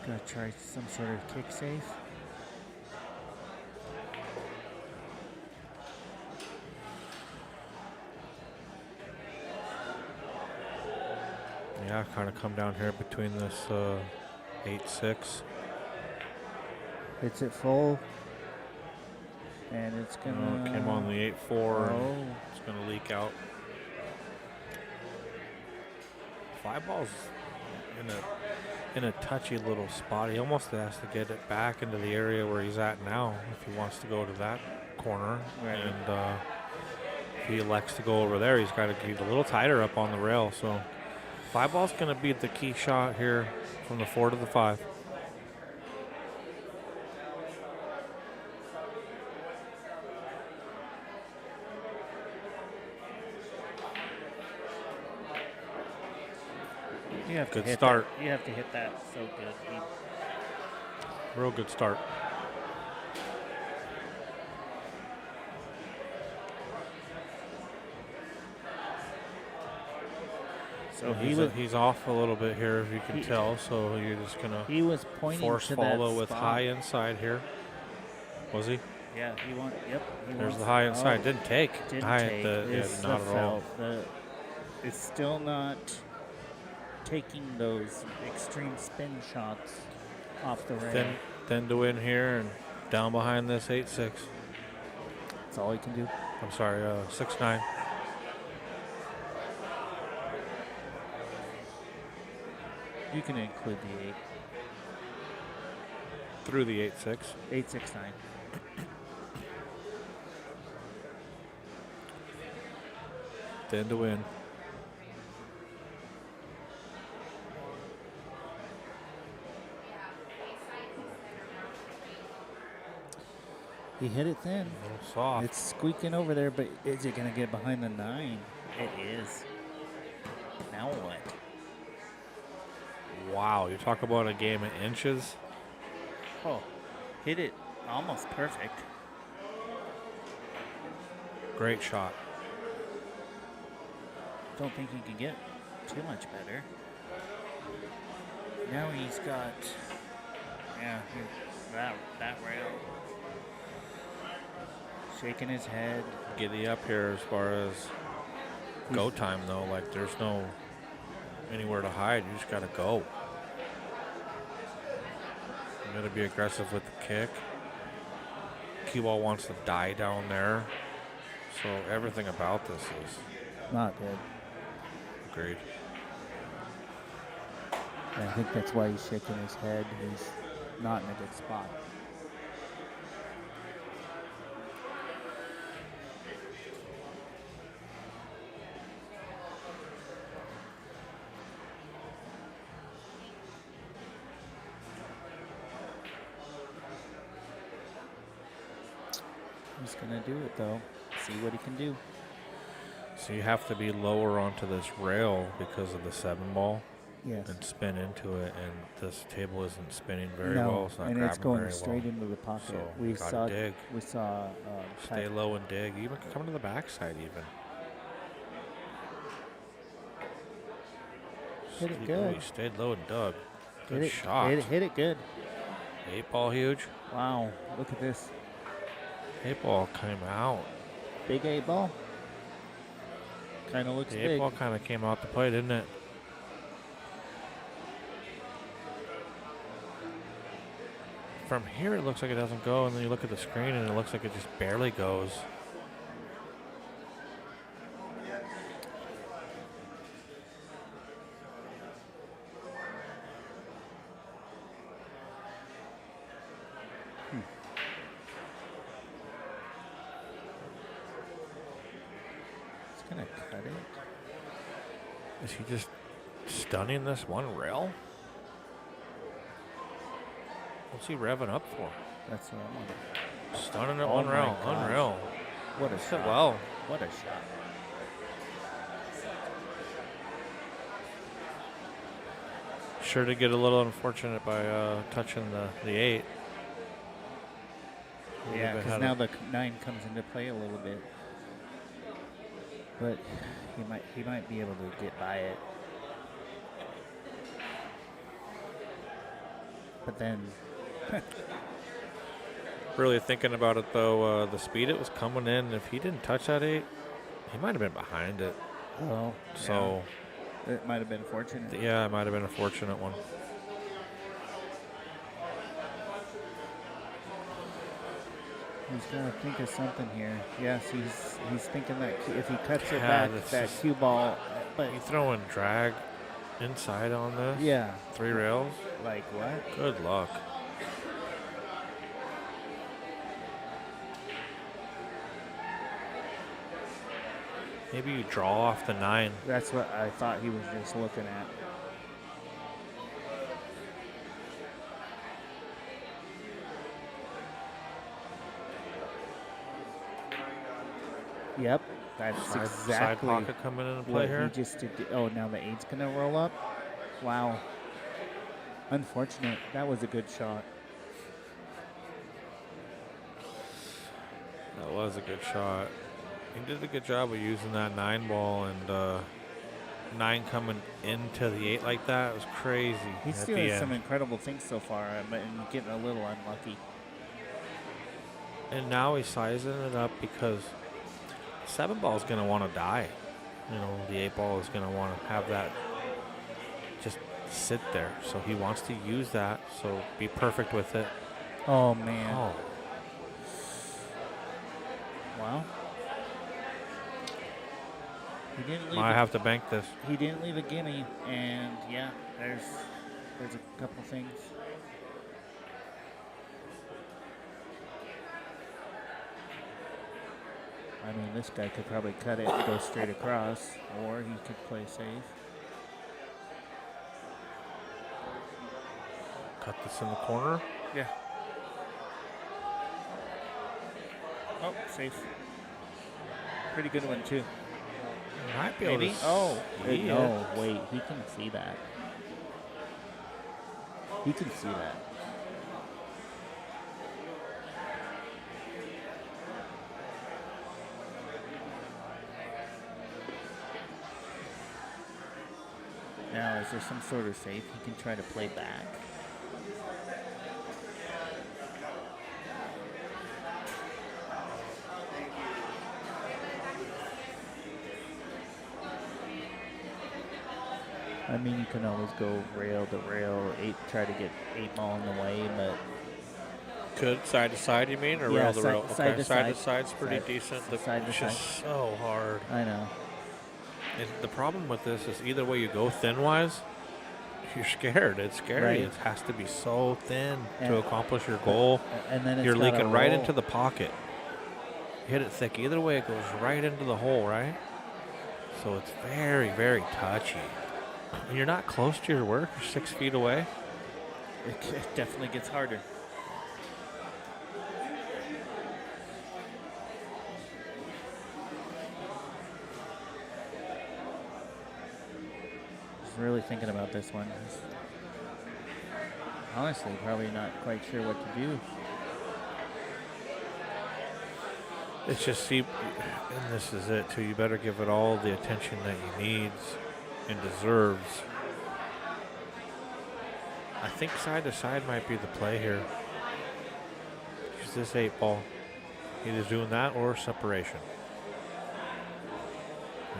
Gotta try some sort of kick safe. yeah, kind of come down here between this 8-6. Hits it full. And it's gonna. Came on the 8-4. Oh. And it's gonna leak out. 5 balls in a touchy little spot. He almost has to get it back into the area where he's at now if he wants to go to that corner. Right. And if he elects to go over there, he's got to get a little tighter up on the rail. So 5 ball's going to be the key shot here from the 4 to the 5. You have to Good hit start. That. You have to hit that so good. Real good start. So he's off a little bit here, if you can tell. So you're just gonna he was pointing force to follow that with spot. high inside here. Was he? Yeah, he wants. Yep. He There's wants, the high inside. oh, Didn't take. Didn't high take. At the, It's yeah, not the at all. felt. It's still not taking those extreme spin shots off the rail. Then to win here and down behind this 8-6. That's all he can do. I'm sorry, 6-9. You can include the 8. Through the 8-6. 8-6-9. Then to win. He hit it thin. A little soft. It's squeaking over there, but is it going to get behind the 9? It is. Now what? Wow, you talk about a game of inches. Oh, hit it almost perfect. Great shot. Don't think he can get too much better. Now he's got, that rail. Shaking his head. Giddy up here as far as go time, though. Like, there's no anywhere to hide. You just got to go. You got to be aggressive with the kick. Cue ball wants to die down there. So everything about this is Not good. agreed. And I think that's why he's shaking his head. He's not in a good spot. He's going to do it, though. See what he can do. So you have to be lower onto this rail because of the 7-ball Yes. and spin into it, and this table isn't spinning very no, well. It's not and grabbing it's going very straight well. into the pocket. So we you gotta saw. dig. We saw. Stay low and dig. Even come to the backside even. Hit it He good. stayed low and dug. Good Hit it, shot. hit it good. 8-ball huge. Wow, look at this. 8-ball came out. Big 8-ball. Kind of looks The big. 8-ball kind of came out to play, didn't it? From here, it looks like it doesn't go, and then you look at the screen, and it looks like it just barely goes. It's going to cut it. Is he just stunning this one rail? What's he revving up for? That's what I wanted. Stunning it Oh one my rail. gosh. Unreal. What a Did shot. well. What a shot. Sure to get a little unfortunate by touching the 8. Yeah, because now the 9 comes into play a little bit. But he might be able to get by it. But then Really thinking about it though, the speed it was coming in, if he didn't touch that 8, he might have been behind it. oh, So yeah, it might have been fortunate. yeah, it might have been a fortunate one. He's got to think of something here. Yes, he's thinking that if he cuts it Yeah, back, that's that just- cue ball. But You throwing drag inside on this? yeah, 3 rails? like what? Good luck. Maybe you draw off the 9. That's what I thought he was just looking at. Yep, that's Side exactly pocket coming into play what here. he just did. Oh, now the 8's gonna roll up. Wow. Unfortunate. That was a good shot. That was a good shot. He did a good job of using that 9-ball, and 9 coming into the 8 like that was crazy. He's at doing the some end. incredible things so far, but getting a little unlucky. And now he's sizing it up because 7-ball is going to want to die. You know, the 8-ball is going to want to have that just sit there. So he wants to use that. So be perfect with it. Oh man! Oh, Wow. He didn't leave. I have to bank this. He didn't leave a gimme, and yeah, there's a couple things. I mean, this guy could probably cut it and go straight across, or he could play safe. Cut this in the corner. Yeah. Oh, safe. Pretty good one too. Might be able Maybe. to Oh, see it. no! Wait, he can see that. He can see that. Now, is there some sort of safe he can try to play back? I mean, you can always go rail to rail, try to get 8-ball in the way, but Could side to side, you mean, or Yeah, rail to rail? side Okay, to side to side. side's pretty Side- decent. The, side to it's just so hard. I know. And the problem with this is either way you go thin wise, you're scared. It's scary. Right. It has to be so thin And- to accomplish your goal. And then it's You're gotta leaking right roll. into the pocket. You hit it thick. Either way, it goes right into the hole, right? So it's very, very touchy. And you're not close to your work. You're 6 feet away. It definitely gets harder. really thinking about this one. He's honestly probably not quite sure what to do. It's just, see, and this is it, too. You better give it all the attention that he needs and deserves. I think side to side might be the play here. Use this 8 ball. Either doing that or separation.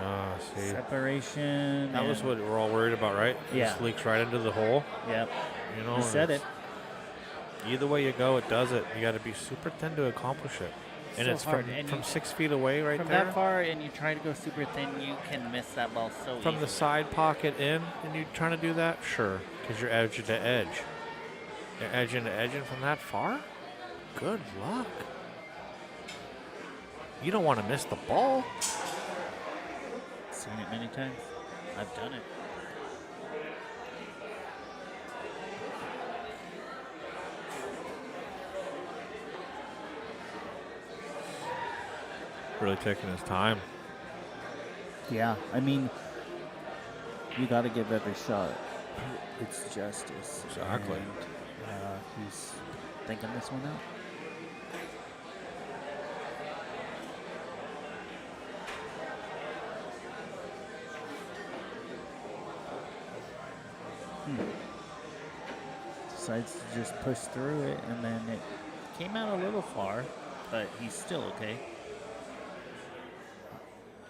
Ah, see. Separation. That was what we're all worried about, right? Yeah. This leaks right into the hole. Yep. You know, You said it. Either way you go, it does it. You got to be super thin to accomplish it. And So it's hard. from, And from you- 6 feet away right From there. that far, and you try to go super thin, you can miss that ball so From the easily. side pocket in, and you're trying to do that? Sure, because you're edge to edge. You're edging to edging from that far? Good luck. You don't want to miss the ball. Seen it many times. I've done it. Really taking his time. Yeah, I mean, you got to give every shot its justice. Exactly. And, he's thinking this one out. Decides to just push through it, and then it came out a little far, but he's still okay.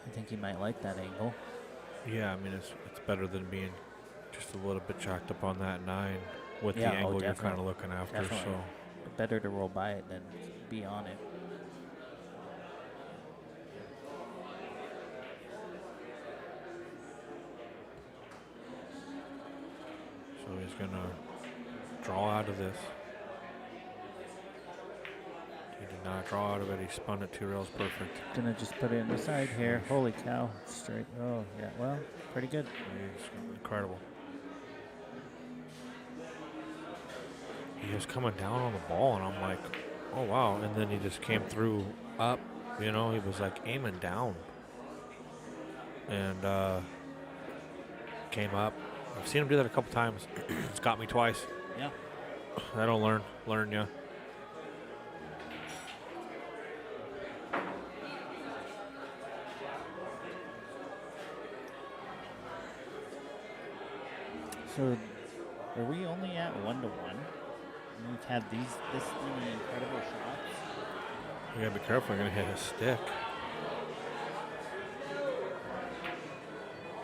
I think he might like that angle. Yeah, I mean, it's better than being just a little bit jacked up on that 9 with Yeah, the angle you're kind definitely. of looking after. Definitely. So Better to roll by it than be on it. he's going to draw out of this. He did not draw out of it. He spun it 2 rails perfect. Gonna just put it in the side here. Holy cow. Straight. Oh, yeah. Well, pretty good. He's incredible. He was coming down on the ball, and I'm like, oh, wow. And then he just came through up. You know, he was like aiming down. And came up. I've seen him do that a couple times. It's got me twice. Yeah. I don't learn, yeah. So, are we only at 1-1? We've had this many incredible shots. You gotta be careful. You're gonna hit his stick.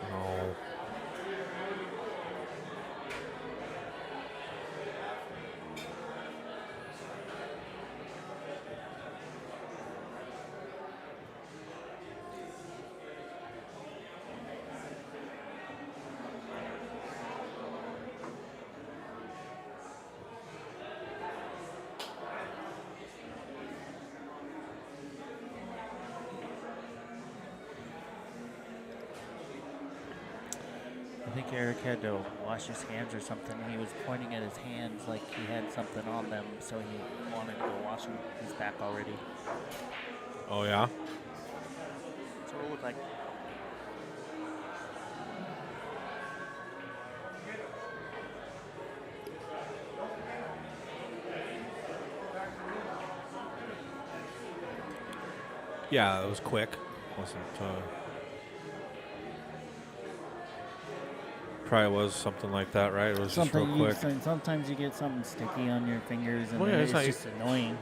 No. I think Eric had to wash his hands or something. He was pointing at his hands like he had something on them, so he wanted to go wash them. He's back already. Oh, yeah? That's what it looked like. Yeah, it was quick. Wasn't probably was something like that, right? It was Something just real quick. sometimes you get something sticky on your fingers, and Well, then yeah, it's it's not- just annoying.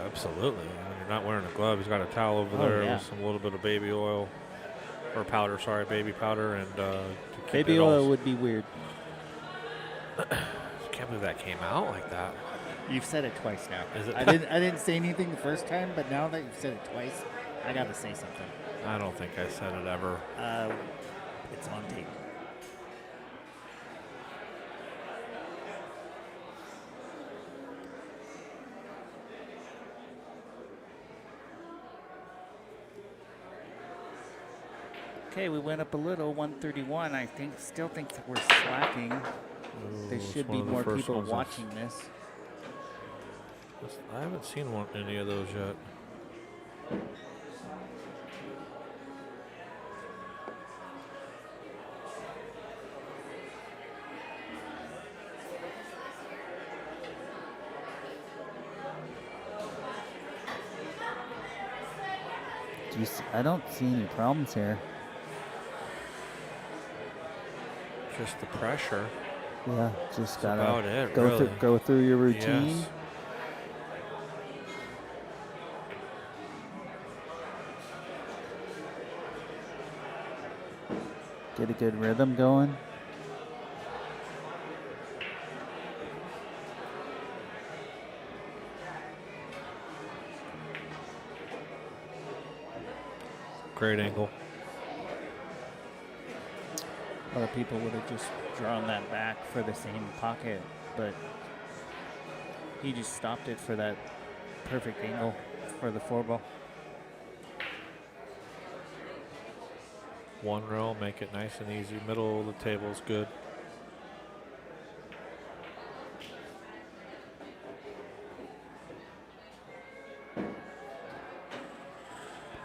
Absolutely. When you're not wearing a glove, he's got a towel over Oh, there yeah. with some little bit of baby oil or powder. Sorry, baby powder, and to keep Baby it all- oil would be weird. I can't believe that came out like that. You've said it twice now. Is it? I didn't say anything the first time, but now that you've said it twice, I gotta say something. I don't think I said it ever. It's on tape. Okay, we went up a little, 131. I still think that we're slacking. There Ooh, should it's one be of the more first people ones that's- watching this. I haven't seen any of those yet. I don't see any problems here. Just the pressure. Yeah, just That's about gotta it, go really. go through your routine. Yes. Get a good rhythm going. Great angle. Other people would have just drawn that back for the same pocket, but he just stopped it for that perfect angle for the 4-ball. One rail, make it nice and easy. Middle of the table is good.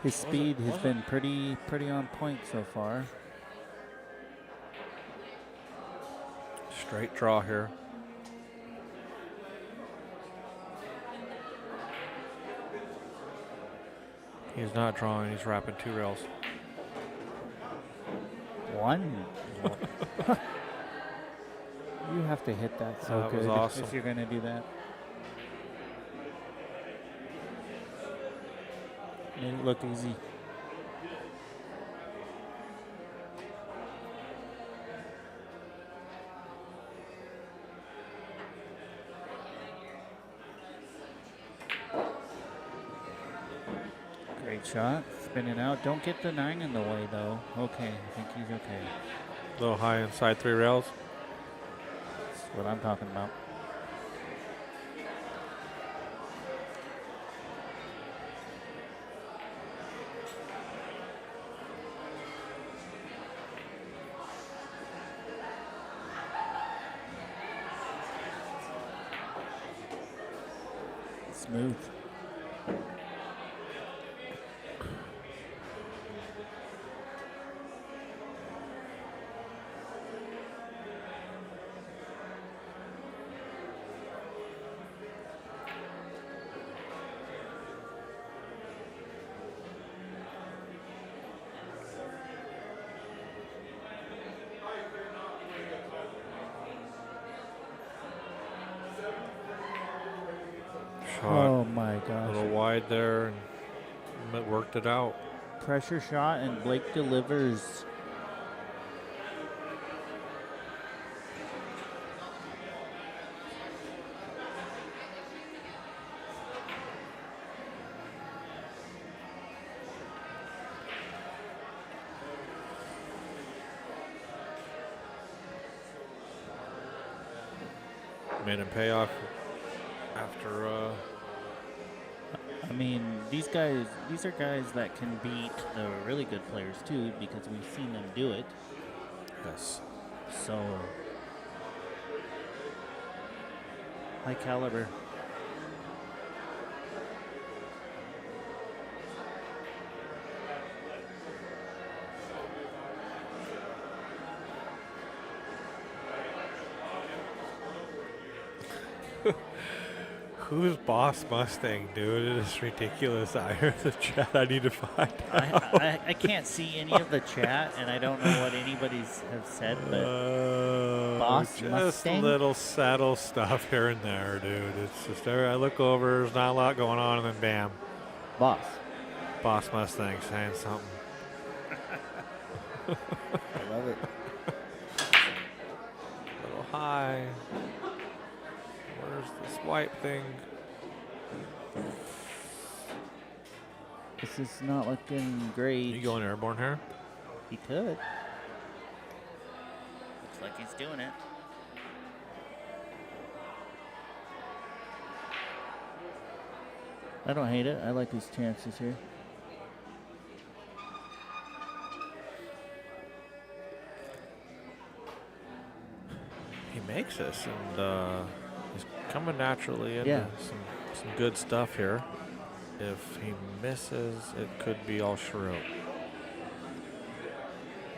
His speed has been pretty on point so far. Straight draw here. He's not drawing, he's wrapping 2 rails. One. You have to hit that so That was good awesome. if you're going to do that. Made it look easy. Great shot. Spinning out. Don't get the 9 in the way, though. Okay, I think he's okay. A little high inside 3 rails. That's what I'm talking about. Smooth. Shot Oh my a gosh. little wide there and it worked it out. Pressure shot and Blake delivers. Made him pay off after I mean, these are guys that can beat the really good players too, because we've seen them do it. yes. So, high caliber. Who's Boss Mustang, dude? It is ridiculous. I heard the chat. I need to find out. I can't see any of the chat, and I don't know what anybody's have said, but Boss just Mustang? little saddle stuff here and there, dude. It's just there. I look over, there's not a lot going on, and then bam, Boss. Boss Mustang saying something. I love it. A little high. Where's this white thing? This is not looking great. You going airborne here? He could. Looks like he's doing it. I don't hate it. I like his chances here. He makes this, and he's coming naturally into Yeah. some good stuff here. If he misses, it could be all shrew.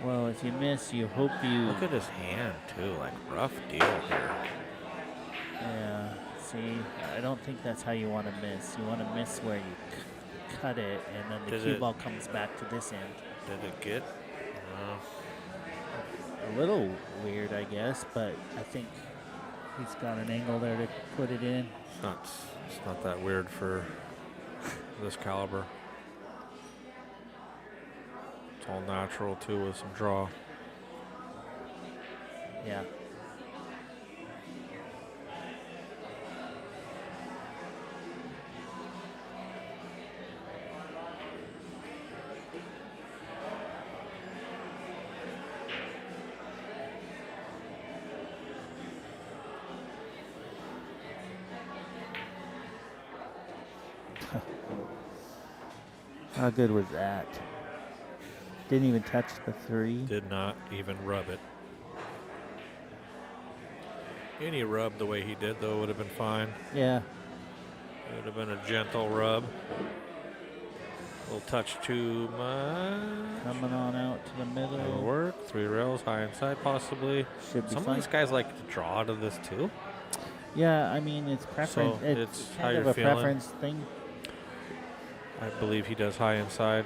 Well, if you miss, you hope you. Look at his hand too, like rough deal here. Yeah. See, I don't think that's how you want to miss. You want to miss where you cut it, and then the Did cue it- ball comes back to this end. Did it get? A little weird, I guess, but I think he's got an angle there to put it in. It's not that weird for this caliber. It's all natural too with some draw. Yeah. How good was that? Didn't even touch the 3. Did not even rub it. Any rub the way he did though would have been fine. Yeah. It would have been a gentle rub. A little touch too much. Coming on out to the That'll middle. work. 3 rails high inside possibly. Should be Some of fine. these guys like to draw to this too. Yeah, I mean, it's preference. So it's it's how kind of you're a feeling. preference thing. I believe he does high inside.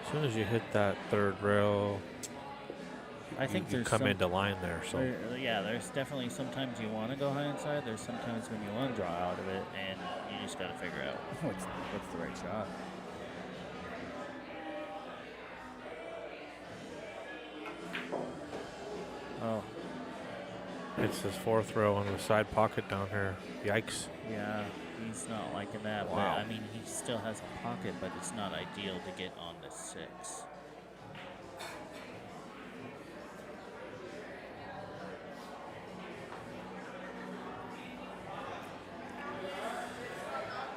As soon as you hit that 3rd rail, I think you there's come some, into line there. So yeah, there's definitely sometimes you want to go high inside. There's sometimes when you want to draw out of it, and you just got to figure out what's the right shot. Oh, it's his 4th row in the side pocket down here. Yikes. yeah, he's not liking that. Wow. But I mean, he still has a pocket, but it's not ideal to get on the 6.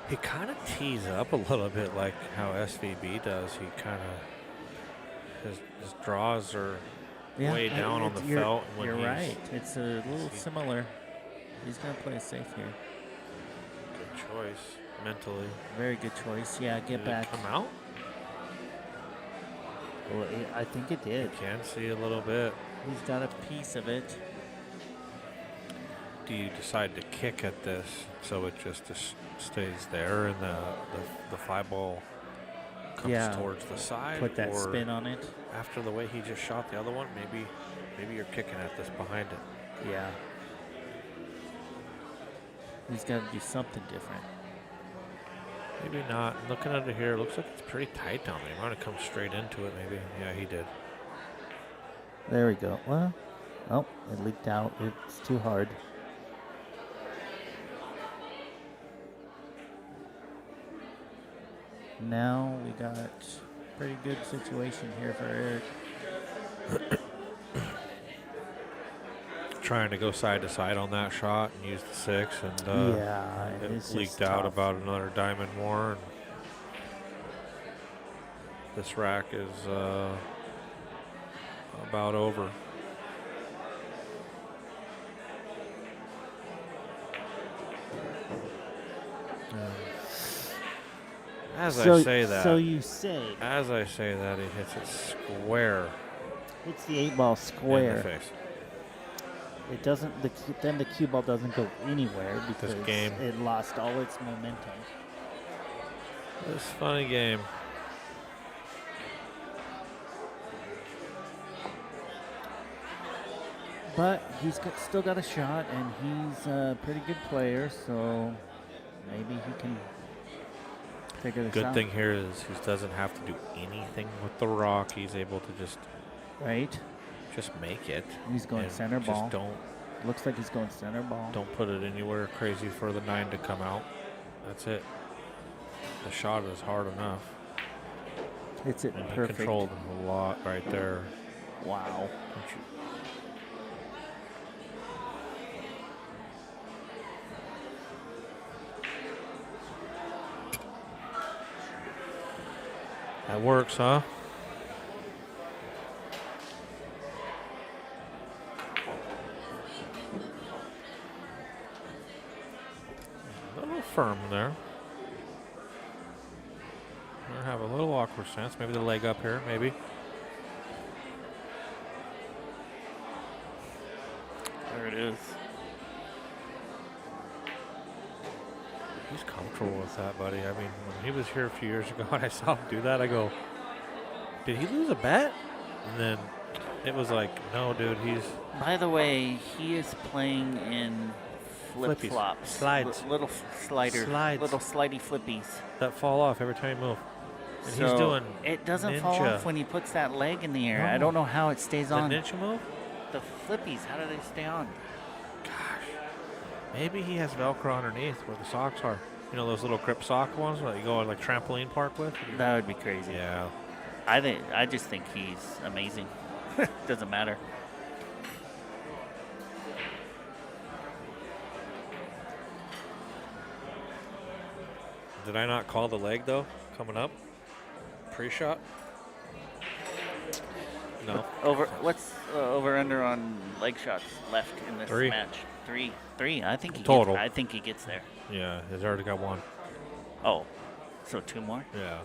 He kind of tees up a little bit like how SVB does. He kind of, his draws are way down on the felt. When You're he's- right. It's a little similar. He's going to play it safe here. Good choice mentally. Very good choice. Yeah, get Did back. it come out? Well, I think it did. You can see a little bit. He's got a piece of it. Do you decide to kick at this so it just stays there and the 5 ball comes Yeah. towards the side? Put that or spin on it. after the way he just shot the other one, maybe you're kicking at this behind it. Yeah. He's got to do something different. Maybe not. Looking at it here, it looks like it's pretty tight down there. He might have come straight into it, maybe. Yeah, he did. There we go. Well, oh, it leaked out. It's too hard. Now we got pretty good situation here for Eric. Trying to go side to side on that shot and use the 6, and yeah, it it's leaked just out tough. about another diamond more. And this rack is about over. As I say that, So you say as I say that, he hits it square it's the 8 ball in the square. face. It doesn't. Then the cue ball doesn't go anywhere because game. it lost all its momentum. This funny game. But he's still got a shot, and he's a pretty good player, so maybe he can figure this Good out. thing here is he doesn't have to do anything with the rock. He's able to just Right? make it. He's going and center ball. Just Looks like he's going center ball. don't put it anywhere crazy for the 9 to come out. That's it. The shot is hard enough. Hits it And he perfect. controlled a lot right there. Wow. Don't you- That works, huh? A little firm there. Gonna have a little awkward stance. Maybe the leg up here, maybe. There it is. He's comfortable with that, buddy. I mean, when he was here a few years ago and I saw him do that, I go, did he lose a bet? And then it was like, no, dude, he's By the way, he is playing in flip Flippies. flops, Slides. little sliders, Slides. little slidey flippies. that fall off every time you move. And So he's doing it doesn't fall ninja. off when he puts that leg in the air. I No. don't know how it stays the on. ninja move. The flippies, how do they stay on? Maybe he has Velcro underneath where the socks are. You know those little grip sock ones that you go on like trampoline park with? That would be crazy. Yeah. I just think he's amazing. Doesn't matter. Did I not call the leg though? Coming up? Pre-shot? No. What's over under on leg shots left in this 3. match? Three. I think he Total. I think he gets there. Yeah, he's already got 1. Oh, so 2 more? Yeah.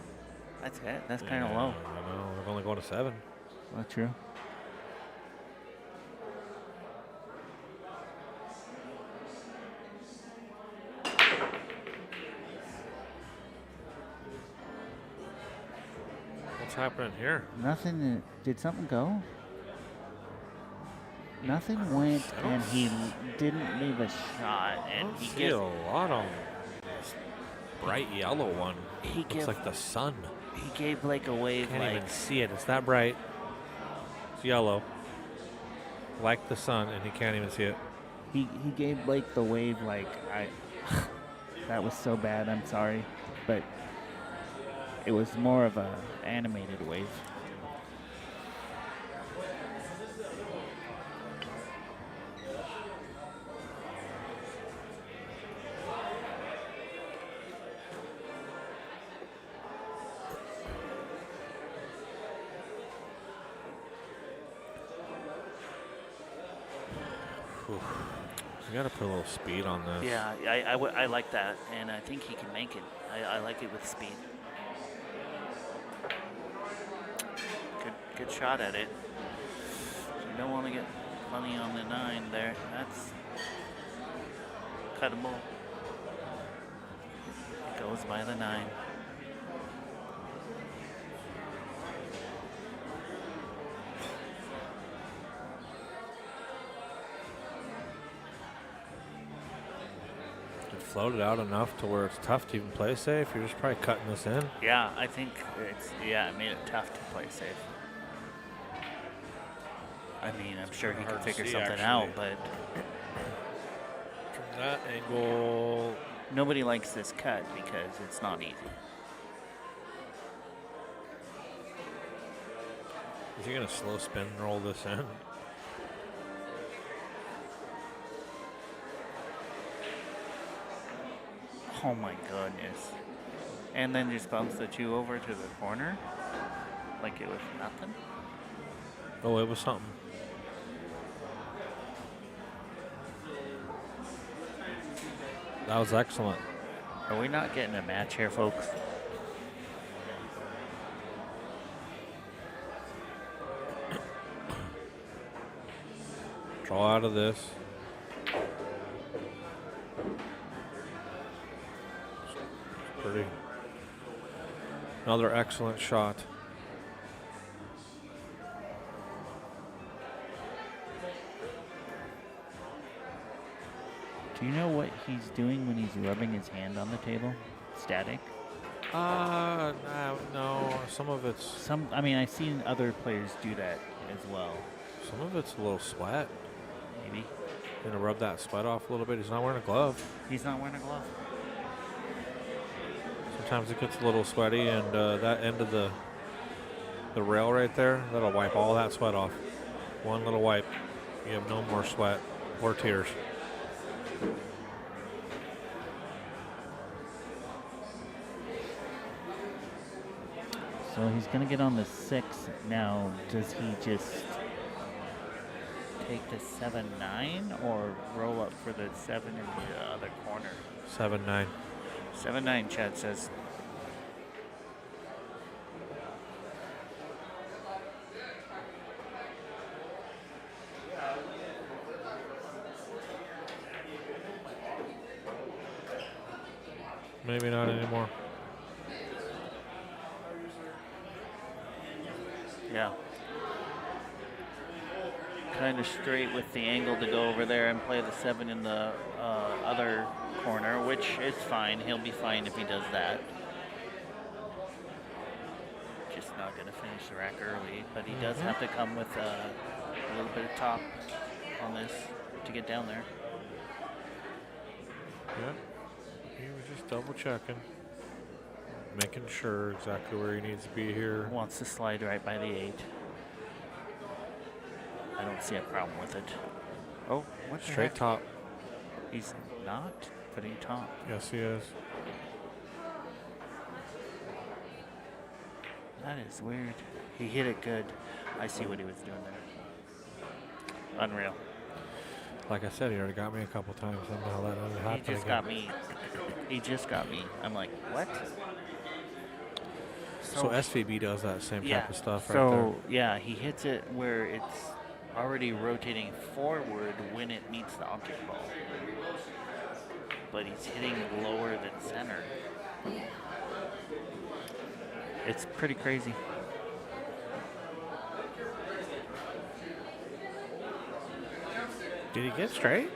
That's it. That's kind of low. I know. They're only going to 7. Well, true. What's happening here? Nothing. Did something go? Nothing went, and he didn't leave a shot. I And don't he see gives a lot on this bright yellow one. He Looks gives- like the sun. he gave Blake a wave Can't like even see it. It's that bright. It's yellow. Like the sun, and he can't even see it. He gave Blake the wave like I. That was so bad. I'm sorry, but it was more of a animated wave. You gotta put a little speed on this. Yeah, I like that, and I think he can make it. I like it with speed. Good shot at it. You don't want to get funny on the 9 there. That's cuttable. It goes by the 9. It floated out enough to where it's tough to even play safe. You're just probably cutting this in. Yeah, I think it made it tough to play safe. I mean, I'm sure he hard could to figure see, something actually. out, but From that angle, nobody likes this cut because it's not easy. is he gonna slow spin and roll this in? Oh my goodness. And then just bumps the 2 over to the corner like it was nothing. Oh, it was something. That was excellent. Are we not getting a match here, folks? Draw out of this. Pretty. Another excellent shot. Do you know what he's doing when he's rubbing his hand on the table? Static. No. Some of it's I mean, I've seen other players do that as well. some of it's a little sweat. Maybe. Gonna rub that sweat off a little bit. He's not wearing a glove. He's not wearing a glove. Sometimes it gets a little sweaty, and that end of the rail right there, that'll wipe all that sweat off. One little wipe, you have no more sweat or tears. So he's going to get on the 6 now. Does he just take the 7-9 or roll up for the 7 in the other corner? 7-9. 7-9, Chad says. maybe not anymore. Yeah. Kind of straight with the angle to go over there and play the 7 in the other corner, which is fine. He'll be fine if he does that. Just not going to finish the rack early, but he does have to come with a little bit of top on this to get down there. Yeah. He was just double checking. Making sure exactly where he needs to be here. Wants to slide right by the 8. I don't see a problem with it. Oh, what the Straight heck? top. He's not putting top. Yes, he is. That is weird. He hit it good. I see what he was doing there. Unreal. Like I said, he already got me a couple times. I don't know how that ever happened He just again. got me. He just got me. I'm like, what? So SVB does that same type of stuff right so, yeah, he hits it where it's already rotating forward when it meets the object ball. But he's hitting lower than center. It's pretty crazy. Did he get straight?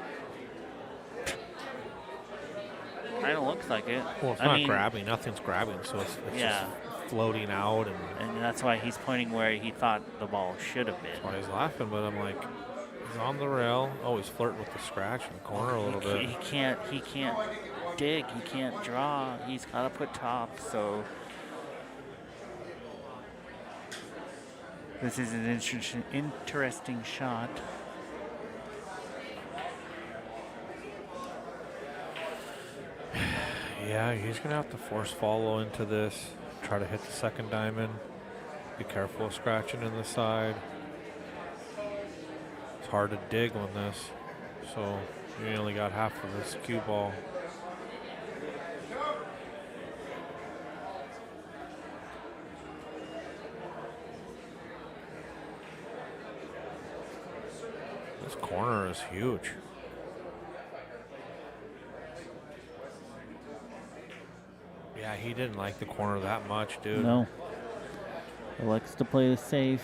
Kind of looks like it. Well, it's I not mean, grabbing. Nothing's grabbing, so it's yeah. just floating out. And that's why he's pointing where he thought the ball should have been. That's why he's laughing, but I'm like, he's on the rail. Oh, he's flirting with the scratch in the corner a little bit. He can't dig. He can't draw. He's got to put top. So this is an interesting shot. Yeah, he's going to have to force follow into this. Try to hit the second diamond. Be careful of scratching in the side. It's hard to dig on this. So you only got half of this cue ball. This corner is huge. Yeah, he didn't like the corner that much, dude. No. He likes to play the safe.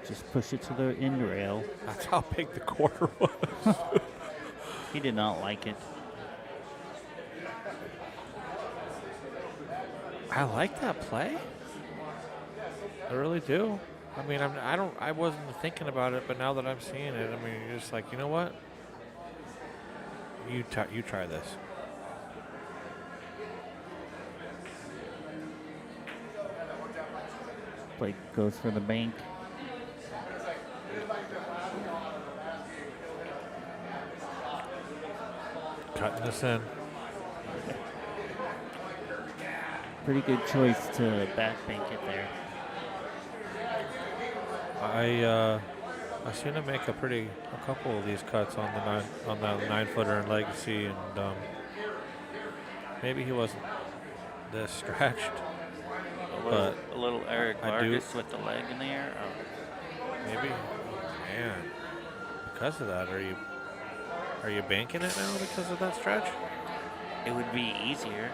Just push it to the end rail. That's how big the corner was. He did not like it. I like that play. I really do. I mean, I wasn't thinking about it, but now that I'm seeing it, I mean, you're just like, you know what? You try this. Blake goes for the bank. Cutting this in. Pretty good choice to back bank it there. I seen him make a couple of these cuts on the 9-footer in Legacy, and maybe he wasn't this stretched. A little Eric Vargas with the leg in the air. Oh. Maybe, man. Because of that, are you banking it now because of that stretch? It would be easier.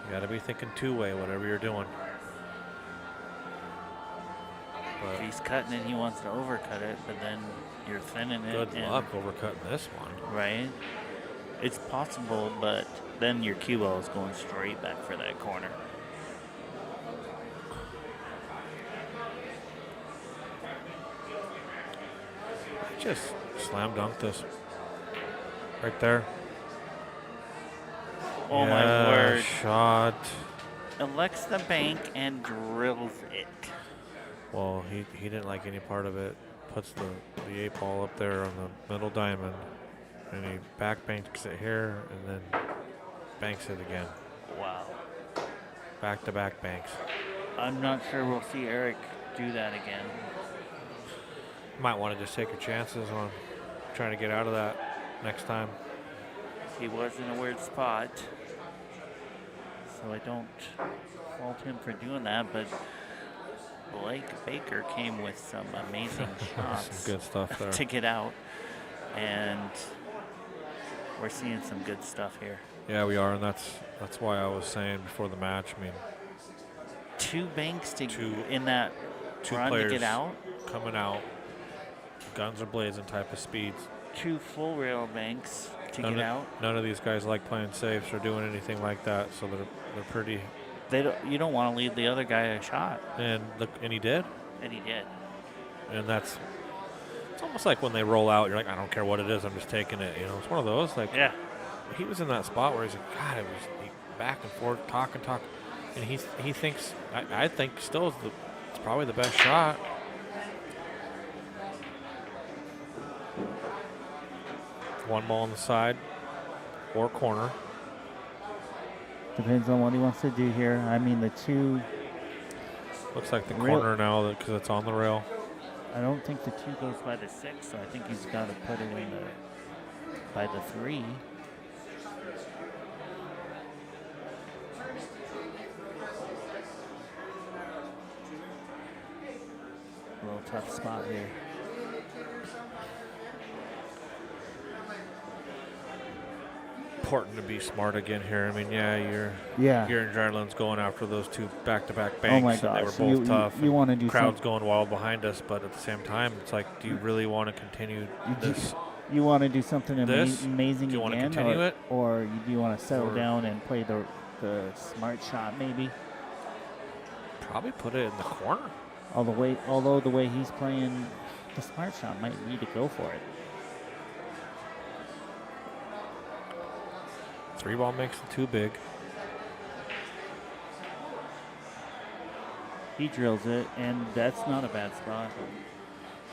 You got to be thinking two-way, whatever you're doing. If But he's cutting it, he wants to overcut it, but then you're thinning it. good and- luck overcutting this one. Right? It's possible, but then your cue ball is going straight back for that corner. I just slam dunked this right there. Oh Yeah, my word. Shot. Elects the bank and drills it. Well, he didn't like any part of it. Puts the 8 ball up there on the middle diamond, and he back banks it here, and then banks it again. Wow. Back-to-back banks. I'm not sure we'll see Eric do that again. Might want to just take your chances on trying to get out of that next time. He was in a weird spot, so I don't fault him for doing that, but Blake Baker came with some amazing shots Some good stuff there. to get out, and We're seeing some good stuff here. Yeah, we are, and that's why I was saying before the match. I mean, 2 banks Two- in that two run to players get out. coming out, guns are blazing type of speeds. 2 full rail banks to None get of, out. none of these guys like playing safes or doing anything like that, so they're pretty. You don't want to leave the other guy a shot, And look, and he did. and he did. And it's almost like when they roll out, you're like, I don't care what it is, I'm just taking it. You know, it's one of those. Like, Yeah. he was in that spot where he's like, God, it was back and forth, talk, and he thinks, I think still it's probably the best shot. One ball on the side or corner. Depends on what he wants to do here. I mean, the 2. Looks like the Real- corner now because it's on the rail. I don't think the 2 goes by the 6, so I think he's got to put it in by the 3. A little tough spot here. Important to be smart again here. I mean, yeah, Yeah. you're in Dryland's going after those 2 back-to-back Oh banks, my and they were gosh. both tough. You want to do Crowd's going wild behind us, but at the same time, it's like, do you really want to continue this? You want to do something This? amazing Do you wanna again, continue it? or do you want to settle Or- down and play the smart shot maybe? Probably put it in the corner. Although the way he's playing, the smart shot might need to go for it. 3 ball makes it too big. He drills it, and that's not a bad spot.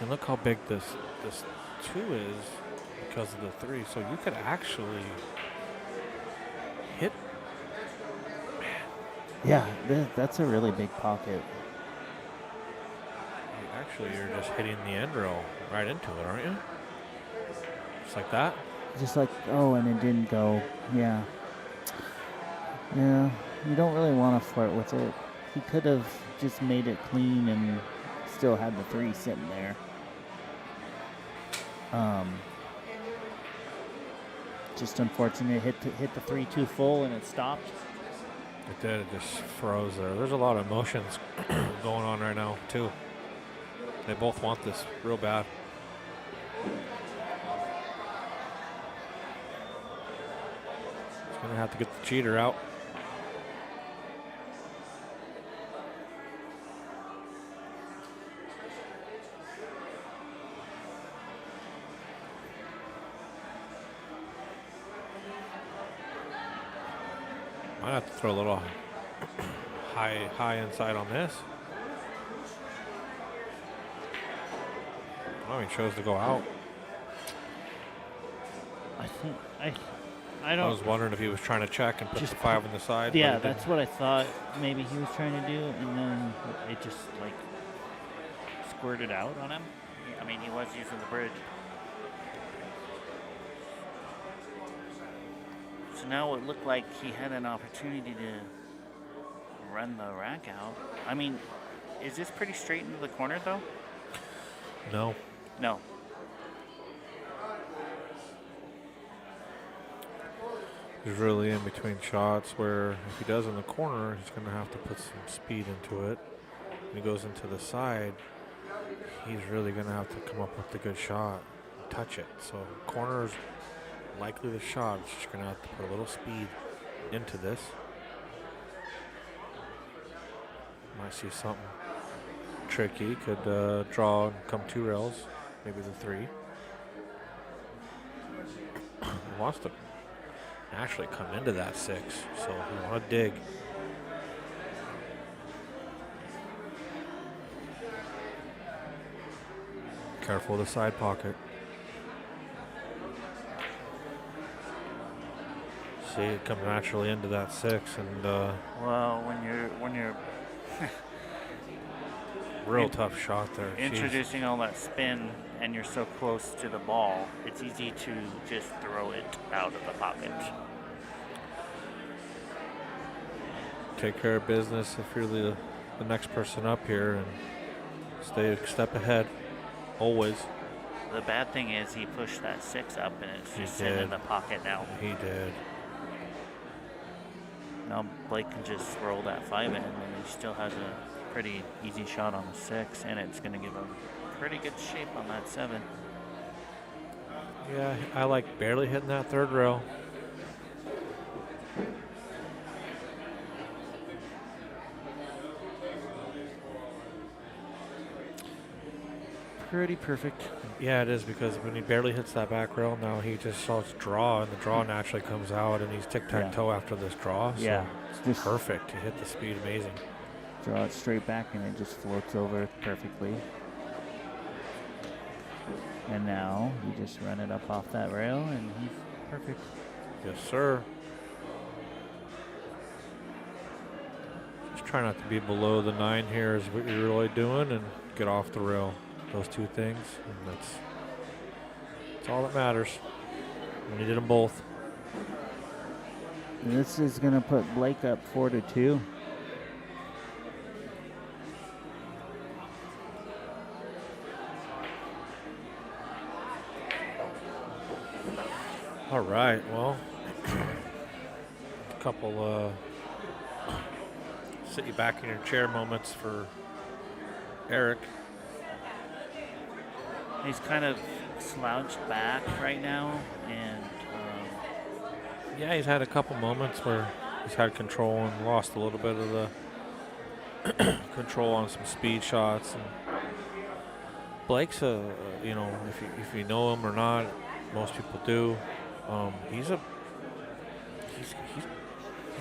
And look how big this 2 is because of the 3. So you could actually hit. Yeah, that's a really big pocket. You're just hitting the end rail right into it, aren't you? Just like that. Just like, oh, and it didn't go. Yeah. Yeah, you don't really want to flirt with it. He could have just made it clean and still had the 3 sitting there. Just unfortunate. Hit the 3 too full and it stopped. It did. It just froze there. There's a lot of emotions going on right now, too. They both want this real bad. He's going to have to get the cheater out. Might have to throw a little high inside on this. Oh, he chose to go out. I I don't. was wondering if he was trying to check and put Just the 5 on the side. but Yeah, he didn't. that's what I thought maybe he was trying to do, and then it just like squirted out on him. I mean, he was using the bridge. So now it looked like he had an opportunity to run the rack out. I mean, is this pretty straight into the corner, though? No. No. He's really in between shots where if he does in the corner, he's going to have to put some speed into it. When he goes into the side, he's really going to have to come up with a good shot and touch it. So corner's likely the shot. He's just going to have to put a little speed into this. Might see something tricky. Could draw and come 2 rails, maybe the 3. He wants to actually come into that 6, so you want to dig. Careful of the side pocket. See, it comes naturally into that 6, and Well, when you're real tough shot there. Jeez. introducing all that spin and you're so close to the ball, it's easy to just throw it out of the pocket. Take care of business if you're the next person up here, and stay a step ahead, always. The bad thing is he pushed that 6 up and it's He just sitting in did. the pocket now. He did. Now Blake can just roll that 5 in and he still has a pretty easy shot on the 6, and it's going to give him pretty good shape on that 7. Yeah, I like barely hitting that 3rd rail. Pretty perfect. Yeah, it is, because when he barely hits that back rail, now he just starts draw, and the draw naturally comes out, and he's tic-tac-toe after this draw. Yeah, So it's it's just perfect. He hit the speed amazing. draw it straight back and it just floats over perfectly. And now you just run it up off that rail and he's perfect. Yes, sir. Just try not to be below the 9 here is what you're really doing, and get off the rail. Those 2 things, and that's all that matters. And he did them both. This is going to put Blake up 4-2. All right, well, a couple sit you back in your chair moments for Eric. He's kind of slouched back right now, and Yeah, he's had a couple moments where he's had control and lost a little bit of the control on some speed shots. And Blake's you know, if you know him or not, most people do. He's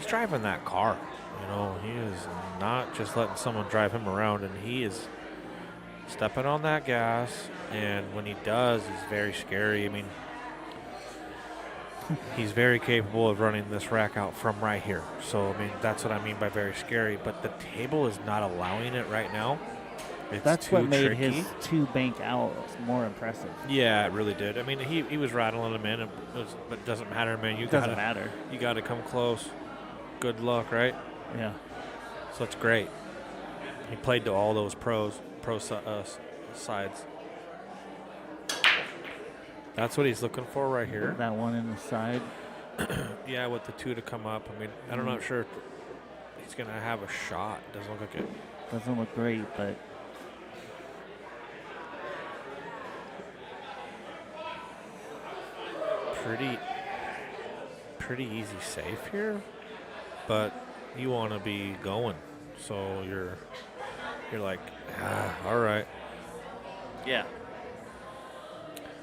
driving that car. You know, he is not just letting someone drive him around, and he is stepping on that gas. And when he does, he's very scary. I mean, he's very capable of running this rack out from right here. So, I mean, that's what I mean by very scary. But the table is not allowing it right now. It's That's too what made tricky. his 2 bank out more impressive. Yeah, it really did. I mean, he was rattling them in, but it doesn't matter, man. You Doesn't matter. You got to come close. Good luck, right? Yeah. So it's great. He played to all those pro sides. That's what he's looking for right here. That one in the side. Yeah, with the 2 to come up. I mean, I'm not sure if he's going to have a shot. Doesn't look like it. Doesn't look great, but Pretty easy safe here, but you want to be going. So you're like, all right. yeah.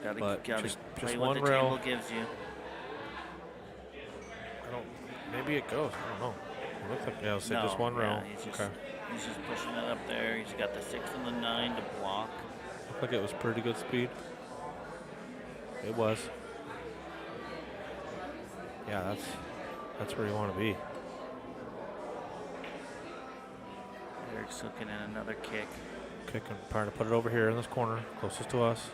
Gotta But play just what one the rail. table gives you. Maybe it goes. I don't know. It looks like, yeah, so No, just one rail. he's just, Okay. he's just pushing it up there. He's got the 6 and the 9 to block. Looked like it was pretty good speed. It was. Yeah, that's where you want to be. Eric's looking at another kick. Kicking, trying to put it over here in this corner, closest to us.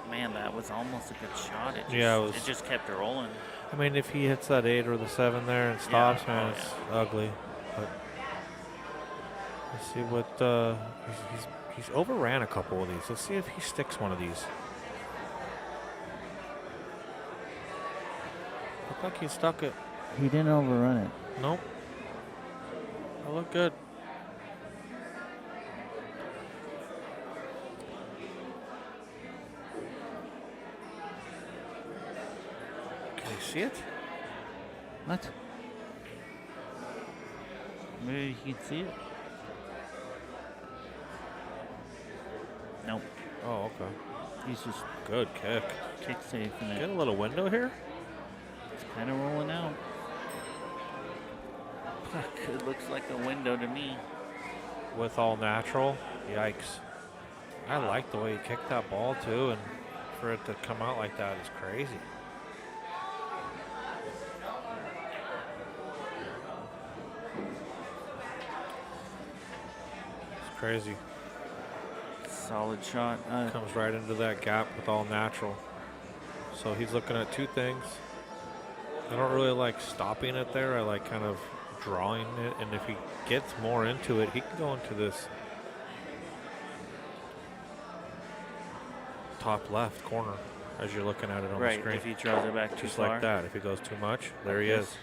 Man, that was almost a good shot. It just, Yeah, it was. it just kept rolling. I mean, if he hits that 8 or the 7 there and stops, Yeah. man, Oh, it's ugly. But let's see what he's overran a couple of these. Let's see if he sticks one of these. Looked like he stuck it. he didn't overrun it. Nope. That looked good. Can you see it? What? Maybe you can see it. Nope. Oh, okay. He's just Good kick. kick safe and Get a it, little window here. it's kind of rolling out. It looks like a window to me. With all natural. Yikes. I like the way he kicked that ball too, and for it to come out like that is crazy. It's crazy. Solid shot. Comes right into that gap with all natural. So he's looking at 2 things. I don't really like stopping it there. I like kind of drawing it, and if he gets more into it, he can go into this top left corner as you're looking at it on the Right, screen. if he draws it back too Just far. like that. If he goes too much, there he Like is.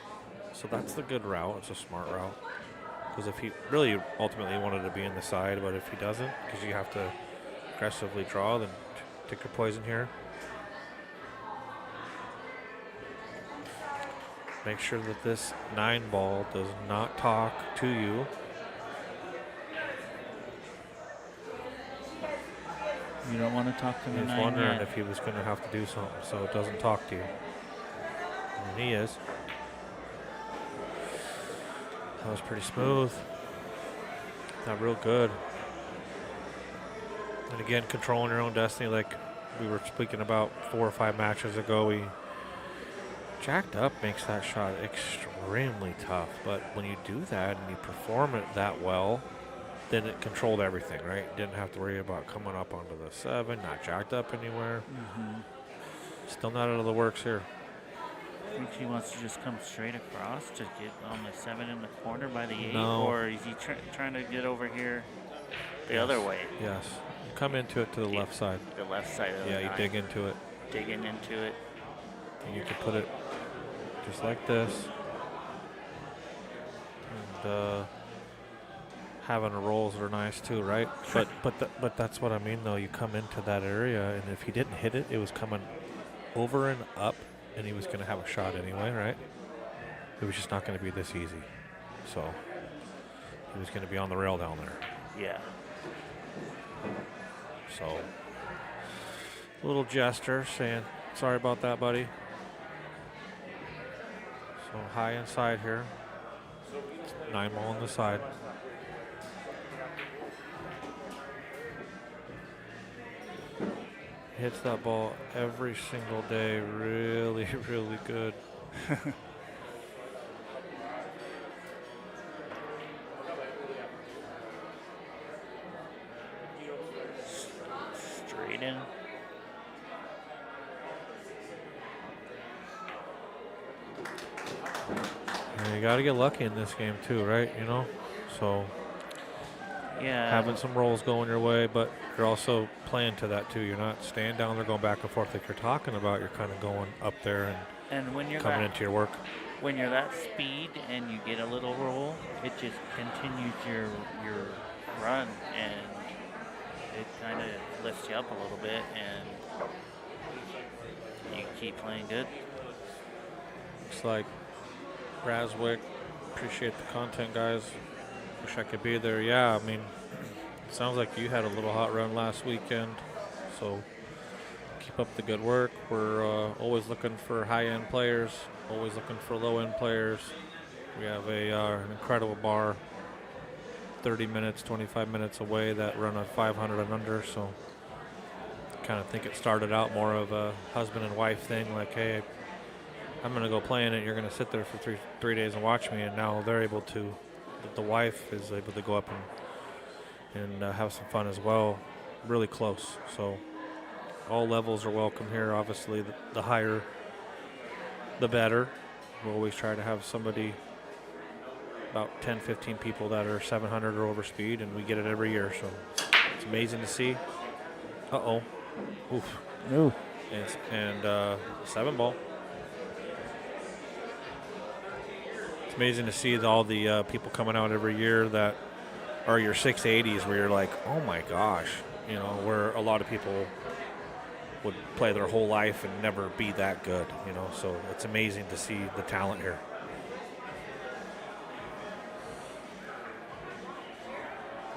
So that's the good route. It's a smart route. Because if he really ultimately wanted to be in the side, but if he doesn't, because you have to aggressively draw, then take your poison here. Make sure that this 9 ball does not talk to you. You don't want to talk to He the was 9 wondering yet. if he was going to have to do something so it doesn't talk to you. And he is. That was pretty smooth. Not real good. And again, controlling your own destiny, like we were speaking about 4 or 5 matches ago. We jacked up makes that shot extremely tough. But when you do that and you perform it that well, then it controlled everything, right? Didn't have to worry about coming up onto the 7, not jacked up anywhere. Still not out of the works here. I think he wants to just come straight across to get on the 7 in the corner by the 8, No. or is he trying to get over here the other way? Yes. You come into it to the left side. The left side of the Yeah, you 9. dig into it. Digging into it. And you can put it just like this. And having the rolls are nice too, right? But that's what I mean though. You come into that area, and if he didn't hit it, it was coming over and up, and he was going to have a shot anyway, right? It was just not going to be this easy. So he was going to be on the rail down there. Yeah. So a little gesture saying, sorry about that, buddy. So high inside here. 9 ball on the side. Hits that ball every single day really, really good. Straight in. And you got to get lucky in this game too, right? You know, so Yeah. having some rolls going your way, but you're also playing to that too. You're not staying down there going back and forth like you're talking about. You're kind of going up there And when you're and coming that, into your work. when you're that speed and you get a little roll, it just continues your run, and it kind of lifts you up a little bit, and you keep playing good. Looks like Raswick, appreciate the content, guys. Wish I could be there. Yeah, I mean, sounds like you had a little hot run last weekend, so keep up the good work. We're always looking for high-end players, always looking for low-end players. We have an incredible bar, 30 minutes, 25 minutes away that run a 500 and under, so kind of think it started out more of a husband and wife thing, like, hey, I'm going to go play in it, you're going to sit there for three days and watch me, and now they're able to, the wife is able to go up and have some fun as well. Really close, so all levels are welcome here. Obviously, the higher, the better. We always try to have somebody, about 10, 15 people that are 700 or over speed, and we get it every year, so it's amazing to see. Uh-oh. Oof. Ooh. And 7 ball. It's amazing to see all the people coming out every year that are your 680s, where you're like, oh my gosh, you know, where a lot of people would play their whole life and never be that good, you know, so it's amazing to see the talent here.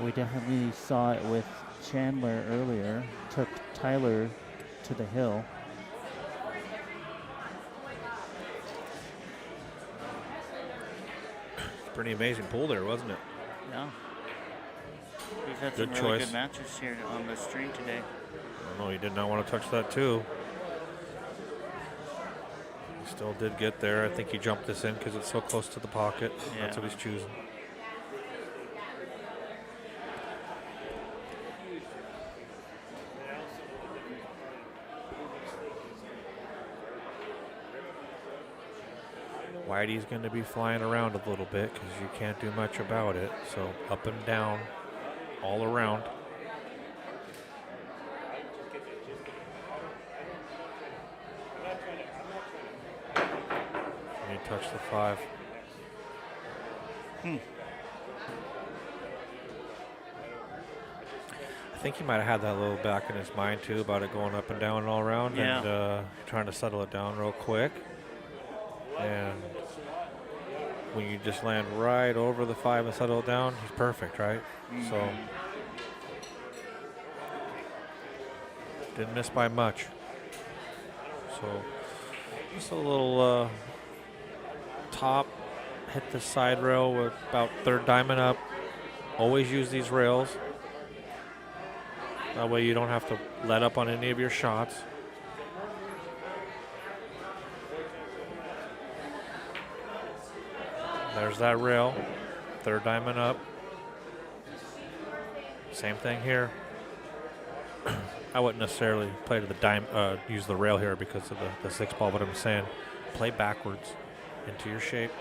We definitely saw it with Chandler earlier. Took Tyler to the hill. Pretty amazing pool there, wasn't it? Yeah. We've had Good some really choice. good matches here on the stream today. I know he did not want to touch that too. He still did get there. I think he jumped this in because it's so close to the pocket. That's what he's choosing. Whitey's going to be flying around a little bit because you can't do much about it. So up and down, all around. And he touched the 5. I think he might have had that little back in his mind too about it going up and down and all around, Yeah. and trying to settle it down real quick. And when you just land right over the 5 and settle it down, he's perfect, right? So didn't miss by much. So just a little top, hit the side rail with about 3rd diamond up. Always use these rails. That way you don't have to let up on any of your shots. There's that rail. 3rd diamond up. Same thing here. I wouldn't necessarily play to the use the rail here because of the 6 ball, but I'm saying play backwards into your shape.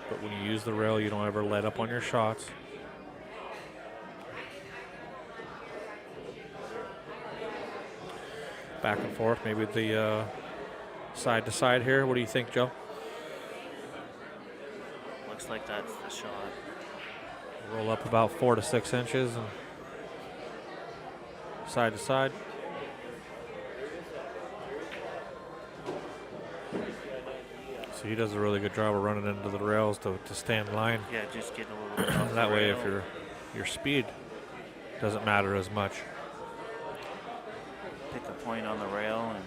But when you use the rail, you don't ever let up on your shots. Back and forth, maybe the side to side here. What do you think, Joe? Looks like that's the shot. Roll up about 4 to 6 inches and side to side. So he does a really good job of running into the rails to stay in line. Yeah, just get a little bit off That the way, rail. if your speed doesn't matter as much. Pick a point on the rail and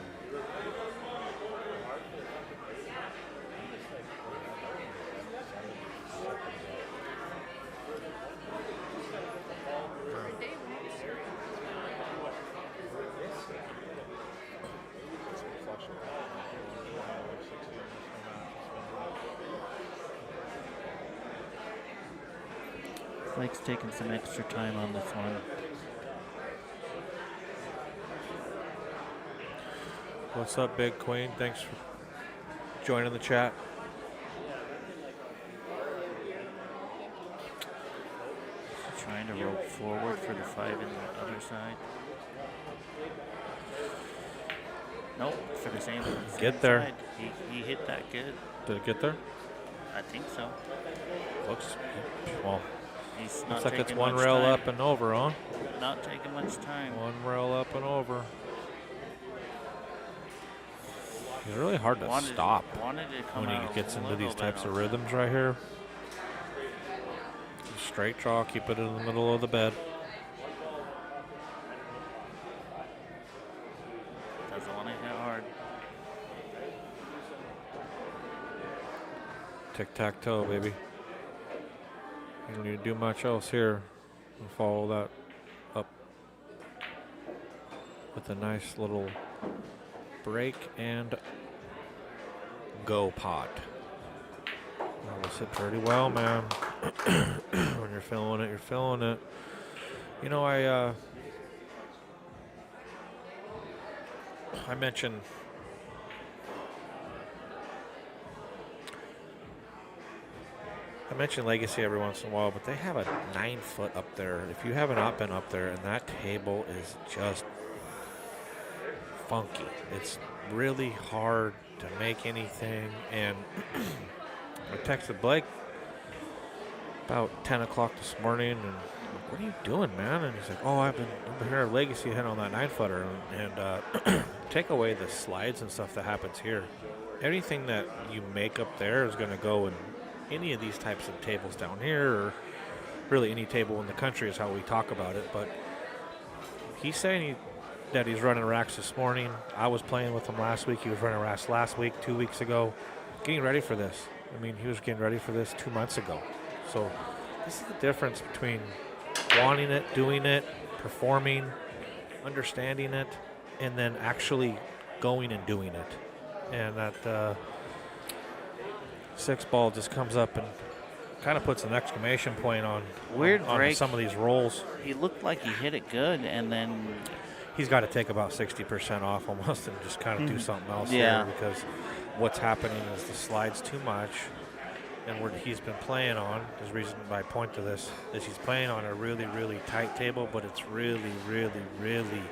Blake's taking some extra time on this one. What's up, Big Queen? Thanks for joining the chat. trying to roll forward for the 5 in the other side. Nope, for the same Get there. side. He hit that good. Did it get there? I think so. Looks well. He's not Looks like it's taking one much rail time. up and over, huh? Not taking much time. One rail up and over. It's really hard to stop Wanted to come when out he gets a into little these bit types of on rhythms right here. Straight draw, keep it in the middle of the bed. Doesn't want to hit hard. Tic-tac-toe, baby. You don't need to do much else here. And follow that up with a nice little break and go pot. That was hit pretty well, man. When you're feeling it, you're feeling it. You know, I mentioned Legacy every once in a while, but they have a 9-foot up there. If you have not been up there, and that table is just funky. It's really hard to make anything. And I texted Blake about 10 o'clock this morning, and I'm like, what are you doing, man? And he's like, oh, I've been hearing Legacy hit on that 9-footer. And take away the slides and stuff that happens here. Anything that you make up there is going to go in any of these types of tables down here, or really any table in the country is how we talk about it. But he's saying that he's running racks this morning. I was playing with him last week. He was running racks last week, 2 weeks ago, getting ready for this. I mean, he was getting ready for this 2 months ago. So this is the difference between wanting it, doing it, performing, understanding it, and then actually going and doing it. And that 6 ball just comes up and kind of puts an exclamation point on Weird on break. some of these rolls. He looked like he hit it good, and then he's got to take about 60% off almost and just kind of do something else Yeah. here, because what's happening is the slide's too much. And what he's been playing on, the reason I point to this, is he's playing on a really, really tight table, but it's really, really, really,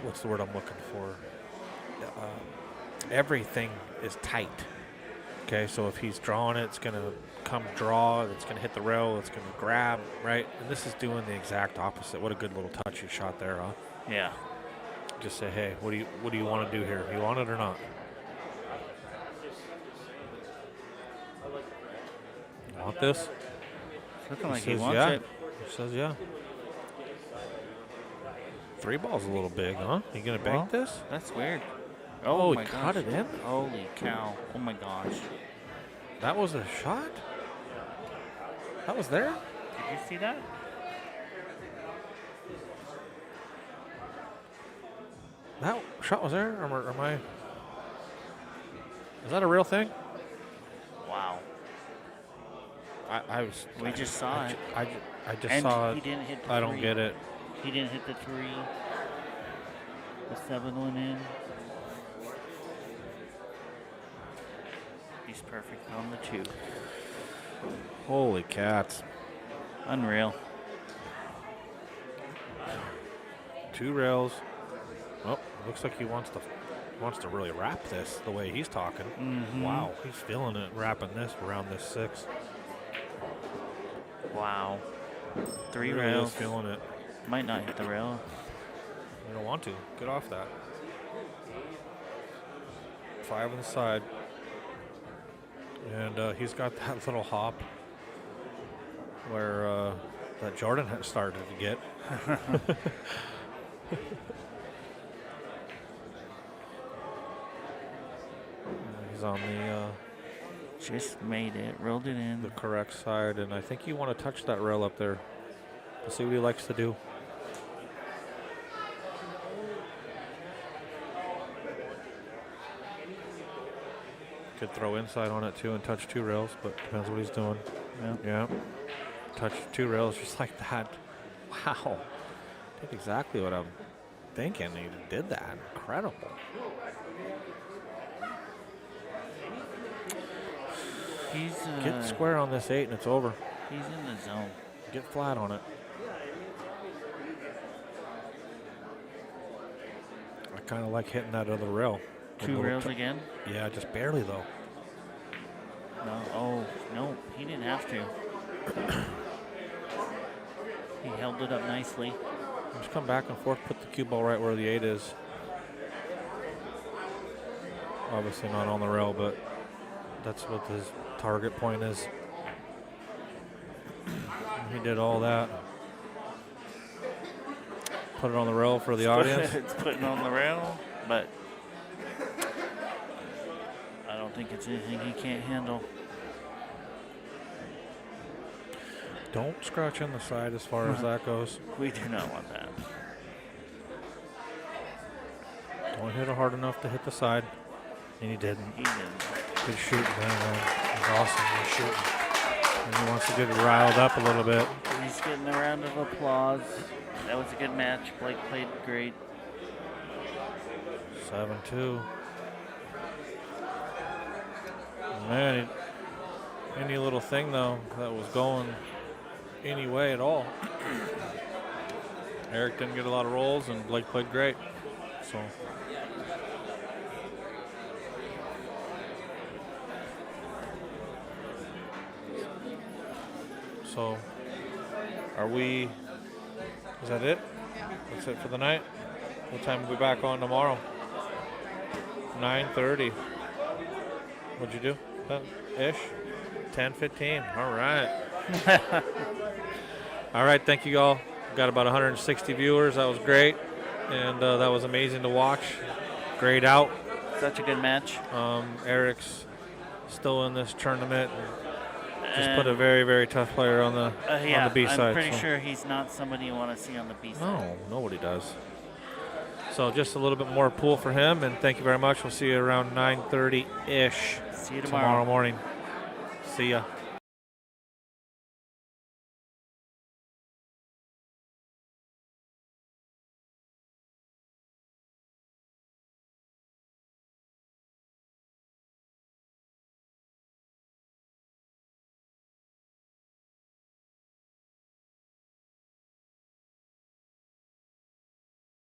what's the word I'm looking for? Everything is tight. Okay, so if he's drawing it, it's going to come draw, it's going to hit the rail, it's going to grab, right? And this is doing the exact opposite. What a good little touch you shot there, huh? Yeah. Just say, hey, what do you want to do here? You want it or not? Want this? It's looking like he says wants yeah. it. He says yeah. 3 ball's a little big, huh? You gonna bank Well, this? That's weird. Oh, my he cut gosh. it in? Holy cow. Oh my gosh. That was a shot? That was there? Did you see that? That shot was there? Or am I? Is that a real thing? Wow. I was. We just saw it. I just And saw he it. didn't hit the I don't three. get it. He didn't hit the 3. The 7 went in. He's perfect on the 2. Holy cats! Unreal. 2 rails. Oh, looks like he wants to really wrap this the way he's talking. Mhm. Wow, he's feeling it, wrapping this around this 6. Wow. 3 Really is rails. feeling it. Might not hit the rail. You don't want to. Get off that. 5 on the side. And he's got that little hop where that Jordan had started to get. He's on Just made it. Rolled it in. the correct side, and I think you want to touch that rail up there. We'll see what he likes to do. Could throw inside on it too and touch 2 rails, but depends what he's doing. Yeah. Touch 2 rails just like that. Wow. Did exactly what I'm thinking. He did that. Incredible. He's Get square on this 8 and it's over. he's in the zone. Get flat on it. I kind of like hitting that other rail. 2 rails again? Yeah, just barely though. No. Oh, no. He didn't have to. He held it up nicely. Just come back and forth, put the cue ball right where the 8 is. Obviously not on the rail, but that's what his target point is. He did all that. Put it on the rail for the audience. It's putting on the rail, but I don't think it's anything he can't handle. Don't scratch on the side as far as that goes. We do not want that. Don't hit it hard enough to hit the side. And he didn't. He didn't. Good shooting, man. He's awesome. He's shooting. And he wants to get riled up a little bit. He's getting a round of applause. That was a good match. Blake played great. 7-2. Man, any little thing, though, that was going any way at all. Eric didn't get a lot of rolls, and Blake played great. So, are we, is that it? That's it for the night? What time will we be back on tomorrow? 9:30. What'd you do? Ish? 10:15. All right. All right, thank you all. Got about 160 viewers. That was great. And that was amazing to watch. Great out. Such a good match. Eric's still in this tournament. Just put a very, very tough player on the B side. I'm pretty sure he's not somebody you want to see on the B side. No, nobody does. So just a little bit more pool for him, and thank you very much. We'll see you around 9:30-ish See you tomorrow morning. See ya.